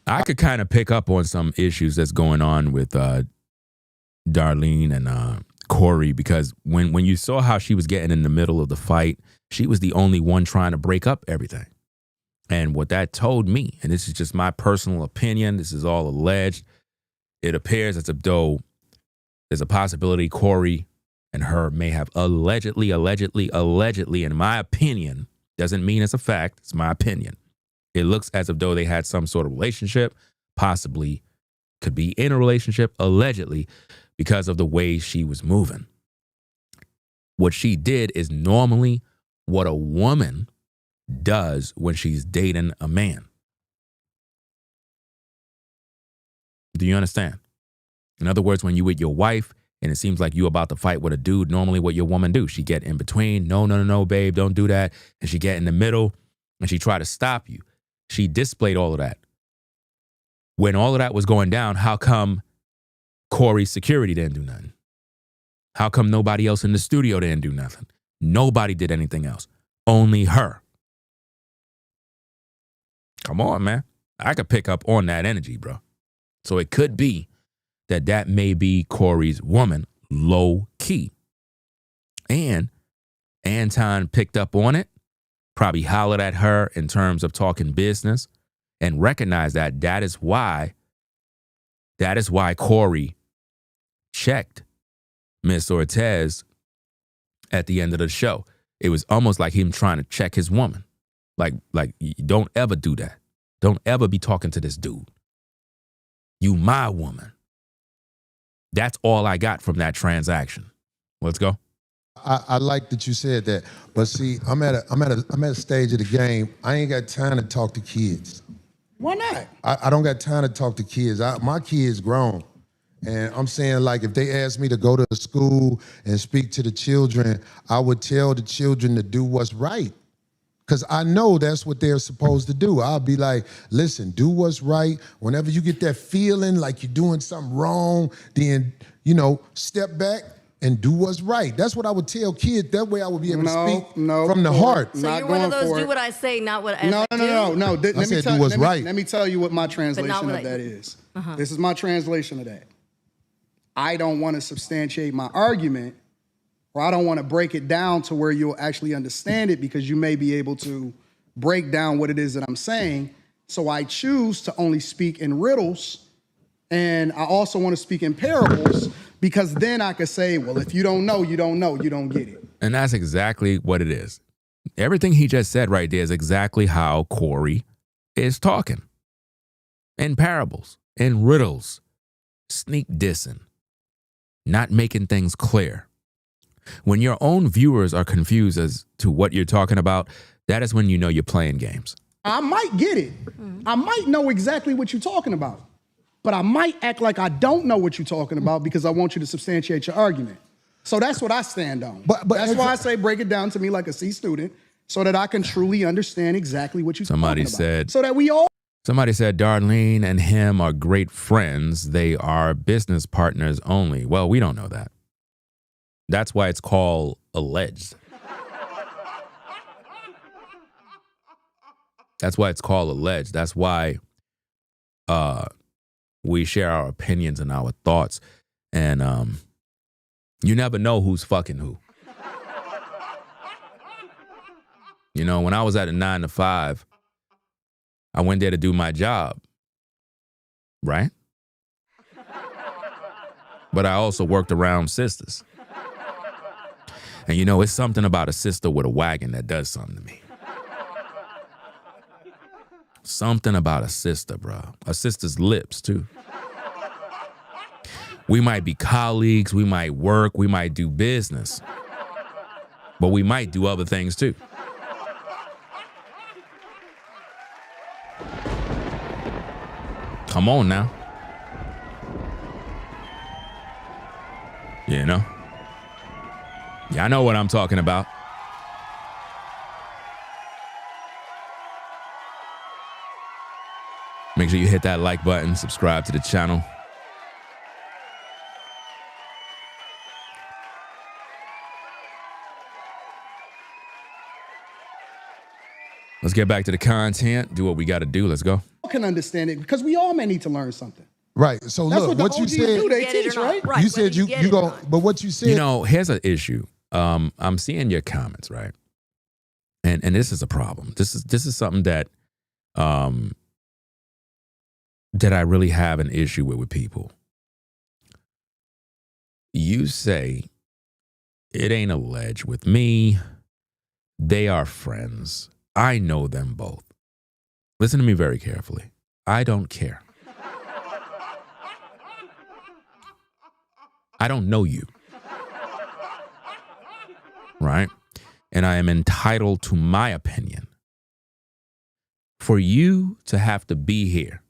I could kind of pick up on some issues that's going on with Darlene and Corey, because when you saw how she was getting in the middle of the fight, she was the only one trying to break up everything. And what that told me, and this is just my personal opinion, this is all alleged, it appears as though there's a possibility Corey and her may have allegedly, in my opinion, doesn't mean it's a fact, it's my opinion. It looks as though they had some sort of relationship, possibly could be in a relationship, allegedly, because of the way she was moving. What she did is normally what a woman does when she's dating a man. Do you understand? In other words, when you with your wife and it seems like you about to fight with a dude, normally what your woman do, she get in between. No, babe, don't do that. And she get in the middle and she try to stop you. She displayed all of that. When all of that was going down, how come Corey's security didn't do nothing? How come nobody else in the studio didn't do nothing? Nobody did anything else. Only her. Come on, man. I could pick up on that energy, bro. So it could be that may be Corey's woman, low key. And Anton picked up on it, probably hollered at her in terms of talking business, and recognized that is why Corey checked Miss Ortiz at the end of the show. It was almost like him trying to check his woman. Like, don't ever do that. Don't ever be talking to this dude. You my woman. That's all I got from that transaction. Let's go. I like that you said that, but see, I'm at a stage of the game. I ain't got time to talk to kids. Why not? I don't got time to talk to kids. My kids grown, and I'm saying, like, if they asked me to go to the school and speak to the children, I would tell the children to do what's right, because I know that's what they're supposed to do. I'll be like, listen, do what's right. Whenever you get that feeling like you're doing something wrong, then step back and do what's right. That's what I would tell kids. That way I would be able to speak from the heart. So you're one of those do what I say, not what I do? No. Let me tell you what my translation of that is. This is my translation of that. I don't want to substantiate my argument, or I don't want to break it down to where you'll actually understand it, because you may be able to break down what it is that I'm saying. So I choose to only speak in riddles, and I also want to speak in parables, because then I could say, well, if you don't know, you don't know, you don't get it. And that's exactly what it is. Everything he just said right there is exactly how Corey is talking. In parables, in riddles, sneak dissing, not making things clear. When your own viewers are confused as to what you're talking about, that is when you know you're playing games. I might get it. I might know exactly what you're talking about. But I might act like I don't know what you're talking about because I want you to substantiate your argument. So that's what I stand on. But that's why I say break it down to me like a C student, so that I can truly understand exactly what you're talking about. So that we all... Somebody said Darlene and him are great friends. They are business partners only. Well, we don't know that. That's why it's called alleged. That's why it's called alleged. That's why we share our opinions and our thoughts. And you never know who's fucking who. When I was at a 9 to 5, I went there to do my job, right? But I also worked around sisters. And it's something about a sister with a wagon that does something to me. Something about a sister, bro. A sister's lips, too. We might be colleagues, we might work, we might do business. But we might do other things, too. Come on now. Yeah, I know what I'm talking about. Make sure you hit that like button, subscribe to the channel. Let's get back to the content, do what we got to do. Let's go. I can understand it because we all may need to learn something. Right. So that's look, what you said. Do, they teach, right? You said you go, but what you said. Here's an issue. I'm seeing your comments, right? And this is a problem. This is something that that I really have an issue with people. You say it ain't alleged with me. They are friends. I know them both. Listen to me very carefully. I don't care. I don't know you. Right? And I am entitled to my opinion. For you to have to be here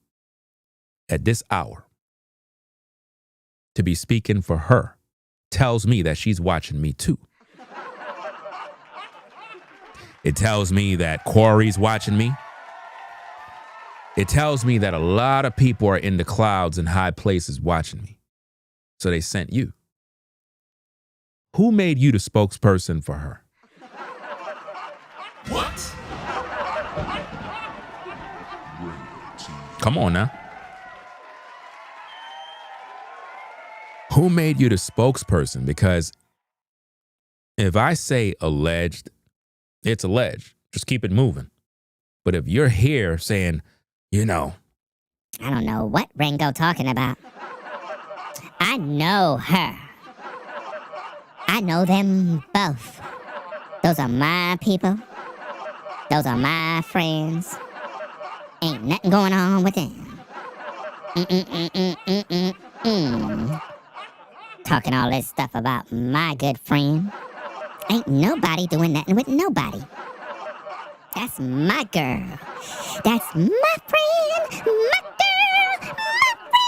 at this hour to be speaking for her tells me that she's watching me too. It tells me that Corey's watching me. It tells me that a lot of people are in the clouds and high places watching me. So they sent you. Who made you the spokesperson for her? What? Come on now. Who made you the spokesperson? Because if I say alleged, it's alleged. Just keep it moving. But if you're here saying, you know, I don't know what Ringo talking about. I know her. I know them both. Those are my people. Those are my friends. Ain't nothing going on with them. Talking all this stuff about my good friend. Ain't nobody doing nothing with nobody. That's my girl. That's my friend. My girl. My friend.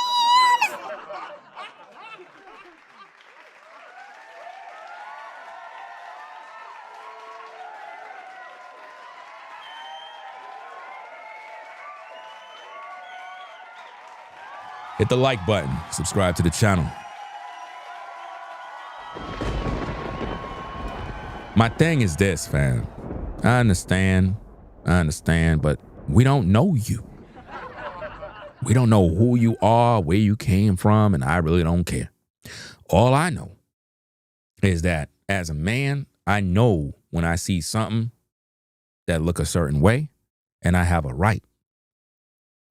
hit the like button. Subscribe to the channel. My thing is this, fam. I understand, but we don't know you. We don't know who you are, where you came from, and I really don't care. All I know is that as a man, I know when I see something that look a certain way, and I have a right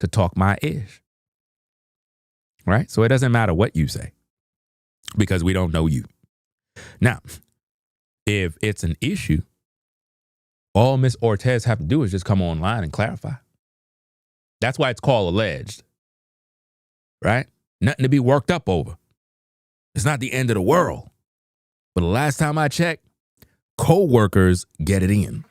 to talk my ish. Right? So it doesn't matter what you say because we don't know you. Now, if it's an issue, all Miss Ortez have to do is just come online and clarify. That's why it's called alleged. Right? Nothing to be worked up over. It's not the end of the world. But the last time I checked, co-workers get it in.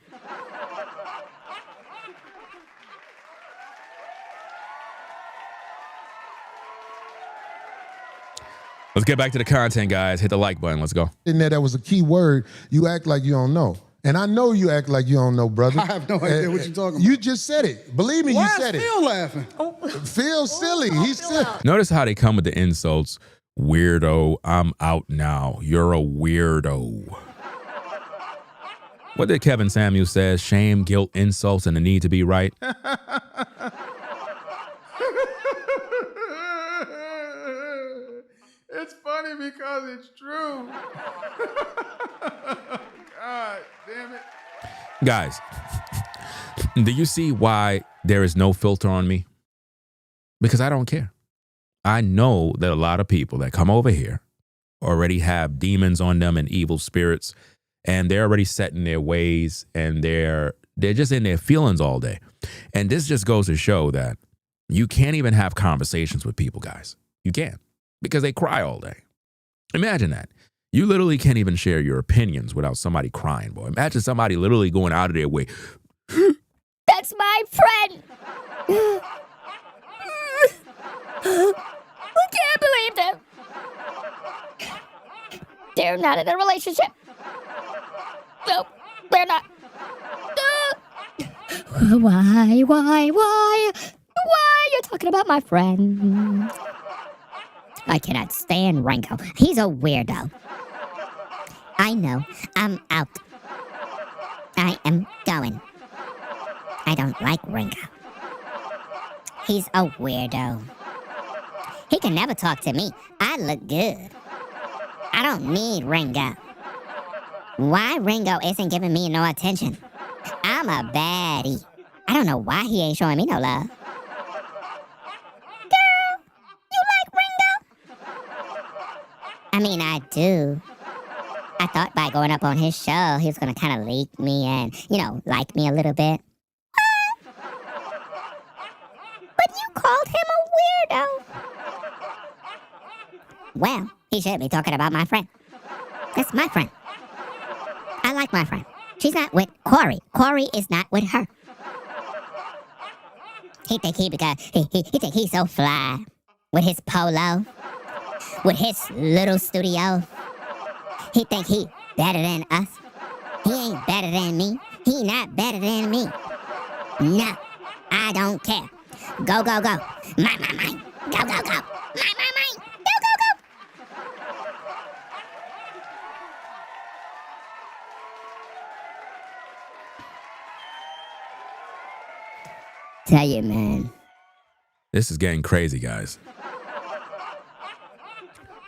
Let's get back to the content, guys. Hit the like button. Let's go. In there, that was a key word. You act like you don't know. And I know you act like you don't know, brother. I have no idea what you're talking about. You just said it. Believe me, Why you said is it. Phil laughing? Phil's silly. He's silly. Notice how they come with the insults. Weirdo, I'm out now. You're a weirdo. What did Kevin Samuels say? Shame, guilt, insults, and the need to be right. It's funny because it's true. God damn it. Guys, do you see why there is no filter on me? Because I don't care. I know that a lot of people that come over here already have demons on them and evil spirits, and they're already set in their ways, and they're just in their feelings all day. And this just goes to show that you can't even have conversations with people, guys. You can't, because they cry all day. Imagine that. You literally can't even share your opinions without somebody crying, boy. Imagine somebody literally going out of their way. That's my friend. I can't believe them. They're not in a relationship. No, they're not. Why? Why are you talking about my friend? I cannot stand Ringo. He's a weirdo. I know. I'm out. I am going. I don't like Ringo. He's a weirdo. He can never talk to me. I look good. I don't need Ringo. Why Ringo isn't giving me no attention? I'm a baddie. I don't know why he ain't showing me no love. Girl, you like Ringo? I mean, I do. I thought by going up on his show, he was going to kind of leak me and, like me a little bit. But you called him a weirdo. Well, he should be talking about my friend. That's my friend. I like my friend. She's not with Corey. Corey is not with her. He think he's so fly with his polo, with his little studio. He think he better than us. He ain't better than me. He not better than me. No, I don't care. Go, go, go. My. Go, go, go. My. Go, go, go. Tell you, man. This is getting crazy, guys.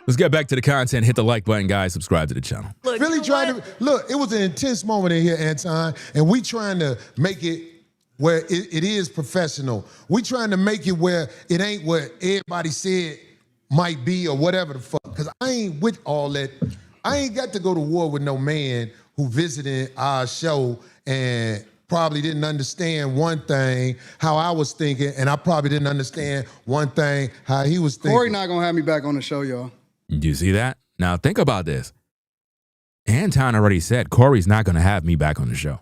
Let's get back to the content. Hit the like button, guys. Subscribe to the channel. Look, Philly tried to look. It was an intense moment in here, Anton, and we trying to make it where it is professional. We trying to make it where it ain't what everybody said might be or whatever the fuck. Because I ain't with all that. I ain't got to go to war with no man who visited our show and probably didn't understand one thing, how I was thinking, and I probably didn't understand one thing, how he was thinking. Corey not gonna have me back on the show, y'all. Do you see that? Now think about this. Anton already said Corey's not going to have me back on the show.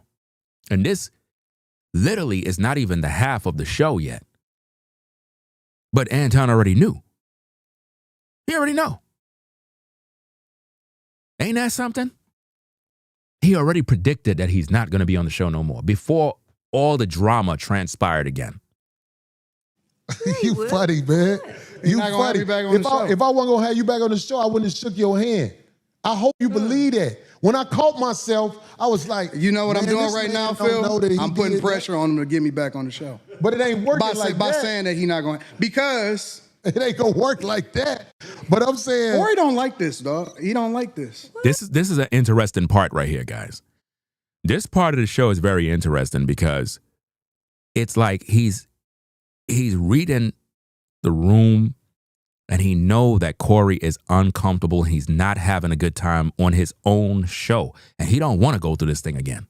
And this literally is not even the half of the show yet. But Anton already knew. He already know. Ain't that something? He already predicted that he's not going to be on the show no more before all the drama transpired again. You funny, man. You funny. If I wasn't gonna have you back on the show, I wouldn't have shook your hand. I hope you believe that. When I caught myself, I was like, you know what I'm doing right now, Phil? I'm putting pressure on him to get me back on the show. But it ain't working by saying that he's not going, because it ain't gonna work like that. But I'm saying Corey don't like this, dog. He don't like this. This is an interesting part right here, guys. This part of the show is very interesting because it's like he's reading the room and he know that Corey is uncomfortable. He's not having a good time on his own show. And he don't want to go through this thing again.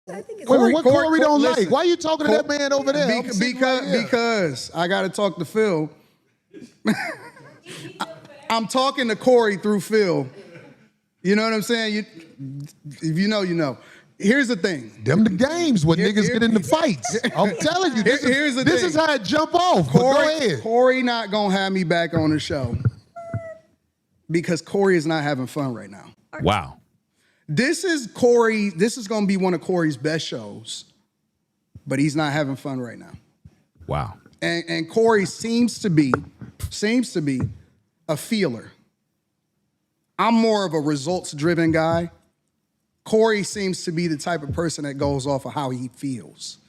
What Corey don't like? Why are you talking to that man over there? Because I got to talk to Phil. I'm talking to Corey through Phil. You know what I'm saying? If you know, you know. Here's the thing. Them the games where niggas get into fights. I'm telling you, this is how it jump off. Go ahead. Corey not gonna have me back on the show because Corey is not having fun right now. Wow. This is gonna be one of Corey's best shows, but he's not having fun right now. Wow. And Corey seems to be a feeler. I'm more of a results-driven guy. Corey seems to be the type of person that goes off of how he feels.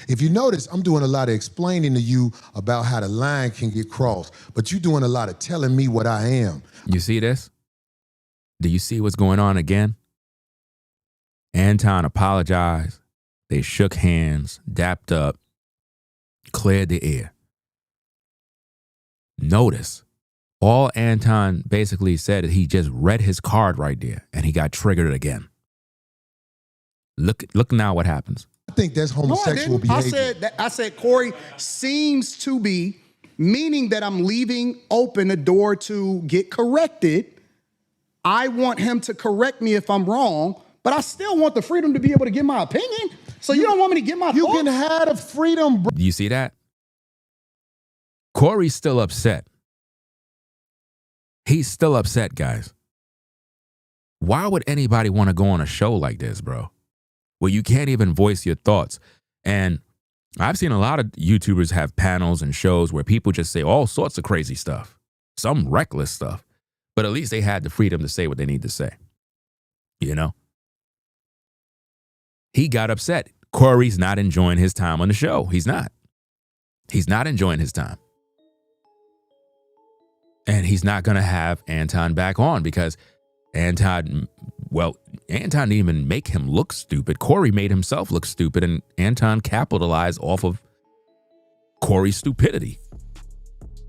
If you notice, I'm doing a lot of explaining to you about how the line can get crossed, but you're doing a lot of telling me what I am. You see this? Do you see what's going on again? Anton apologized. They shook hands, dapped up, cleared the air. Notice, all Anton basically said is he just read his card right there and he got triggered again. Look now what happens. I think that's homosexual behavior. I said Corey seems to be, meaning that I'm leaving open the door to get corrected. I want him to correct me if I'm wrong, but I still want the freedom to be able to give my opinion. So you don't want me to get my You can have the freedom, bro. Do you see that? Corey's still upset. He's still upset, guys. Why would anybody want to go on a show like this, bro? Where you can't even voice your thoughts. And I've seen a lot of YouTubers have panels and shows where people just say all sorts of crazy stuff, some reckless stuff. But at least they had the freedom to say what they need to say. You know? He got upset. Corey's not enjoying his time on the show. He's not. He's not enjoying his time. And he's not going to have Anton back on because Anton didn't even make him look stupid. Corey made himself look stupid, and Anton capitalized off of Corey's stupidity.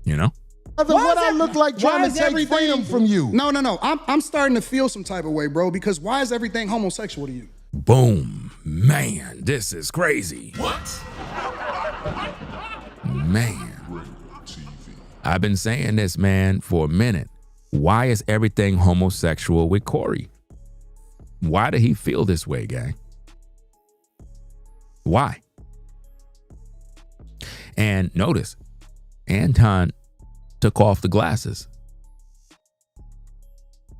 You know? What I look like trying to take freedom from you? No. I'm starting to feel some type of way, bro, because why is everything homosexual to you? Boom. Man, this is crazy. What? Man. I've been saying this, man, for a minute. Why is everything homosexual with Corey? Why did he feel this way, gang? Why? And notice, Anton took off the glasses.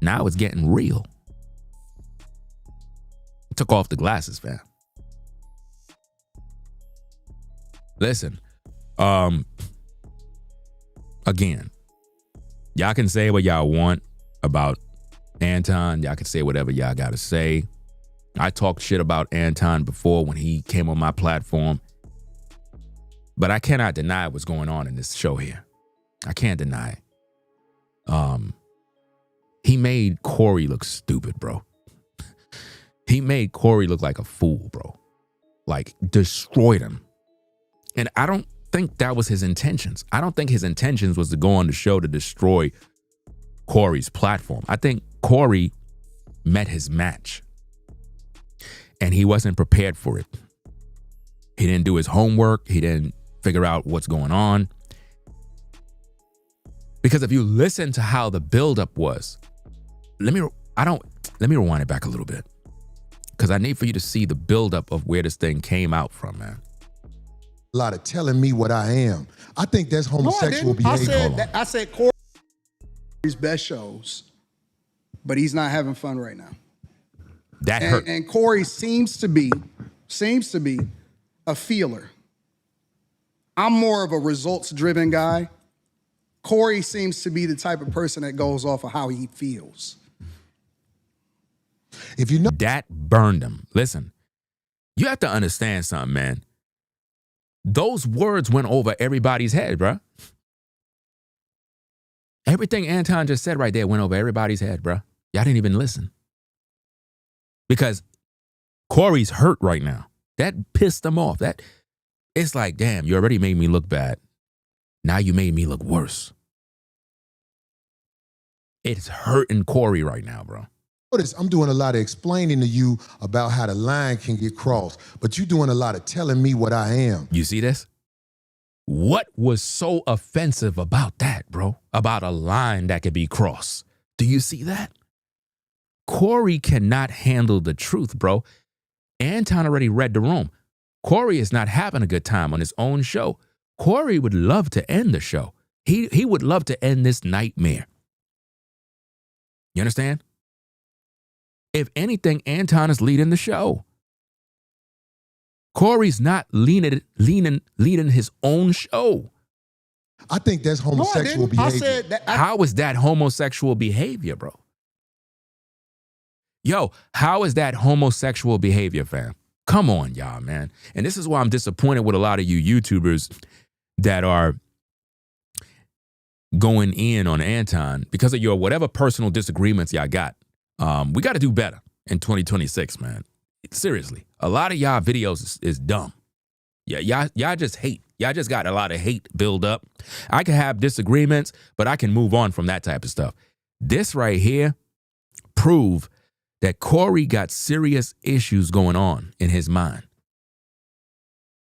Now it's getting real. Took off the glasses, fam. Listen, again, y'all can say what y'all want about Anton. Y'all can say whatever y'all got to say. I talked shit about Anton before when he came on my platform. But I cannot deny what's going on in this show here. I can't deny it. He made Corey look stupid, bro. He made Corey look like a fool, bro. Like, destroyed him. And I don't think that was his intentions. I don't think his intentions was to go on the show to destroy Corey's platform. I think Corey met his match. And he wasn't prepared for it. He didn't do his homework. He didn't figure out what's going on. Because if you listen to how the buildup was, let me rewind it back a little bit. Because I need for you to see the buildup of where this thing came out from, man. A lot of telling me what I am. I think that's homosexual behavior. I said Corey's best shows, but he's not having fun right now. That hurt. And Corey seems to be a feeler. I'm more of a results-driven guy. Corey seems to be the type of person that goes off of how he feels. If you know that burned him. Listen, you have to understand something, man. Those words went over everybody's head, bro. Everything Anton just said right there went over everybody's head, bro. Y'all didn't even listen. Because Corey's hurt right now. That pissed him off. It's like, damn, you already made me look bad. Now you made me look worse. It's hurting Corey right now, bro. Notice I'm doing a lot of explaining to you about how the line can get crossed, but you're doing a lot of telling me what I am. You see this? What was so offensive about that, bro? About a line that could be crossed. Do you see that? Corey cannot handle the truth, bro. Anton already read the room. Corey is not having a good time on his own show. Corey would love to end the show. He would love to end this nightmare. You understand? If anything, Anton is leading the show. Corey's not leading his own show. I think that's homosexual behavior. How is that homosexual behavior, bro? Yo, how is that homosexual behavior, fam? Come on, y'all, man. And this is why I'm disappointed with a lot of you YouTubers that are going in on Anton because of your whatever personal disagreements y'all got. We got to do better in 2026, man. Seriously, a lot of y'all videos is dumb. Yeah, y'all just hate. Y'all just got a lot of hate build up. I can have disagreements, but I can move on from that type of stuff. This right here prove that Corey got serious issues going on in his mind.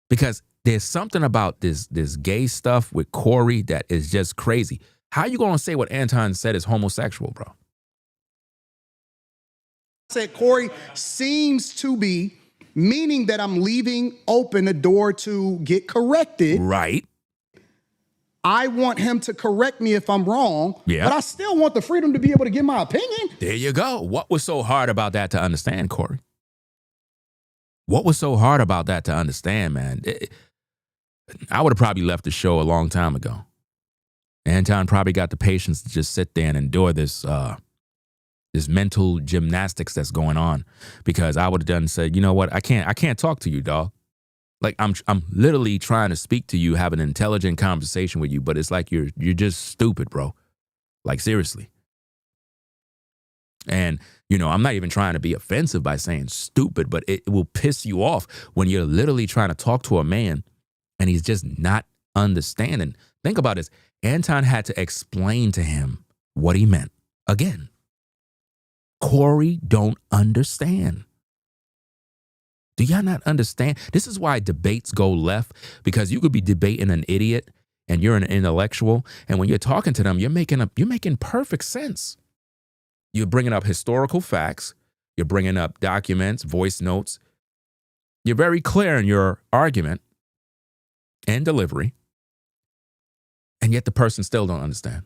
Because there's something about this gay stuff with Corey that is just crazy. How you gonna say what Anton said is homosexual, bro? Said Corey seems to be, meaning that I'm leaving open the door to get corrected. Right. I want him to correct me if I'm wrong, yeah. But I still want the freedom to be able to give my opinion. There you go. What was so hard about that to understand, Corey? What was so hard about that to understand, man? I would have probably left the show a long time ago. Anton probably got the patience to just sit there and endure this mental gymnastics that's going on, because I would have done and said, you know what? I can't talk to you, dog. Like I'm literally trying to speak to you, have an intelligent conversation with you, but it's like you're just stupid, bro. Like seriously. And I'm not even trying to be offensive by saying stupid, but it will piss you off when you're literally trying to talk to a man and he's just not understanding. Think about this. Anton had to explain to him what he meant. Again, Corey don't understand. Do y'all not understand? This is why debates go left, because you could be debating an idiot and you're an intellectual, and when you're talking to them, you're making perfect sense. You're bringing up historical facts. You're bringing up documents, voice notes. You're very clear in your argument and delivery, and yet the person still don't understand.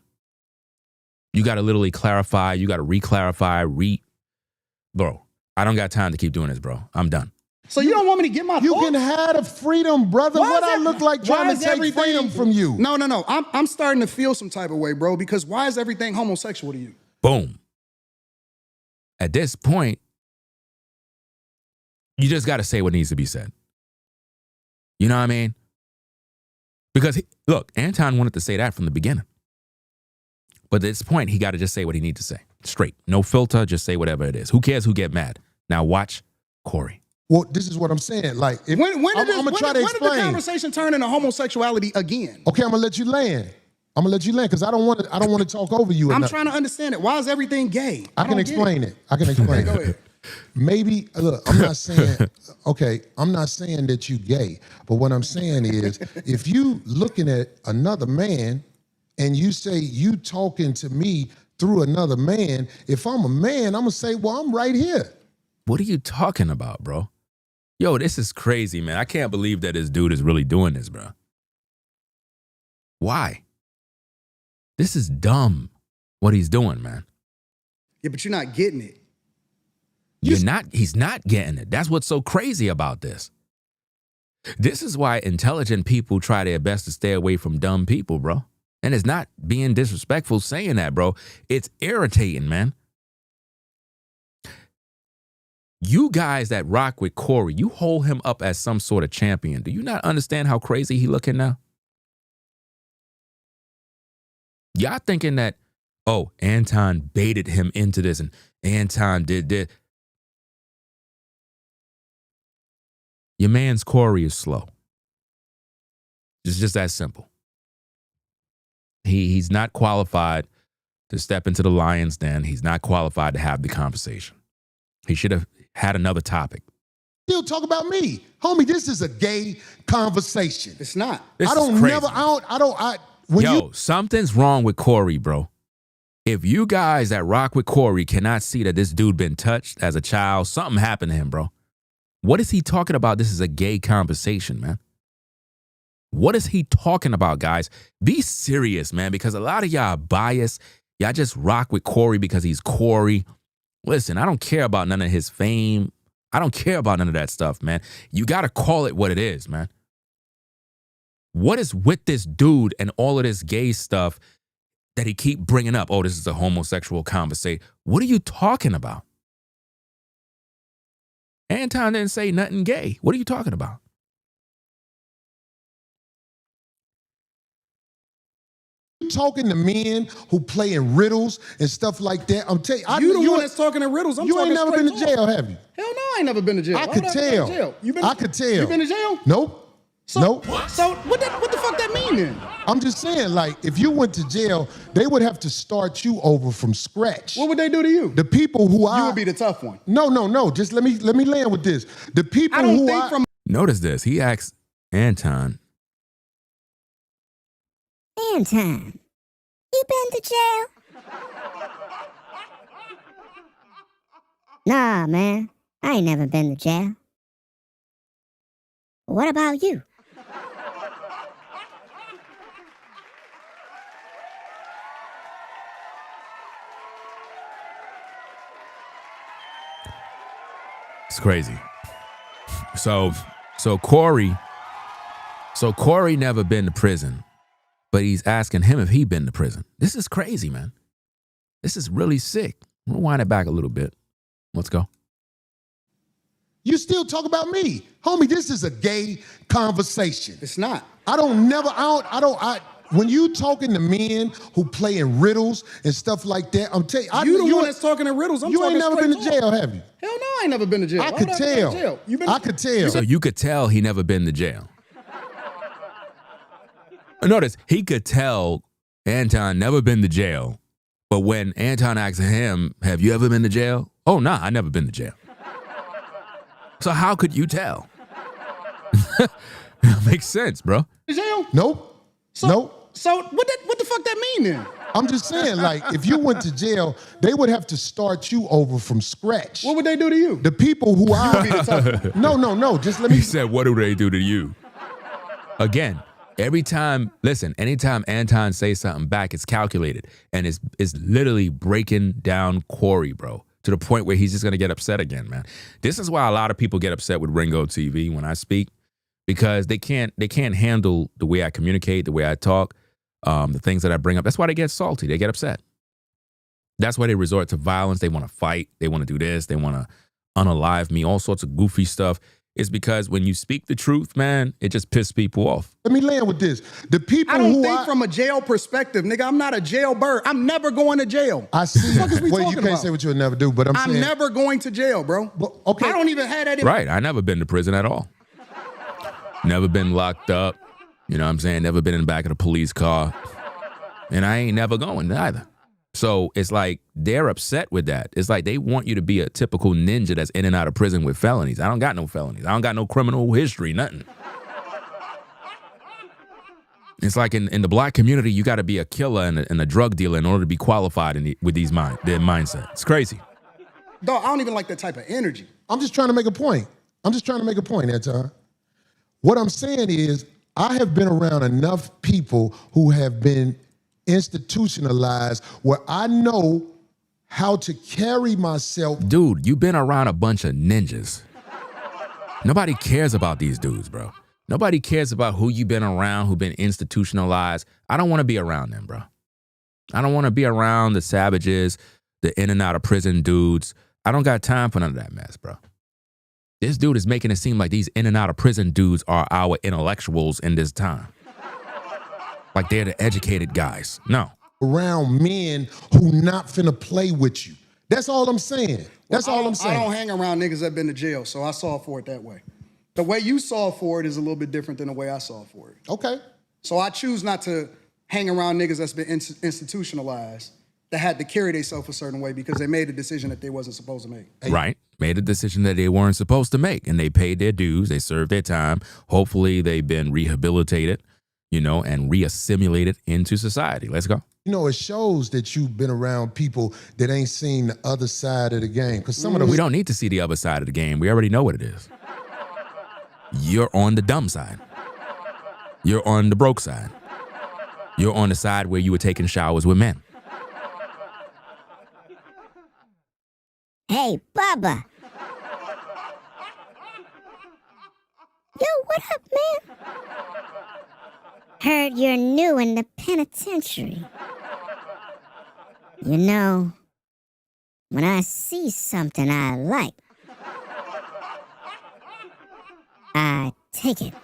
You got to literally clarify. You got to re-clarify, Bro, I don't got time to keep doing this, bro. I'm done. So you don't want me to get my You thoughts? can have the freedom, brother. What I look like trying to take freedom from you? No. I'm starting to feel some type of way, bro, because why is everything homosexual to you? Boom. At this point, you just got to say what needs to be said. You know what I mean? Because, look, Anton wanted to say that from the beginning. But at this point, he got to just say what he needs to say. Straight. No filter, just say whatever it is. Who cares who get mad? Now watch Corey. Well, this is what I'm saying. Like, if, when did I'm gonna try to when did the explain. conversation turn into homosexuality again? Okay, I'm gonna let you land. Because I don't want to talk over you. I'm trying to understand it. Why is everything gay? I can explain it. I can explain Go it. ahead. Maybe, look, I'm not saying, I'm not saying that you gay, but what I'm saying is, if you looking at another man and you say you talking to me through another man, if I'm a man, I'm gonna say, well, I'm right here. What are you talking about, bro? Yo, this is crazy, man. I can't believe that this dude is really doing this, bro. Why? This is dumb, what he's doing, man. Yeah, but you're not getting it. He's not getting it. That's what's so crazy about this. This is why intelligent people try their best to stay away from dumb people, bro. And it's not being disrespectful saying that, bro. It's irritating, man. You guys that rock with Corey, you hold him up as some sort of champion. Do you not understand how crazy he looking now? Y'all thinking that, oh, Anton baited him into this and Anton did this. Your man's Corey is slow. It's just that simple. He's not qualified to step into the lion's den. He's not qualified to have the conversation. He should have had another topic. Still talk about me. Homie, this is a gay conversation. It's not. Something's wrong with Corey, bro. If you guys that rock with Corey cannot see that this dude been touched as a child, something happened to him, bro. What is he talking about? This is a gay conversation, man. What is he talking about, guys? Be serious, man, because a lot of y'all are biased. Y'all just rock with Corey because he's Corey. Listen, I don't care about none of his fame. I don't care about none of that stuff, man. You got to call it what it is, man. What is with this dude and all of this gay stuff that he keep bringing up? Oh, this is a homosexual conversation. What are you talking about? Anton didn't say nothing gay. What are you talking about? Talking to men who play in riddles and stuff like that. I'm telling you, you the one that's talking in riddles. You ain't never been to jail, have you? Hell no, I ain't never been to jail. I could tell. I could tell. You been to jail? Nope. Nope. So what the fuck that mean then? I'm just saying, like, if you went to jail, they would have to start you over from scratch. What would they do to you? The people who You would be the tough one. No. Just let me land with this. The people Notice this. He asked Anton. Anton, you been to jail? Nah, man. I ain't never been to jail. What about you? It's crazy. So Corey never been to prison, but he's asking him if he been to prison. This is crazy, man. This is really sick. Rewind it back a little bit. Let's go. You still talk about me. Homie, this is a gay conversation. It's not. When you talking to men who play in riddles and stuff like that, I'm telling you. You the one that's talking in riddles. You ain't never been to jail, have you? Hell no, I ain't never been to jail. I could tell. I could tell. So you could tell he never been to jail. Notice, he could tell Anton never been to jail. But when Anton asked him, have you ever been to jail? Oh, nah, I never been to jail. So how could you tell? It makes sense, bro. Jail? Nope. Nope. So what the fuck that mean then? I'm just saying, like, if you went to jail, they would have to start you over from scratch. What would they do to you? The people who You would be the tough one. No. Just let me. He said, what do they do to you? Again, anytime Anton says something back, it's calculated. And it's literally breaking down Corey, bro, to the point where he's just going to get upset again, man. This is why a lot of people get upset with Ringo TV when I speak, because they can't handle the way I communicate, the way I talk, the things that I bring up. That's why they get salty. They get upset. That's why they resort to violence. They want to fight. They want to do this. They want to unalive me, all sorts of goofy stuff. is because when you speak the truth, man, it just pisses people off. Let me land with this. The people I don't think from a jail perspective, nigga. I'm not a jailbird. I'm never going to jail. I see. What the fuck is we Well, you talking can't about? say what you'll never do, but I'm saying. never going to jail, bro. Okay. I don't even have that in Right. I never been to prison at all. Never been locked up. You know what I'm saying? Never been in the back of the police car. And I ain't never going either. So it's like they're upset with that. It's like they want you to be a typical ninja that's in and out of prison with felonies. I don't got no felonies. I don't got no criminal history, nothing. It's like in the black community, you got to be a killer and a drug dealer in order to be qualified with their mindset. It's crazy. Dog, I don't even like that type of energy. I'm just trying to make a point. Anton. What I'm saying is, I have been around enough people who have been institutionalized where I know how to carry myself. Dude, you've been around a bunch of ninjas. Nobody cares about these dudes, bro. Nobody cares about who you've been around, who've been institutionalized. I don't want to be around them, bro. I don't want to be around the savages, the in and out of prison dudes. I don't got time for none of that mess, bro. This dude is making it seem like these in and out of prison dudes are our intellectuals in this time. Like they're the educated guys. No. Around men who not finna play with you. That's all I'm saying. I don't hang around niggas that been to jail, so I saw for it that way. The way you saw for it is a little bit different than the way I saw for it. Okay. So I choose not to hang around niggas that's been institutionalized, that had to carry themselves a certain way because they made a decision that they wasn't supposed to make. Right. Made a decision that they weren't supposed to make, and they paid their dues. They served their time. Hopefully they've been rehabilitated, and re-assimilated into society. Let's go. It shows that you've been around people that ain't seen the other side of the game. Because some of them. We don't need to see the other side of the game. We already know what it is. You're on the dumb side. You're on the broke side. You're on the side where you were taking showers with men. Hey, Bubba. Yo, what up, man? Heard you're new in the penitentiary. When I see something I like, I take it.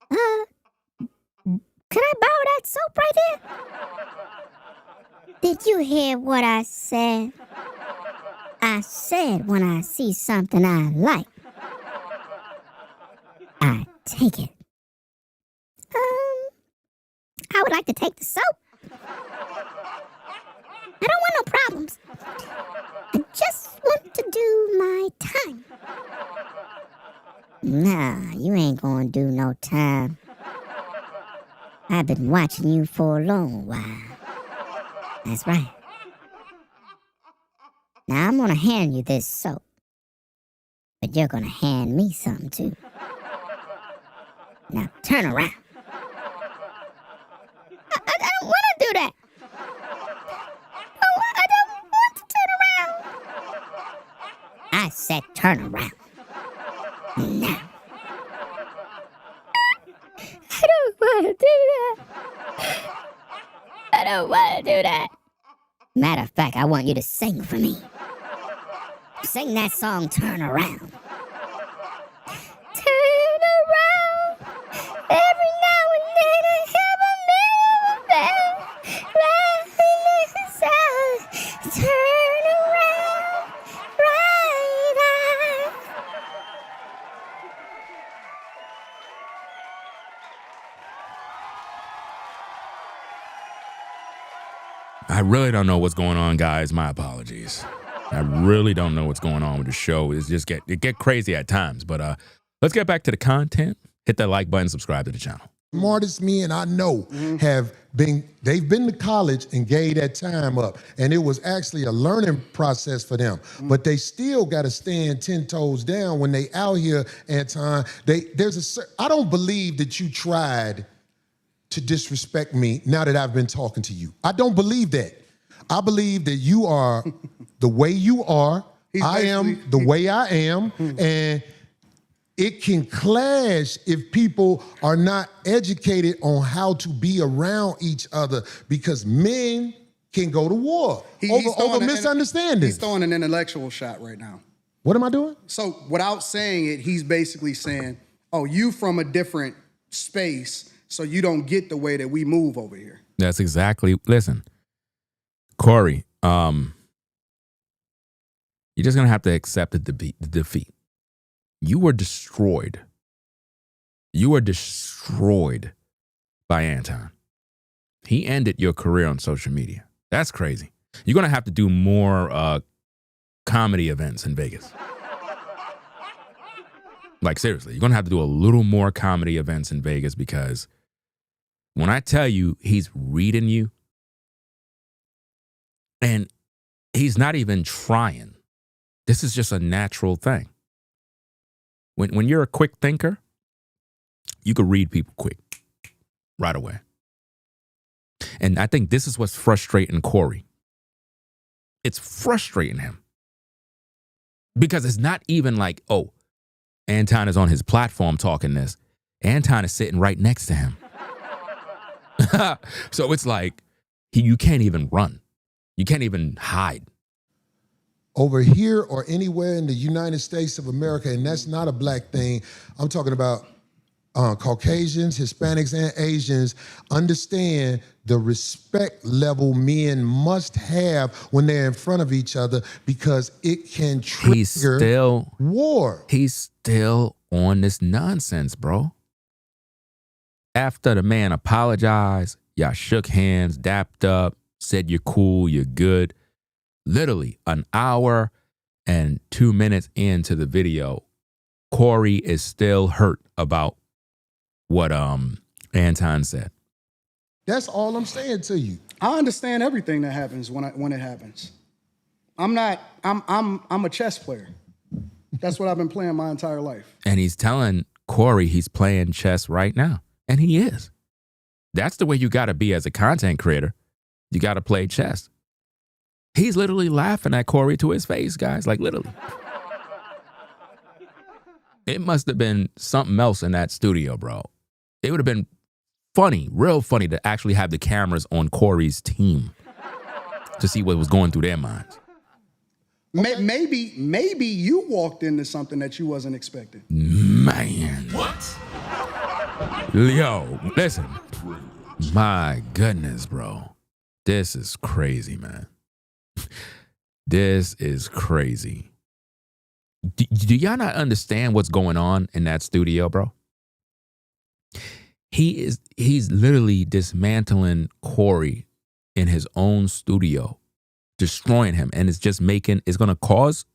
Can I borrow that soap right there? Did you hear what I said? I said when I see something I like, I take it. I would like to take the soap. I don't want no problems. I just want to do my time. Nah, you ain't gonna do no time. I've been watching you for a long while. That's right. Now I'm gonna hand you this soap. But you're gonna hand me something too. Now turn around. I don't wanna do that. I don't want to turn around. I said turn around. Now. I don't want to do that. I don't want to do that. Matter of fact, I want you to sing for me. Sing that song, Turn Around. Turn around. Every now and then I have a little bit. Turn around. Right eye. I really don't know what's going on, guys. My apologies. I really don't know what's going on with the show. It get crazy at times. But let's get back to the content. Hit that like button, subscribe to the channel. Smartest men I know they've been to college and gave that time up. And it was actually a learning process for them. But they still got to stand 10 toes down when they out here, Anton. I don't believe that you tried to disrespect me now that I've been talking to you. I don't believe that. I believe that you are the way you are. I am the way I am. And it can clash if people are not educated on how to be around each other, because men can go to war over misunderstandings. He's throwing an intellectual shot right now. What am I doing? So without saying it, he's basically saying, oh, you from a different space, so you don't get the way that we move over here. That's exactly, listen, Corey, you're just going to have to accept the defeat. You were destroyed. You were destroyed by Anton. He ended your career on social media. That's crazy. You're going to have to do more comedy events in Vegas. Like, seriously, you're going to have to do a little more comedy events in Vegas, because when I tell you he's reading you, and he's not even trying. This is just a natural thing. When you're a quick thinker, you can read people quick, right away. And I think this is what's frustrating Corey. It's frustrating him. Because it's not even like, oh, Anton is on his platform talking this. Anton is sitting right next to him. So it's like, you can't even run. You can't even hide. Over here or anywhere in the United States of America, and that's not a black thing. I'm talking about Caucasians, Hispanics, and Asians understand the respect level men must have when they're in front of each other, because it can trigger war. He's still on this nonsense, bro. After the man apologized, y'all shook hands, dapped up, said you're cool, you're good. Literally an hour and 2 minutes into the video, Corey is still hurt about what Anton said. That's all I'm saying to you. I understand everything that happens when it happens. I'm a chess player. That's what I've been playing my entire life. And he's telling Corey he's playing chess right now. And he is. That's the way you got to be as a content creator. You got to play chess. He's literally laughing at Corey to his face, guys. Like, literally. It must have been something else in that studio, bro. It would have been funny, real funny, to actually have the cameras on Corey's team to see what was going through their minds. Maybe you walked into something that you wasn't expecting. Man. What? Yo, listen. My goodness, bro. This is crazy, man. This is crazy. Do y'all not understand what's going on in that studio, bro? He's literally dismantling Corey in his own studio, destroying him, and it's going to cause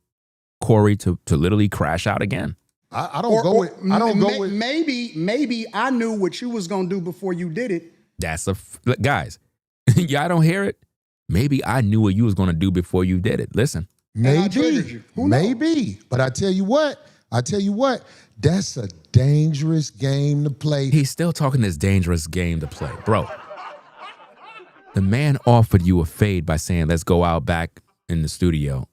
Corey to literally crash out again. I don't go with. Maybe I knew what you was gonna do before you did it. Guys, y'all don't hear it? Maybe I knew what you was gonna do before you did it. Listen. Maybe. But I tell you what, that's a dangerous game to play. He's still talking this dangerous game to play. Bro, the man offered you a fade by saying, let's go out back in the studio.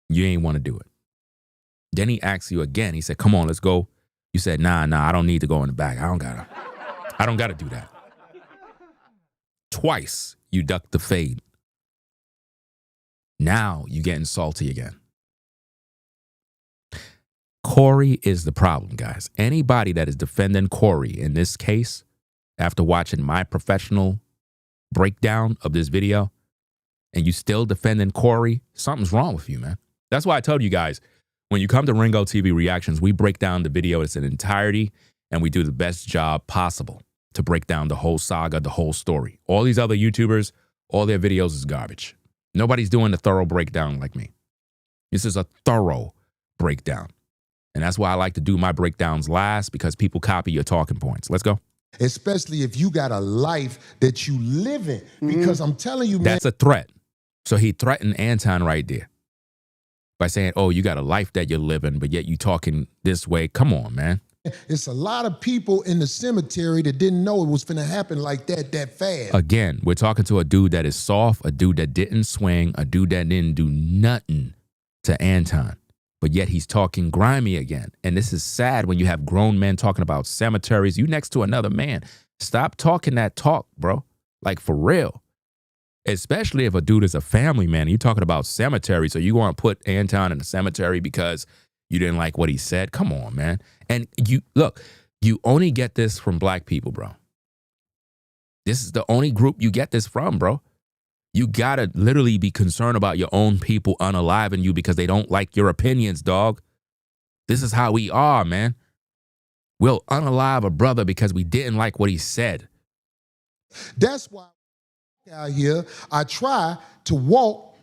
You ain't want to do it. Then he asked you again. He said, come on, let's go. You said, nah, I don't need to go in the back. I don't gotta do that. Twice you ducked the fade. Now you getting salty again. Corey is the problem, guys. Anybody that is defending Corey in this case, after watching my professional breakdown of this video, and you still defending Corey, something's wrong with you, man. That's why I told you guys, when you come to Ringo TV Reactions, we break down the video in its entirety, and we do the best job possible to break down the whole saga, the whole story. All these other YouTubers, all their videos is garbage. Nobody's doing a thorough breakdown like me. This is a thorough breakdown. And that's why I like to do my breakdowns last, because people copy your talking points. Let's go. Especially if you got a life that you live in. Because I'm telling you, man. That's a threat. So he threatened Anton right there by saying, oh, you got a life that you're living, but yet you talking this way. Come on, man. It's a lot of people in the cemetery that didn't know it was finna happen like that fast. Again, we're talking to a dude that is soft, a dude that didn't swing, a dude that didn't do nothing to Anton. But yet he's talking grimy again. And this is sad when you have grown men talking about cemeteries. You next to another man. Stop talking that talk, bro. Like, for real. Especially if a dude is a family man. You're talking about cemetery, so you want to put Anton in the cemetery because you didn't like what he said? Come on, man. And you only get this from black people, bro. This is the only group you get this from, bro. You gotta literally be concerned about your own people unaliving you because they don't like your opinions, dog. This is how we are, man. We'll unalive a brother because we didn't like what he said. That's why out here, I try to walk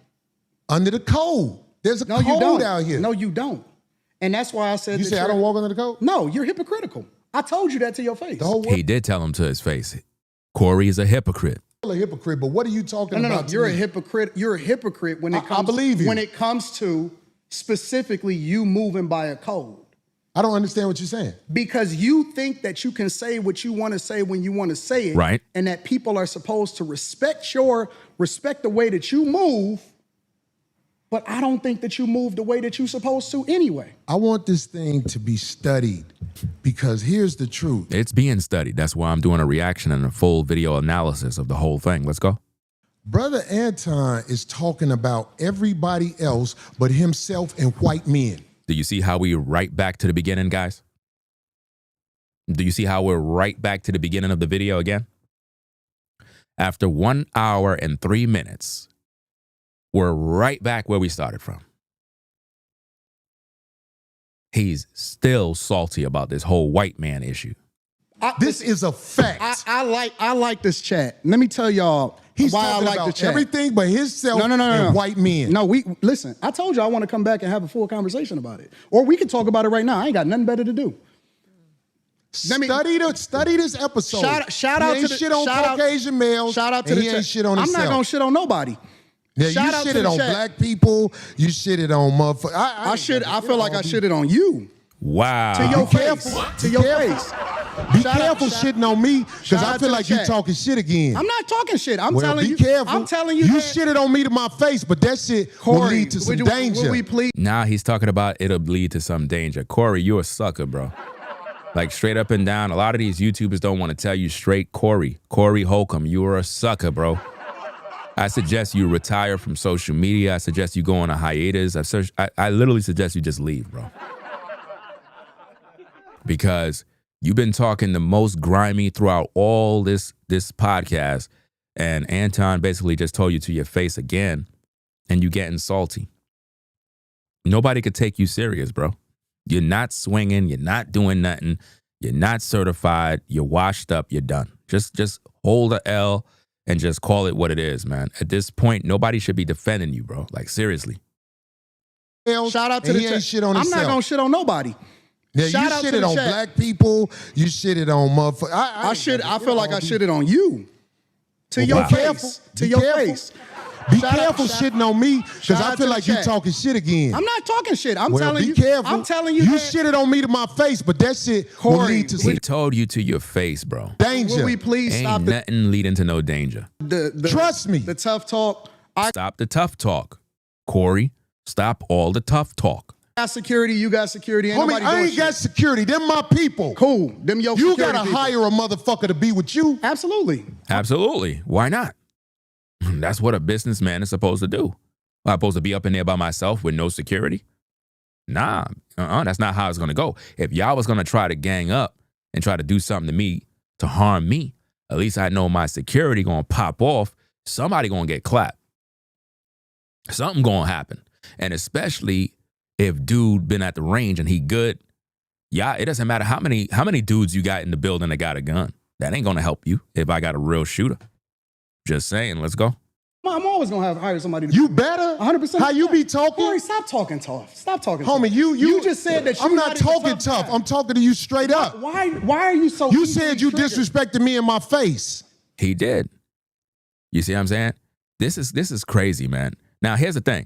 under the code. There's a code out here. No, you don't. And that's why I said You say I don't walk under the code? No, you're hypocritical. I told you that to your face. The whole world He did tell him to his face. Corey is a hypocrite. a hypocrite, but what are you talking about? No. You're a hypocrite. You're a hypocrite when it comes I believe you. when it comes to specifically you moving by a code. I don't understand what you're saying. Because you think that you can say what you want to say when you want to say it. Right. And that people are supposed to respect the way that you move. But I don't think that you move the way that you're supposed to anyway. I want this thing to be studied because here's the truth. It's being studied. That's why I'm doing a reaction and a full video analysis of the whole thing. Let's go. Brother Anton is talking about everybody else but himself and white men. Do you see how we right back to the beginning, guys? Do you see how we're right back to the beginning of the video again? After 1 hour and 3 minutes, we're right back where we started from. He's still salty about this whole white man issue. This is a fact. I like this chat. Let me tell y'all He's why I talking like about the chat. everything but himself and white men. No, listen. I told you I want to come back and have a full conversation about it, or we can talk about it right now. I ain't got nothing better to do. Study this episode. Shout out he to ain't the shit on Caucasian males. Shout out to and the he ain't chat. shit on I'm himself. not gonna shit on nobody. Yeah, Shout you out to shitted the on chat. black people. You shitted on motherfuckers. I feel like I shitted on you. Wow. To your Be face. careful. To Be your careful. face. Be careful shitting on me because shout I out feel to like the you chat. talking shit again. I'm not talking shit. I'm Well, telling be you. careful. I'm telling you. You that, shitted on me to my face, but that shit will Corey, lead to some would danger. we please? Now he's talking about it'll lead to some danger. Corey, you're a sucker, bro. Like straight up and down. A lot of these YouTubers don't want to tell you straight, Corey Holcomb, you're a sucker, bro. I suggest you retire from social media. I suggest you go on a hiatus. I literally suggest you just leave, bro. Because you've been talking the most grimy throughout all this podcast, and Anton basically just told you to your face again, and you getting salty. Nobody could take you serious, bro. You're not swinging. You're not doing nothing. You're not certified. You're washed up. You're done. Just hold a L and just call it what it is, man. At this point, nobody should be defending you, bro. Like, seriously. Shout out to the chat. Shit on I'm himself. not gonna shit on nobody. Yeah, Shout you out to shitted the on chat. black people. You shitted on motherfuckers. I feel like I shitted on you. To your Be careful. face. To Be your careful. face. Be Shout out- careful shout- shitting on me because shout I out to feel the like you chat. talking shit again. I'm not talking shit. I'm Well, telling be you. careful. I'm telling you. You that- shitted on me to my face, but that shit will Corey, lead to He some told you to your face, bro. danger. Will we please Ain't stop nothing leading to no danger. Trust me. The tough talk. Stop the tough talk. Corey, stop all the tough talk. I got security. You got security. Ain't Homie, nobody I doing ain't got shit. security. Them my people. Cool. Them your You security gotta people. hire a motherfucker to be with you. Absolutely. Absolutely. Why not? That's what a businessman is supposed to do. I'm supposed to be up in there by myself with no security? Nah, that's not how it's going to go. If y'all was going to try to gang up and try to do something to me to harm me, at least I know my security going to pop off. Somebody going to get clapped. Something going to happen. And especially if dude been at the range and he good, yeah, it doesn't matter how many dudes you got in the building that got a gun. That ain't going to help you if I got a real shooter. Just saying, let's go. I'm always gonna hire somebody. You better. 100%. How you be talking? Corey, stop talking tough. Stop talking. Homie, tough. you just said that. I'm not talking tough. I'm talking to you straight up. Why are you so? You easily said you triggered? disrespected me in my face. He did. You see what I'm saying? This is crazy, man. Now, here's the thing.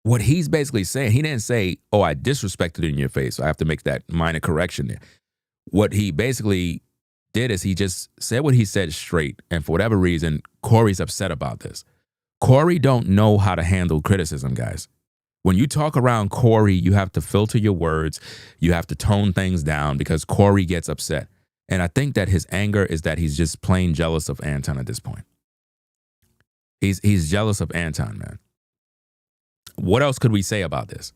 What he's basically saying, he didn't say, oh, I disrespected it in your face. So I have to make that minor correction there. What he basically did is he just said what he said straight. And for whatever reason, Corey's upset about this. Corey don't know how to handle criticism, guys. When you talk around Corey, you have to filter your words. You have to tone things down because Corey gets upset. And I think that his anger is that he's just plain jealous of Anton at this point. He's jealous of Anton, man. What else could we say about this?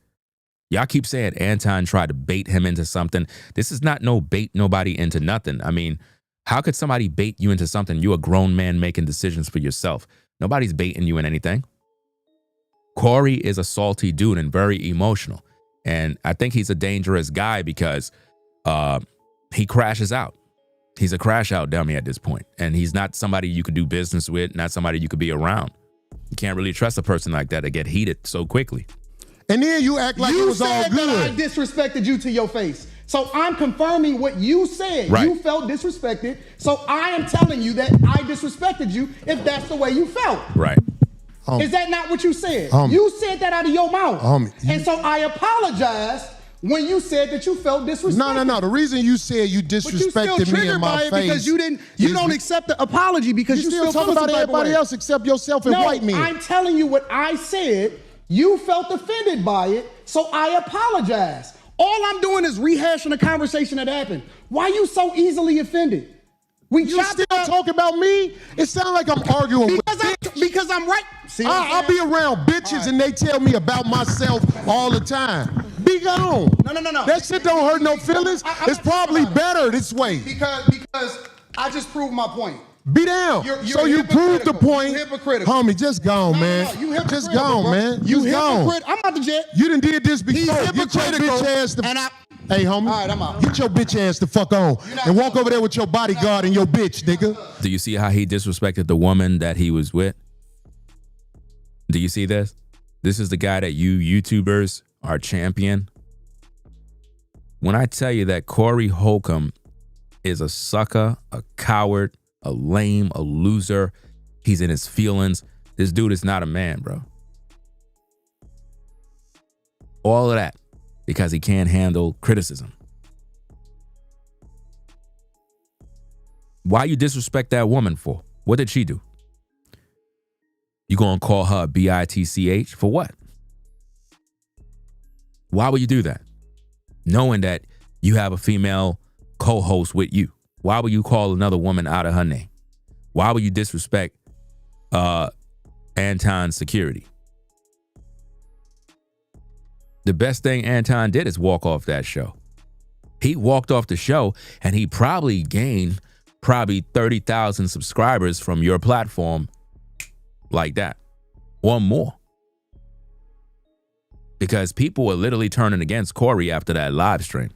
Y'all keep saying Anton tried to bait him into something. This is not no bait nobody into nothing. I mean, how could somebody bait you into something? You're a grown man making decisions for yourself. Nobody's baiting you in anything. Corey is a salty dude and very emotional. And I think he's a dangerous guy because he crashes out. He's a crash out dummy at this point. And he's not somebody you could do business with, not somebody you could be around. You can't really trust a person like that to get heated so quickly. And then you act like it was all good. You said that I disrespected you to your face. So I'm confirming what you said. Right. You felt disrespected. So I am telling you that I disrespected you if that's the way you felt. Right. Is that not what you said? Homie. You said that out of your mouth. Homie, and so I apologized when you said that you felt disrespected. No. The reason you said you disrespected me in my face because you don't accept the apology because you still talk about everybody else except yourself and white men. I'm telling you what I said. You felt offended by it, so I apologize. All I'm doing is rehashing a conversation that happened. Why are you so easily offended? You still talk about me? It sounds like I'm arguing because I'm right. See, I'll be around bitches and they tell me about myself all the time. Be gone. No. That shit don't hurt no feelings. It's probably better this way. Because I just proved my point. Be down. So you proved the point. You're hypocritical. Homie, just gone, man. You hypocritical, just gone, bro. man. You Just gone. hypocrite. I'm out the jet. You done did this before. He's Get your hypocritical, bitch ass the and Hey, homie. All right, I'm out. Get your bitch ass the fuck on and walk over there with your bodyguard and your bitch, nigga. Do you see how he disrespected the woman that he was with? Do you see this? This is the guy that you YouTubers are champion. When I tell you that Corey Holcomb is a sucker, a coward, a lame, a loser, he's in his feelings. This dude is not a man, bro. All of that because he can't handle criticism. Why you disrespect that woman for? What did she do? You gonna call her a bitch for what? Why would you do that? Knowing that you have a female co-host with you. Why would you call another woman out of her name? Why would you disrespect Anton's security? The best thing Anton did is walk off that show. He walked off the show and he probably gained 30,000 subscribers from your platform like that or more. Because people were literally turning against Corey after that live stream.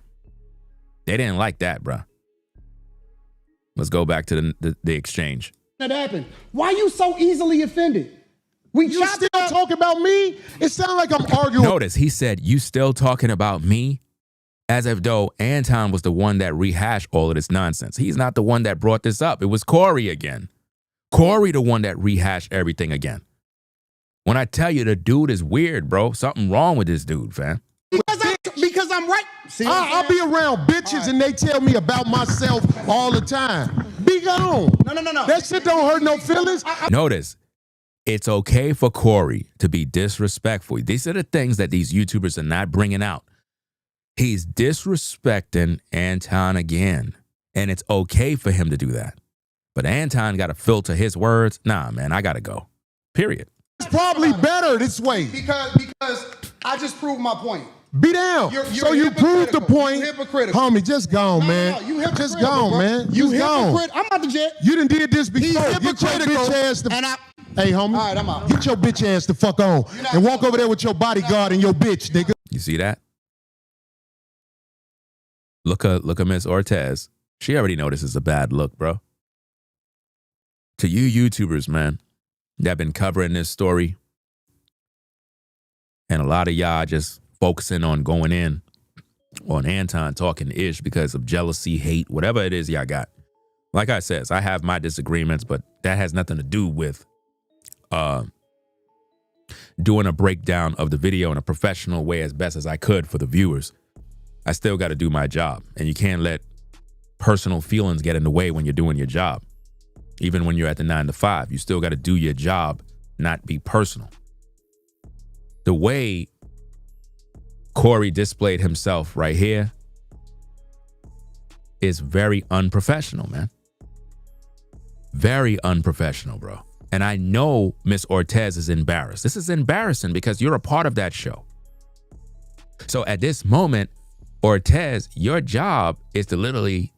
They didn't like that, bro. Let's go back to the exchange. That happened. Why are you so easily offended? You still talk about me? It sounds like I'm arguing. Notice he said, you still talking about me? As if though Anton was the one that rehashed all of this nonsense. He's not the one that brought this up. It was Corey again. Corey the one that rehashed everything again. When I tell you the dude is weird, bro, something wrong with this dude, fam. Because I'm right. See, I'll be around bitches and they tell me about myself all the time. Be gone. No. That shit don't hurt no feelings. Notice, it's okay for Corey to be disrespectful. These are the things that these YouTubers are not bringing out. He's disrespecting Anton again, and it's okay for him to do that. But Anton got to filter his words. Nah, man, I got to go. Period. It's probably better this way. Because I just proved my point. Be down. So you proved the point. You're hypocritical. Homie, just gone, man. You hypocritical, just gone, bro. man. You Just gone. hypocrite. I'm out the jet. You done did this before. He's Get your hypocritical, bitch ass the and Hey, homie. All right, I'm out. Get your bitch ass the fuck on and walk over there with your bodyguard and your bitch, nigga. You see that? Look at Miss Ortez. She already know this is a bad look, bro. To you YouTubers, man, that been covering this story, and a lot of y'all just focusing on going in on Anton talking ish because of jealousy, hate, whatever it is y'all got. Like I says, I have my disagreements, but that has nothing to do with doing a breakdown of the video in a professional way as best as I could for the viewers. I still got to do my job, and you can't let personal feelings get in the way when you're doing your job. Even when you're at the 9 to 5, you still got to do your job, not be personal. The way Corey displayed himself right here, is very unprofessional, man. Very unprofessional, bro. And I know Miss Ortez is embarrassed. This is embarrassing because you're a part of that show. So at this moment, Ortez, your job is to literally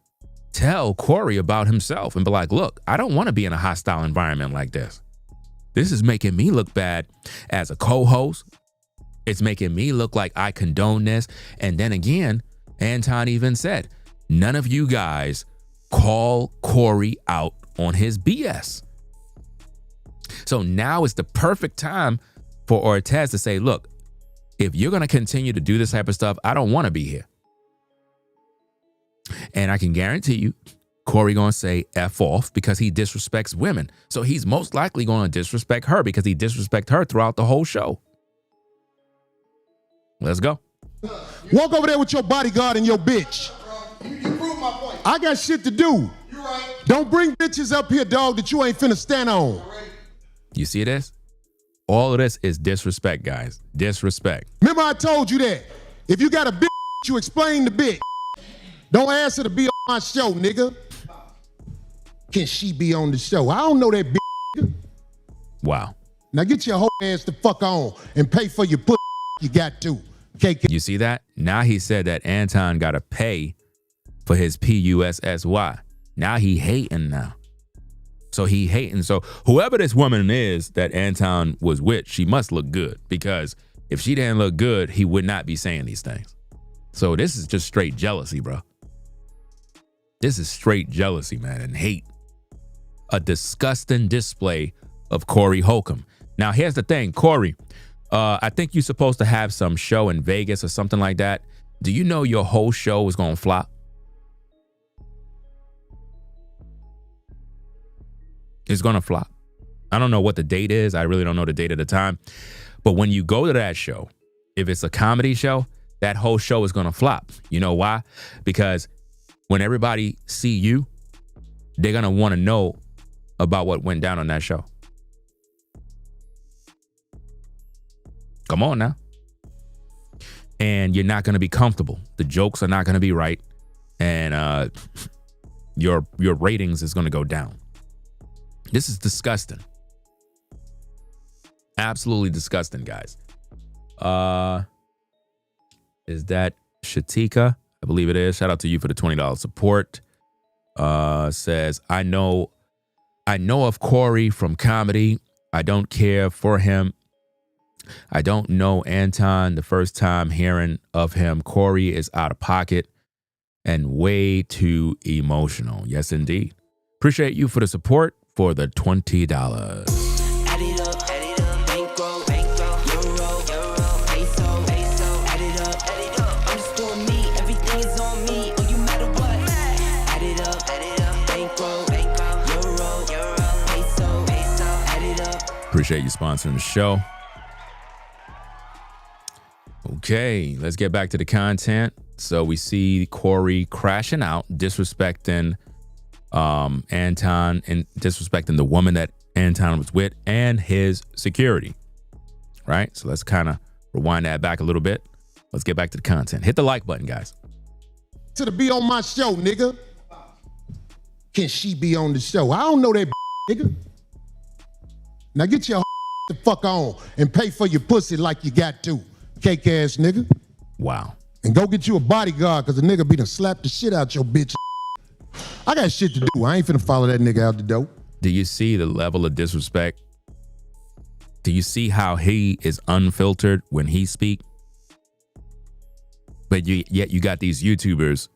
tell Corey about himself and be like, look, I don't want to be in a hostile environment like this. This is making me look bad as a co-host. It's making me look like I condone this. And then again, Anton even said, none of you guys call Corey out on his BS. So now is the perfect time for Ortez to say, look, if you're going to continue to do this type of stuff, I don't want to be here. And I can guarantee you, Corey going to say F off because he disrespects women. So he's most likely going to disrespect her because he disrespects her throughout the whole show. Let's go. Walk over there with your bodyguard and your bitch. You prove my point. I got shit to do. You right. Don't bring bitches up here, dog, that you ain't finna stand on. You see this? All of this is disrespect, guys. Disrespect. Remember I told you that. If you got a bitch, you explain the bitch. Don't ask her to be on my show, nigga. Can she be on the show? I don't know that bitch. Wow. Now get your whole ass the fuck on and pay for your pussy. You got to. You see that? Now he said that Anton got to pay for his PUSSY. Now he hating now. So he hating. So whoever this woman is that Anton was with, she must look good, because if she didn't look good, he would not be saying these things. So this is just straight jealousy, bro. This is straight jealousy, man, and hate. A disgusting display of Corey Holcomb. Now, here's the thing, Corey. I think you're supposed to have some show in Vegas or something like that. Do you know your whole show is going to flop? It's going to flop. I don't know what the date is. I really don't know the date at the time. But when you go to that show, if it's a comedy show, that whole show is going to flop. You know why? Because when everybody see you, they're going to want to know about what went down on that show. Come on now. And you're not going to be comfortable. The jokes are not going to be right. And your ratings is going to go down. This is disgusting. Absolutely disgusting, guys. Is that Shatika? I believe it is. Shout out to you for the $20 support. Says, I know of Corey from comedy. I don't care for him. I don't know Anton. The first time hearing of him, Corey is out of pocket and way too emotional. Yes, indeed. Appreciate you for the support for the $20. Appreciate you sponsoring the show. Okay, let's get back to the content. So we see Corey crashing out, disrespecting Anton and disrespecting the woman that Anton was with and his security. Right? So let's kind of rewind that back a little bit. Let's get back to the content. Hit the like button, guys. To be on my show, nigga. Can she be on the show? I don't know that nigga. Now get your the fuck on and pay for your pussy like you got to. Cake ass nigga. Wow. And go get you a bodyguard, because the nigga be done slap the shit out your bitch. I got shit to do. I ain't finna follow that nigga out the door. Do you see the level of disrespect? Do you see how he is unfiltered when he speak? But yet you got these YouTubers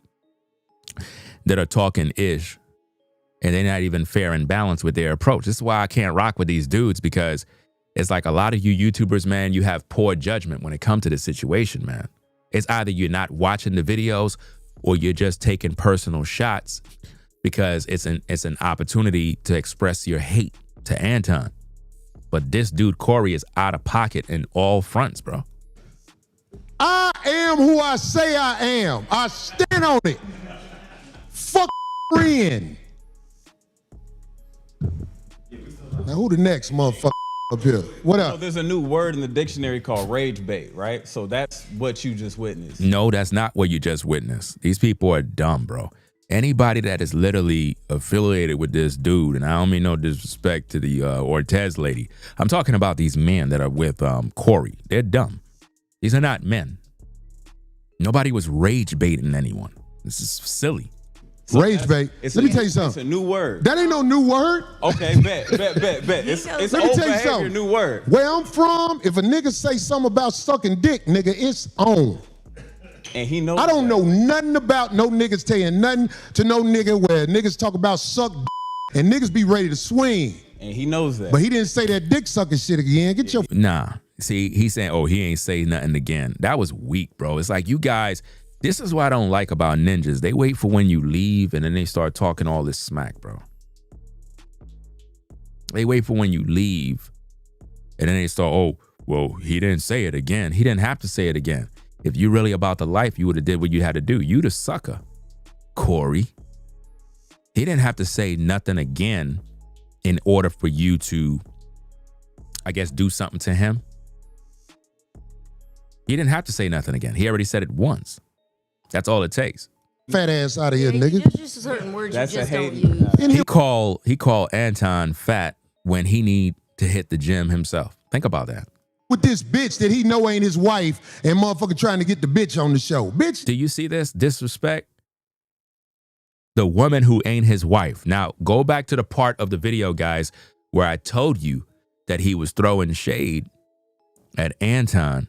that are talking ish, and they're not even fair and balanced with their approach. This is why I can't rock with these dudes, because it's like a lot of you YouTubers, man, you have poor judgment when it comes to this situation, man. It's either you're not watching the videos or you're just taking personal shots because it's an opportunity to express your hate to Anton. But this dude, Corey, is out of pocket in all fronts, bro. I am who I say I am. I stand on it. Fuck friend. Now who the next motherfucker up here? What up? So there's a new word in the dictionary called rage bait, right? So that's what you just witnessed. No, that's not what you just witnessed. These people are dumb, bro. Anybody that is literally affiliated with this dude, and I don't mean no disrespect to the Ortez lady. I'm talking about these men that are with Corey. They're dumb. These are not men. Nobody was rage baiting anyone. This is silly. So rage bait. Let me tell you something. It's a new word. That ain't no new word. Okay, bet. It's Let me old tell you behavior, something. new word. Where I'm from, if a nigga say something about sucking dick, nigga, it's on. And he knows I don't know nothing about no niggas saying nothing to no nigga where niggas talk about suck dick and niggas be ready to swing. And he knows that. But he didn't say that dick sucking shit again. Get your... Nah. See, he's saying, oh, he ain't say nothing again. That was weak, bro. It's like you guys, this is what I don't like about ninjas. They wait for when you leave and then they start talking all this smack, bro. They wait for when you leave and then they start, oh, well, he didn't say it again. He didn't have to say it again. If you really about the life, you would have did what you had to do. You the sucker, Corey. He didn't have to say nothing again in order for you to, I guess, do something to him. He didn't have to say nothing again. He already said it once. That's all it takes. Fat ass out of here, nigga. There's just certain words That's you just a don't hate. use. He called Anton fat when he need to hit the gym himself. Think about that. With this bitch that he know ain't his wife and motherfucker trying to get the bitch on the show. Bitch. Do you see this disrespect? The woman who ain't his wife. Now, go back to the part of the video, guys, where I told you that he was throwing shade at Anton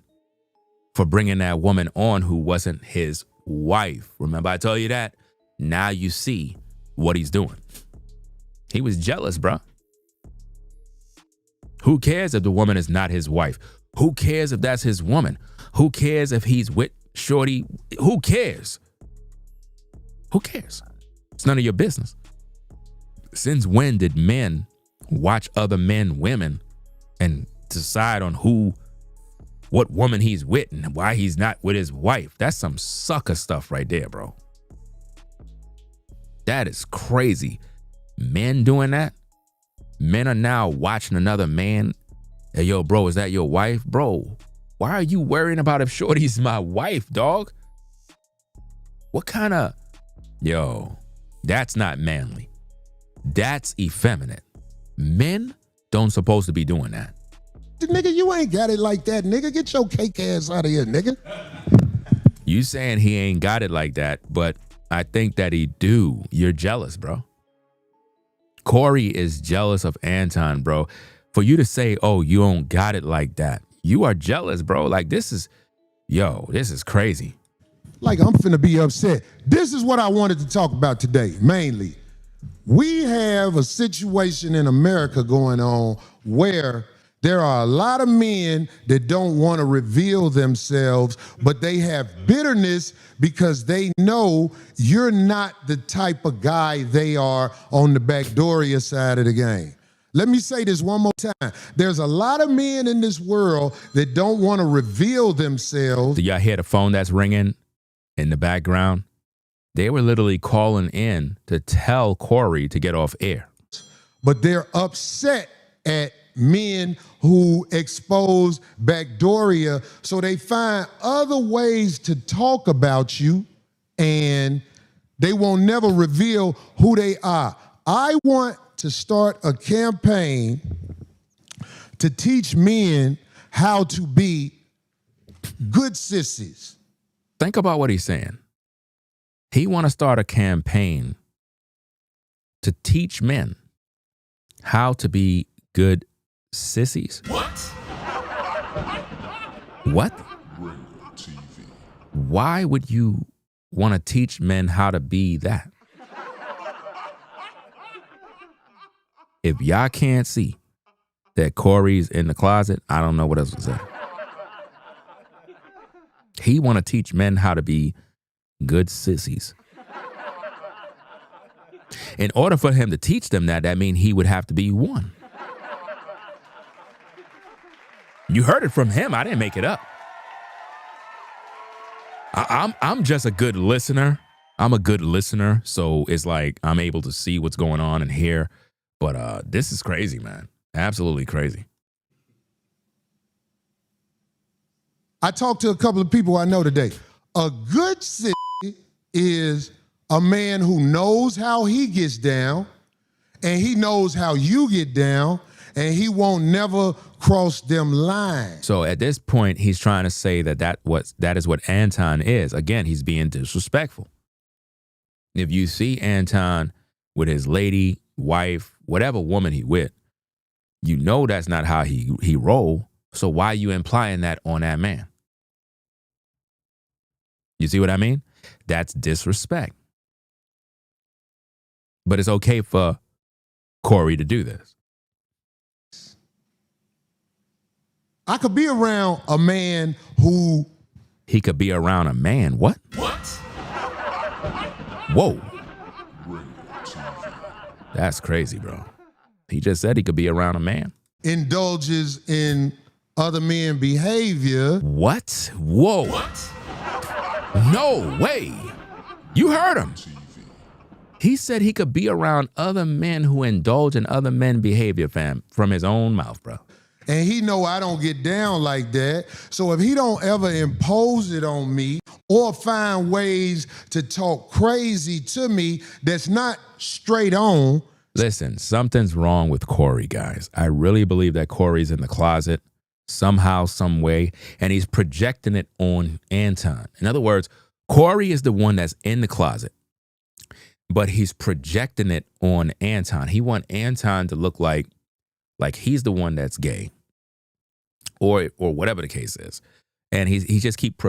for bringing that woman on who wasn't his wife. Remember I told you that? Now you see what he's doing. He was jealous, bro. Who cares if the woman is not his wife? Who cares if that's his woman? Who cares if he's with Shorty? Who cares? Who cares? It's none of your business. Since when did men watch other men, women, and decide on what woman he's with and why he's not with his wife? That's some sucker stuff right there, bro. That is crazy. Men doing that? Men are now watching another man. Hey, yo, bro, is that your wife? Bro, why are you worrying about if Shorty's my wife, dog? What kind of... Yo, that's not manly. That's effeminate. Men don't supposed to be doing that. Nigga, you ain't got it like that, nigga. Get your cake ass out of here, nigga. You saying he ain't got it like that, but I think that he do. You're jealous, bro. Corey is jealous of Anton, bro. For you to say, oh, you don't got it like that, you are jealous, bro. Like, this is crazy. Like, I'm finna be upset. This is what I wanted to talk about today, mainly. We have a situation in America going on where there are a lot of men that don't want to reveal themselves, but they have bitterness because they know you're not the type of guy they are on the backdooria side of the game. Let me say this one more time. There's a lot of men in this world that don't want to reveal themselves. Do y'all hear the phone that's ringing in the background? They were literally calling in to tell Corey to get off air. But they're upset at men who expose backdooria, so they find other ways to talk about you and they won't never reveal who they are. I want to start a campaign to teach men how to be good sissies. Think about what he's saying. He want to start a campaign to teach men how to be good sissies. What? Why would you want to teach men how to be that? If y'all can't see that Corey's in the closet, I don't know what else to say. He want to teach men how to be good sissies. In order for him to teach them that means he would have to be one. You heard it from him. I didn't make it up. I'm just a good listener. I'm a good listener, so it's like I'm able to see what's going on and hear. But this is crazy, man. Absolutely crazy. I talked to a couple of people I know today. A good sissy is a man who knows how he gets down, and he knows how you get down, and he won't never cross them lines. So at this point, he's trying to say that is what Anton is. Again, he's being disrespectful. If you see Anton with his lady, wife, whatever woman he with, you know that's not how he roll. So why are you implying that on that man? You see what I mean? That's disrespect. But it's okay for Corey to do this. I could be around a man who... He could be around a man. What? Whoa. That's crazy, bro. He just said he could be around a man. Indulges in other men's behavior. What? Whoa. No way. You heard him. He said he could be around other men who indulge in other men's behavior, fam, from his own mouth, bro. And he know I don't get down like that. So if he don't ever impose it on me or find ways to talk crazy to me that's not straight on. Listen, something's wrong with Corey, guys. I really believe that Corey's in the closet somehow, some way, and he's projecting it on Anton. In other words, Corey is the one that's in the closet, but he's projecting it on Anton. He wants Anton to look like he's the one that's gay, or whatever the case is, and he just keep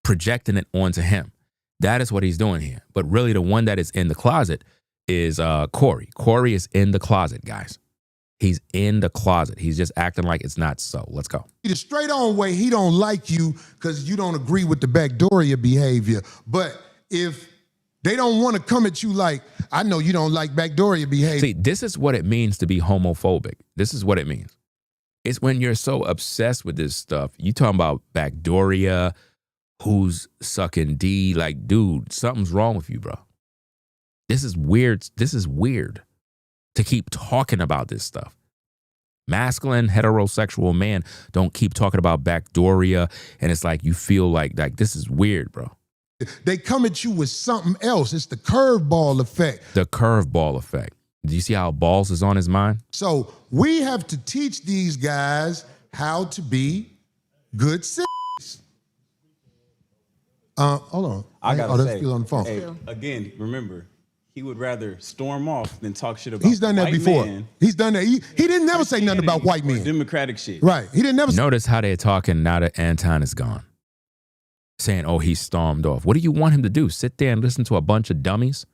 projecting it onto him. That is what he's doing here. But really, the one that is in the closet is Corey. Corey is in the closet, guys. He's in the closet. He's just acting like it's not so. Let's go. The straight on way, he don't like you because you don't agree with the backdooria behavior. But if they don't want to come at you like, I know you don't like backdooria behavior. See, this is what it means to be homophobic. This is what it means. It's when you're so obsessed with this stuff. You talking about backdooria, who's sucking D. Like, dude, something's wrong with you, bro. This is weird. This is weird to keep talking about this stuff. Masculine, heterosexual man don't keep talking about backdooria, and it's like you feel like this is weird, bro. They come at you with something else. It's the curveball effect. The curveball effect. Do you see how balls is on his mind? So we have to teach these guys how to be good citizens. Hold on. I gotta say, still on the phone. Hey, again, remember, he would rather storm off than talk shit about. He's done that white before. Men, He's done that. He didn't never say nothing about white men. Democratic shit. Right. He didn't never. Notice how they're talking now that Anton is gone. Saying, oh, he stormed off. What do you want him to do? Sit there and listen to a bunch of dummies?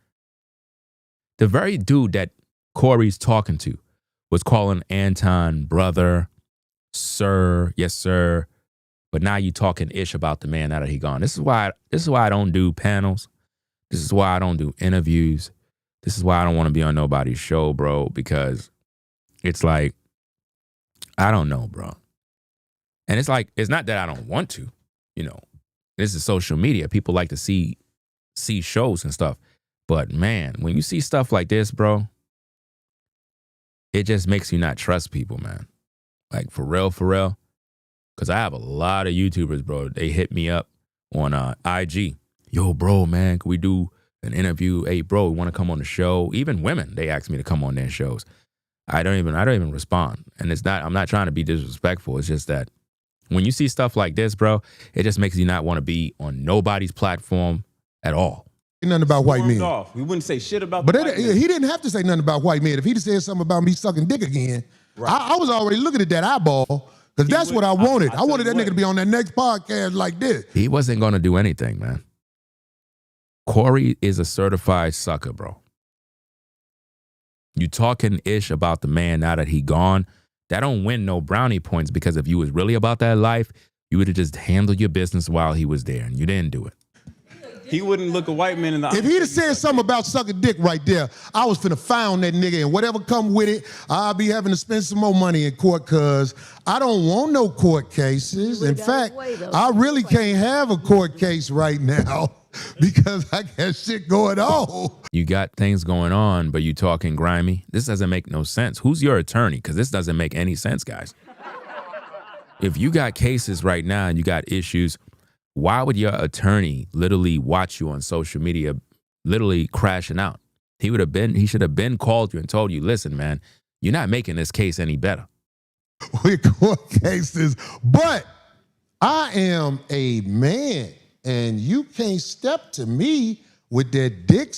The very dude that Corey's talking to was calling Anton brother, sir, yes, sir. But now you talking ish about the man now that he gone. This is why I don't do panels. This is why I don't do interviews. This is why I don't want to be on nobody's show, bro, because it's like, I don't know, bro. And it's like, it's not that I don't want to, you know. This is social media. People like to see shows and stuff. But man, when you see stuff like this, bro, it just makes you not trust people, man. Like for real. Because I have a lot of YouTubers, bro. They hit me up on IG. Yo, bro, man, can we do an interview? Hey, bro, we want to come on the show. Even women, they ask me to come on their shows. I don't even respond. And I'm not trying to be disrespectful. It's just that when you see stuff like this, bro, it just makes you not want to be on nobody's platform at all. Nothing about white men. Off. We wouldn't say shit about But white men. he didn't have to say nothing about white men. If he'd said something about me sucking dick again, right. I was already looking at that eyeball because that's what I wanted. I wanted that nigga to be on that next podcast like this. He wasn't going to do anything, man. Corey is a certified sucker, bro. You talking ish about the man now that he gone. That don't win no brownie points because if you was really about that life, you would have just handled your business while he was there and you didn't do it. He wouldn't look a white man in the eye. If he'd have said something about sucking dick right there, I was finna found that nigga and whatever come with it, I'll be having to spend some more money in court because I don't want no court cases. In fact, I really can't have a court case right now because I got shit going on. You got things going on, but you talking grimy. This doesn't make no sense. Who's your attorney? Because this doesn't make any sense, guys. If you got cases right now and you got issues, why would your attorney literally watch you on social media literally crashing out. He should have been called you and told you, listen, man, you're not making this case any better. With court cases, but I am a man, and you can't step to me with that dick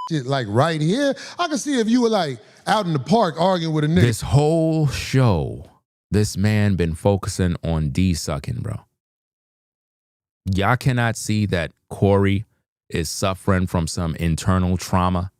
shit like right here. I can see if you were like out in the park arguing with a nigga. This whole show, this man been focusing on D sucking, bro. Y'all cannot see that Corey is suffering from some internal trauma.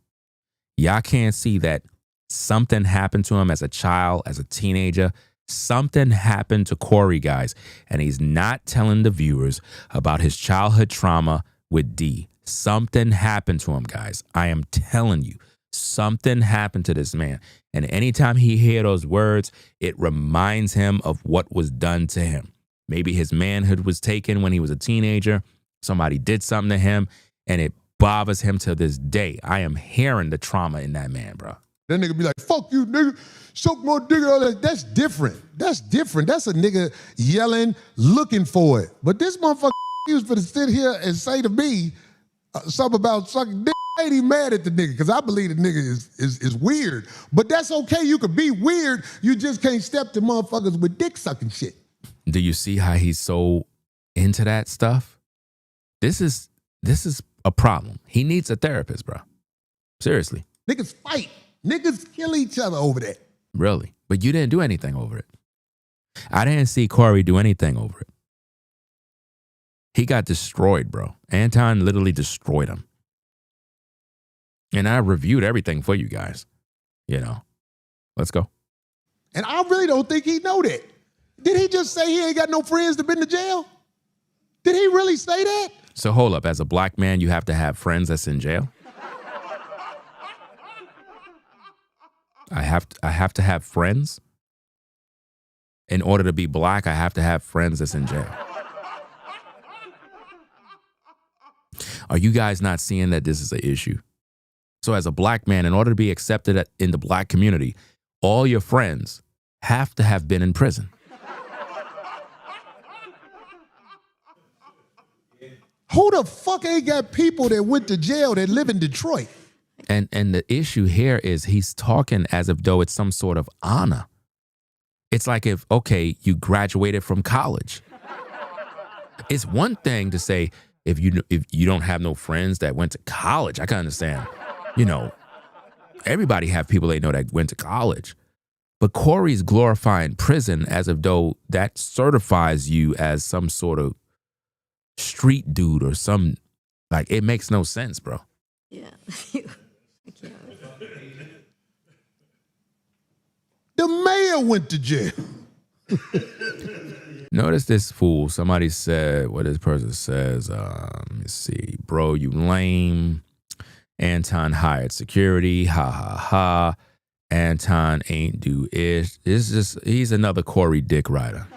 Y'all can't see that something happened to him as a child, as a teenager. Something happened to Corey, guys, and he's not telling the viewers about his childhood trauma with D. Something happened to him, guys. I am telling you, something happened to this man. And anytime he hears those words, it reminds him of what was done to him. Maybe his manhood was taken when he was a teenager. Somebody did something to him, and it bothers him to this day. I am hearing the trauma in that man, bro. That nigga be like, fuck you, nigga. Suck more dick. All that. That's different. That's different. That's a nigga yelling, looking for it. But this motherfucker was for to sit here and say to me something about sucking dick. I ain't even mad at the nigga because I believe the nigga is weird. But that's okay. You could be weird. You just can't step to motherfuckers with dick sucking shit. Do you see how he's so into that stuff? This is a problem. He needs a therapist, bro. Seriously. Niggas fight. Niggas kill each other over that. Really? But you didn't do anything over it. I didn't see Corey do anything over it. He got destroyed, bro. Anton literally destroyed him. And I reviewed everything for you guys. You know. Let's go. And I really don't think he know that. Did he just say he ain't got no friends that been to jail? Did he really say that? So hold up. As a black man, you have to have friends that's in jail? I have to have friends? In order to be black, I have to have friends that's in jail. Are you guys not seeing that this is an issue? So as a black man, in order to be accepted in the black community, all your friends have to have been in prison. Who the fuck ain't got people that went to jail that live in Detroit? And the issue here is he's talking as if though it's some sort of honor. It's like if, okay, you graduated from college. It's one thing to say if you don't have no friends that went to college. I can understand. You know, everybody have people they know that went to college. But Corey's glorifying prison as if though that certifies you as some sort of street dude or some, like, it makes no sense, bro. Yeah. I can't. The mayor went to jail. Notice this fool. Somebody said, what this person says, let me see. Bro, you lame. Anton hired security. Ha, ha, ha. Anton ain't do ish. It's just, he's another Corey dick rider.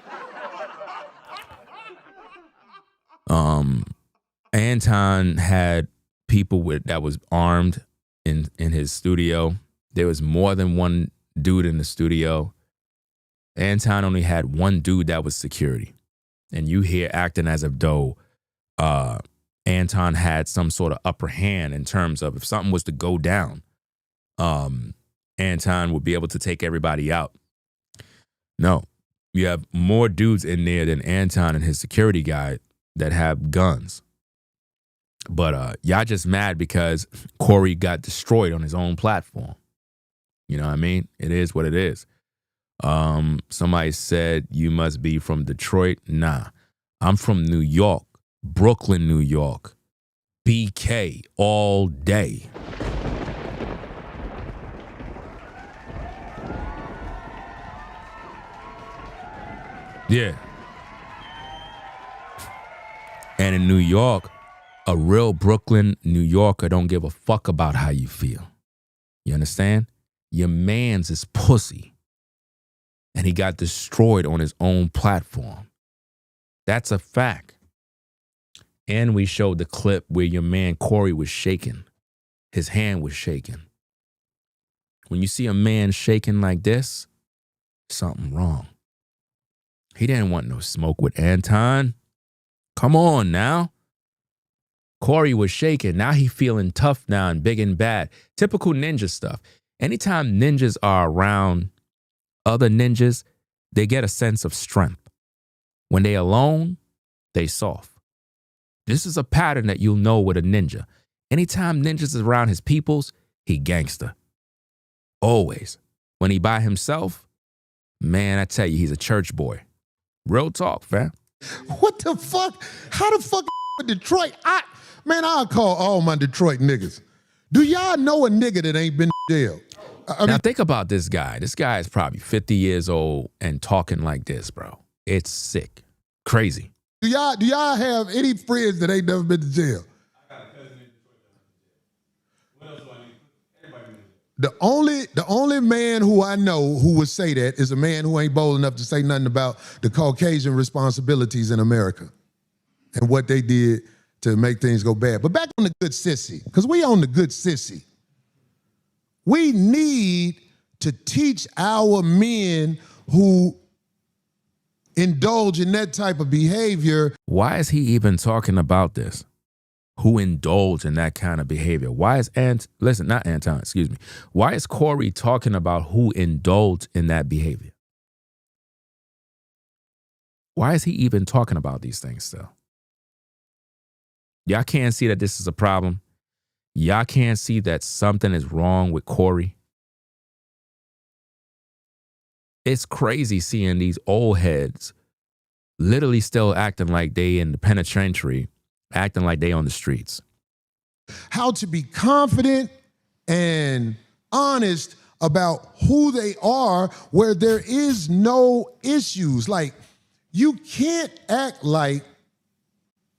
Anton had people that was armed in his studio. There was more than one dude in the studio. Anton only had one dude that was security. And you hear acting as if though Anton had some sort of upper hand in terms of if something was to go down, Anton would be able to take everybody out. No, you have more dudes in there than Anton and his security guy that have guns. But y'all just mad because Corey got destroyed on his own platform. You know what I mean? It is what it is. Somebody said you must be from Detroit. Nah, I'm from New York, Brooklyn, New York. BK all day. Yeah. And in New York, a real Brooklyn, New Yorker don't give a fuck about how you feel. You understand? Your man's is pussy. And he got destroyed on his own platform. That's a fact. And we showed the clip where your man Corey was shaking. His hand was shaking. When you see a man shaking like this, something wrong. He didn't want no smoke with Anton. Come on now. Corey was shaking. Now he feeling tough now and big and bad. Typical ninja stuff. Anytime ninjas are around other ninjas, they get a sense of strength. When they alone, they soft. This is a pattern that you'll know with a ninja. Anytime ninjas is around his peoples, he gangster. Always. When he by himself, man, I tell you, he's a church boy. Real talk, fam. What the fuck? How the fuck Detroit? I'll call all my Detroit niggas. Do y'all know a nigga that ain't been to jail? Now think about this guy. This guy is probably 50 years old and talking like this, bro. It's sick. Crazy. Do y'all have any friends that ain't never been to jail? I got a cousin in Detroit that went to jail. What else do I need? Everybody knows. The only man who I know who would say that is a man who ain't bold enough to say nothing about the Caucasian responsibilities in America and what they did to make things go bad. But back on the good sissy, because we on the good sissy. We need to teach our men who indulge in that type of behavior. Why is he even talking about this? Who indulge in that kind of behavior? Why is Why is Corey talking about who indulge in that behavior? Why is he even talking about these things still? Y'all can't see that this is a problem. Y'all can't see that something is wrong with Corey. It's crazy seeing these old heads literally still acting like they in the penitentiary, acting like they on the streets. How to be confident and honest about who they are where there is no issues. Like, you can't act like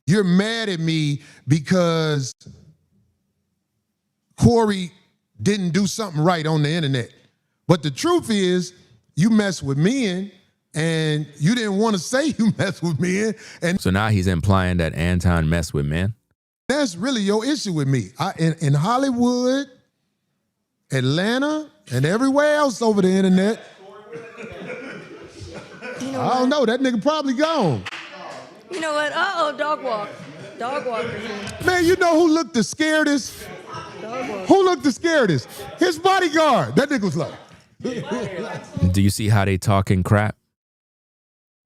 you're mad at me because Corey didn't do something right on the internet. But the truth is, you mess with men and you didn't want to say you mess with men. And so now he's implying that Anton messed with men? That's really your issue with me. In Hollywood, Atlanta, and everywhere else over the internet, I don't know, that nigga probably gone. You know what? Dog walk. Dog walker here. Man, you know who looked the scaredest? Who looked the scaredest? His bodyguard. That nigga was like. Do you see how they talking crap?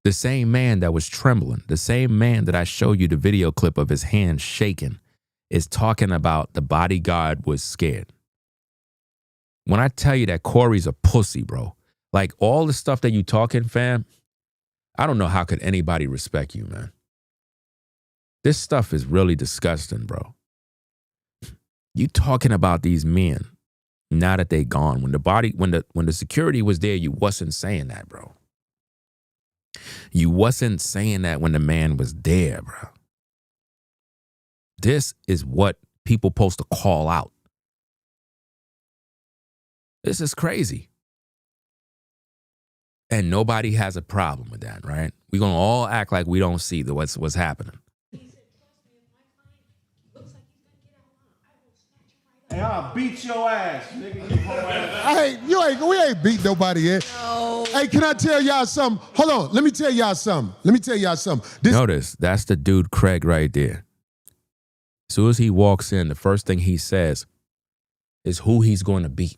The same man that was trembling, the same man that I showed you the video clip of his hand shaking, is talking about the bodyguard was scared. When I tell you that Corey's a pussy, bro, like all the stuff that you talking, fam, I don't know how could anybody respect you, man. This stuff is really disgusting, bro. You talking about these men now that they gone. When the security was there, you wasn't saying that, bro. You wasn't saying that when the man was there, bro. This is what people supposed to call out. This is crazy. And nobody has a problem with that, right? We're going to all act like we don't see what's happening. Hey, I'll beat your ass, nigga. We ain't beat nobody yet. No. Hey, can I tell y'all something? Hold on, let me tell y'all something. Notice, that's the dude Craig right there. As soon as he walks in, the first thing he says is who he's going to beat.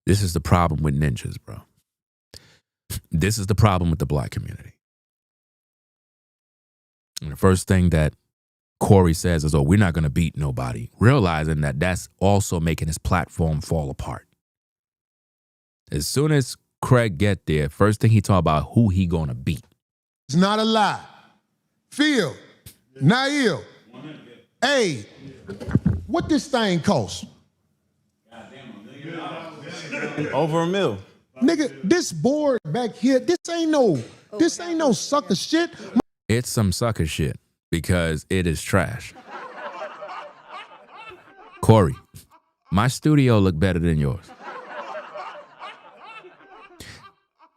This is the problem with ninjas, bro. This is the problem with the black community. And the first thing that Corey says is, we're not going to beat nobody, realizing that that's also making his platform fall apart. As soon as Craig get there, first thing he talk about who he going to beat. It's not a lie. Phil, Nail, hey, what this thing cost? Over $1 million. Nigga, this board back here, this ain't no sucker shit. It's some sucker shit because it is trash. Corey, my studio look better than yours.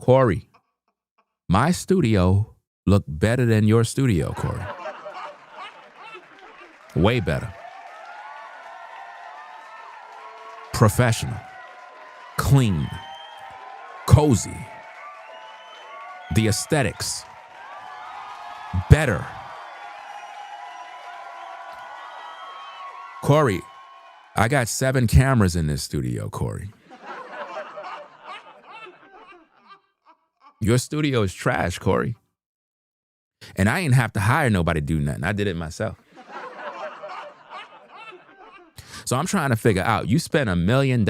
Corey, my studio look better than your studio, Corey. Way better. Professional. clean, cozy. The aesthetics, better. Corey, I got 7 cameras in this studio, Corey. Your studio is trash, Corey. And I didn't have to hire nobody to do nothing. I did it myself. So I'm trying to figure out, you spent $1 million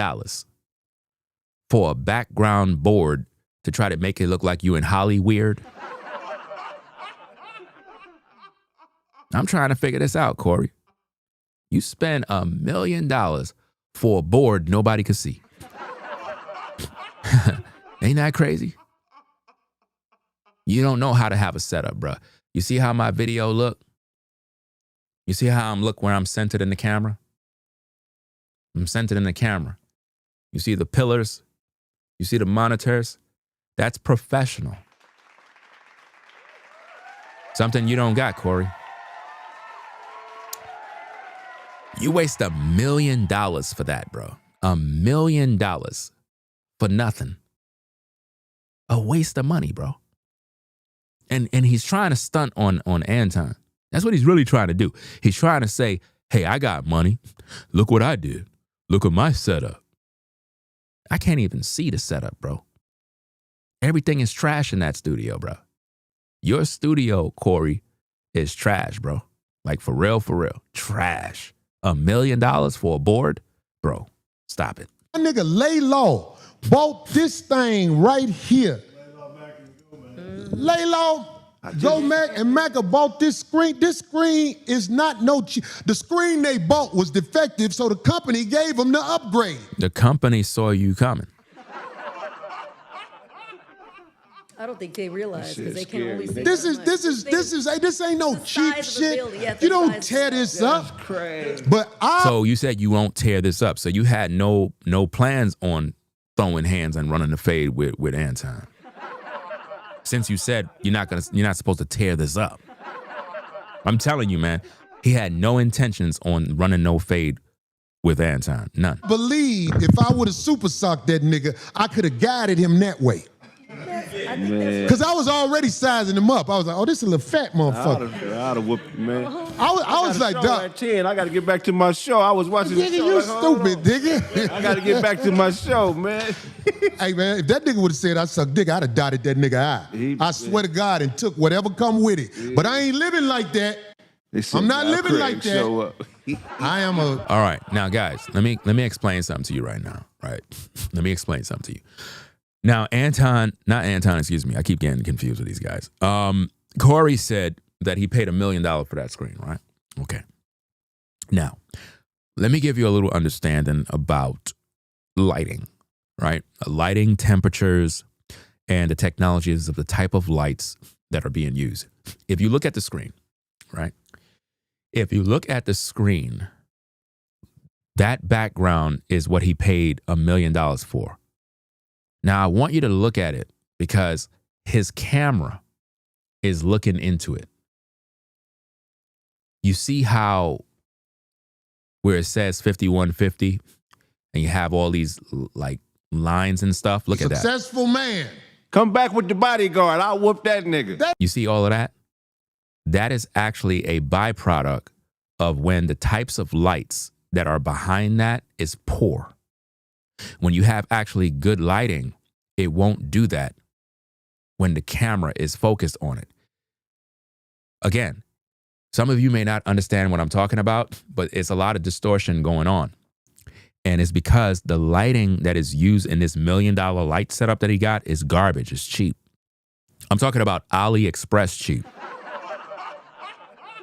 for a background board to try to make it look like you in Hollyweird. I'm trying to figure this out, Corey. You spend $1 million for a board nobody could see. Ain't that crazy? You don't know how to have a setup, bruh. You see how my video look? You see how I'm look where I'm centered in the camera? I'm centered in the camera. You see the pillars? You see the monitors? That's professional. Something you don't got, Corey. You waste $1 million for that, bro. $1 million for nothing. A waste of money, bro. And he's trying to stunt on Anton. That's what he's really trying to do. He's trying to say, hey, I got money. Look what I did. Look at my setup. I can't even see the setup, bro. Everything is trash in that studio, bro. Your studio, Corey, is trash, bro. Like for real, trash. $1 million for a board? Bro, stop it. My nigga Lay Law bought this thing right here. Lay Law, Joe Mac and Mac bought this screen. This screen is not no cheap. The screen they bought was defective, so the company gave them the upgrade. The company saw you coming. I don't think they realize because they can only see This ain't no cheap shit. You don't tear this up. But So you said you won't tear this up. So you had no plans on throwing hands and running the fade with Anton. Since you said you're not supposed to tear this up. I'm telling you, man, he had no intentions on running no fade with Anton. None. Believe if I would have super socked that nigga, I could have guided him that way. Because I was already sizing him up. I was like, oh, this is a little fat motherfucker. I'd have whooped you, man. I was like, dog. At 10. I got to get back to my show. I was watching the Nigga, show. you like, stupid, nigga. I got to get back to my show, man. Hey, man, if that nigga would have said I suck dick, I'd have dotted that nigga eye. I swear to God, and took whatever come with it. Yeah. But I ain't living like that. I'm not living like that. I am a... All right, now, guys, let me explain something to you right now, right? Let me explain something to you. Now, excuse me. I keep getting confused with these guys. Corey said that he paid $1 million for that screen, right? Okay. Now, let me give you a little understanding about lighting, right? Lighting, temperatures, and the technologies of the type of lights that are being used. If you look at the screen, right? If you look at the screen, that background is what he paid $1 million for. Now, I want you to look at it because his camera is looking into it. You see how where it says 5150 and you have all these like lines and stuff? Look at that. Successful man. Come back with the bodyguard. I'll whoop that nigga. You see all of that? That is actually a byproduct of when the types of lights that are behind that is poor. When you have actually good lighting, it won't do that when the camera is focused on it. Again, some of you may not understand what I'm talking about, but it's a lot of distortion going on. And it's because the lighting that is used in this $1 million light setup that he got is garbage. It's cheap. I'm talking about AliExpress cheap.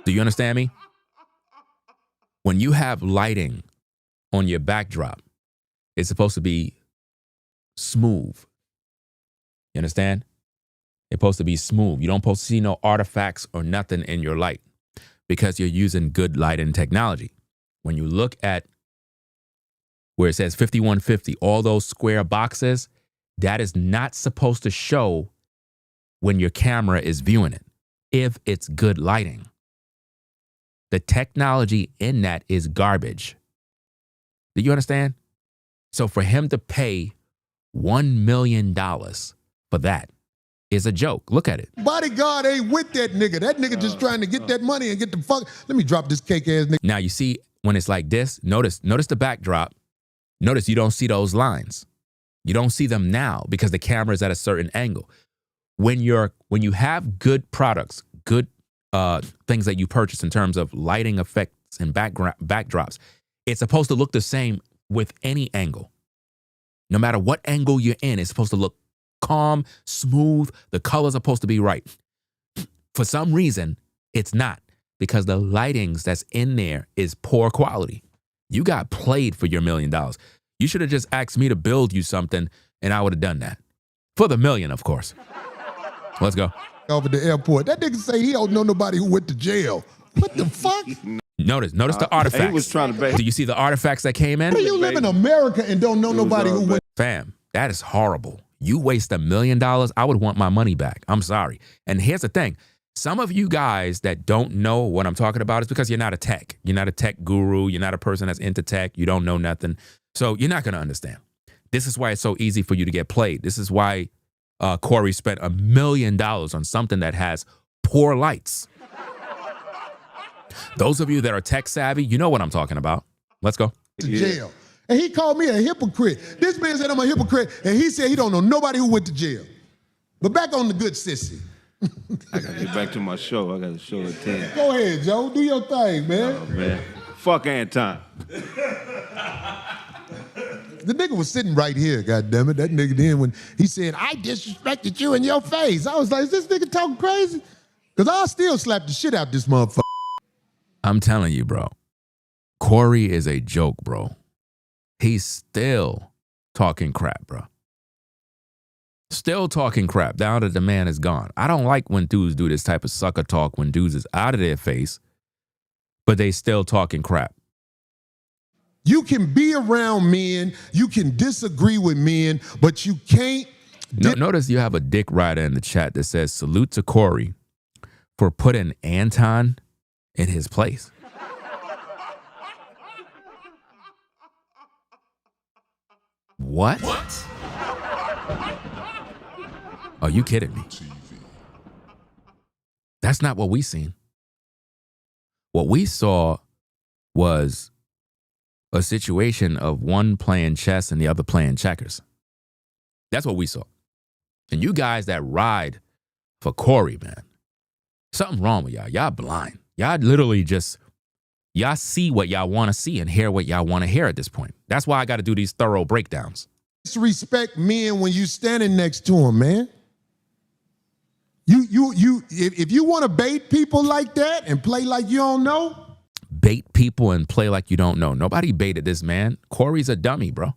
Do you understand me? When you have lighting on your backdrop, it's supposed to be smooth. You understand? It's supposed to be smooth. You don't supposed to see no artifacts or nothing in your light because you're using good lighting technology. When you look at where it says 5150, all those square boxes, that is not supposed to show when your camera is viewing it, if it's good lighting. The technology in that is garbage. Do you understand? So for him to pay $1 million for that is a joke. Look at it. Bodyguard ain't with that nigga. That nigga just trying to get that money and get the fuck. Let me drop this cake ass nigga. Now you see when it's like this, notice the backdrop. Notice you don't see those lines. You don't see them now because the camera is at a certain angle. When you have good products, good things that you purchase in terms of lighting effects and backdrops, it's supposed to look the same with any angle. No matter what angle you're in, it's supposed to look calm, smooth. The colors are supposed to be right. For some reason, it's not, because the lightings that's in there is poor quality. You got played for your $1 million. You should have just asked me to build you something, and I would have done that. For the $1 million, of course. Let's go. Over the airport. That nigga say he don't know nobody who went to jail. What the fuck? Notice the artifacts. He was trying to Do you see the artifacts that came in? How do you live in America and don't know nobody who went? Fam, that is horrible. You waste $1 million, I would want my money back. I'm sorry. And here's the thing. Some of you guys that don't know what I'm talking about is because you're not a tech. You're not a tech guru. You're not a person that's into tech. You don't know nothing. So you're not going to understand. This is why it's so easy for you to get played. This is why Corey spent $1 million on something that has poor lights. Those of you that are tech savvy, you know what I'm talking about. Let's go. To jail. And he called me a hypocrite. This man said I'm a hypocrite, and he said he don't know nobody who went to jail. But back on the good sissy. I gotta get back to my show. I got a show at 10. Go ahead, Joe. Do your thing, man. Oh, man. Fuck Anton. The nigga was sitting right here, goddammit. That nigga then when he said, I disrespected you in your face. I was like, is this nigga talking crazy? Because I'll still slap the shit out this motherfucker. I'm telling you, bro. Corey is a joke, bro. He's still talking crap, bro. Still talking crap now that the man is gone. I don't like when dudes do this type of sucker talk when dudes is out of their face, but they still talking crap. You can be around men, you can disagree with men, but you can't. Notice you have a dick rider in the chat that says, salute to Corey for putting Anton in his place. What? Are you kidding me? That's not what we seen. What we saw was a situation of one playing chess and the other playing checkers. That's what we saw. And you guys that ride for Corey, man, something wrong with y'all. Y'all blind. Y'all literally just, y'all see what y'all want to see and hear what y'all want to hear at this point. That's why I got to do these thorough breakdowns. Disrespect men when you standing next to them, man. If you want to bait people like that and play like you don't know. Bait people and play like you don't know. Nobody baited this man. Corey's a dummy, bro.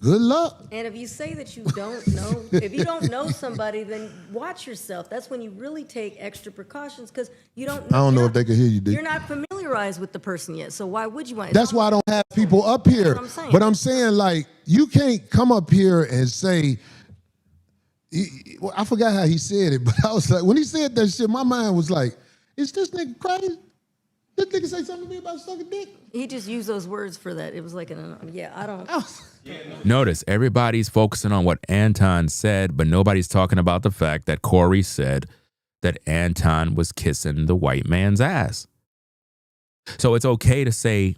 Good luck. And if you say that you don't know, if you don't know somebody, then watch yourself. That's when you really take extra precautions because you don't know. I don't know if they can hear you, Dick. You're not familiarized with the person yet, so why would you want to? That's why I don't have people up here. But I'm saying, like, you can't come up here and say, well, I forgot how he said it, but I was like, when he said that shit, my mind was like, is this nigga crazy? This nigga say something to me about sucking dick? He just used those words for that. It was like, I don't. Notice everybody's focusing on what Anton said, but nobody's talking about the fact that Corey said that Anton was kissing the white man's ass. So it's okay to say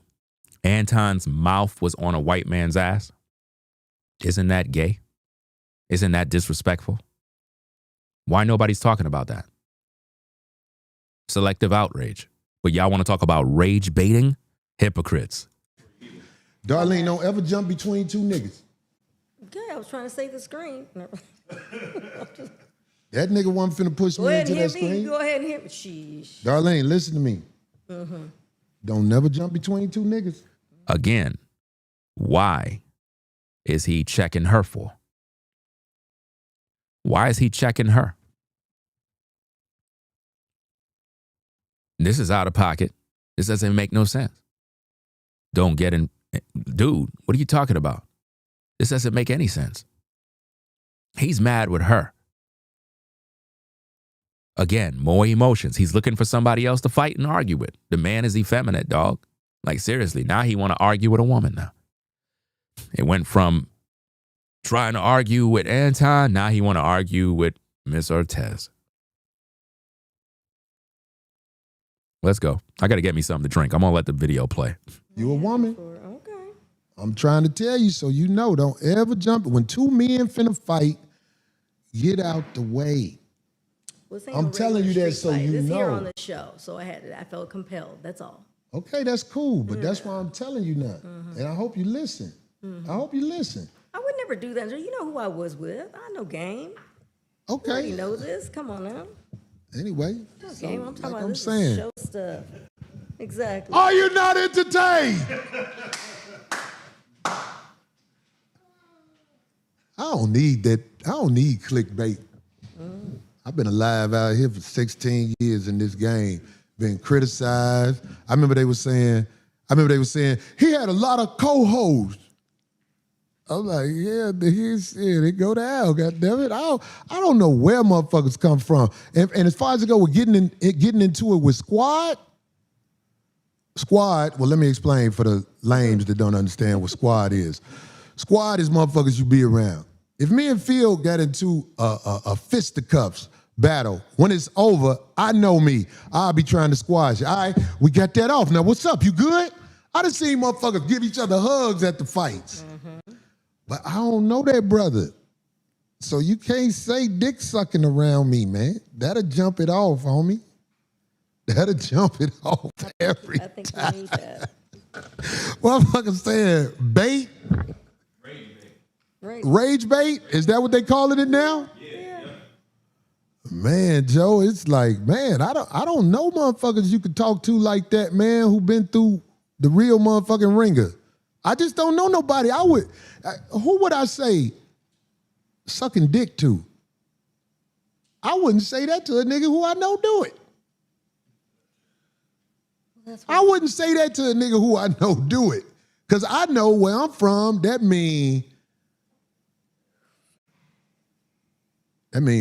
Anton's mouth was on a white man's ass? Isn't that gay? Isn't that disrespectful? Why nobody's talking about that? Selective outrage. But y'all want to talk about rage baiting? Hypocrites. Darlene, don't ever jump between two niggas. Okay, I was trying to save the screen. That nigga wasn't finna push me into that screen. Go ahead and hit me. Sheesh. Darlene, listen to me. Mm-hmm. Don't never jump between two niggas. Again, why is he checking her for? Why is he checking her? This is out of pocket. This doesn't make no sense. Don't get in. Dude, what are you talking about? This doesn't make any sense. He's mad with her. Again, more emotions. He's looking for somebody else to fight and argue with. The man is effeminate, dog. Like, seriously, now he want to argue with a woman now. It went from trying to argue with Anton, now he want to argue with Miss Ortez. Let's go. I got to get me something to drink. I'm going to let the video play. You a woman? Okay. I'm trying to tell you so you know. Don't ever jump. When two men finna fight, get out the way. Well, this ain't I'm no telling you regular that street so fight. you This know. here on the show, so I felt compelled. That's all. Okay, that's cool, but that's why I'm telling you now. And I hope you listen. I hope you listen. I would never do that. You know who I was with. I know game. Okay. You already know this. Come on now. Anyway, No so, game. I'm talking like about I'm this saying. is show stuff. Exactly. Are you not entertained? I don't need that. I don't need clickbait. I've been alive out here for 16 years in this game, been criticized. I remember they were saying he had a lot of co-hosts. I'm like, yeah, they go to hell, goddammit. I don't know where motherfuckers come from. And as far as it go with getting into it with Squad, well, let me explain for the lames that don't understand what Squad is. Squad is motherfuckers you be around. If me and Phil got into a fisticuffs battle, when it's over, I know me. I'll be trying to squash you. All right, we got that off. Now, what's up? You good? I done seen motherfuckers give each other hugs at the fights. But I don't know that brother. So you can't say dick sucking around me, man. That'll jump it off, homie. That'll jump it off every time. I think we need that. Motherfuckers saying bait? Rage bait? Is that what they calling it now? Yeah. Man, Joe, it's like, man, I don't know motherfuckers you could talk to like that, man, who been through the real motherfucking ringer. I just don't know nobody. Who would I say sucking dick to? I wouldn't say that to a nigga who I know do it. I wouldn't say that to a nigga who I know do it. Because I know where I'm from, that mean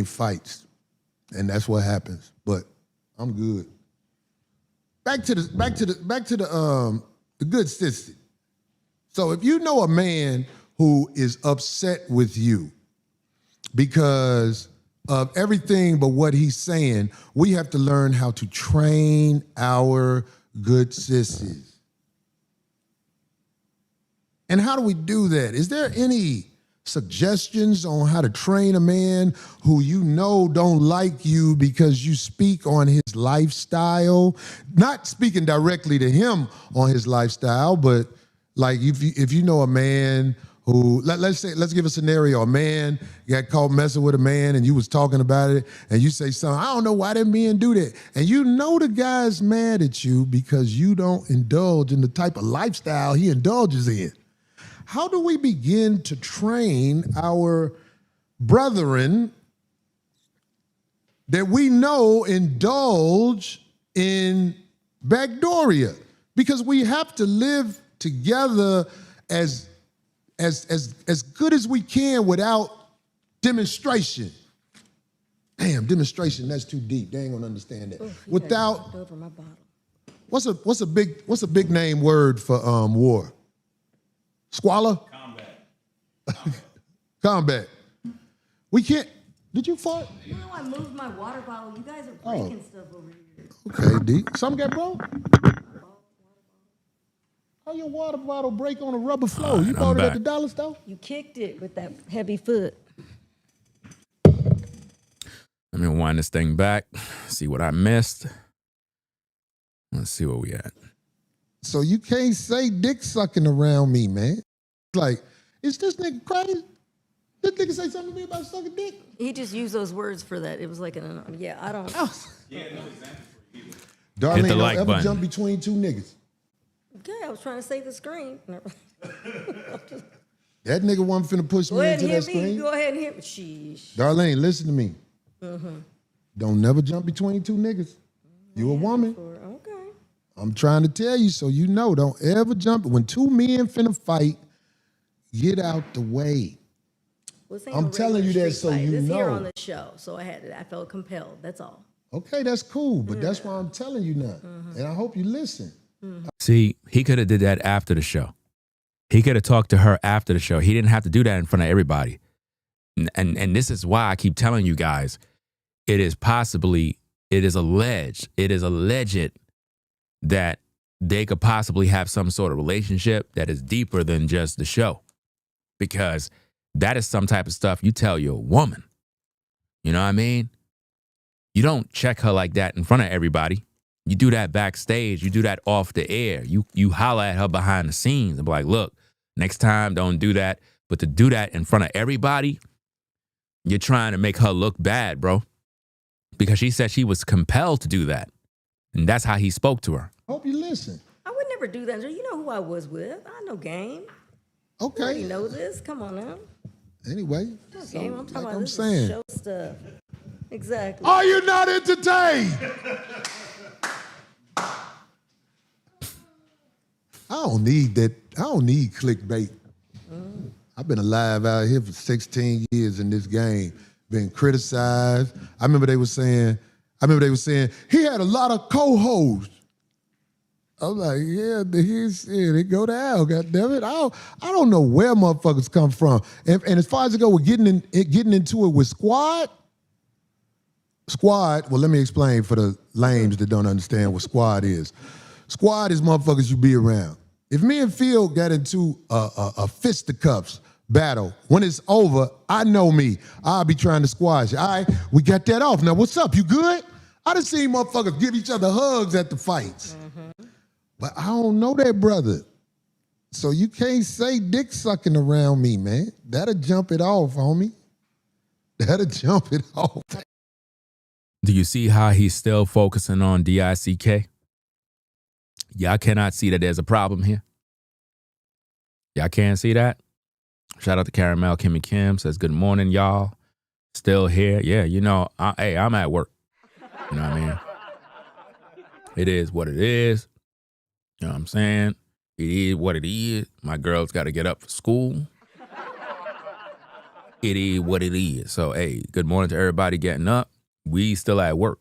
fights. And that's what happens. But I'm good. Back to the good sister. So if you know a man who is upset with you because of everything but what he's saying, we have to learn how to train our good sissies. And how do we do that? Is there any suggestions on how to train a man who you know don't like you because you speak on his lifestyle? Not speaking directly to him on his lifestyle, but like if you know a man who, let's give a scenario, a man got caught messing with a man and you was talking about it and you say something, I don't know why that man do that. And you know the guy's mad at you because you don't indulge in the type of lifestyle he indulges in. How do we begin to train our brethren that we know indulge in backdooria? Because we have to live together as good as we can without demonstration. Damn, demonstration, that's too deep. They ain't gonna understand that. Without, Over my bottle. what's a big name word for war? Squalor? Combat. We can't. Did you fart? You know, I moved my water bottle. You guys are breaking stuff over here. Okay, D. Something got broke? How your water bottle break on a rubber floor? You bought it at the dollar store? You kicked it with that heavy foot. Let me wind this thing back, see what I missed. Let's see where we at. So you can't say dick sucking around me, man. Like, is this nigga crazy? This nigga say something to me about sucking dick? He just used those words for that. It was like I don't. Darlene, Hit the don't like ever button. jump between two niggas. Okay, I was trying to save the screen. That nigga wasn't finna push Go me ahead into and that hit me. screen. Go ahead and hit me. Sheesh. Darlene, listen to me. Mm-hmm. Don't never jump between two niggas. You a woman. Okay. I'm trying to tell you so you know. Don't ever jump. When two men finna fight, get out the way. Well, this ain't I'm no telling you regular that street so fight. you This here know. on the show, so I felt compelled. That's all. Okay, that's cool, but that's why I'm telling you now. And I hope you listen. See, he could have did that after the show. He could have talked to her after the show. He didn't have to do that in front of everybody. And this is why I keep telling you guys, it is alleged that they could possibly have some sort of relationship that is deeper than just the show. Because that is some type of stuff you tell your woman. You know what I mean? You don't check her like that in front of everybody. You do that backstage. You do that off the air. You holler at her behind the scenes and be like, look, next time don't do that. But to do that in front of everybody, you're trying to make her look bad, bro. Because she said she was compelled to do that. And that's how he spoke to her. Hope you listen. I would never do that. You know who I was with. I know game. Okay. You know this. Come on now. Anyway. No game. I'm talking like about I'm this saying. is show stuff. Exactly. Are you not entertained? I don't need that. I don't need clickbait. I've been alive out here for 16 years in this game, been criticized. I remember they were saying he had a lot of co-hosts. I'm like, yeah, they go to hell, goddammit. I don't know where motherfuckers come from. And as far as it go with getting into it with Squad, well, let me explain for the lames that don't understand what Squad is. Squad is motherfuckers you be around. If me and Phil got into a fisticuffs battle, when it's over, I know me. I'll be trying to squash it. All right, we got that off. Now, what's up? You good? I done seen motherfuckers give each other hugs at the fights. But I don't know that brother. So you can't say dick sucking around me, man. That'll jump it off, homie. That'll jump it off. Do you see how he's still focusing on DICK? Y'all cannot see that there's a problem here. Y'all can't see that? Shout out to Caramel Kimmy Kim. Says, good morning, y'all. Still here. Yeah, you know, I'm at work. You know what I mean? It is what it is. You know what I'm saying? It is what it is. My girl's got to get up for school. It is what it is. So, hey, good morning to everybody getting up. We still at work.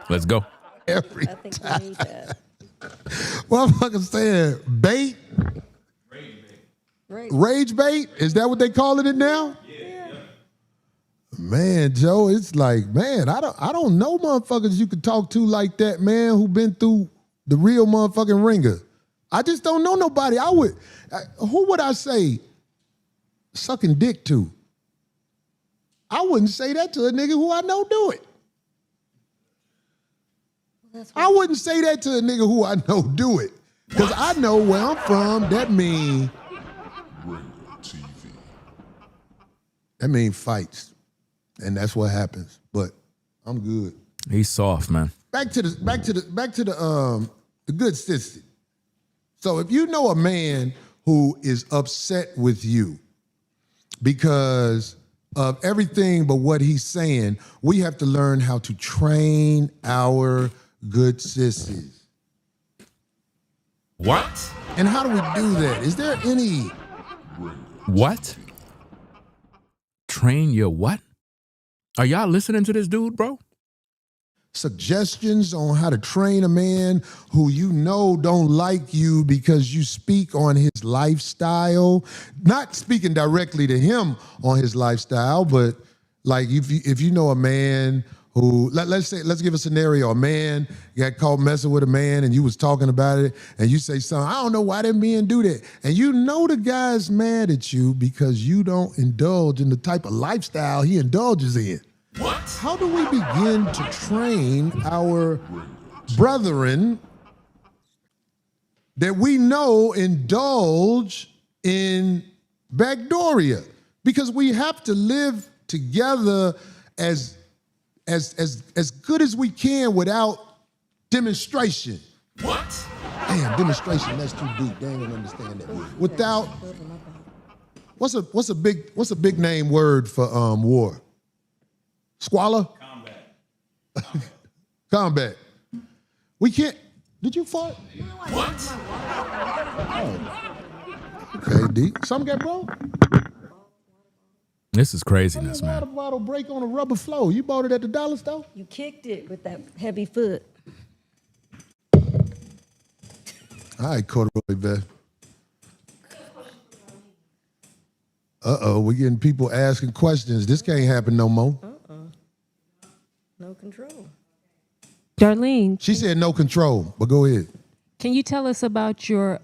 Let's go. Every I think we need that. Motherfuckers saying bait. Rage bait? Is that what they calling it now? Yeah. Man, Joe, it's like, man, I don't know motherfuckers you could talk to like that, man, who been through the real motherfucking ringer. I just don't know nobody. Who would I say sucking dick to? I wouldn't say that to a nigga who I know do it. I wouldn't say that to a nigga who I know do it. Because I know where I'm from, that mean fights. And that's what happens. But I'm good. He's soft, man. Back to the good sister. So if you know a man who is upset with you because of everything but what he's saying, we have to learn how to train our good sissies. What? And how do we do that? Is there any... What? Train your what? Are y'all listening to this dude, bro? Suggestions on how to train a man who you know don't like you because you speak on his lifestyle. Not speaking directly to him on his lifestyle, but like if you know a man who, let's give a scenario. A man got caught messing with a man and you was talking about it and you say something, I don't know why that man do that. And you know the guy's mad at you because you don't indulge in the type of lifestyle he indulges in. What? How do we begin to train our brethren that we know indulge in backdooria? Because we have to live together as good as we can without demonstration. What? Damn, demonstration, that's too deep. They ain't gonna understand that. Without, what's a big name word for war? Squalor? Combat. Combat. We can't. Did you fart? What? Oh. Okay, D. Something got broke? This is craziness, man. Water bottle break on a rubber floor. You bought it at the dollar store? You kicked it with that heavy foot. All right, corduroy vest. We're getting people asking questions. This can't happen no more. No control. Darlene. She said no control, but go ahead. Can you tell us about your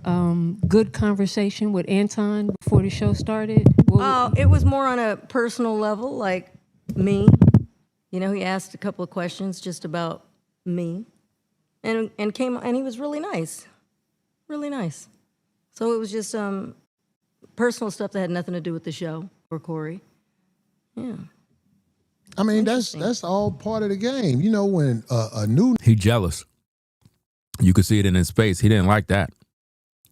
good conversation with Anton before the show started? It was more on a personal level, like me. You know, he asked a couple of questions just about me, and he was really nice, really nice. So it was just personal stuff that had nothing to do with the show or Corey. Yeah. I mean, that's all part of the game. You know, when he jealous. You could see it in his face. He didn't like that.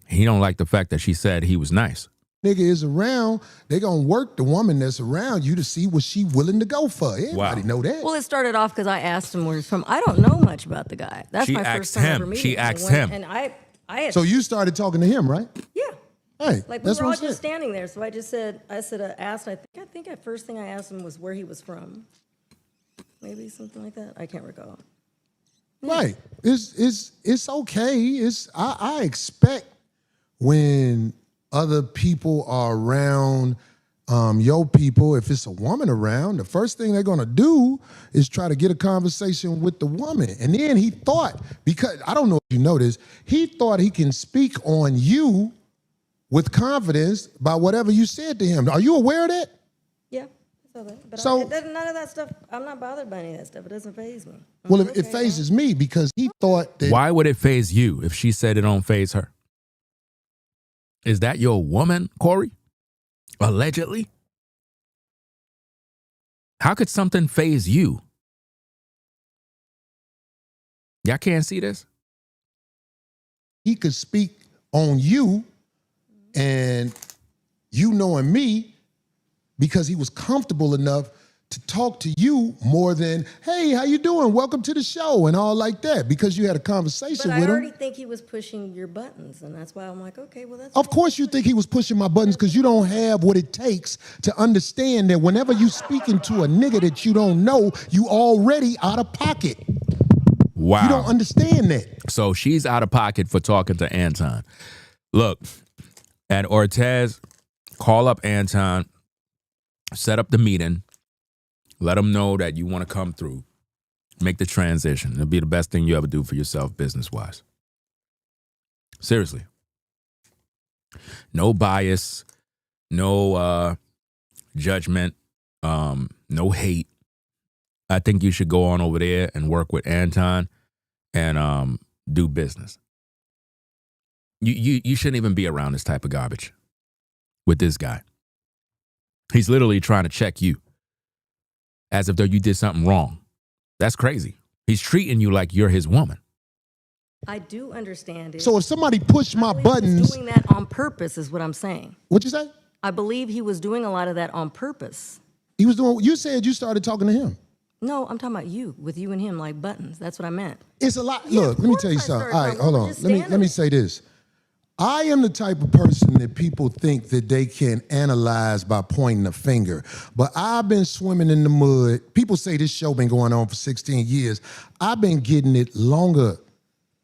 He don't like the fact that she said he was nice. Nigga is around, they gonna work the woman that's around you to see what she willing to go for. Everybody know that. Well, it started off because I asked him where he's from. I don't know much about the guy. That's my first time ever meeting him. She asked him. And I had, so you started talking to him, right? Yeah. Hey, like we that's were all what just standing there. So I just said, I think the first thing I asked him was where he was from. Maybe something like that. I can't recall. Right. It's okay. I expect when other people are around your people, if it's a woman around, the first thing they're gonna do is try to get a conversation with the woman. And then he thought, because I don't know if you know this, he thought he can speak on you with confidence by whatever you said to him. Are you aware of that? Yeah. But So- none of that stuff, I'm not bothered by any of that stuff. It doesn't faze me. Well, it phases me because he thought that. Why would it faze you if she said it don't faze her? Is that your woman, Corey? Allegedly? How could something faze you? Y'all can't see this? He could speak on you and you knowing me because he was comfortable enough to talk to you more than, hey, how you doing? Welcome to the show and all like that, because you had a conversation But with I him. already think he was pushing your buttons, and that's why I'm like, okay, well, that's Of course you think he was pushing my buttons because you don't have what it takes to understand that whenever you speaking to a nigga that you don't know, you already out of pocket. Wow. You don't understand that. So she's out of pocket for talking to Anton. Look, at Ortez, call up Anton, set up the meeting, let him know that you want to come through, make the transition. It'll be the best thing you ever do for yourself business-wise. Seriously. No bias, no judgment, no hate. I think you should go on over there and work with Anton and do business. You shouldn't even be around this type of garbage with this guy. He's literally trying to check you as if though you did something wrong. That's crazy. He's treating you like you're his woman. I do understand it. So if somebody pushed my He was buttons, doing that on purpose is what I'm saying. what'd you say? I believe he was doing a lot of that on purpose. He was doing, you said you started talking to him. No, I'm talking about you, with you and him like buttons. That's what I meant. It's a lot. Yeah, Look, of let me course tell you I something. started All right, talking. hold I'm on. just Let me standing. say this. I am the type of person that people think that they can analyze by pointing a finger. But I've been swimming in the mud. People say this show been going on for 16 years. I've been getting it longer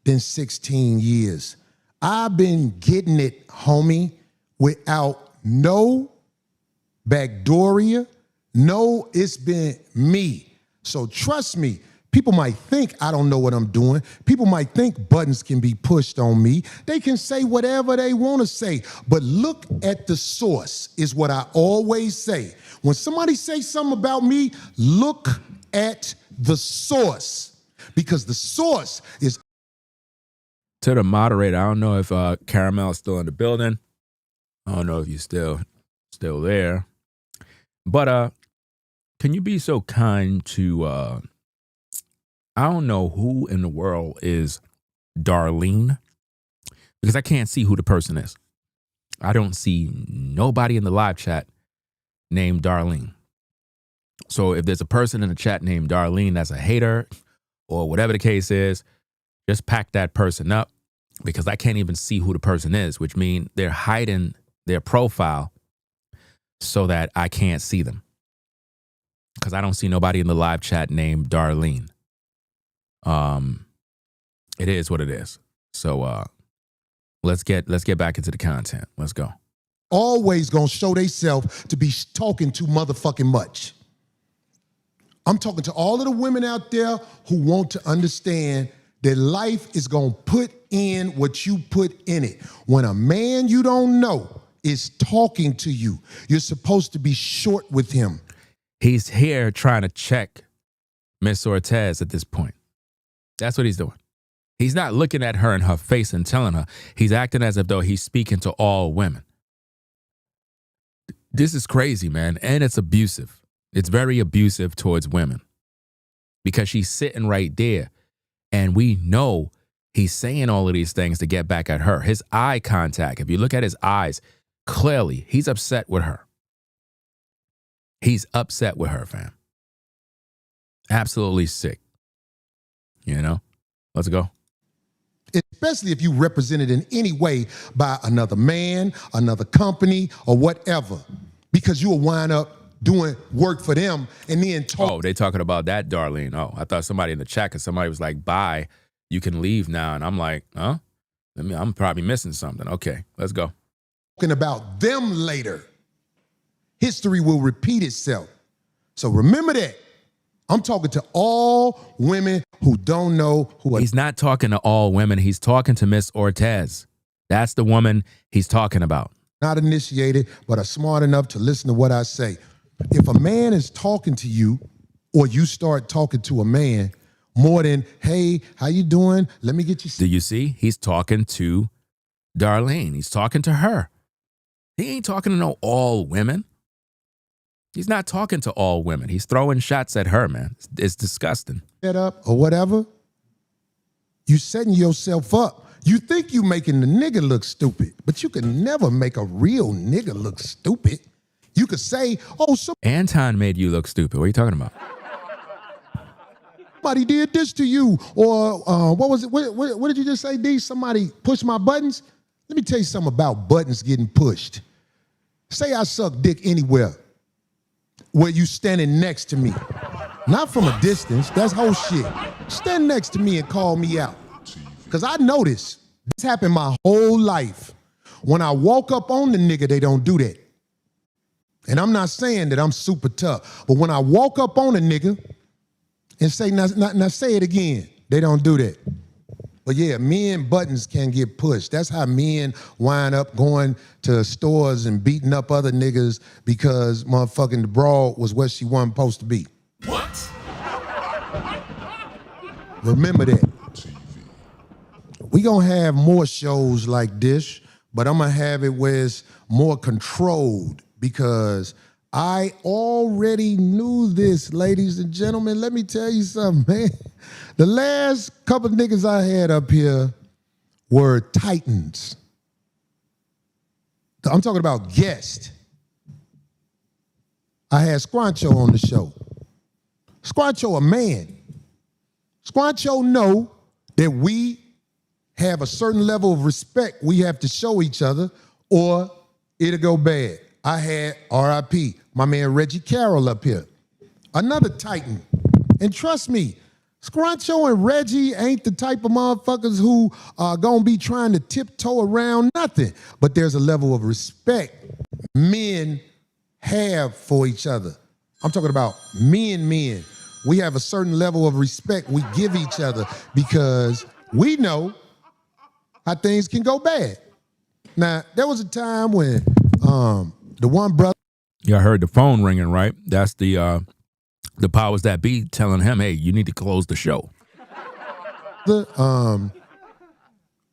than 16 years. I've been getting it, homie, without no backdooria. No, it's been me. So trust me. People might think I don't know what I'm doing. People might think buttons can be pushed on me. They can say whatever they want to say. But look at the source is what I always say. When somebody says something about me, look at the source. Because the source is... To the moderator, I don't know if Caramel is still in the building. I don't know if you're still there. But can you be so kind to... I don't know who in the world is Darlene, because I can't see who the person is. I don't see nobody in the live chat named Darlene. So if there's a person in the chat named Darlene that's a hater or whatever the case is, just pack that person up, because I can't even see who the person is, which means they're hiding their profile so that I can't see them, because I don't see nobody in the live chat named Darlene. It is what it is. So let's get back into the content. Let's go. always gonna show themselves to be talking too motherfucking much. I'm talking to all of the women out there who want to understand that life is gonna put in what you put in it. When a man you don't know is talking to you, you're supposed to be short with him. He's here trying to check Miss Ortez at this point. That's what he's doing. He's not looking at her in her face and telling her. He's acting as if though he's speaking to all women. This is crazy, man, and it's abusive. It's very abusive towards women because she's sitting right there, and we know he's saying all of these things to get back at her. His eye contact, if you look at his eyes, clearly he's upset with her. He's upset with her, fam. Absolutely sick. You know? Let's go. Especially if you represented in any way by another man, another company, or whatever, because you will wind up doing work for them and then talk. Oh, they talking about that, Darlene. Oh, I thought somebody in the chat, because somebody was like, bye, you can leave now. And I'm like, huh? I'm probably missing something. Okay, let's go. Talking about them later. History will repeat itself. So remember that. I'm talking to all women who don't know who are. He's not talking to all women. He's talking to Miss Ortez. That's the woman he's talking about. Not initiated, but are smart enough to listen to what I say. If a man is talking to you, or you start talking to a man more than, hey, how you doing? Let me get you. Do you see? He's talking to Darlene. He's talking to her. He ain't talking to no all women. He's not talking to all women. He's throwing shots at her, man. It's disgusting. Set up or whatever, you setting yourself up. You think you making the nigga look stupid, but you can never make a real nigga look stupid. You could say, oh, Anton made you look stupid. What are you talking about? Somebody did this to you. Or what was it? What did you just say, D? Somebody pushed my buttons? Let me tell you something about buttons getting pushed. Say I suck dick anywhere where you standing next to me. Not from a distance. That's whole shit. Stand next to me and call me out. Because I noticed this happened my whole life. When I walk up on the nigga, they don't do that. And I'm not saying that I'm super tough, but when I walk up on a nigga and say, now say it again, they don't do that. But yeah, men buttons can get pushed. That's how men wind up going to stores and beating up other niggas because motherfucking the broad was what she wasn't supposed to be. What? Remember that. We gonna have more shows like this, but I'm gonna have it where it's more controlled because I already knew this, ladies and gentlemen. Let me tell you something, man. The last couple of niggas I had up here were titans. I'm talking about guests. I had Squancho on the show. Squancho a man. Squancho know that we have a certain level of respect we have to show each other or it'll go bad. I had R.I.P., my man Reggie Carroll up here. Another titan. And trust me, Squancho and Reggie ain't the type of motherfuckers who are gonna be trying to tiptoe around nothing. But there's a level of respect men have for each other. I'm talking about men. We have a certain level of respect we give each other because we know how things can go bad. Now, there was a time when the one brother. Y'all heard the phone ringing, right? That's the powers that be telling him, hey, you need to close the show. I'm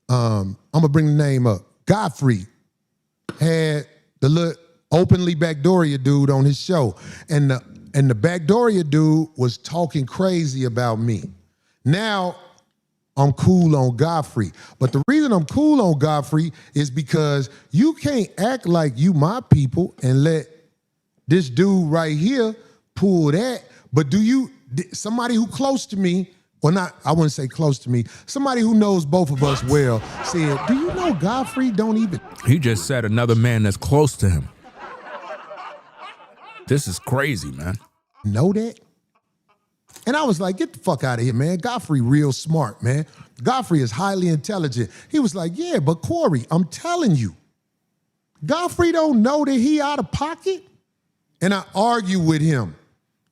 gonna bring the name up. Godfrey had the little openly Backdooria dude on his show. And the Backdooria dude was talking crazy about me. Now, I'm cool on Godfrey. But the reason I'm cool on Godfrey is because you can't act like you my people and let this dude right here pull that. But somebody who close to me, or not, I wouldn't say close to me, somebody who knows both of us well said, do you know Godfrey don't even. He just said another man that's close to him. This is crazy, man. Know that? And I was like, get the fuck out of here, man. Godfrey real smart, man. Godfrey is highly intelligent. He was like, yeah, but Corey, I'm telling you, Godfrey don't know that he out of pocket? And I argue with him.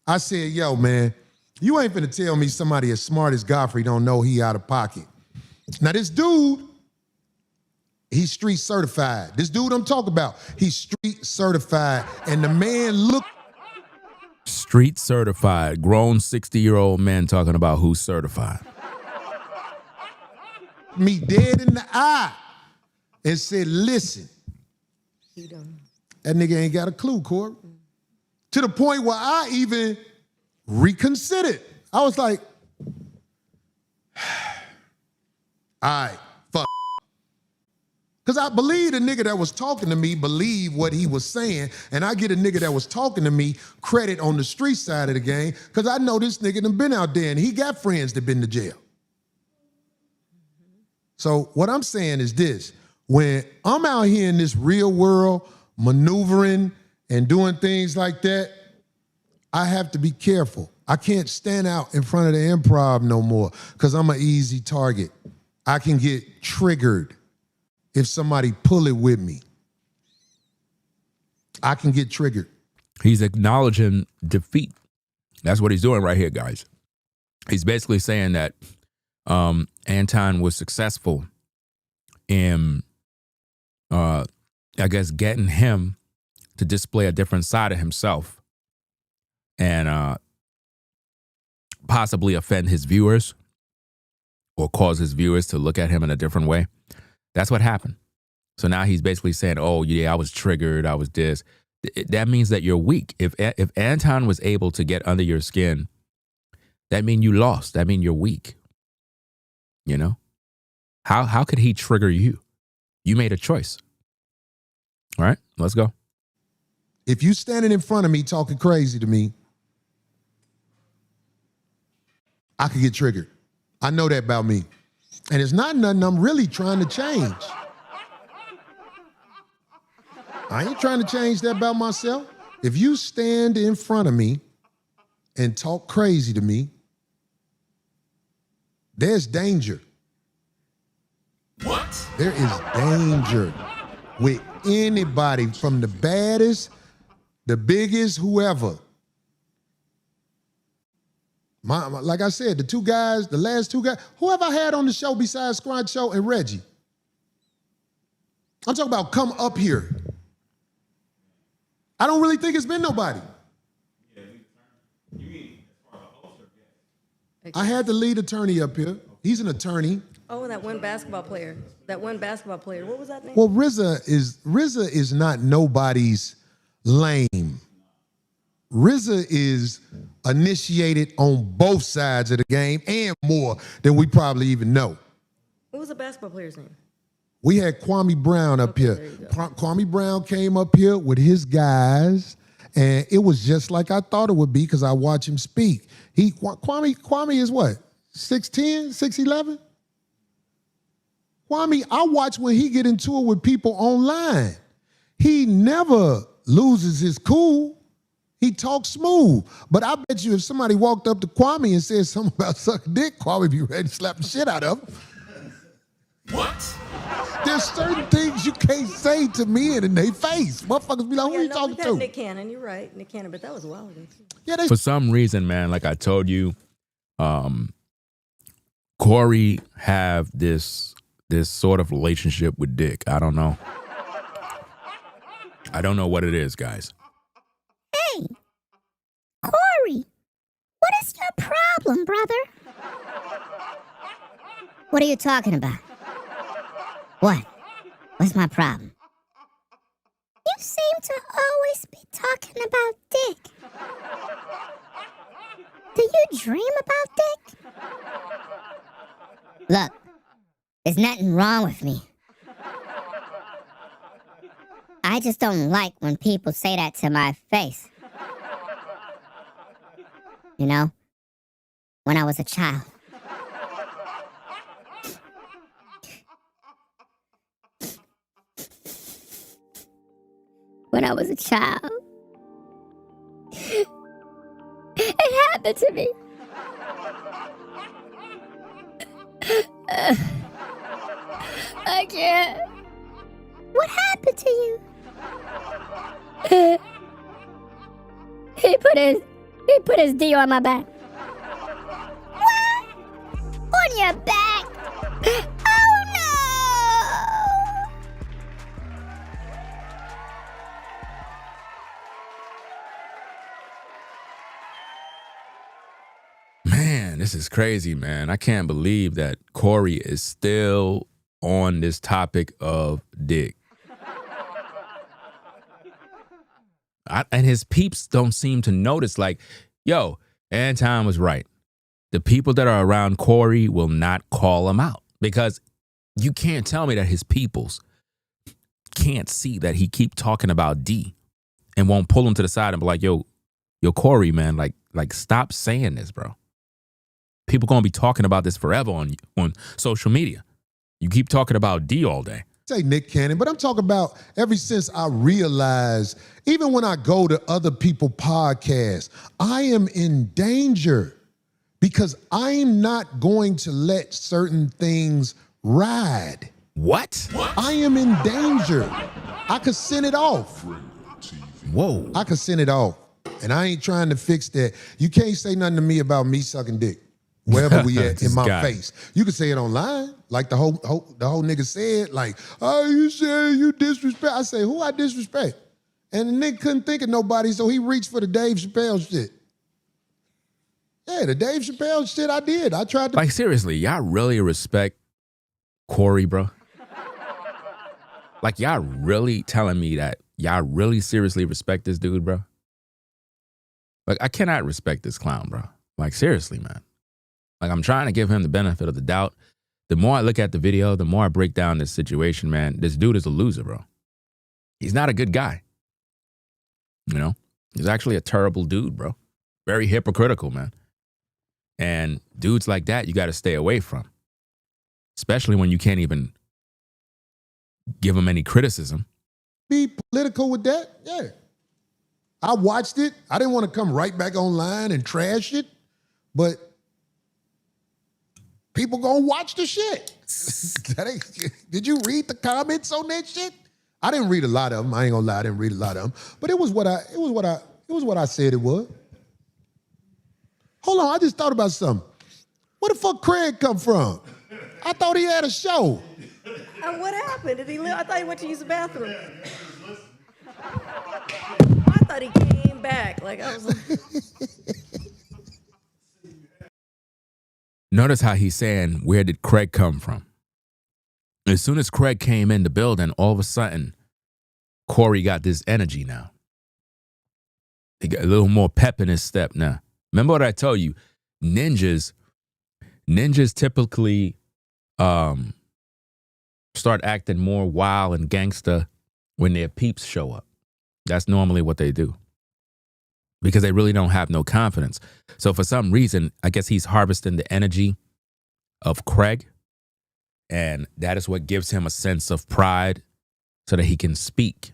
I said, yo, man, you ain't finna tell me somebody as smart as Godfrey don't know he out of pocket. Now this dude, he's street certified. This dude I'm talking about, he's street certified. And the man looked. Street certified, grown 60-year-old men talking about who's certified. Me dead in the eye and said, listen, that nigga ain't got a clue, Corey. To the point where I even reconsidered. I was like, all right, fuck. Because I believe the nigga that was talking to me believed what he was saying, and I get a nigga that was talking to me credit on the street side of the game because I know this nigga done been out there and he got friends that been to jail. So what I'm saying is this. When I'm out here in this real world maneuvering and doing things like that, I have to be careful. I can't stand out in front of the improv no more because I'm an easy target. I can get triggered if somebody pull it with me. I can get triggered. He's acknowledging defeat. That's what he's doing right here, guys. He's basically saying that Anton was successful in, I guess, getting him to display a different side of himself and possibly offend his viewers or cause his viewers to look at him in a different way. That's what happened. So now he's basically saying, oh, yeah, I was triggered. I was this. That means that you're weak. If Anton was able to get under your skin, that means you lost. That means you're weak. You know? How could he trigger you? You made a choice. All right, let's go. If you standing in front of me talking crazy to me, I could get triggered. I know that about me. And it's not nothing I'm really trying to change. I ain't trying to change that about myself. If you stand in front of me and talk crazy to me, there's danger. What? There is danger with anybody from the baddest, the biggest, whoever. Like I said, the last two guys, who have I had on the show besides Scruncho and Reggie? I'm talking about come up here. I don't really think it's been nobody. I had the lead attorney up here. He's an attorney. Oh, that one basketball player. That one basketball player. What was that name? Well, RZA is not nobody's lame. RZA is initiated on both sides of the game and more than we probably even know. What was the basketball player's name? We had Kwame Brown up here. Kwame Brown came up here with his guys, and it was just like I thought it would be because I watch him speak. Kwame is what? 6'10", 6'11"? Kwame, I watch when he get into it with people online. He never loses his cool. He talks smooth. But I bet you if somebody walked up to Kwame and said something about sucking dick, Kwame would be ready to slap the shit out of him. What? There's certain things you can't say to me in their face. Motherfuckers be like, who are you talking to? Nick Cannon, you're right. Nick Cannon, but that was a while ago. Yeah, for some reason, man, like I told you, Corey have this sort of relationship with Dick. I don't know. I don't know what it is, guys. Hey, Corey, what is your problem, brother? What are you talking about? What? What's my problem? You seem to always be talking about Dick. Do you dream about Dick? Look, there's nothing wrong with me. I just don't like when people say that to my face. You know, when I was a child. When I was a child, it happened to me. I can't. What happened to you? his D on my back. What? On your back? Oh no! Man, this is crazy, man. I can't believe that Corey is still on this topic of dick. And his peeps don't seem to notice, like, yo, Anton was right. The people that are around Corey will not call him out, because you can't tell me that his peoples can't see that he keep talking about D and won't pull him to the side and be like, yo, Corey, man, like stop saying this, bro. People gonna be talking about this forever on social media. You keep talking about D all day. Say Nick Cannon, but I'm talking about ever since I realized, even when I go to other people's podcasts, I am in danger because I'm not going to let certain things ride. What? I am in danger. I could send it off. Whoa. I could send it off. And I ain't trying to fix that. You can't say nothing to me about me sucking dick. Wherever we at in my face. You can say it online, like the whole nigga said, like, oh, you said you disrespect. I say, who I disrespect? And the nigga couldn't think of nobody, so he reached for the Dave Chappelle shit. Yeah, the Dave Chappelle shit I did. I tried to. Like, seriously, y'all really respect Corey, bro? Like, y'all really telling me that y'all really seriously respect this dude, bro? Like, I cannot respect this clown, bro. Like, seriously, man. Like, I'm trying to give him the benefit of the doubt. The more I look at the video, the more I break down this situation, man. This dude is a loser, bro. He's not a good guy. You know? He's actually a terrible dude, bro. Very hypocritical, man. And dudes like that, you got to stay away from. Especially when you can't even give them any criticism. Be political with that? Yeah. I watched it. I didn't want to come right back online and trash it, but people gonna watch the shit. Did you read the comments on that shit? I didn't read a lot of them. I ain't gonna lie, I didn't read a lot of them. But it was what I said it was. Hold on, I just thought about something. Where the fuck Craig come from? I thought he had a show. What happened? Did he live? I thought he went to use the bathroom. I thought he came back. Like, I was like. Notice how he's saying, where did Craig come from? As soon as Craig came in the building, all of a sudden, Corey got this energy now. He got a little more pep in his step now. Remember what I told you? Ninjas typically start acting more wild and gangster when their peeps show up. That's normally what they do. Because they really don't have no confidence. So for some reason, I guess he's harvesting the energy of Craig. And that is what gives him a sense of pride so that he can speak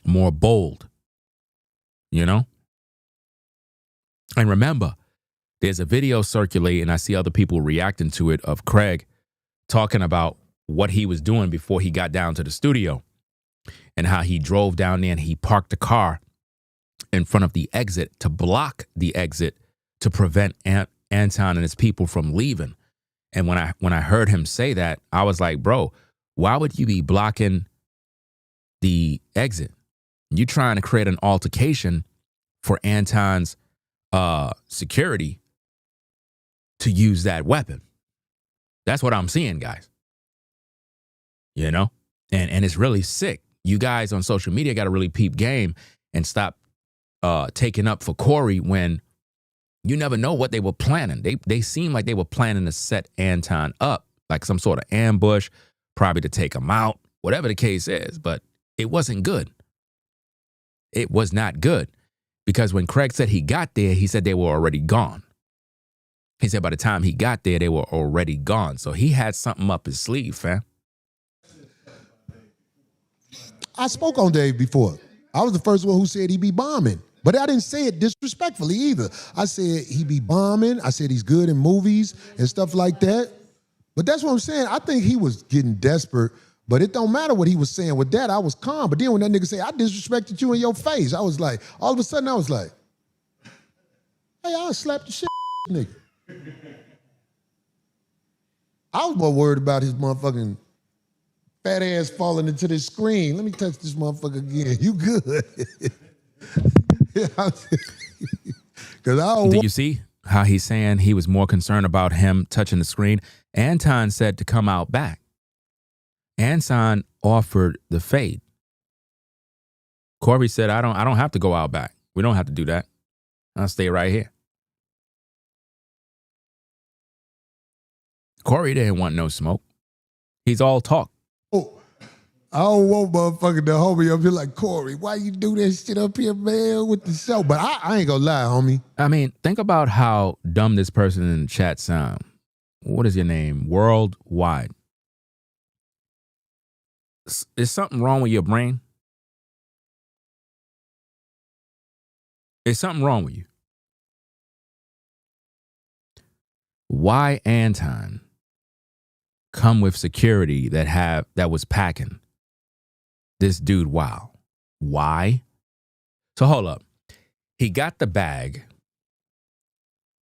more bold. You know? And remember, there's a video circulating, I see other people reacting to it, of Craig talking about what he was doing before he got down to the studio and how he drove down there and he parked the car in front of the exit to block the exit to prevent Anton and his people from leaving. And when I heard him say that, I was like, bro, why would you be blocking the exit? You trying to create an altercation for Anton's security to use that weapon. That's what I'm seeing, guys. You know? And it's really sick. You guys on social media got to really peep game and stop taking up for Corey when you never know what they were planning. They seem like they were planning to set Anton up, like some sort of ambush, probably to take him out, whatever the case is. But it wasn't good. It was not good. Because when Craig said he got there, he said they were already gone. He said by the time he got there, they were already gone. So he had something up his sleeve, fam. I spoke on Dave before. I was the first one who said he be bombing. But I didn't say it disrespectfully either. I said he be bombing. I said he's good in movies and stuff like that. But that's what I'm saying. I think he was getting desperate. But it don't matter what he was saying. With that, I was calm. But then when that nigga said, I disrespected you in your face, I was like, all of a sudden I was like, Hey, I'll slap the shit out of this nigga. I was more worried about his motherfucking fat ass falling into this screen. Let me touch this motherfucker again. You good? Do you see how he's saying he was more concerned about him touching the screen? Anton said to come out back. Anton offered the fade. Corey said, I don't have to go out back. We don't have to do that. I'll stay right here. Corey didn't want no smoke. He's all talk. Oh, I don't want motherfucking the homie up here like, Corey, why you do that shit up here, man, with the show? But I ain't gonna lie, homie. I mean, think about how dumb this person in the chat sound. What is your name? Worldwide. Is something wrong with your brain? Is something wrong with you? Why Anton come with security that was packing this dude? Wow. Why? So hold up. He got the bag.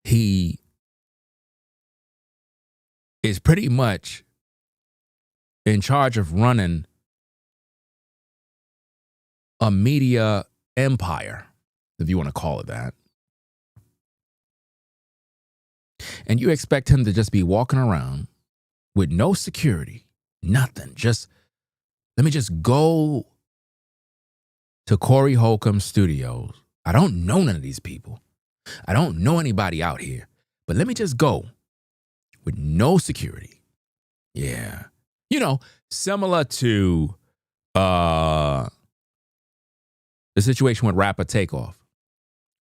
He is pretty much in charge of running a media empire, if you want to call it that. And you expect him to just be walking around with no security, nothing. Just, let me just go to Corey Holcomb Studios. I don't know none of these people. I don't know anybody out here. But let me just go with no security. Yeah. You know, similar to the situation with rapper Takeoff.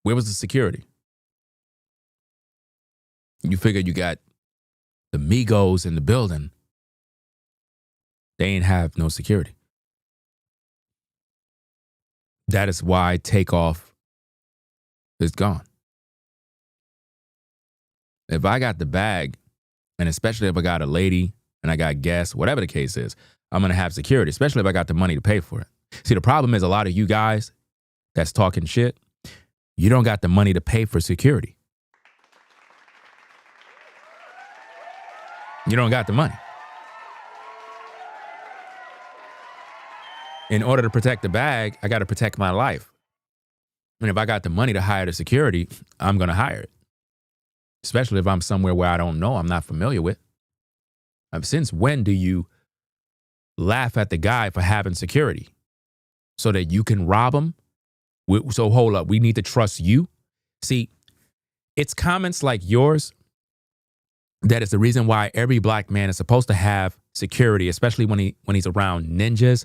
Where was the security? You figure you got the Migos in the building. They ain't have no security. That is why Takeoff is gone. If I got the bag, and especially if I got a lady and I got gas, whatever the case is, I'm going to have security, especially if I got the money to pay for it. See, the problem is a lot of you guys that's talking shit, you don't got the money to pay for security. You don't got the money. In order to protect the bag, I got to protect my life. And if I got the money to hire the security, I'm going to hire it. Especially if I'm somewhere where I don't know, I'm not familiar with. Since when do you laugh at the guy for having security? So that you can rob him? So hold up, we need to trust you? See, it's comments like yours that is the reason why every black man is supposed to have security, especially when he's around ninjas,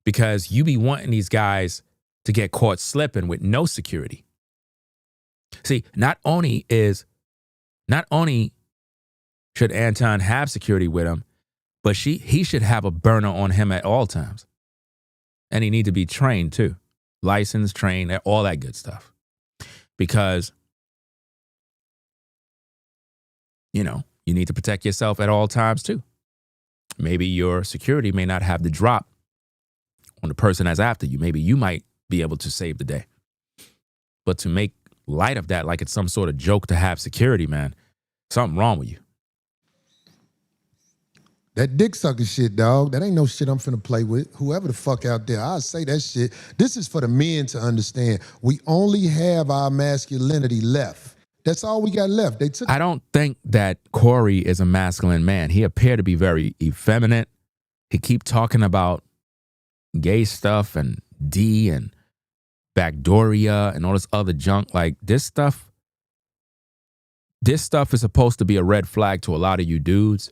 because you be wanting these guys to get caught slipping with no security. See, not only should Anton have security with him, but he should have a burner on him at all times. And he need to be trained too. Licensed, trained, all that good stuff. Because, you know, you need to protect yourself at all times too. Maybe your security may not have the drop on the person that's after you. Maybe you might be able to save the day. But to make light of that like it's some sort of joke to have security, man, something wrong with you. That dick sucking shit, dog, that ain't no shit I'm finna play with. Whoever the fuck out there, I'll say that shit. This is for the men to understand. We only have our masculinity left. That's all we got left. I don't think that Corey is a masculine man. He appeared to be very effeminate. He keep talking about gay stuff and D and Backdooria and all this other junk. Like this stuff is supposed to be a red flag to a lot of you dudes.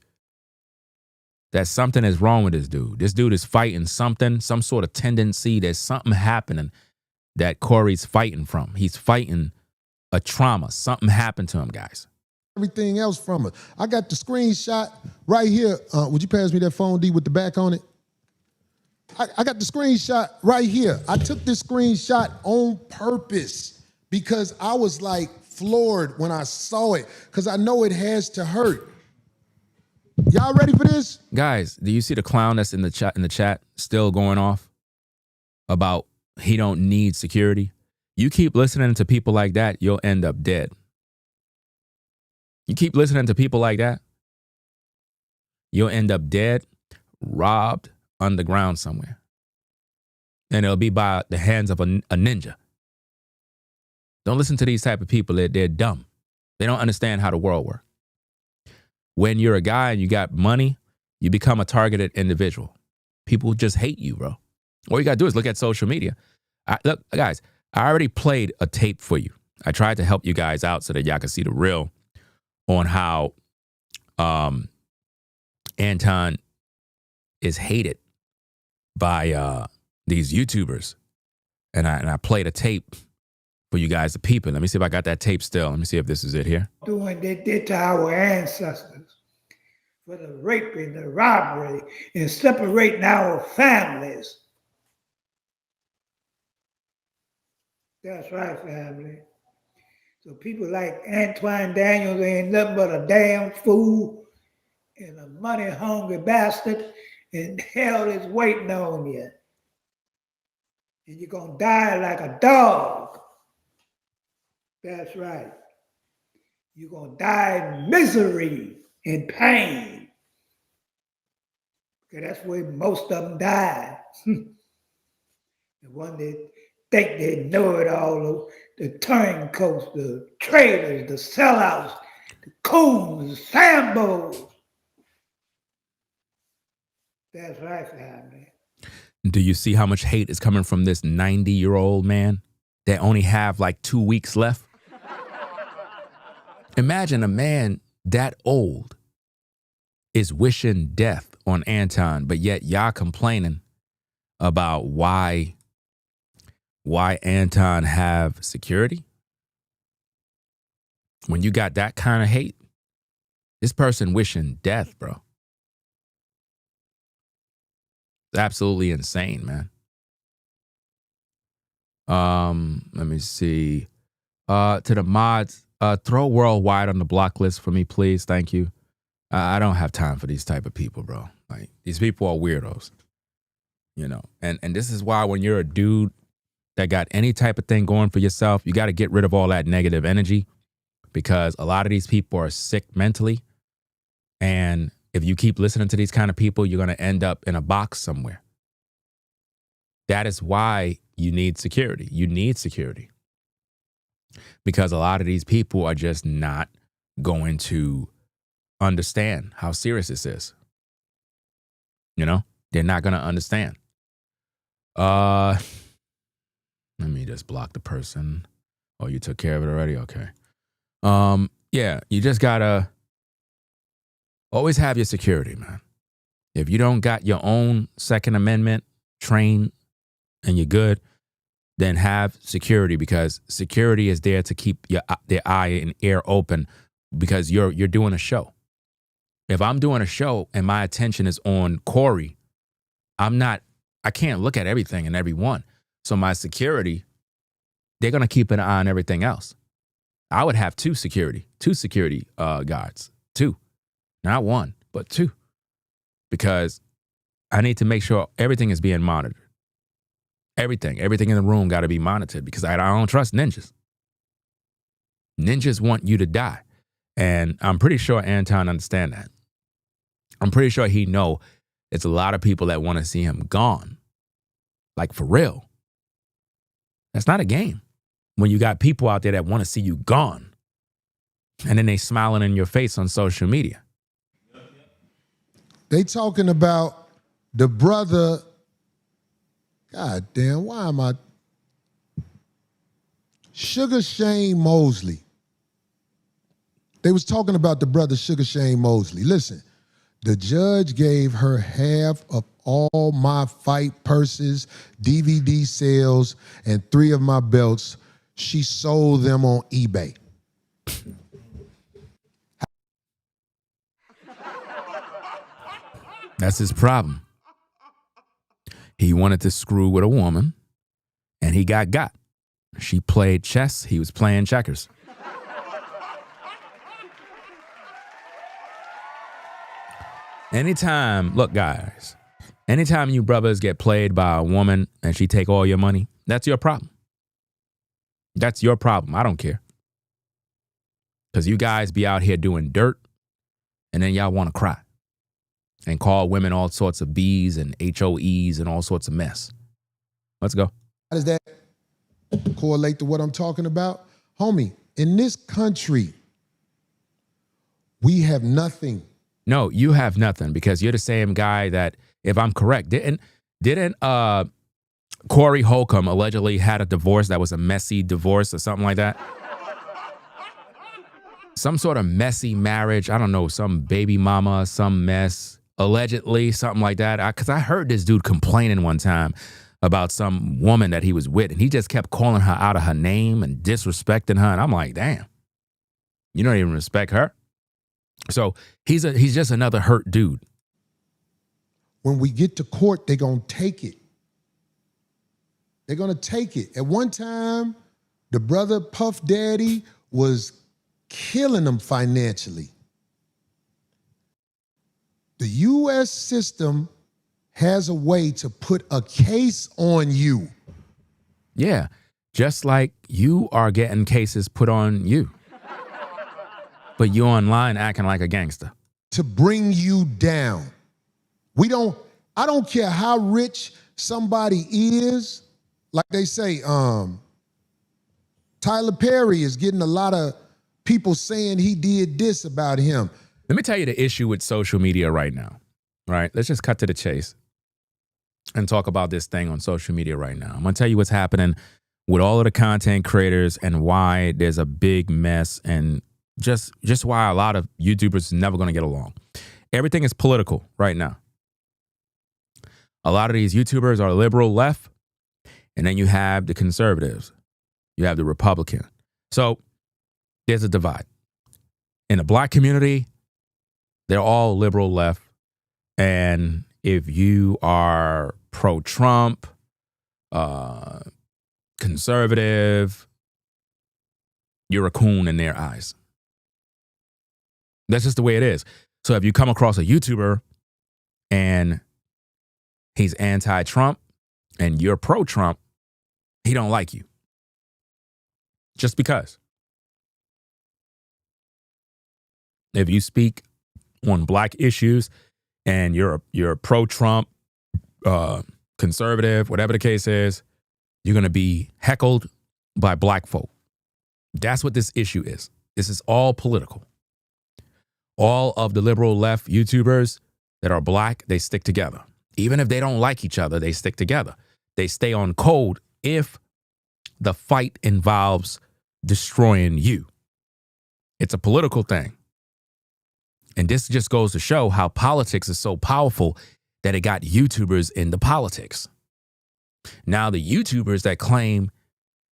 That something is wrong with this dude. This dude is fighting something, some sort of tendency. There's something happening that Corey's fighting from. He's fighting a trauma. Something happened to him, guys. Everything else from it. I got the screenshot right here. Would you pass me that phone, D, with the back on it? I got the screenshot right here. I took this screenshot on purpose because I was like floored when I saw it because I know it has to hurt. Y'all ready for this? Guys, do you see the clown that's in the chat still going off about he don't need security? You keep listening to people like that, you'll end up dead. You keep listening to people like that, you'll end up dead, robbed, underground somewhere. And it'll be by the hands of a ninja. Don't listen to these type of people. They're dumb. They don't understand how the world works. When you're a guy and you got money, you become a targeted individual. People just hate you, bro. All you got to do is look at social media. Look, guys, I already played a tape for you. I tried to help you guys out so that y'all can see the real on how Anton is hated by these YouTubers. And I played a tape for you guys to peep it. Let me see if I got that tape still. Let me see if this is it here. Doing they did to our ancestors for the raping, the robbery, and separating our families. That's right, family. So people like Anton Daniels ain't nothing but a damn fool and a money-hungry bastard, and hell is waiting on you. And you're going to die like a dog. That's right. You're going to die in misery and pain. Because that's where most of them die. The one that think they know it all, the turncoats, the traitors, the sellouts, the coons, the sambos. That's right, family. Do you see how much hate is coming from this 90-year-old man that only have like 2 weeks left? Imagine a man that old is wishing death on Anton, but yet y'all complaining about why Anton have security? When you got that kind of hate, this person wishing death, bro. It's absolutely insane, man. Let me see. To the mods, throw Worldwide on the block list for me, please. Thank you. I don't have time for these type of people, bro. Like, these people are weirdos, you know. And this is why when you're a dude that got any type of thing going for yourself, you got to get rid of all that negative energy, because a lot of these people are sick mentally. And if you keep listening to these kind of people, you're going to end up in a box somewhere. That is why you need security. You need security. Because a lot of these people are just not going to understand how serious this is. You know, they're not going to understand. Let me just block the person. Oh, you took care of it already? Okay. Yeah, you just got to always have your security, man. If you don't got your own Second Amendment trained and you're good, then have security, because security is there to keep their eye and ear open, because you're doing a show. If I'm doing a show and my attention is on Corey, I can't look at everything and everyone. So my security, they're going to keep an eye on everything else. I would have two security guards, two, not one, but two, because I need to make sure everything is being monitored. Everything in the room got to be monitored, because I don't trust ninjas. Ninjas want you to die. And I'm pretty sure Anton understand that. I'm pretty sure he know it's a lot of people that want to see him gone. Like, for real. That's not a game. When you got people out there that want to see you gone, and then they smiling in your face on social media. They talking about the brother. God damn, why am I? Sugar Shane Mosley. They was talking about the brother Sugar Shane Mosley. Listen, the judge gave her half of all my fight purses, DVD sales, and 3 of my belts. She sold them on eBay. That's his problem. He wanted to screw with a woman, and he got. She played chess. He was playing checkers. Look, guys, anytime you brothers get played by a woman and she take all your money, that's your problem. That's your problem. I don't care. Because you guys be out here doing dirt, and then y'all want to cry and call women all sorts of B's and HOEs and all sorts of mess. Let's go. How does that correlate to what I'm talking about? Homie, in this country, we have nothing. No, you have nothing, because you're the same guy that, if I'm correct, didn't Corey Holcomb allegedly had a divorce that was a messy divorce or something like that? Some sort of messy marriage. I don't know, some baby mama, some mess, allegedly, something like that. Because I heard this dude complaining one time about some woman that he was with, and he just kept calling her out of her name and disrespecting her. And I'm like, damn, you don't even respect her. So he's just another hurt dude. When we get to court, they're going to take it. They're going to take it. At one time, the brother Puff Daddy was killing them financially. The U.S. system has a way to put a case on you. Yeah, just like you are getting cases put on you. But you online acting like a gangster. To bring you down. I don't care how rich somebody is. Like they say, Tyler Perry is getting a lot of people saying he did this about him. Let me tell you the issue with social media right now. Right? Let's just cut to the chase and talk about this thing on social media right now. I'm going to tell you what's happening with all of the content creators and why there's a big mess, and just why a lot of YouTubers are never going to get along. Everything is political right now. A lot of these YouTubers are liberal left, and then you have the conservatives. You have the Republican. So there's a divide. In the black community, they're all liberal left. And if you are pro-Trump, conservative, you're a coon in their eyes. That's just the way it is. So if you come across a YouTuber and he's anti-Trump and you're pro-Trump, he don't like you. Just because. If you speak on black issues and you're pro-Trump, conservative, whatever the case is, you're going to be heckled by black folk. That's what this issue is. This is all political. All of the liberal left YouTubers that are black, they stick together. Even if they don't like each other, they stick together. They stay on code if the fight involves destroying you. It's a political thing. And this just goes to show how politics is so powerful that it got YouTubers into politics. Now the YouTubers that claim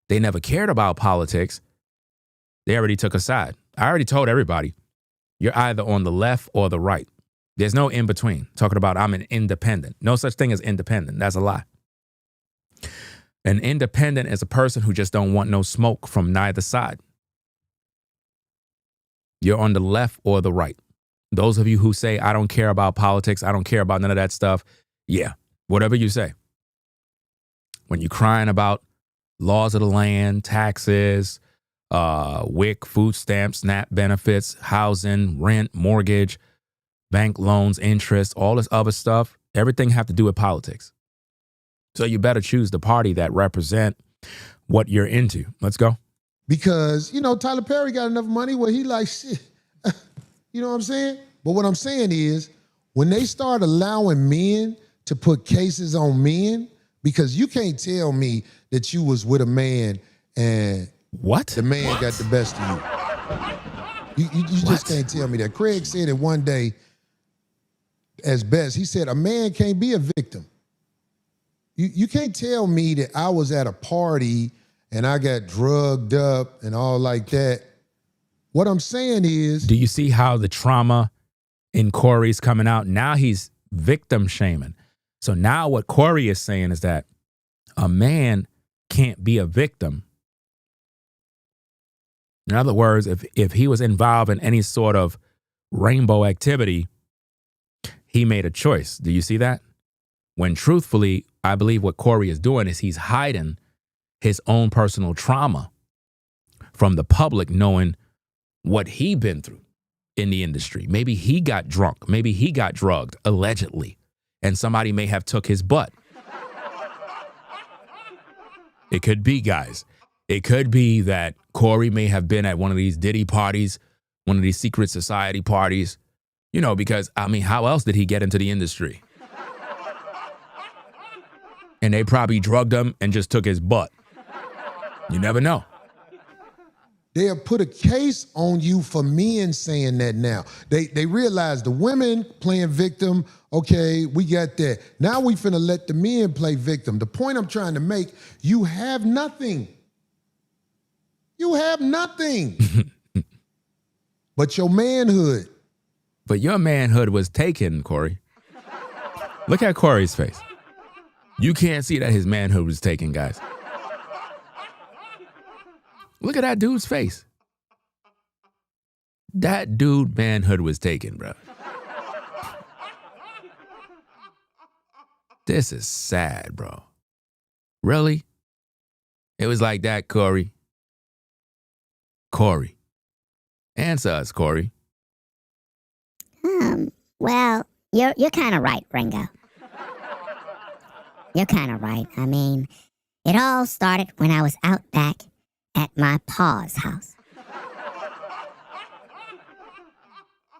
they never cared about politics, they already took a side. I already told everybody, you're either on the left or the right. There's no in between. Talking about I'm an independent. No such thing as independent. That's a lie. An independent is a person who just don't want no smoke from neither side. You're on the left or the right. Those of you who say, I don't care about politics, I don't care about none of that stuff. Yeah, whatever you say. When you're crying about laws of the land, taxes, WIC, food stamps, SNAP benefits, housing, rent, mortgage, bank loans, interest, all this other stuff, everything have to do with politics. So you better choose the party that represent what you're into. Let's go. Because, Tyler Perry got enough money where he like, shit. You know what I'm saying? But what I'm saying is, when they start allowing men to put cases on men, because you can't tell me that you was with a man and the man got the best of you. You just can't tell me that. Craig said it one day as best. He said, a man can't be a victim. You can't tell me that I was at a party and I got drugged up and all like that. What I'm saying is... Do you see how the trauma in Corey's coming out? Now he's victim shaming. So now what Corey is saying is that a man can't be a victim. In other words, if he was involved in any sort of rainbow activity, he made a choice. Do you see that? When truthfully, I believe what Corey is doing is he's hiding his own personal trauma from the public, knowing what he been through in the industry. Maybe he got drunk. Maybe he got drugged, allegedly. And somebody may have took his butt. It could be, guys. It could be that Corey may have been at one of these Diddy parties, one of these secret society parties, you know, because, I mean, how else did he get into the industry? And they probably drugged him and just took his butt. You never know. They'll put a case on you for men saying that now. They realize the women playing victim, okay, we got that. Now we finna let the men play victim. The point I'm trying to make, you have nothing. You have nothing. But your manhood. But your manhood was taken, Corey. Look at Corey's face. You can't see that his manhood was taken, guys. Look at that dude's face. That dude manhood was taken, bro. This is sad, bro. Really? It was like that, Corey. Corey. Answer us, Corey. Well, you're kind of right, Ringo. You're kind of right. I mean, it all started when I was out back at my pa's house.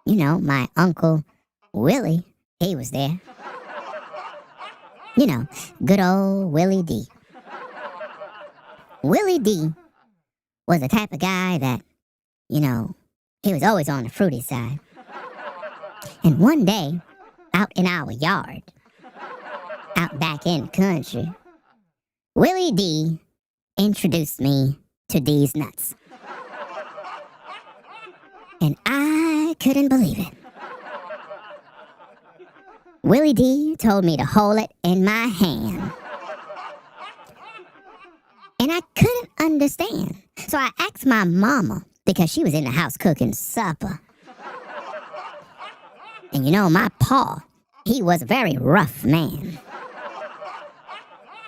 You know, my uncle Willie, he was there. You know, good old Willie D. Willie D was the type of guy that, you know, he was always on the fruity side. And one day, out in our yard, out back in the country, Willie D introduced me to these nuts. And I couldn't believe it. Willie D told me to hold it in my hand. And I couldn't understand. So I asked my mama, because she was in the house cooking supper. And you know, my pa, he was a very rough man.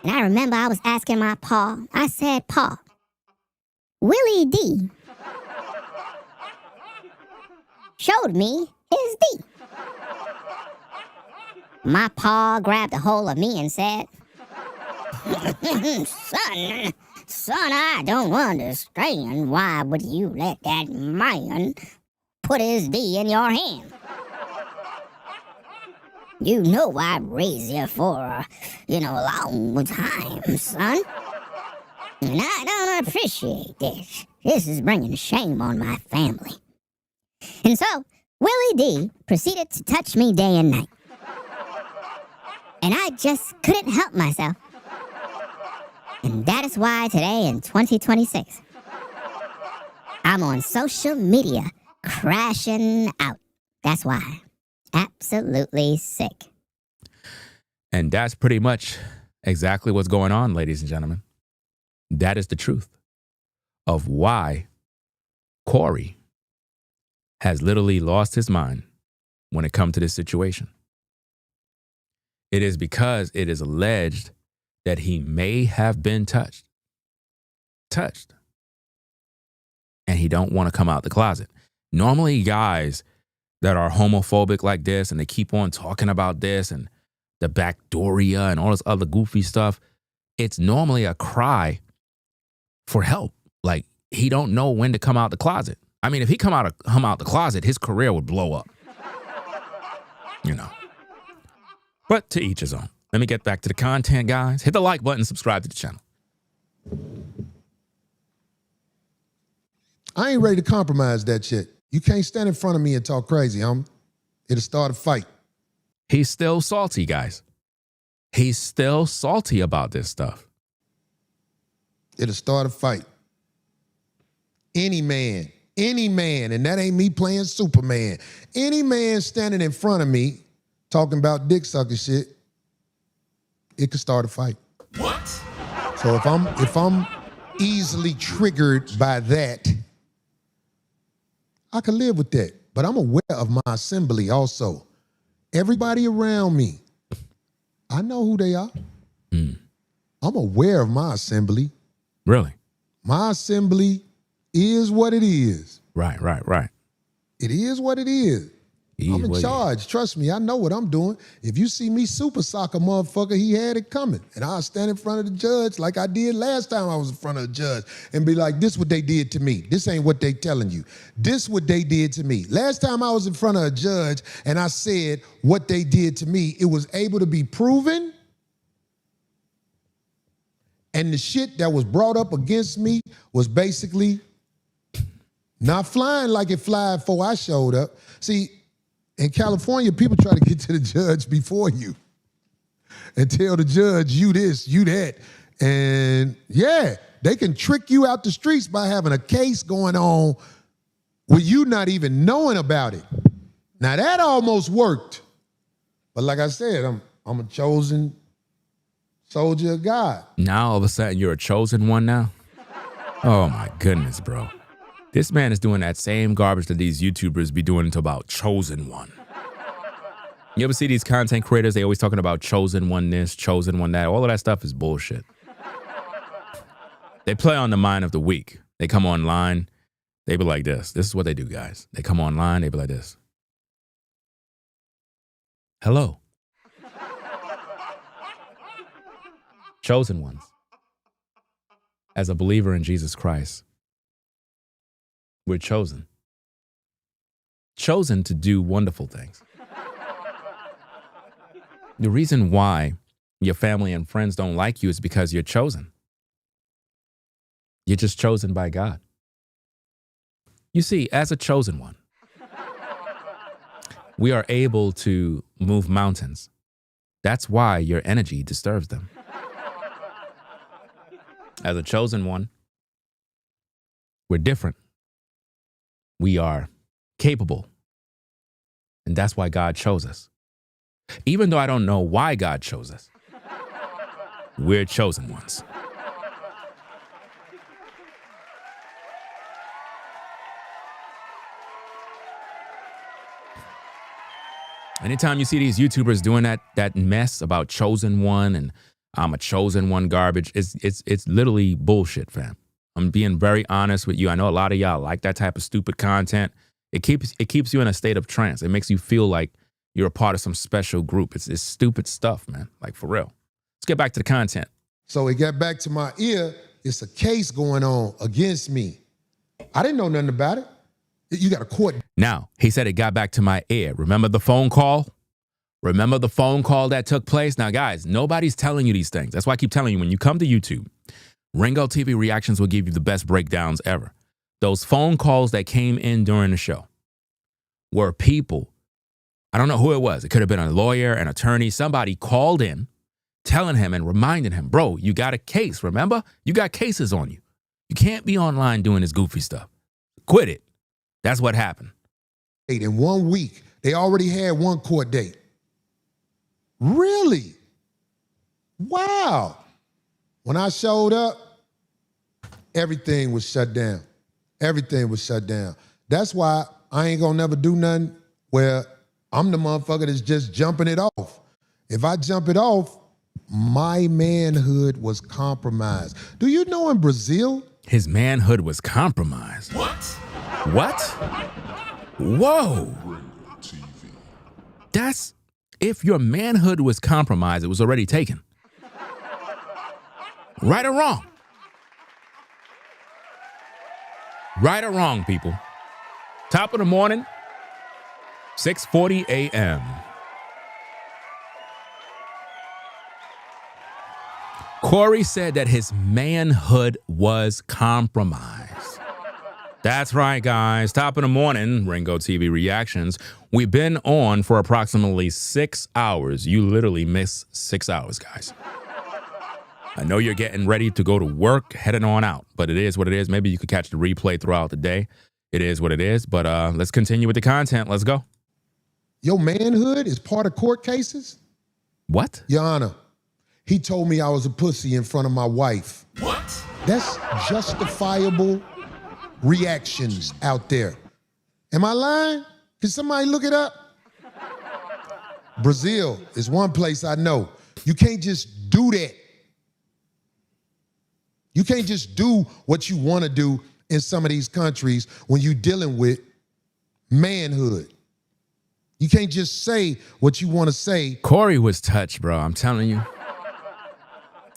And I remember I was asking my pa, I said, Pa, Willie D showed me his D. My pa grabbed a hold of me and said, Son, I don't understand. Why would you let that man put his D in your hand? You know I raised you for a long time, son. And I don't appreciate this. This is bringing shame on my family. And so, Willie D proceeded to touch me day and night. And I just couldn't help myself. And that is why today in 2026, I'm on social media crashing out. That's why. Absolutely sick. And that's pretty much exactly what's going on, ladies and gentlemen. That is the truth of why Corey has literally lost his mind when it comes to this situation. It is because it is alleged that he may have been touched. And he don't want to come out the closet. Normally, guys that are homophobic like this and they keep on talking about this and the backdooria and all this other goofy stuff, it's normally a cry for help. Like, he don't know when to come out the closet. I mean, if he come out the closet, his career would blow up. You know. But to each his own. Let me get back to the content, guys. Hit the like button, subscribe to the channel. I ain't ready to compromise that shit. You can't stand in front of me and talk crazy, homie. It'll start a fight. He's still salty, guys. He's still salty about this stuff. It'll start a fight. Any man, and that ain't me playing Superman. Any man standing in front of me talking about dick sucking shit, it could start a fight. What? So if I'm easily triggered by that, I can live with that. But I'm aware of my assembly also. Everybody around me, I know who they are. I'm aware of my assembly. Really? My assembly is what it is. Right. It is what it is. I'm in charge. Trust me, I know what I'm doing. If you see me super sock a motherfucker, he had it coming. And I'll stand in front of the judge like I did last time I was in front of the judge and be like, this what they did to me. This ain't what they telling you. This what they did to me. Last time I was in front of a judge and I said what they did to me, it was able to be proven. And the shit that was brought up against me was basically not flying like it flied before I showed up. See, in California, people try to get to the judge before you and tell the judge, you this, you that. And yeah, they can trick you out the streets by having a case going on with you not even knowing about it. Now that almost worked. But like I said, I'm a chosen soldier of God. Now all of a sudden you're a chosen one now? Oh my goodness, bro. This man is doing that same garbage that these YouTubers be doing to about chosen one. You ever see these content creators? They always talking about chosen one this, chosen one that. All of that stuff is bullshit. They play on the mind of the weak. They come online. They be like this. This is what they do, guys. They come online. They be like this. Hello. Chosen ones. As a believer in Jesus Christ, we're chosen. Chosen to do wonderful things. The reason why your family and friends don't like you is because you're chosen. You're just chosen by God. You see, as a chosen one, we are able to move mountains. That's why your energy disturbs them. As a chosen one, we're different. We are capable. And that's why God chose us. Even though I don't know why God chose us, we're chosen ones. Anytime you see these YouTubers doing that mess about chosen one and I'm a chosen one garbage, it's literally bullshit, fam. I'm being very honest with you. I know a lot of y'all like that type of stupid content. It keeps you in a state of trance. It makes you feel like you're a part of some special group. It's stupid stuff, man. Like, for real. Let's get back to the content. So it got back to my ear. It's a case going on against me. I didn't know nothing about it. You got a court. Now, he said it got back to my ear. Remember the phone call? Remember the phone call that took place? Now, guys, nobody's telling you these things. That's why I keep telling you, when you come to YouTube, Ringo TV Reactions will give you the best breakdowns ever. Those phone calls that came in during the show were people, I don't know who it was. It could have been a lawyer, an attorney. Somebody called in telling him and reminding him, bro, you got a case, remember? You got cases on you. You can't be online doing this goofy stuff. Quit it. That's what happened. In 1 week, they already had one court date. Really? Wow. When I showed up, everything was shut down. Everything was shut down. That's why I ain't gonna never do nothing where I'm the motherfucker that's just jumping it off. If I jump it off, my manhood was compromised. Do you know in Brazil? His manhood was compromised. What? What? Whoa. That's, if your manhood was compromised, it was already taken. Right or wrong? Right or wrong, people? Top of the morning, 6:40 a.m. Corey said that his manhood was compromised. That's right, guys. Top of the morning, Ringo TV Reactions. We've been on for approximately 6 hours. You literally missed 6 hours, guys. I know you're getting ready to go to work, heading on out, but it is what it is. Maybe you could catch the replay throughout the day. It is what it is, but let's continue with the content. Let's go. Your manhood is part of court cases? What? Your Honor, he told me I was a pussy in front of my wife. What? That's justifiable reactions out there. Am I lying? Can somebody look it up? Brazil is one place I know. You can't just do that. You can't just do what you want to do in some of these countries when you're dealing with manhood. You can't just say what you want to say. Corey was touched, bro. I'm telling you.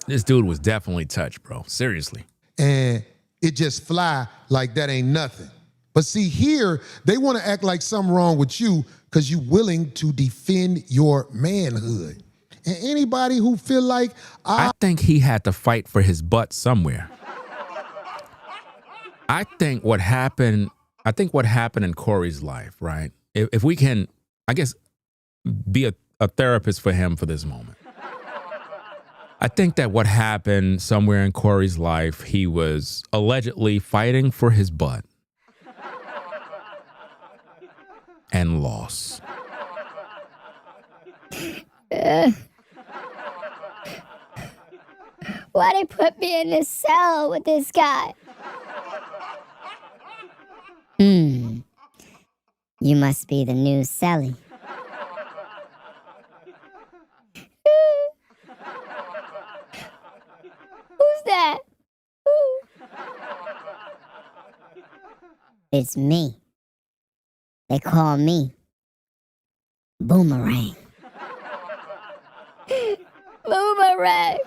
This dude was definitely touched, bro. Seriously. And it just fly like that ain't nothing. But see, here, they want to act like something wrong with you because you're willing to defend your manhood. And anybody who feel like I think he had to fight for his butt somewhere. I think what happened in Corey's life, right? If we can, I guess, be a therapist for him for this moment. I think that what happened somewhere in Corey's life, he was allegedly fighting for his butt and lost. Why they put me in this cell with this guy? You must be the new Sally. Who's that? Who? It's me. They call me Boomerang. Boomerang.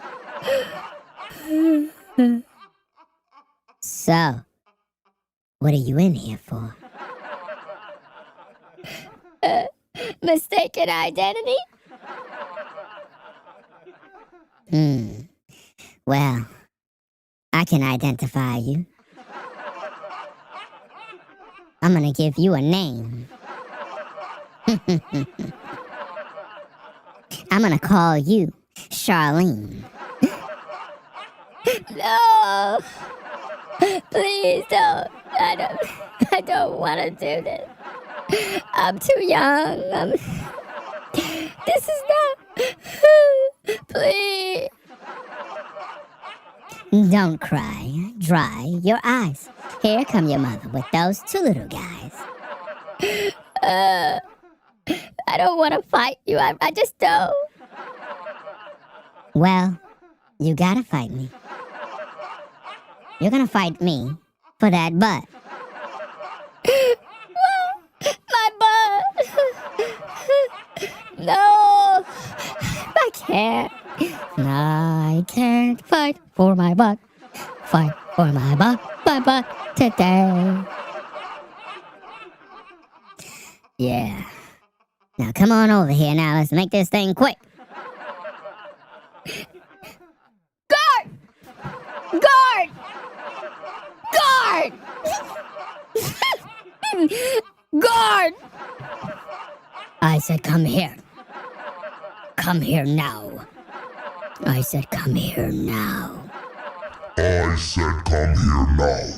So, what are you in here for? Mistaken identity? Well, I can identify you. I'm gonna give you a name. I'm gonna call you Charlene. No! Please don't. I don't want to do this. I'm too young. This is not... Please. Don't cry. Dry your eyes. Here come your mother with those two little guys. I don't want to fight you. I just don't. Well, you gotta fight me. You're gonna fight me for that butt. My butt! No! I can't. No, I can't fight for my butt. Fight for my butt today. Yeah. Now come on over here now. Let's make this thing quick. Guard! Guard! Guard! Guard! I said come here. Come here now. I said come here now. I said come here now.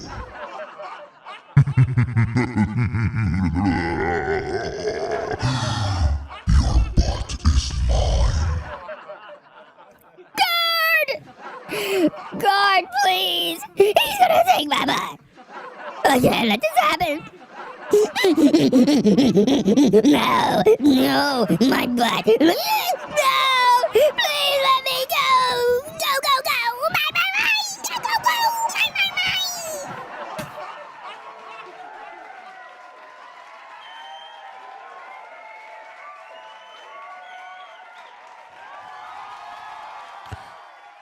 Your butt is mine. Guard! Guard, please! He's gonna take my butt! I can't let this happen! No, my butt! No! Please let me go! Go! My! My!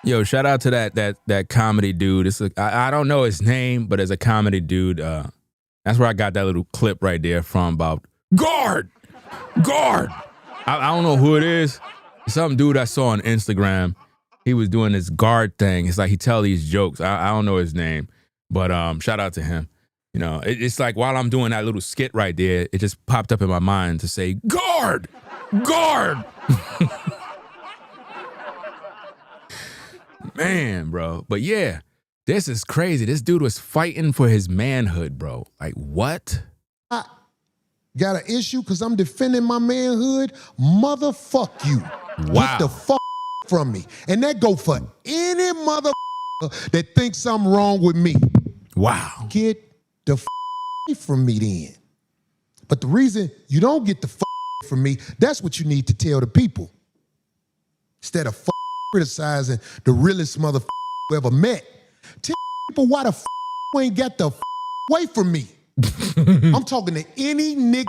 Yo, shout out to that comedy dude. I don't know his name, but as a comedy dude, that's where I got that little clip right there from about guard. I don't know who it is. Some dude I saw on Instagram. He was doing this guard thing. It's like he tell these jokes. I don't know his name, but shout out to him. You know, it's like while I'm doing that little skit right there, it just popped up in my mind to say guard. Man, bro. But yeah, this is crazy. This dude was fighting for his manhood, bro. Like, what? I got an issue because I'm defending my manhood. Motherfuck you. Wow. Get the fuck from me. And that go for any motherfucker that thinks something wrong with me. Wow. Get the from me then. But the reason you don't get the from me, that's what you need to tell the people. Instead of criticizing the realest motherfucker you ever met. Tell people why the you ain't got the away from me. I'm talking to any nigga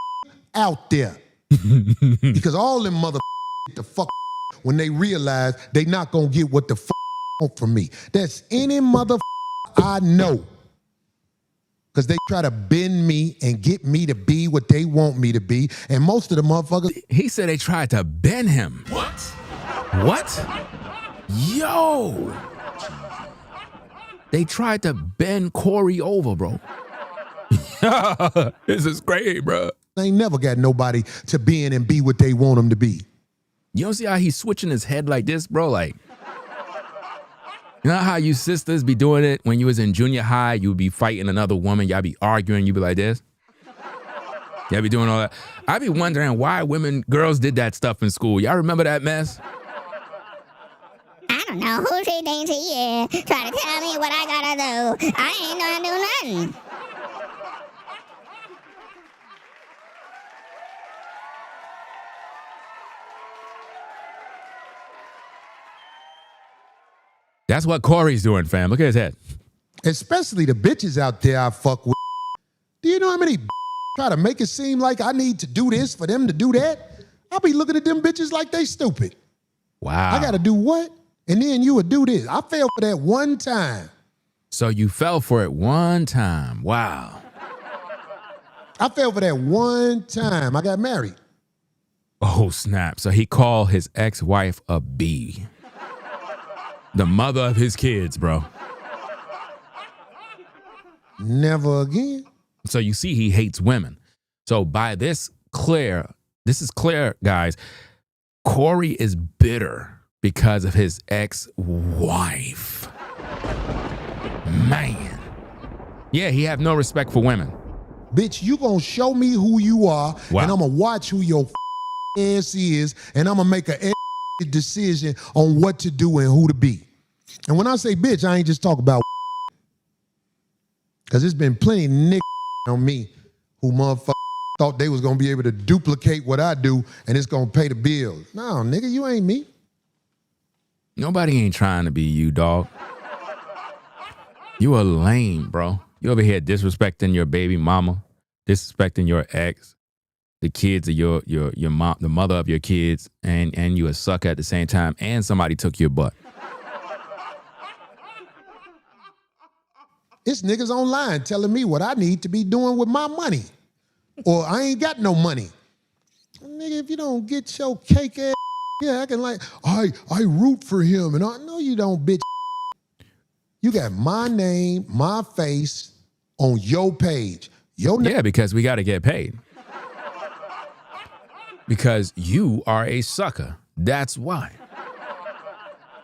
out there. Because all them mother get the fuck when they realize they not gonna get what the fuck want from me. That's any mother I know. Because they try to bend me and get me to be what they want me to be. And most of the motherfuckers... He said they tried to bend him. What? What? Yo! They tried to bend Corey over, bro. This is great, bro. They ain't never got nobody to bend and be what they want them to be. You don't see how he's switching his head like this, bro? Like, you know how you sisters be doing it when you was in junior high? You would be fighting another woman. Y'all be arguing. You be like this. Y'all be doing all that. I be wondering why girls did that stuff in school. Y'all remember that mess? I don't know who she thinks he is. Trying to tell me what I gotta do. I ain't gonna do nothing. That's what Corey's doing, fam. Look at his head. Especially the bitches out there I fuck with. Do you know how many try to make it seem like I need to do this for them to do that? I'll be looking at them bitches like they stupid. Wow. I gotta do what? And then you would do this. I fell for that one time. So you fell for it one time. Wow. I fell for that one time. I got married. Oh, snap. So he called his ex-wife a B. The mother of his kids, bro. Never again. So you see he hates women. So by this is clear, guys. Corey is bitter because of his ex-wife. Man. Yeah, he have no respect for women. Bitch, you gonna show me who you are, Wow. and I'm gonna watch who your ass is, and I'm gonna make a decision on what to do and who to be. And when I say bitch, I ain't just talk about because there's been plenty of niggas on me who motherfuckers thought they was gonna be able to duplicate what I do and it's gonna pay the bills. No, nigga, you ain't me. Nobody ain't trying to be you, dog. You a lame, bro. You over here disrespecting your baby mama, disrespecting your ex, the kids of your mom, the mother of your kids, and you a sucker at the same time, and somebody took your butt. It's niggas online telling me what I need to be doing with my money. Or I ain't got no money. Nigga, if you don't get your cake ass, yeah, I can like, I root for him. And I know you don't, bitch. You got my name, my face on your page. Yeah, because we got to get paid. Because you are a sucker. That's why.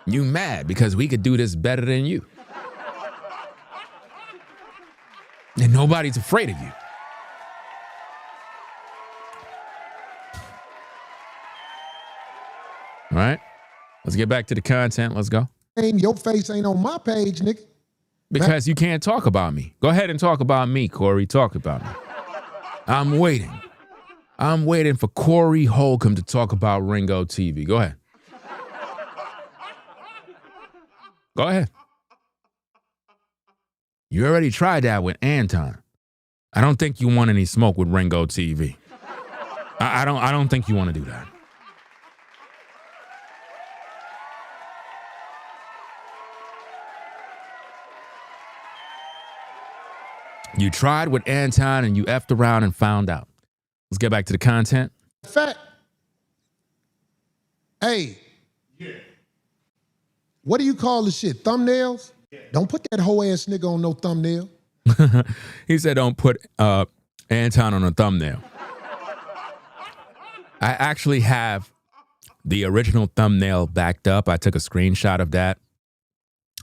You mad because we could do this better than you. And nobody's afraid of you. All right, let's get back to the content. Let's go. Your face ain't on my page, nigga. Because you can't talk about me. Go ahead and talk about me, Corey. Talk about me. I'm waiting. I'm waiting for Corey Holcomb to talk about Ringo TV. Go ahead. Go ahead. You already tried that with Anton. I don't think you want any smoke with Ringo TV. I don't think you want to do that. You tried with Anton and you effed around and found out. Let's get back to the content. Fact. Hey. Yeah. What do you call this shit? Thumbnails? Yeah. Don't put that whole ass nigga on no thumbnail. He said don't put Anton on a thumbnail. I actually have the original thumbnail backed up. I took a screenshot of that.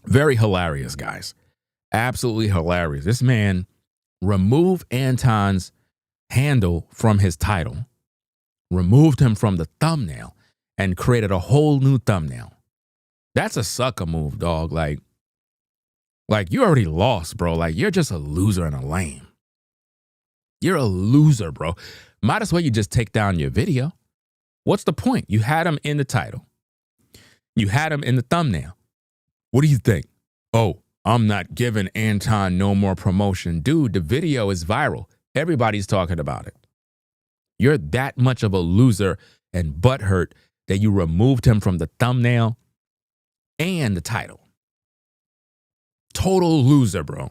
Very hilarious, guys. Absolutely hilarious. This man removed Anton's handle from his title, removed him from the thumbnail, and created a whole new thumbnail. That's a sucker move, dog. Like you already lost, bro. Like, you're just a loser and a lame. You're a loser, bro. Might as well you just take down your video. What's the point? You had him in the title. You had him in the thumbnail. What do you think? Oh, I'm not giving Anton no more promotion. Dude, the video is viral. Everybody's talking about it. You're that much of a loser and butthurt that you removed him from the thumbnail and the title. Total loser, bro.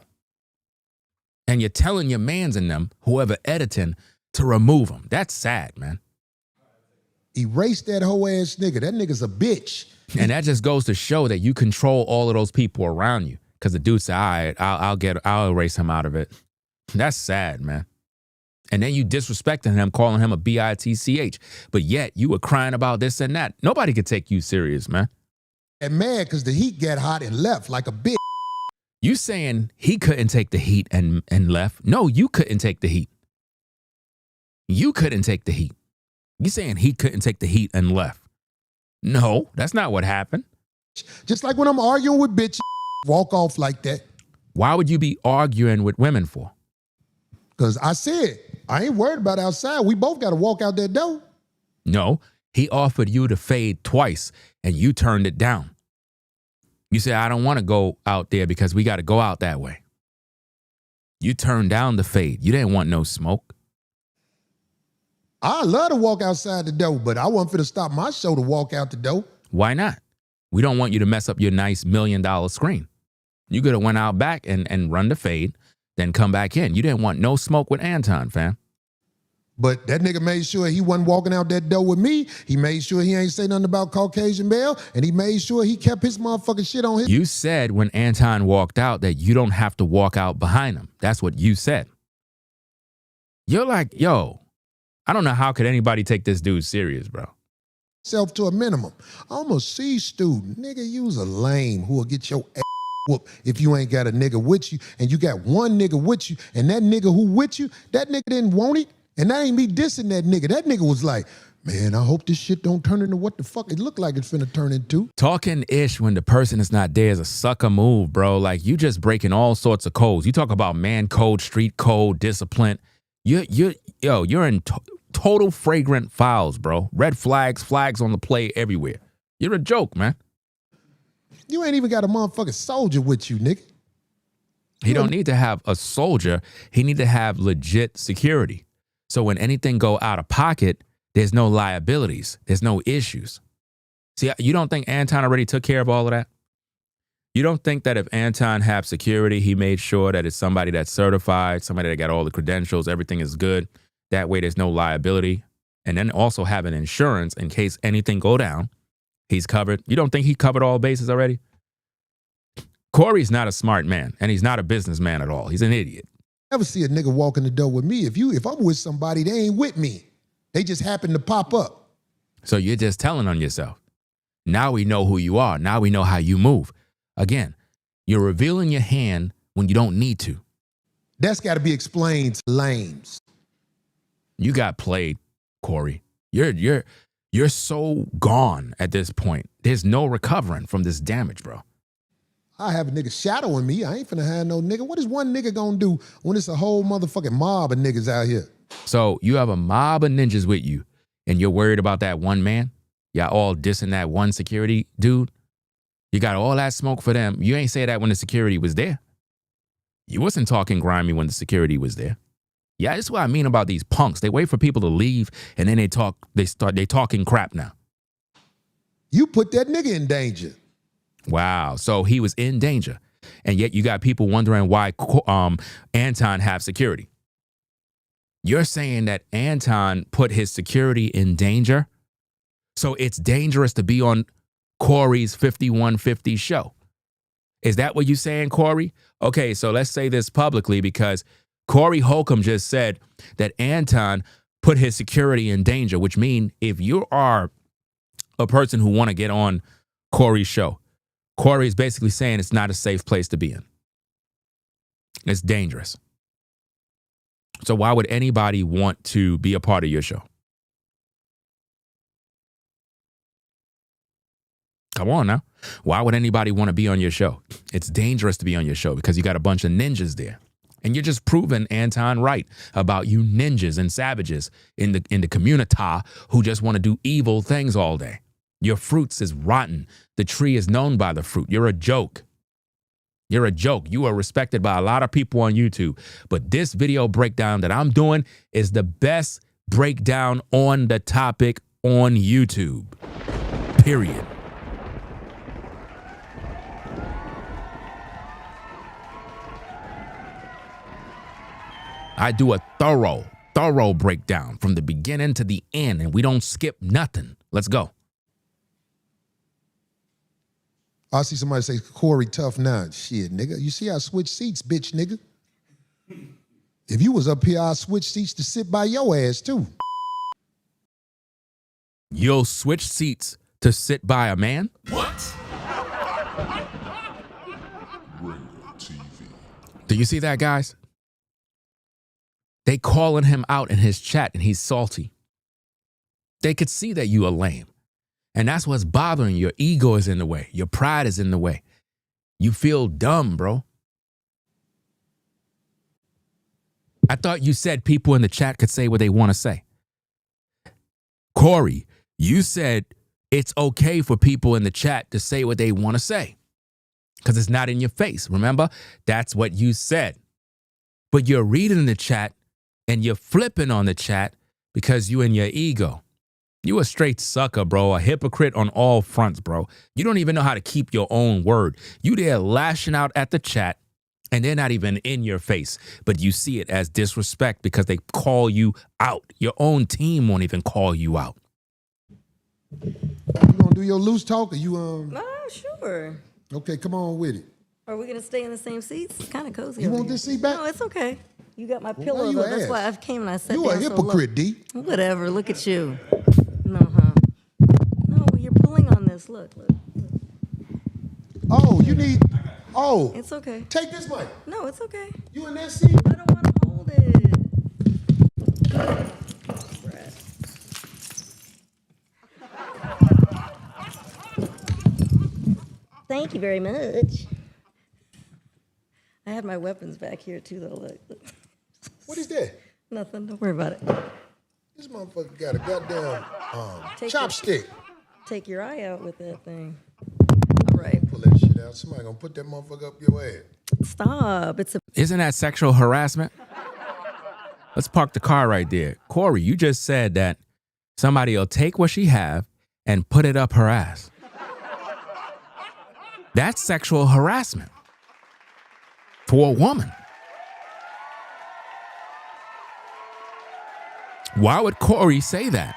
And you're telling your mans and them, whoever editing, to remove him. That's sad, man. Erase that whole ass nigga. That nigga's a bitch. And that just goes to show that you control all of those people around you. Because the dude said, all right, I'll erase him out of it. That's sad, man. And then you disrespecting him, calling him a bitch. But yet you were crying about this and that. Nobody could take you serious, man. And mad because the heat got hot and left like a bitch. You saying he couldn't take the heat and left? No, you couldn't take the heat. You couldn't take the heat. You saying he couldn't take the heat and left? No, that's not what happened. Just like when I'm arguing with bitches, walk off like that. Why would you be arguing with women for? Because I said, I ain't worried about outside. We both got to walk out that door. No, he offered you to fade twice and you turned it down. You said, I don't want to go out there because we got to go out that way. You turned down the fade. You didn't want no smoke. I love to walk outside the door, but I wasn't finna stop my show to walk out the door. Why not? We don't want you to mess up your nice $1 million screen. You could have went out back and run the fade, then come back in. You didn't want no smoke with Anton, fam. But that nigga made sure he wasn't walking out that door with me. He made sure he ain't say nothing about Caucasian Bell, and he made sure he kept his motherfucking shit on his. You said when Anton walked out that you don't have to walk out behind him. That's what you said. You're like, yo, I don't know how could anybody take this dude serious, bro. Self to a minimum. I'm a C student. Nigga, you's a lame who will get your ass whooped if you ain't got a nigga with you, and you got one nigga with you, and that nigga who with you, that nigga didn't want it. And that ain't me dissing that nigga. That nigga was like, man, I hope this shit don't turn into what the fuck it look like it's finna turn into. Talking ish when the person is not there is a sucker move, bro. Like, you just breaking all sorts of codes. You talk about man code, street code, discipline. You're in total fragrant fouls, bro. Red flags, flags on the play everywhere. You're a joke, man. You ain't even got a motherfucking soldier with you, nigga. He don't need to have a soldier. He need to have legit security. So when anything go out of pocket, there's no liabilities. There's no issues. See, you don't think Anton already took care of all of that? You don't think that if Anton have security, he made sure that it's somebody that's certified, somebody that got all the credentials, everything is good. That way there's no liability. And then also having insurance in case anything go down, he's covered. You don't think he covered all bases already? Corey's not a smart man, and he's not a businessman at all. He's an idiot. Never see a nigga walk in the door with me. If I'm with somebody, they ain't with me. They just happen to pop up. So you're just telling on yourself. Now we know who you are. Now we know how you move. Again, you're revealing your hand when you don't need to. That's got to be explained to lames. You got played, Corey. You're so gone at this point. There's no recovering from this damage, bro. I have a nigga shadowing me. I ain't finna have no nigga. What is one nigga gonna do when it's a whole motherfucking mob of niggas out here? So you have a mob of ninjas with you, and you're worried about that one man? Y'all all dissing that one security dude? You got all that smoke for them. You ain't say that when the security was there. You wasn't talking grimy when the security was there. Yeah, that's what I mean about these punks. They wait for people to leave, and then they talking crap now. You put that nigga in danger. Wow. So he was in danger. And yet you got people wondering why Anton have security. You're saying that Anton put his security in danger? So it's dangerous to be on Corey's 5150 show. Is that what you're saying, Corey? Okay, so let's say this publicly because Corey Holcomb just said that Anton put his security in danger, which means if you are a person who want to get on Corey's show, Corey is basically saying it's not a safe place to be in. It's dangerous. So why would anybody want to be a part of your show? Come on now. Why would anybody want to be on your show? It's dangerous to be on your show because you got a bunch of ninjas there. And you're just proving Anton right about you ninjas and savages in the community who just want to do evil things all day. Your fruits is rotten. The tree is known by the fruit. You're a joke. You're a joke. You are respected by a lot of people on YouTube. But this video breakdown that I'm doing is the best breakdown on the topic on YouTube. Period. I do a thorough breakdown from the beginning to the end, and we don't skip nothing. Let's go. I see somebody say, Corey, tough now. Shit, nigga. You see I switch seats, bitch, nigga. If you was up here, I'd switch seats to sit by your ass, too. You'll switch seats to sit by a man? What? Do you see that, guys? They calling him out in his chat, and he's salty. They could see that you are lame. And that's what's bothering you. Your ego is in the way. Your pride is in the way. You feel dumb, bro. I thought you said people in the chat could say what they want to say. Corey, you said it's okay for people in the chat to say what they want to say because it's not in your face. Remember? That's what you said. But you're reading the chat and you're flipping on the chat because you in your ego. You a straight sucker, bro. A hypocrite on all fronts, bro. You don't even know how to keep your own word. You there lashing out at the chat and they're not even in your face, but you see it as disrespect because they call you out. Your own team won't even call you out. You gonna do your loose talk or you Sure. Okay, come on with it. Are we gonna stay in the same seats? It's kind of cozy. You over want here. this seat back? No, it's okay. You got my Well, pillow why you though. That's ask? why I came and I sat You down a hypocrite, so low. D. Whatever. Look at you. No, you're pulling on this. Look. Oh, you need. Oh. It's okay. Take this mic. No, it's okay. You in that seat? I don't want to hold it. Thank you very much. I had my weapons back here too, though. Look. What is that? Nothing. Don't worry about it. This motherfucker got a goddamn Take chopstick. Take your eye out with that thing. All right. Pull that shit out. Somebody gonna put that motherfucker up your ass. Stop. Isn't that sexual harassment? Let's park the car right there. Corey, you just said that somebody will take what she have and put it up her ass. That's sexual harassment for a woman. Why would Corey say that?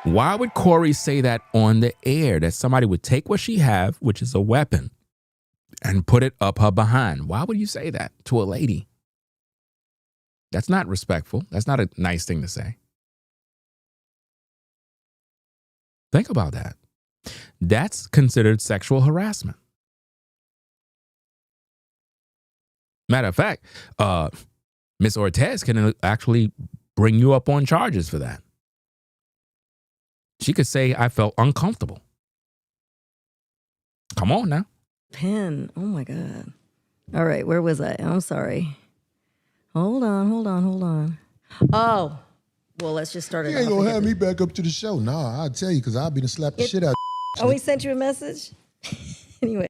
Why would Corey say that on the air, that somebody would take what she have, which is a weapon, and put it up her behind? Why would you say that to a lady? That's not respectful. That's not a nice thing to say. Think about that. That's considered sexual harassment. Matter of fact, Miss Ortez can actually bring you up on charges for that. She could say, I felt uncomfortable. Come on now. Pen. Oh my God. All right, where was I? I'm sorry. Hold on. Oh, well, let's just start it You ain't off gonna again. have me back up to the show. Nah, I'll tell you, because I'll be to slap the shit out of Oh, we sent you a message? Anyway,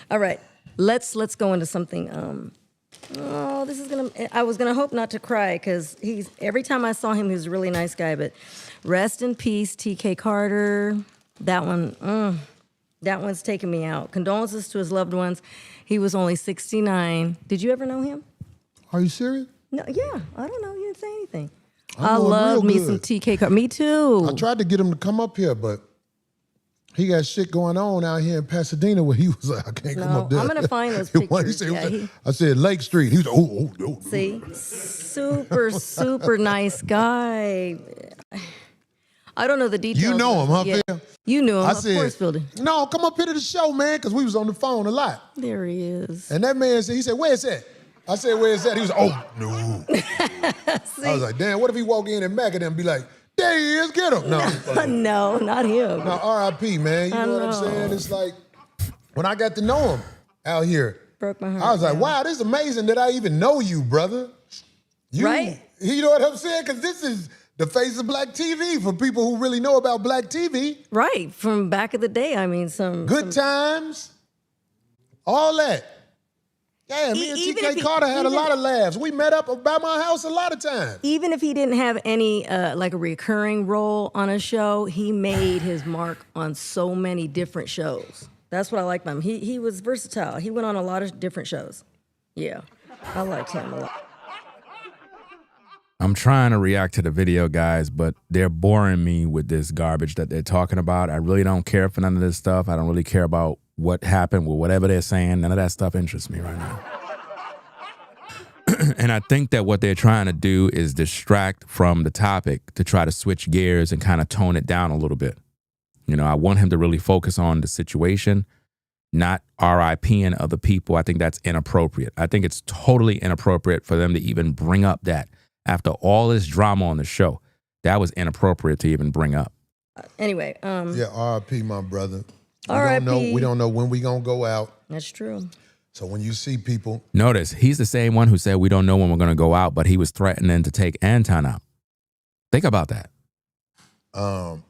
all right. Let's go into something. I was gonna hope not to cry because every time I saw him, he was a really nice guy. But rest in peace, TK Carter. That one's taking me out. Condolences to his loved ones. He was only 69. Did you ever know him? Are you serious? No, yeah. I don't know. You didn't say anything. I I know him love real me good. some TK Carter. Me too. I tried to get him to come up here, but he got shit going on out here in Pasadena where he was like, I can't come No, up there. I'm gonna find those What he pictures. said, Yeah, I said Lake Street. He was no. See, super nice guy. I don't know the details. You know him, huh, Yeah. Phil? You knew him, I of said, course, Building. no, come up here to the show, man, because we was on the phone a lot. There he is. And that man said, he said, where's that? I said, where's that? He was no. I was like, damn, what if he walk in and Mac at him and be like, there he is, get him. No, No, not him. no, R.I.P., man. You I know what I'm know. saying? It's like, when I got to know him out here, Broke my heart. I was like, yeah. wow, this is amazing that I even know you, brother. Right? You know what I'm saying? Because this is the face of black TV for people who really know about black TV. Right, from back of the day. I mean, Good times, all that. Yeah, me and Even TK if he- Carter had a even- lot of laughs. We met up by my house a lot of times. Even if he didn't have any like a recurring role on a show, he made his mark on so many different shows. That's what I liked about him. He was versatile. He went on a lot of different shows. Yeah, I liked him a lot. I'm trying to react to the video, guys, but they're boring me with this garbage that they're talking about. I really don't care for none of this stuff. I don't really care about what happened with whatever they're saying. None of that stuff interests me right now. And I think that what they're trying to do is distract from the topic to try to switch gears and kind of tone it down a little bit. You know, I want him to really focus on the situation, not RIPing other people. I think that's inappropriate. I think it's totally inappropriate for them to even bring up that after all this drama on the show. That was inappropriate to even bring up. Anyway, Yeah, RIP, my brother. RIP. We don't know when we gonna go out. That's true. So when you see people, Notice, he's the same one who said we don't know when we're going to go out, but he was threatening to take Anton out. Think about that.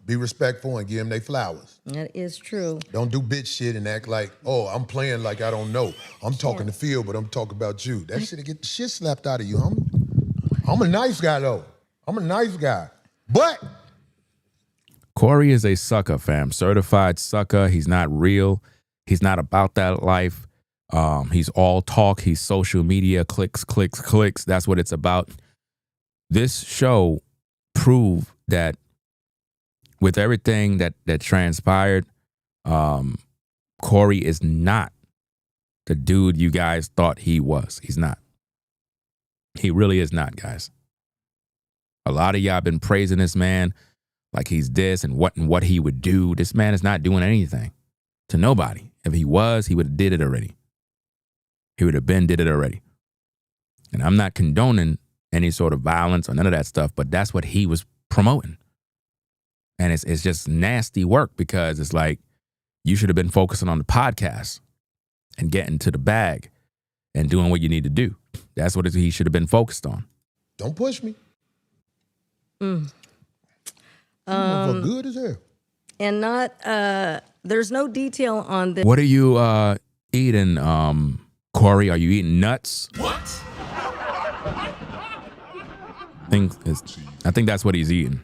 be respectful and give them their flowers. That is true. Don't do bitch shit and act like, oh, I'm playing like I don't know. I'm talking the field, but I'm talking about you. That shit get the shit slapped out of you. I'm a nice guy though. I'm a nice guy, but Corey is a sucker, fam. Certified sucker. He's not real. He's not about that life. He's all talk. He's social media, clicks, clicks, clicks. That's what it's about. This show proved that with everything that transpired, Corey is not the dude you guys thought he was. He's not. He really is not, guys. A lot of y'all been praising this man like he's this and what he would do. This man is not doing anything to nobody. If he was, he would have did it already. He would have did it already. And I'm not condoning any sort of violence or none of that stuff, but that's what he was promoting. And it's just nasty work because it's like you should have been focusing on the podcast and getting to the bag and doing what you need to do. That's what he should have been focused on. Don't push me. Mm. Good as hell. And not, there's no detail on this. What are you eating, Corey? Are you eating nuts? What? I think that's what he's eating.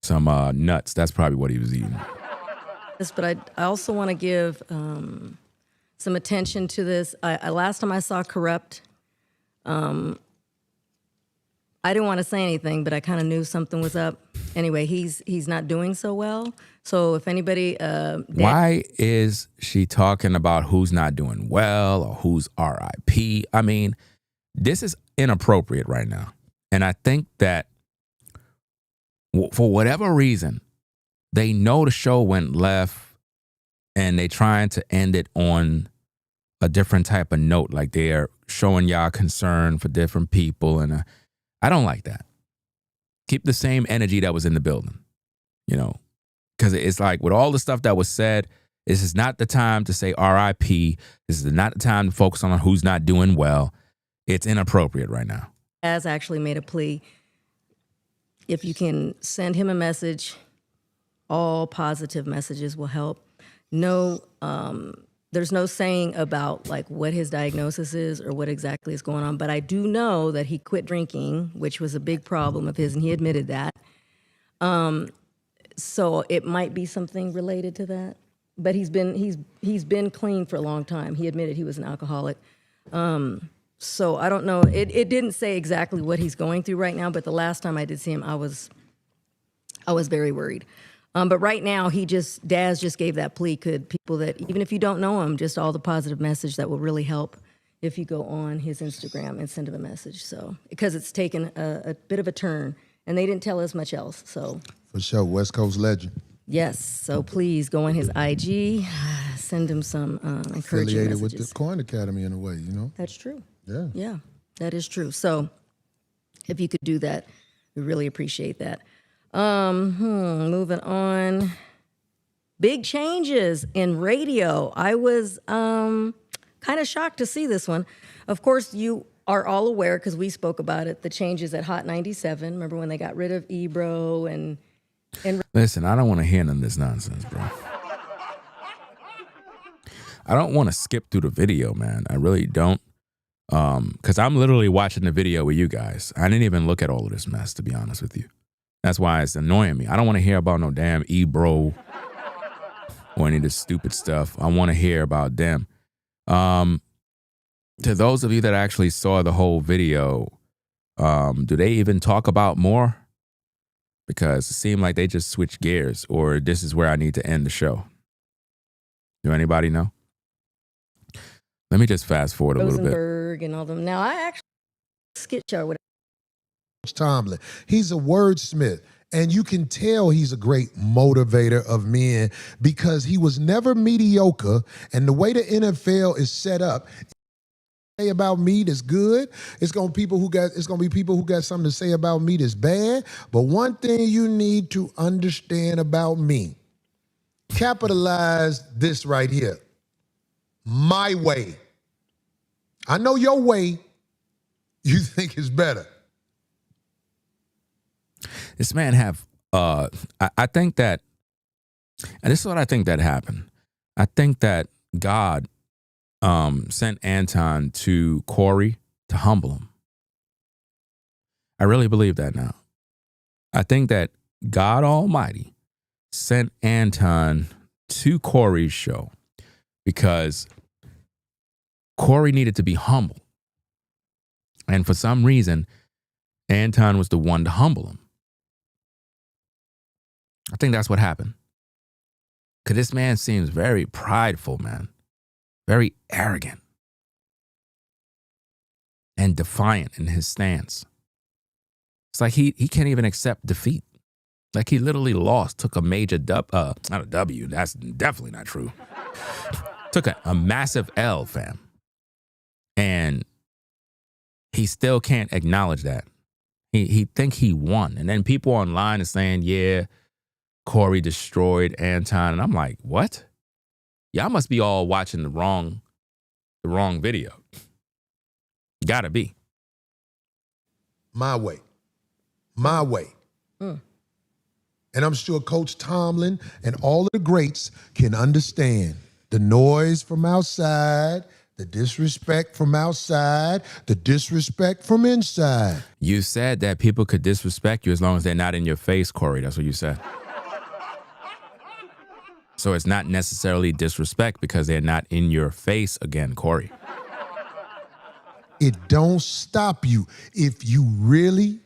Some nuts. That's probably what he was eating. But I also want to give some attention to this. Last time I saw Corrupt, I didn't want to say anything, but I kind of knew something was up. Anyway, he's not doing so well. So if anybody... Why is she talking about who's not doing well or who's RIP? I mean, this is inappropriate right now. And I think that for whatever reason, they know the show went left and they trying to end it on a different type of note. Like they're showing y'all concern for different people. And I don't like that. Keep the same energy that was in the building, you know, because it's like with all the stuff that was said, this is not the time to say RIP. This is not the time to focus on who's not doing well. It's inappropriate right now. Has actually made a plea. If you can send him a message, all positive messages will help. No, there's no saying about like what his diagnosis is or what exactly is going on, but I do know that he quit drinking, which was a big problem of his, and he admitted that. So it might be something related to that. But he's been clean for a long time. He admitted he was an alcoholic. So I don't know. It didn't say exactly what he's going through right now, but the last time I did see him, I was very worried. But right now, Daz just gave that plea. Could people that, even if you don't know him, just all the positive message that will really help if you go on his Instagram and send him a message. So, because it's taken a bit of a turn, and they didn't tell us much else. So, For sure, West Coast legend. yes. So please go on his IG, send him some encouraging Affiliated messages. with the Coin Academy in a way, you know? That's true. Yeah. Yeah, that is true. So if you could do that, we really appreciate that. Moving on. Big changes in radio. I was kind of shocked to see this one. Of course, you are all aware, because we spoke about it, the changes at Hot 97. Remember when they got rid of Ebro and Listen, I don't want to hear none of this nonsense, bro. I don't want to skip through the video, man. I really don't. Because I'm literally watching the video with you guys. I didn't even look at all of this mess, to be honest with you. That's why it's annoying me. I don't want to hear about no damn Ebro or any of this stupid stuff. I want to hear about them. To those of you that actually saw the whole video, do they even talk about more? Because it seemed like they just switched gears, or this is where I need to end the show. Do anybody know? Let me just fast forward a little bit. Rosenberg and all them. Now, I actually skit show with Tomlin. He's a wordsmith. And you can tell he's a great motivator of men because he was never mediocre. And the way the NFL is set up, say about me that's good. It's gonna be people who got something to say about me that's bad. But one thing you need to understand about me, capitalize this right here. My way. I know your way you think is better. This man have, I think that, and this is what I think that happened. I think that God sent Anton to Corey to humble him. I really believe that now. I think that God Almighty sent Anton to Corey's show because Corey needed to be humble. And for some reason, Anton was the one to humble him. I think that's what happened. Because this man seems very prideful, man. Very arrogant. And defiant in his stance. It's like he can't even accept defeat. Like he literally lost, took a major not a W, that's definitely not true. Took a massive L, fam. And he still can't acknowledge that. He think he won. And then people online are saying, yeah, Corey destroyed Anton. And I'm like, what? Y'all must be all watching the wrong video. Gotta be. My way. My way. And I'm sure Coach Tomlin and all of the greats can understand the noise from outside, the disrespect from outside, the disrespect from inside. You said that people could disrespect you as long as they're not in your face, Corey. That's what you said. So it's not necessarily disrespect because they're not in your face again, Corey. It don't stop you if you really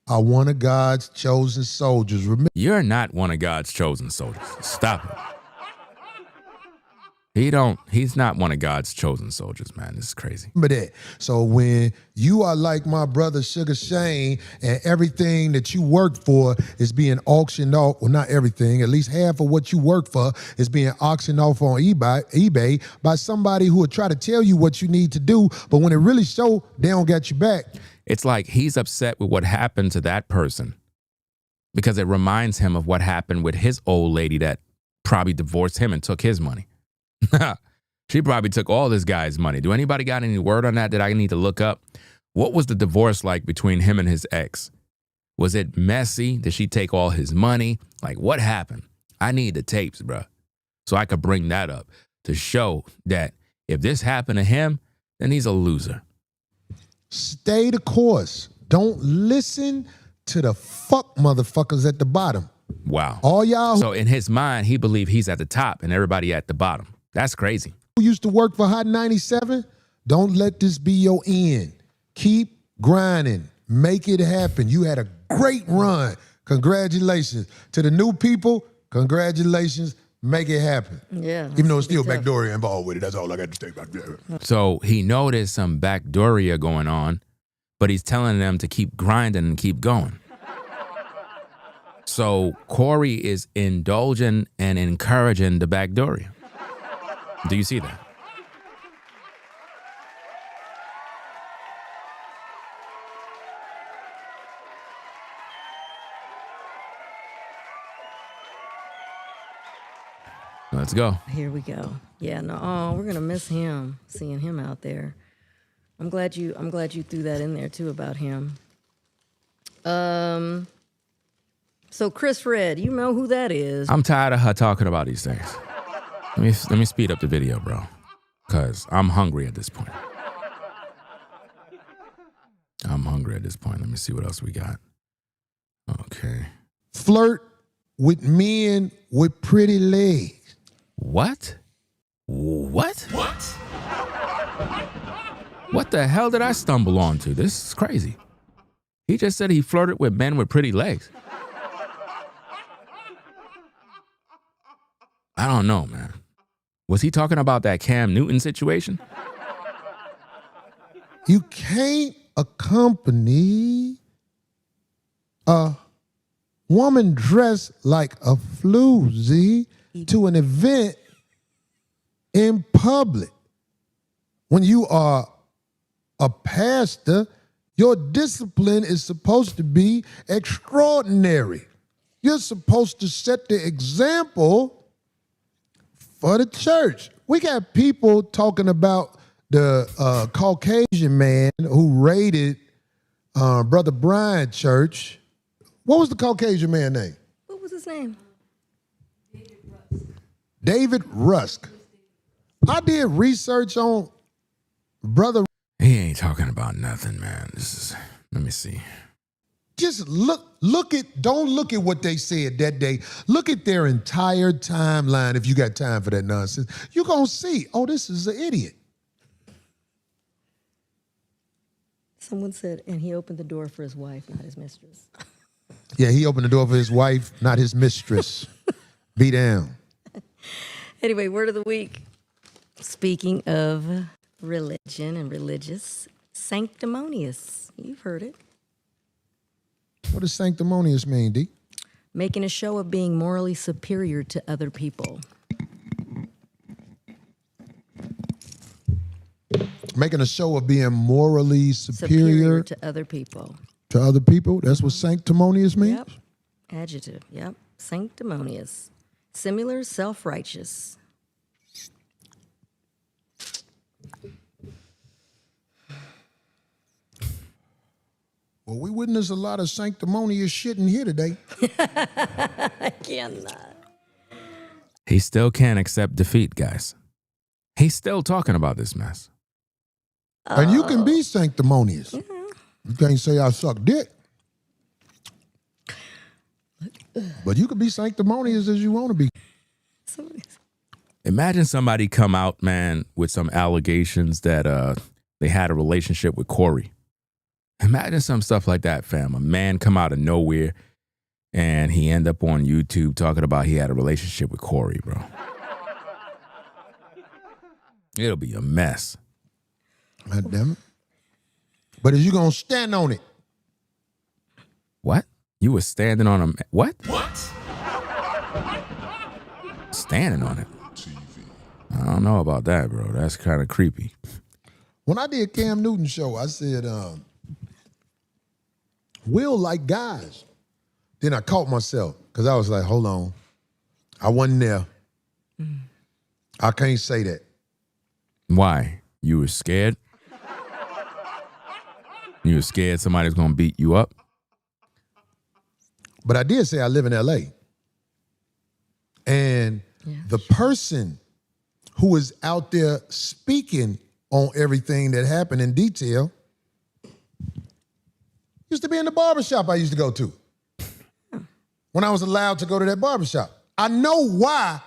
are one of God's chosen soldiers. Remember, you're not one of God's chosen soldiers. Stop it. He's not one of God's chosen soldiers, man. This is crazy. Remember that. So when you are like my brother Sugar Shane and everything that you work for is being auctioned off, well, not everything, at least half of what you work for is being auctioned off on eBay by somebody who will try to tell you what you need to do, but when it really show, they don't got you back. It's like he's upset with what happened to that person because it reminds him of what happened with his old lady that probably divorced him and took his money. She probably took all this guy's money. Do anybody got any word on that I need to look up? What was the divorce like between him and his ex? Was it messy? Did she take all his money? Like, what happened? I need the tapes, bro, so I could bring that up to show that if this happened to him, then he's a loser. Stay the course. Don't listen to the fuck motherfuckers at the bottom. Wow. All y'all. So in his mind, he believed he's at the top and everybody at the bottom. That's crazy. Who used to work for Hot 97? Don't let this be your end. Keep grinding. Make it happen. You had a great run. Congratulations. To the new people, congratulations. Make it happen. Yeah. Even though it's still backdooria involved with it. That's all I got to say about that. So he noticed some backdooria going on, but he's telling them to keep grinding and keep going. So Corey is indulging and encouraging the backdooria. Do you see that? Let's go. Here we go. Yeah, no, we're gonna miss him, seeing him out there. I'm glad you threw that in there too about him. So Chris Red, you know who that is? I'm tired of her talking about these things. Let me speed up the video, bro, because I'm hungry at this point. I'm hungry at this point. Let me see what else we got. Okay. Flirt with men with pretty legs. What? What? What? What the hell did I stumble onto? This is crazy. He just said he flirted with men with pretty legs. I don't know, man. Was he talking about that Cam Newton situation? You can't accompany a woman dressed like a floozy to an event in public. When you are a pastor, your discipline is supposed to be extraordinary. You're supposed to set the example for the church. We got people talking about the Caucasian man who raided Brother Brian Church. What was the Caucasian man name? What was his name? David Rusk. I did research on Brother. He ain't talking about nothing, man. Let me see. Just don't look at what they said that day. Look at their entire timeline if you got time for that nonsense. You're going to see, oh, this is an idiot. Someone said, and he opened the door for his wife, not his mistress. Yeah, he opened the door for his wife, not his mistress. Be down. Anyway, word of the week. Speaking of religion and religious, sanctimonious. You've heard it. What does sanctimonious mean, D? Making a show of being morally superior to other people. Making a show of being morally superior to other people. To other people? That's what sanctimonious means? Yep. Adjective. Yep. Sanctimonious. Similar, self-righteous. Well, we witnessed a lot of sanctimonious shit in here today. I cannot. He still can't accept defeat, guys. He's still talking about this mess. And you can be sanctimonious. You can't say I suck dick. But you can be sanctimonious as you want to be. Imagine somebody come out, man, with some allegations that they had a relationship with Corey. Imagine some stuff like that, fam. A man come out of nowhere and he end up on YouTube talking about he had a relationship with Corey, bro. It'll be a mess. God damn it. But is you going to stand on it? What? You were standing on a... What? What? Standing on it? I don't know about that, bro. That's kind of creepy. When I did Cam Newton show, I said, Will like guys. Then I caught myself because I was like, hold on. I wasn't there. I can't say that. Why? You were scared? You were scared somebody's going to beat you up? But I did say I live in L.A. And the person who was out there speaking on everything that happened in detail used to be in the barbershop I used to go to. When I was allowed to go to that barbershop. I know why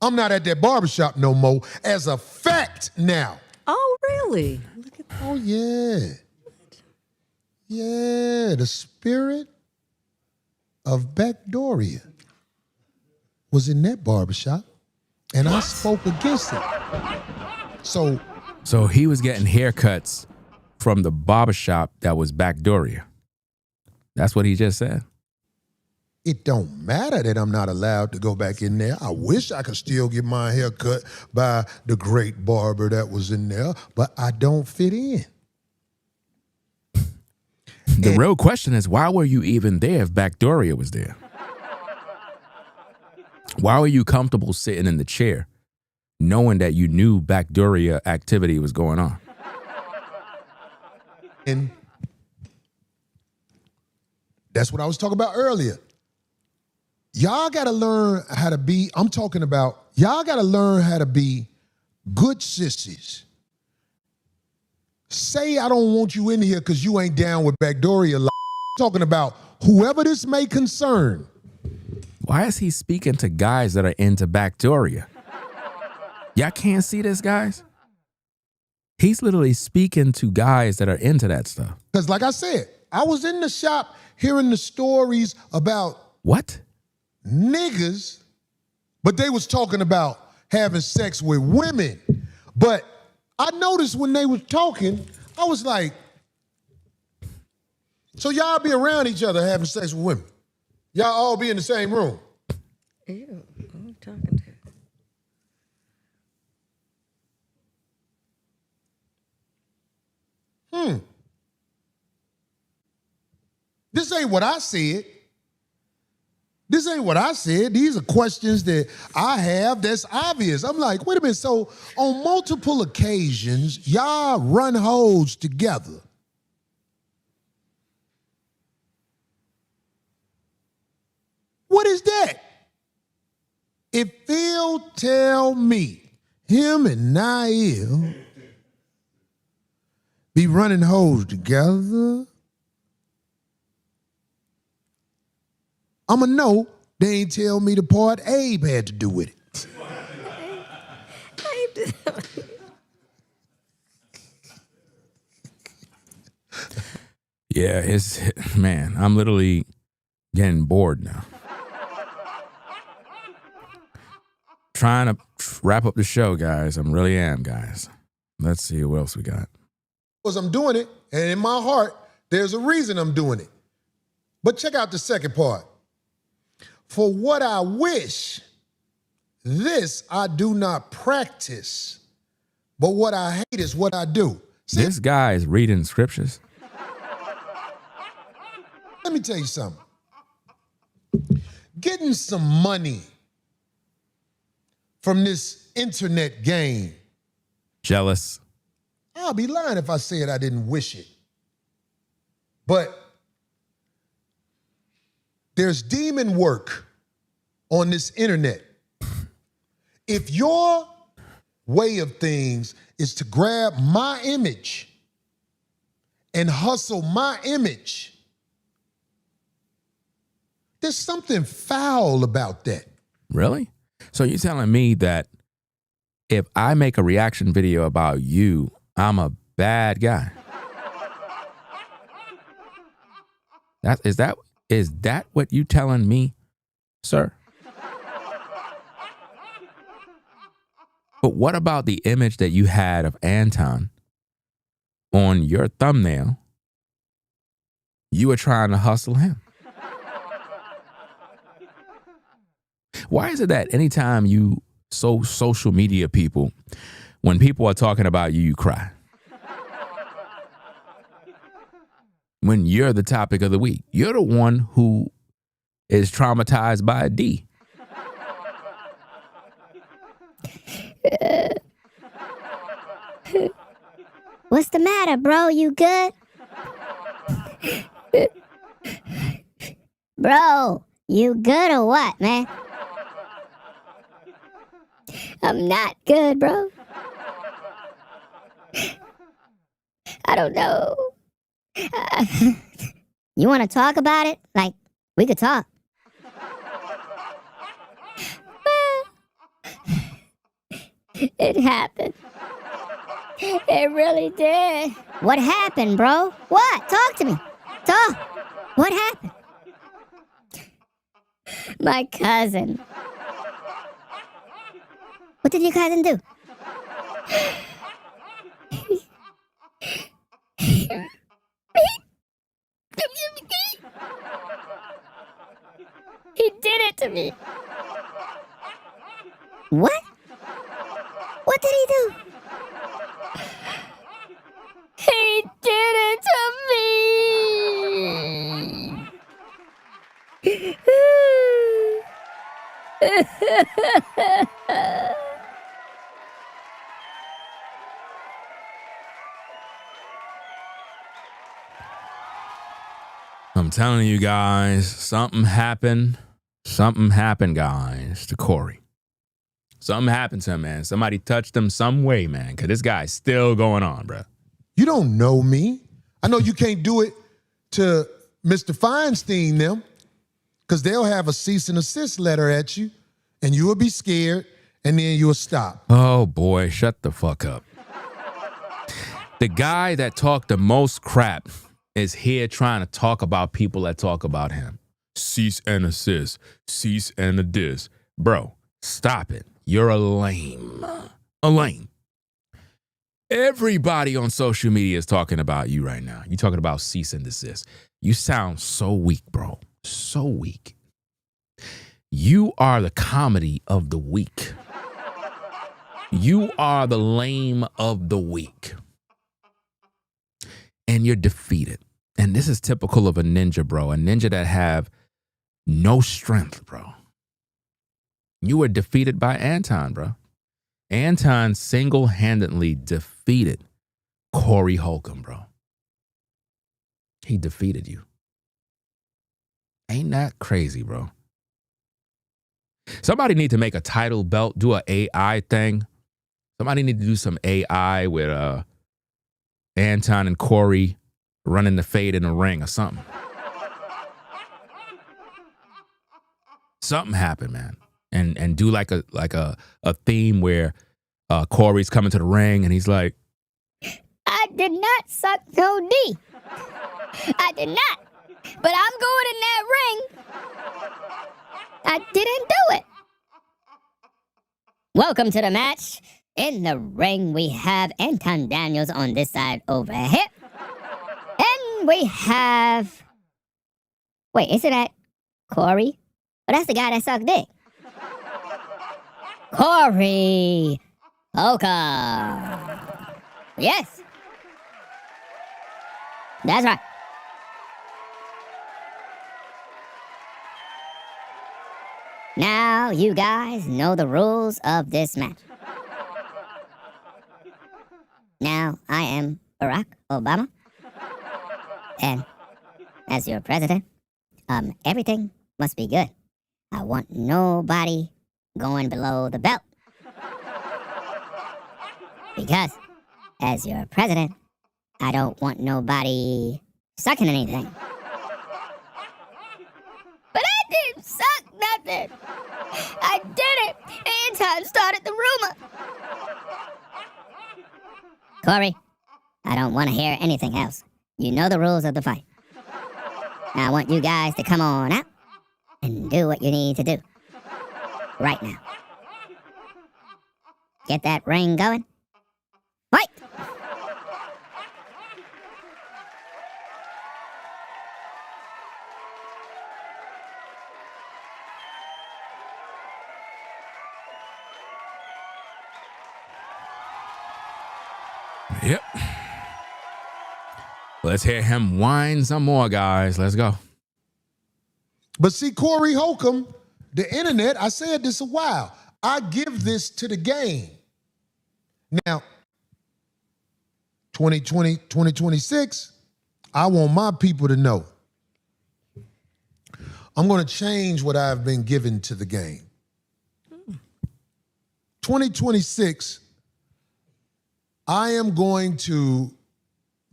I'm not at that barbershop no more as a fact now. Oh, really? Look at Oh, yeah. Yeah, the spirit of Backdoria was in that barbershop, and I spoke against it. So he was getting haircuts from the barbershop that was Backdoria. That's what he just said. It don't matter that I'm not allowed to go back in there. I wish I could still get my hair cut by the great barber that was in there, but I don't fit in. The real question is, why were you even there if Backdoria was there? Why were you comfortable sitting in the chair knowing that you knew Backdoria activity was going on? And that's what I was talking about earlier. Y'all got to learn how to be, I'm talking about, y'all got to learn how to be good sissies. say I don't want you in here because you ain't down with Backdoria. Talking about whoever this may concern. Why is he speaking to guys that are into Backdoria? Y'all can't see this, guys? He's literally speaking to guys that are into that stuff. Because like I said, I was in the shop hearing the stories about what? Niggas, but they was talking about having sex with women. But I noticed when they was talking, I was like, so y'all be around each other having sex with women. Y'all all be in the same room. Ew, I'm talking to. This ain't what I said. This ain't what I said. These are questions that I have that's obvious. I'm like, wait a minute. So on multiple occasions, y'all run hoes together. What is that? If Phil tell me him and Nail be running hoes together, I'ma know they ain't tell me the part Abe had to do with it. Yeah, man, I'm literally getting bored now. Trying to wrap up the show, guys. I really am, guys. Let's see what else we got. Because I'm doing it, and in my heart, there's a reason I'm doing it. But check out the second part. For what I wish, this I do not practice, but what I hate is what I do. See, this guy is reading scriptures. let me tell you something. Getting some money from this internet game. Jealous. I'll be lying if I said I didn't wish it. But there's demon work on this internet. If your way of things is to grab my image and hustle my image, there's something foul about that. Really? So you're telling me that if I make a reaction video about you, I'm a bad guy? Is that what you telling me, sir? But what about the image that you had of Anton on your thumbnail? You were trying to hustle him. Why is it that anytime you social media people, when people are talking about you, you cry? When you're the topic of the week, you're the one who is traumatized by a D. What's the matter, bro? You good? Bro, you good or what, man? I'm not good, bro. I don't know. You want to talk about it? Like, we could talk. It happened. It really did. What happened, bro? What? Talk to me. Talk. What happened? My cousin. What did your cousin do? He did it to me. What? What did he do? He did it to me. I'm telling you guys, something happened. Something happened, guys, to Corey. Something happened to him, man. Somebody touched him some way, man, because this guy's still going on, bro. You don't know me. I know you can't do it to Mr. Feinstein them, because they'll have a cease and desist letter at you, and you will be scared, and then you'll stop. Oh, boy, shut the fuck up. The guy that talked the most crap is here trying to talk about people that talk about him. Cease and desist. Cease and desist. Bro, stop it. You're a lame. A lame. Everybody on social media is talking about you right now. You're talking about cease and desist. You sound so weak, bro. So weak. You are the comedy of the week. You are the lame of the week. And you're defeated. And this is typical of a ninja, bro. A ninja that have no strength, bro. You were defeated by Anton, bro. Anton single-handedly defeated Corey Holcomb, bro. He defeated you. Ain't that crazy, bro? Somebody need to make a title belt, do an AI thing. Somebody need to do some AI with Anton and Corey running the fade in the ring or something. Something happened, man. And do like a theme where Corey's coming to the ring and he's like, I did not suck no D. I did not. But I'm going in that ring. I didn't do it. Welcome to the match. In the ring, we have Anton Daniels on this side over here. And we have... Wait, isn't that Corey? Oh, that's the guy that sucked dick. Corey Holcomb. Yes. That's right. Now you guys know the rules of this match. Now I am Barack Obama. And as your president, everything must be good. I want nobody going below the belt. Because as your president, I don't want nobody sucking anything. But I didn't suck nothing. I did it. Anton started the rumor. Corey, I don't want to hear anything else. You know the rules of the fight. Now I want you guys to come on out and do what you need to do. Right now. Get that ring going. Fight! Yep. Let's hear him whine some more, guys. Let's go. But see, Corey Holcomb, the internet, I said this a while. I give this to the game. Now, 2020, 2026, I want my people to know. I'm going to change what I've been given to the game. 2026, I am going to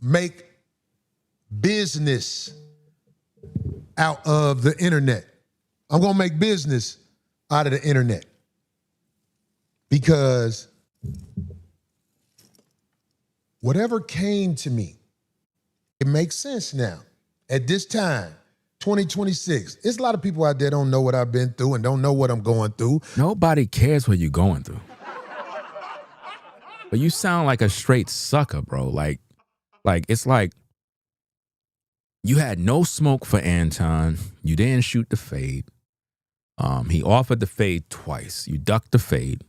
make business out of the internet. I'm going to make business out of the internet. Because whatever came to me, it makes sense now. At this time, 2026, there's a lot of people out there don't know what I've been through and don't know what I'm going through. Nobody cares what you're going through. But you sound like a straight sucker, bro. Like it's like you had no smoke for Anton. You didn't shoot the fade. He offered the fade twice. You ducked the fade.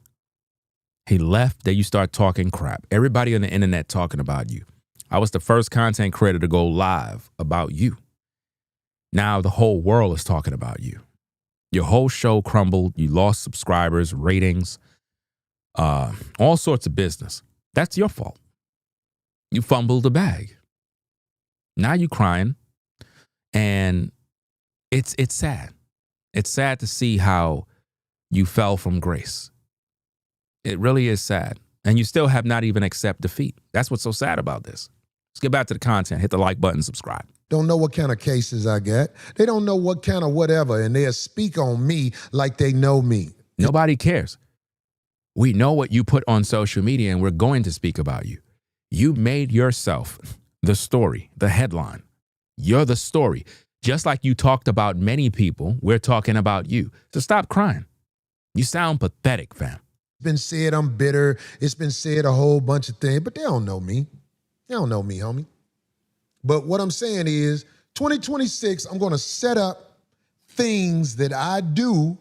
He left. Then you start talking crap. Everybody on the internet talking about you. I was the first content creator to go live about you. Now the whole world is talking about you. Your whole show crumbled. You lost subscribers, ratings, all sorts of business. That's your fault. You fumbled the bag. Now you crying. And it's sad. It's sad to see how you fell from grace. It really is sad. And you still have not even accepted defeat. That's what's so sad about this. Let's get back to the content. Hit the like button, subscribe. Don't know what kind of cases I got. They don't know what kind of whatever, and they'll speak on me like they know me. Nobody cares. We know what you put on social media, and we're going to speak about you. You made yourself the story, the headline. You're the story. Just like you talked about many people, we're talking about you. So stop crying. You sound pathetic, fam. It's been said I'm bitter. It's been said a whole bunch of things, but they don't know me. They don't know me, homie. But what I'm saying is 2026, I'm going to set up things that I do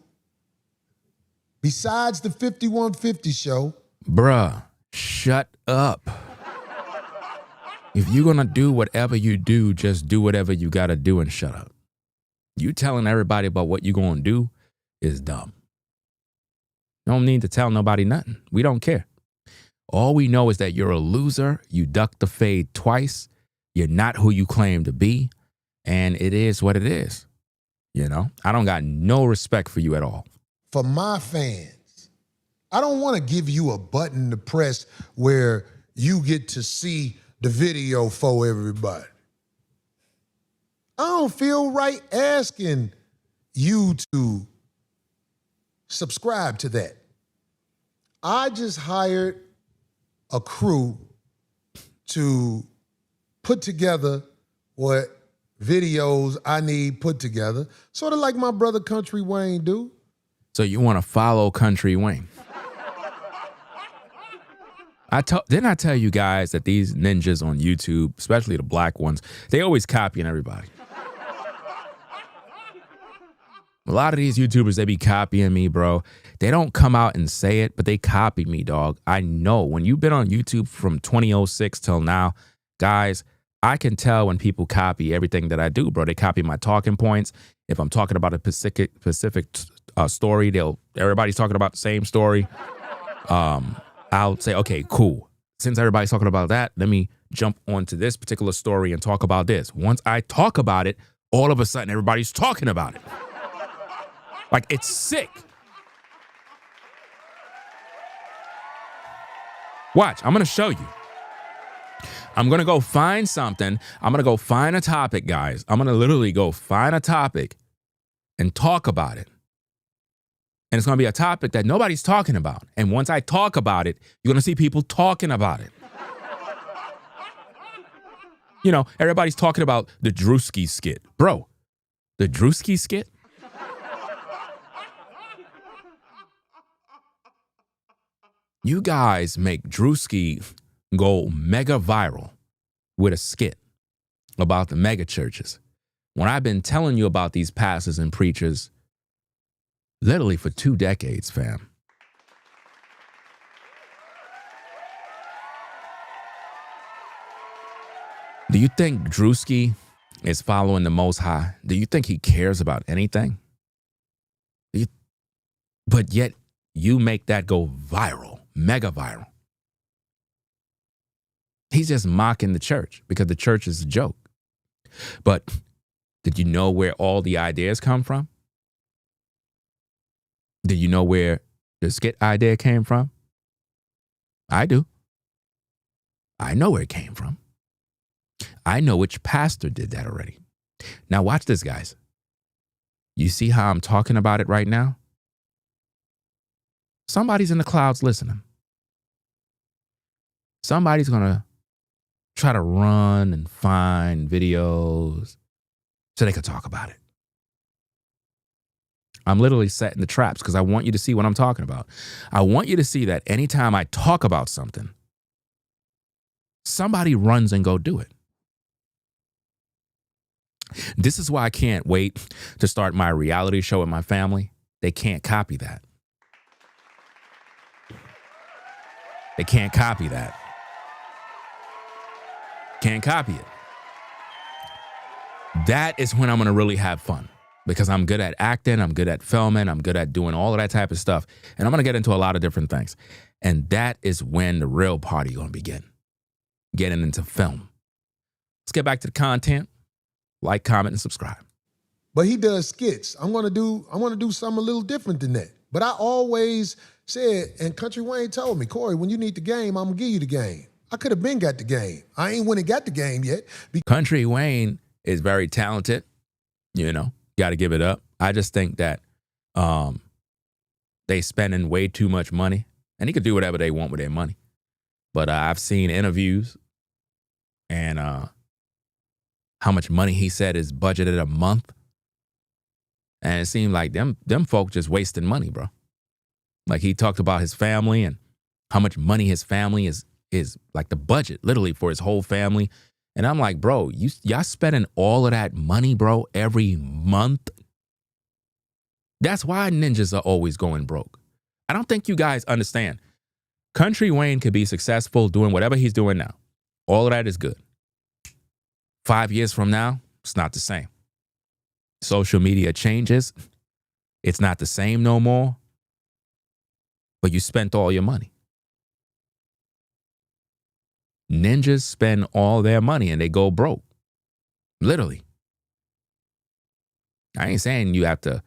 besides the 5150 show. Bruh, shut up. If you're going to do whatever you do, just do whatever you got to do and shut up. You telling everybody about what you're going to do is dumb. You don't need to tell nobody nothing. We don't care. All we know is that you're a loser. You ducked the fade twice. You're not who you claim to be. And it is what it is. You know, I don't got no respect for you at all. For my fans, I don't want to give you a button to press where you get to see the video for everybody. I don't feel right asking you to subscribe to that. I just hired a crew to put together what videos I need put together, sort of like my brother Country Wayne do. So you want to follow Country Wayne? Didn't I tell you guys that these ninjas on YouTube, especially the black ones, they always copying everybody. A lot of these YouTubers, they be copying me, bro. They don't come out and say it, but they copy me, dog. I know. When you've been on YouTube from 2006 till now, guys, I can tell when people copy everything that I do, bro. They copy my talking points. If I'm talking about a specific story, everybody's talking about the same story. I'll say, okay, cool. Since everybody's talking about that, let me jump onto this particular story and talk about this. Once I talk about it, all of a sudden everybody's talking about it. Like, it's sick. Watch, I'm going to show you. I'm going to go find something. I'm going to go find a topic, guys. I'm going to literally go find a topic and talk about it. And it's going to be a topic that nobody's talking about. And once I talk about it, you're going to see people talking about it. You know, everybody's talking about the Drewski skit. Bro, the Drewski skit? You guys make Drewski go mega viral with a skit about the mega churches. When I've been telling you about these pastors and preachers literally for 2 decades, fam. Do you think Drewski is following the Most High? Do you think he cares about anything? But yet you make that go viral, mega viral. He's just mocking the church because the church is a joke. But did you know where all the ideas come from? Did you know where the skit idea came from? I do. I know where it came from. I know which pastor did that already. Now watch this, guys. You see how I'm talking about it right now? Somebody's in the clouds listening. Somebody's going to try to run and find videos so they can talk about it. I'm literally setting the traps because I want you to see what I'm talking about. I want you to see that anytime I talk about something, somebody runs and go do it. This is why I can't wait to start my reality show with my family. They can't copy that. They can't copy that. Can't copy it. That is when I'm going to really have fun. Because I'm good at acting, I'm good at filming, I'm good at doing all of that type of stuff. And I'm going to get into a lot of different things. And that is when the real party going to begin. Getting into film. Let's get back to the content. Like, comment, and subscribe. But he does skits. I want to do something a little different than that. But I always said, and Country Wayne told me, Corey, when you need the game, I'm going to give you the game. I could have been got the game. I ain't went and got the game yet. Country Wayne is very talented, you know, got to give it up. I just think that they spending way too much money, and he could do whatever they want with their money. But I've seen interviews and how much money he said is budgeted a month. And it seemed like them folk just wasting money, bro. Like he talked about his family and how much money his family is like the budget, literally for his whole family. And I'm like, bro, y'all spending all of that money, bro, every month. That's why ninjas are always going broke. I don't think you guys understand. Country Wayne could be successful doing whatever he's doing now. All of that is good. 5 years from now, it's not the same. Social media changes. It's not the same no more. But you spent all your money. Ninjas spend all their money and they go broke. Literally. I ain't saying you have to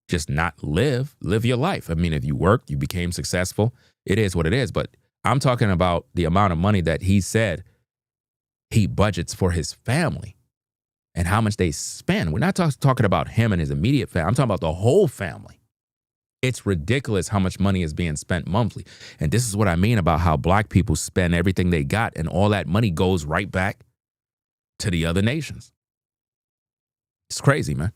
just not live your life. I mean, if you worked, you became successful, it is what it is. But I'm talking about the amount of money that he said he budgets for his family and how much they spend. We're not talking about him and his immediate family. I'm talking about the whole family. It's ridiculous how much money is being spent monthly. And this is what I mean about how black people spend everything they got and all that money goes right back to the other nations. It's crazy, man.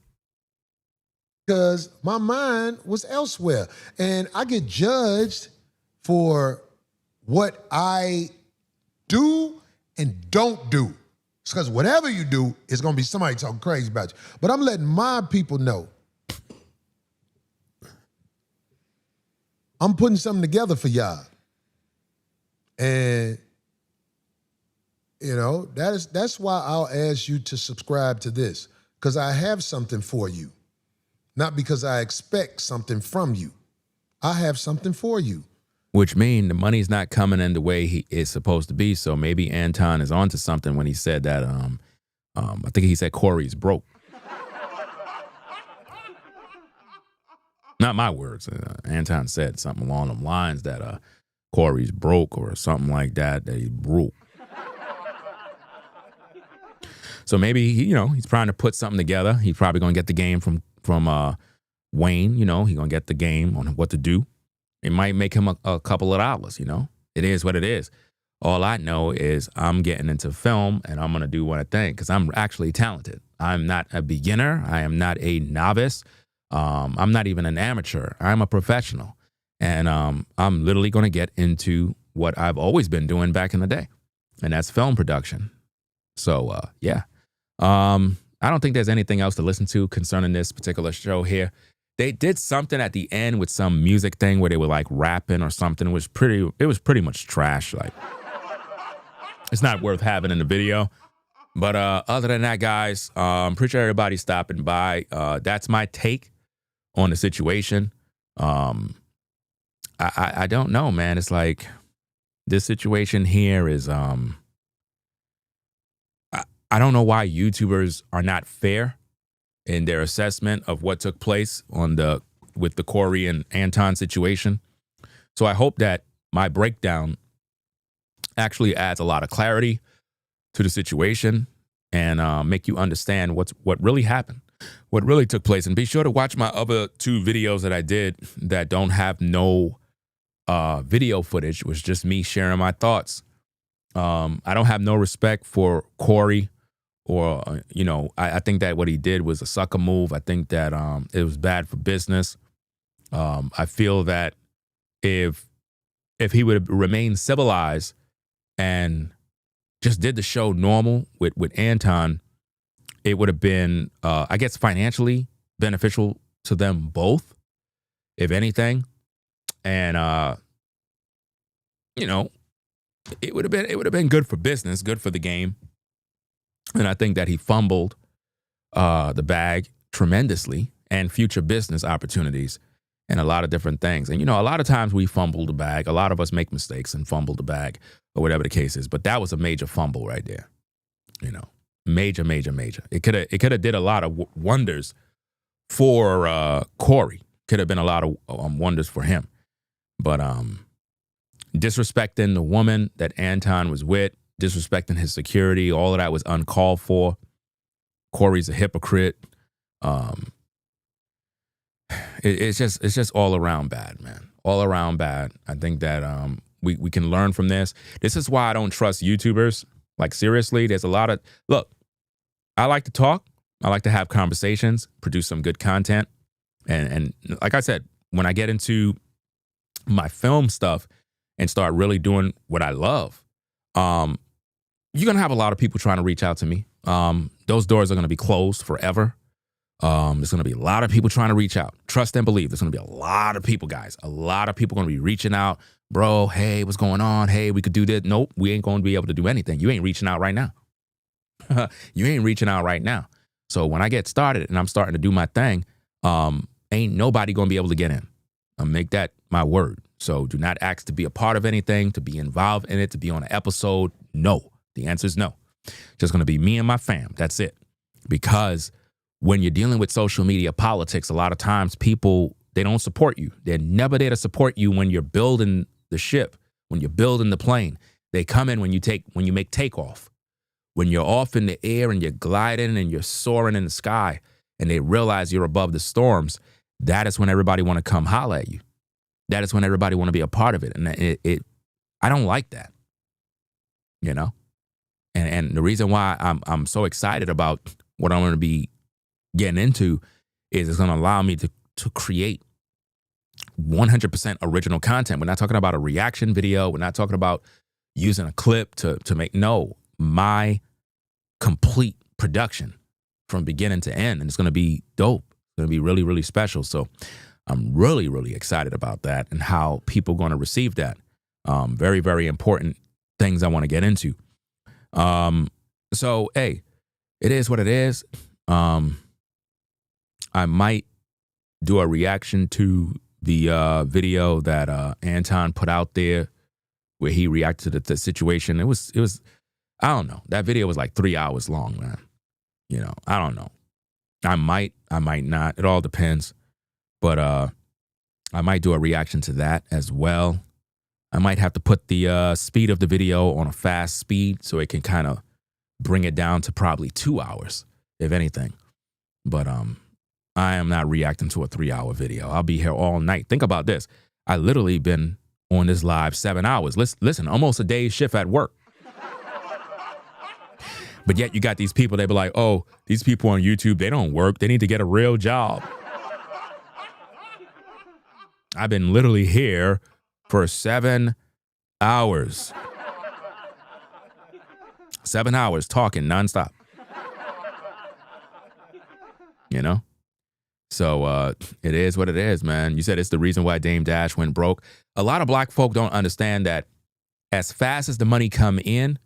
Because my mind was elsewhere. And I get judged for what I do and don't do. It's because whatever you do, it's going to be somebody talking crazy about you. But I'm letting my people know I'm putting something together for y'all. And, you know, that's why I'll ask you to subscribe to this, because I have something for you. Not because I expect something from you. I have something for you. Which means the money's not coming in the way he is supposed to be. So maybe Anton is onto something when he said that, I think he said Corey's broke. Not my words. Anton said something along the lines that Corey's broke or something like that he broke. So maybe, he's trying to put something together. He's probably going to get the game from Wayne. He's going to get the game on what to do. It might make him a couple of dollars, It is what it is. All I know is I'm getting into film and I'm going to do what I think because I'm actually talented. I'm not a beginner. I am not a novice. I'm not even an amateur. I'm a professional. And I'm literally going to get into what I've always been doing back in the day. And that's film production. So, yeah. I don't think there's anything else to listen to concerning this particular show here. They did something at the end with some music thing where they were like rapping or something. It was pretty much trash. Like, it's not worth having in the video. But other than that, guys, appreciate everybody stopping by. That's my take on the situation. I don't know, man. It's like this situation here is I don't know why YouTubers are not fair in their assessment of what took place with the Corey and Anton situation. So I hope that my breakdown actually adds a lot of clarity to the situation and make you understand what really happened, what really took place. And be sure to watch my other 2 videos that I did that don't have no video footage. It was just me sharing my thoughts. I don't have no respect for Corey or, I think that what he did was a sucker move. I think that it was bad for business. I feel that if he would have remained civilized and just did the show normal with Anton, it would have been, I guess, financially beneficial to them both, if anything. And, it would have been good for business, good for the game. And I think that he fumbled the bag tremendously and future business opportunities and a lot of different things. And, a lot of times we fumble the bag. A lot of us make mistakes and fumble the bag or whatever the case is. But that was a major fumble right there. Major, major, major. It could have did a lot of wonders for Corey. Could have been a lot of wonders for him. But disrespecting the woman that Anton was with, disrespecting his security. All of that was uncalled for. Corey's a hypocrite. It's just all around bad, man. All around bad. I think that we can learn from this. This is why I don't trust YouTubers. Like, seriously, there's a lot of, look, I like to talk. I like to have conversations, produce some good content. And like I said, when I get into my film stuff and start really doing what I love, you're going to have a lot of people trying to reach out to me. Those doors are going to be closed forever. There's going to be a lot of people trying to reach out. Trust and believe. There's going to be a lot of people, guys. A lot of people going to be reaching out. Bro, hey, what's going on? Hey, we could do this. Nope, we ain't going to be able to do anything. You ain't reaching out right now. You ain't reaching out right now. So when I get started and I'm starting to do my thing, ain't nobody going to be able to get in. I'll make that my word. So do not ask to be a part of anything, to be involved in it, to be on an episode. No. The answer is no. Just going to be me and my fam. That's it. Because when you're dealing with social media politics, a lot of times people, they don't support you. They're never there to support you when you're building the ship, when you're building the plane. They come in when you make takeoff. When you're off in the air and you're gliding and you're soaring in the sky and they realize you're above the storms, that is when everybody want to come holler at you. That is when everybody want to be a part of it. And I don't like that, you know? And the reason why I'm so excited about what I'm going to be getting into is it's going to allow me to create 100% original content. We're not talking about a reaction video. We're not talking about using a clip to make, no, my complete production from beginning to end. And it's going to be dope. It's going to be really, really special. So I'm really, really excited about that and how people are going to receive that. Very, very important things I want to get into. So, hey, it is what it is. I might do a reaction to the video that Anton put out there where he reacted to the situation. It was I don't know. That video was like 3 hours long, man. You know, I don't know. I might not. It all depends. But I might do a reaction to that as well. I might have to put the speed of the video on a fast speed so it can kind of bring it down to probably 2 hours, if anything. But I am not reacting to a 3-hour video. I'll be here all night. Think about this. I literally been on this live 7 hours. Listen, almost a day's shift at work. But yet you got these people, they be like, oh, these people on YouTube, they don't work. They need to get a real job. I've been literally here for 7 hours. 7 hours talking nonstop. You know? So it is what it is, man. You said it's the reason why Dame Dash went broke. A lot of black folk don't understand that as fast as the money come in,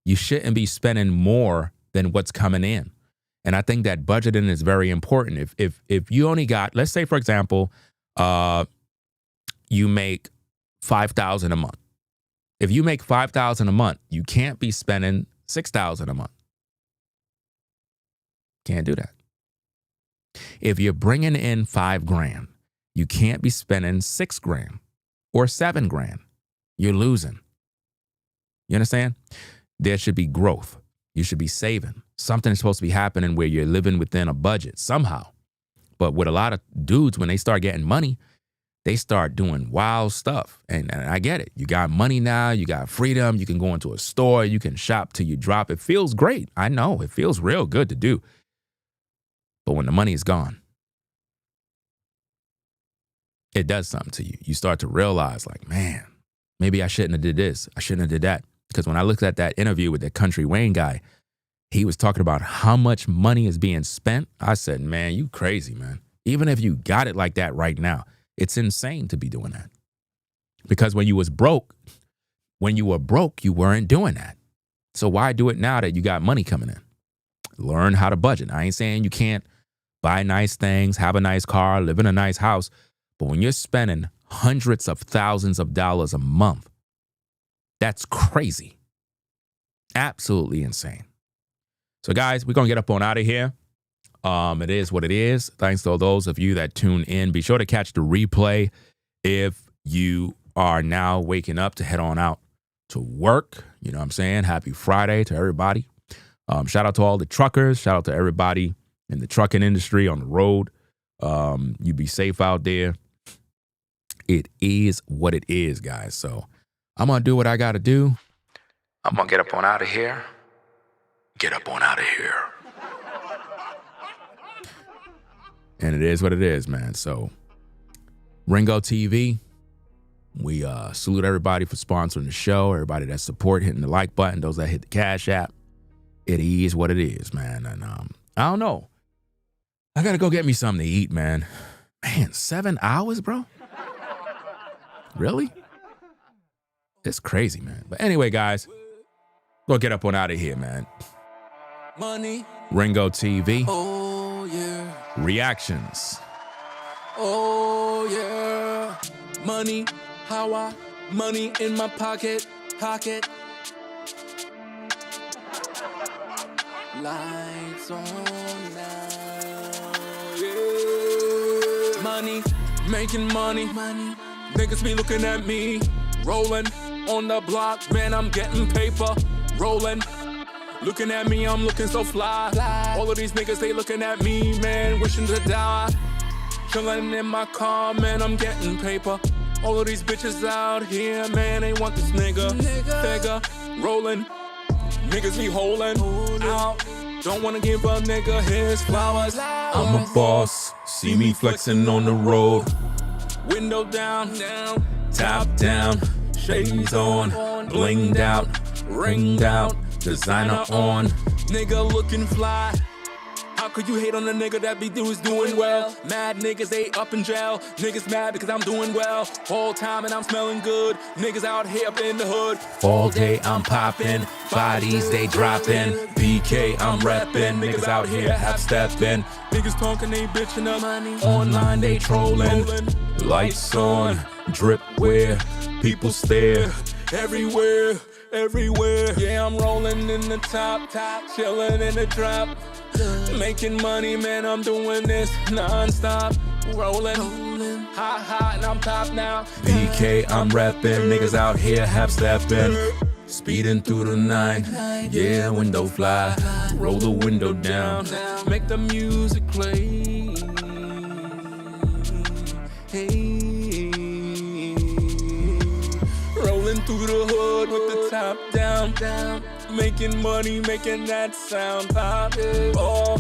you shouldn't be spending more than what's coming in. And I think that budgeting is very important. If you only got, let's say, for example, you make $5,000 a month. If you make $5,000 a month, you can't be spending $6,000 a month. Can't do that. If you're bringing in $5,000, you can't be spending $6,000 or $7,000. You're losing. You understand? There should be growth. You should be saving. Something is supposed to be happening where you're living within a budget somehow. But with a lot of dudes, when they start getting money, they start doing wild stuff. And I get it. You got money now. You got freedom. You can go into a store. You can shop till you drop. It feels great. I know. It feels real good to do. But when the money is gone, it does something to you. You start to realize, like, man, maybe I shouldn't have did this. I shouldn't have did that. Because when I looked at that interview with the Country Wayne guy, he was talking about how much money is being spent. I said, man, you crazy, man. Even if you got it like that right now, it's insane to be doing that. Because when you were broke, you weren't doing that. So why do it now that you got money coming in? Learn how to budget. I ain't saying you can't buy nice things, have a nice car, live in a nice house. But when you're spending hundreds of thousands of dollars a month, that's crazy. Absolutely insane. So guys, we're going to get up on out of here. It is what it is. Thanks to those of you that tune in. Be sure to catch the replay if you are now waking up to head on out to work. You know what I'm saying? Happy Friday to everybody. Shout out to all the truckers. Shout out to everybody in the trucking industry on the road. You be safe out there. It is what it is, guys. So I'm going to do what I got to do. I'm going to get up on out of here. Get up on out of here. And it is what it is, man. So Ringo TV, we salute everybody for sponsoring the show, everybody that support, hitting the like button, those that hit the Cash App. It is what it is, man. And I don't know. I got to go get me something to eat, man. Man, 7 hours, bro? Really? It's crazy, man. But anyway, guys, go get up on out of here, man. Money. Ringo TV. Oh, yeah. Reactions. Oh, yeah. Money. How I. Money in my pocket. Lights on now. Yeah. Money. Making money. Niggas be looking at me. Rolling on the block. Man, I'm getting paper. Rolling. Looking at me, I'm looking so fly. All of these niggas, they looking at me, man, wishing to die. Chilling in my car, man, I'm getting paper. All of these bitches out here, man, they want this nigga. Figure, rolling. Niggas be holding out. Don't wanna give a nigga his flowers. I'm a boss, see me flexing on the road. Window down, Top down, shades on, blinged out, ringed out. Designer on. Nigga looking fly. How could you hate on a nigga that be doing well? Mad niggas, they up in jail. Niggas mad because I'm doing well. Whole time and I'm smelling good. Niggas out here up in the hood. All day I'm popping, bodies they dropping. PK I'm repping, niggas out here half stepping. Niggas talking, they bitching up. Money. Online they trolling. Lights on, drip where people stare. Everywhere. Yeah, I'm rolling in the top, chilling in the drop. Making money, man, I'm doing this non-stop. Rolling, hot, and I'm top now. PK, I'm reppin', niggas out here half-steppin'. Speeding through the night, yeah, window fly. Roll the window down. Make the music play. Hey. Rolling through the hood with the top down. Making money, making that sound pop. Oh,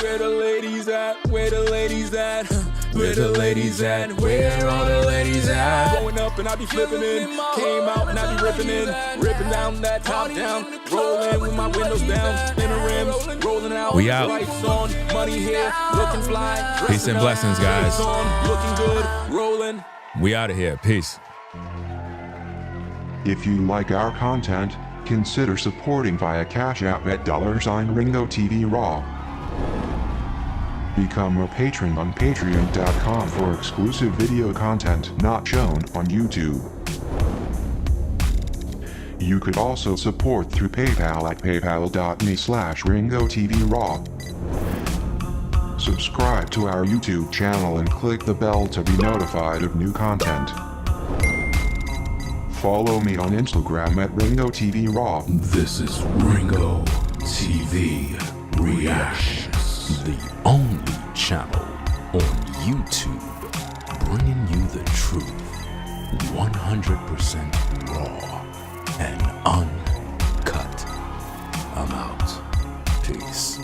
where the ladies at? Where the ladies at? Where the ladies at? Where all the ladies at? Going up and I be flipping in. Came out and I be ripping in. Ripping down that top down. Rolling with my windows down. Spinning rims. Rolling out. We out. Lights on. Money here. Looking fly. Peace and blessings, guys. Looking good. Rolling. We out of here. Peace. If you like our content, consider supporting via Cash App at $RingoTV Raw. Become a patron on patreon.com for exclusive video content not shown on YouTube. You could also support through PayPal at paypal.me/RingoTVRaw. Subscribe to our YouTube channel and click the bell to be notified of new content. Follow me on Instagram at RingoTVRaw. This is Ringo TV Reactions, the only channel on YouTube bringing you the truth, 100% raw and uncut. I'm out. Peace.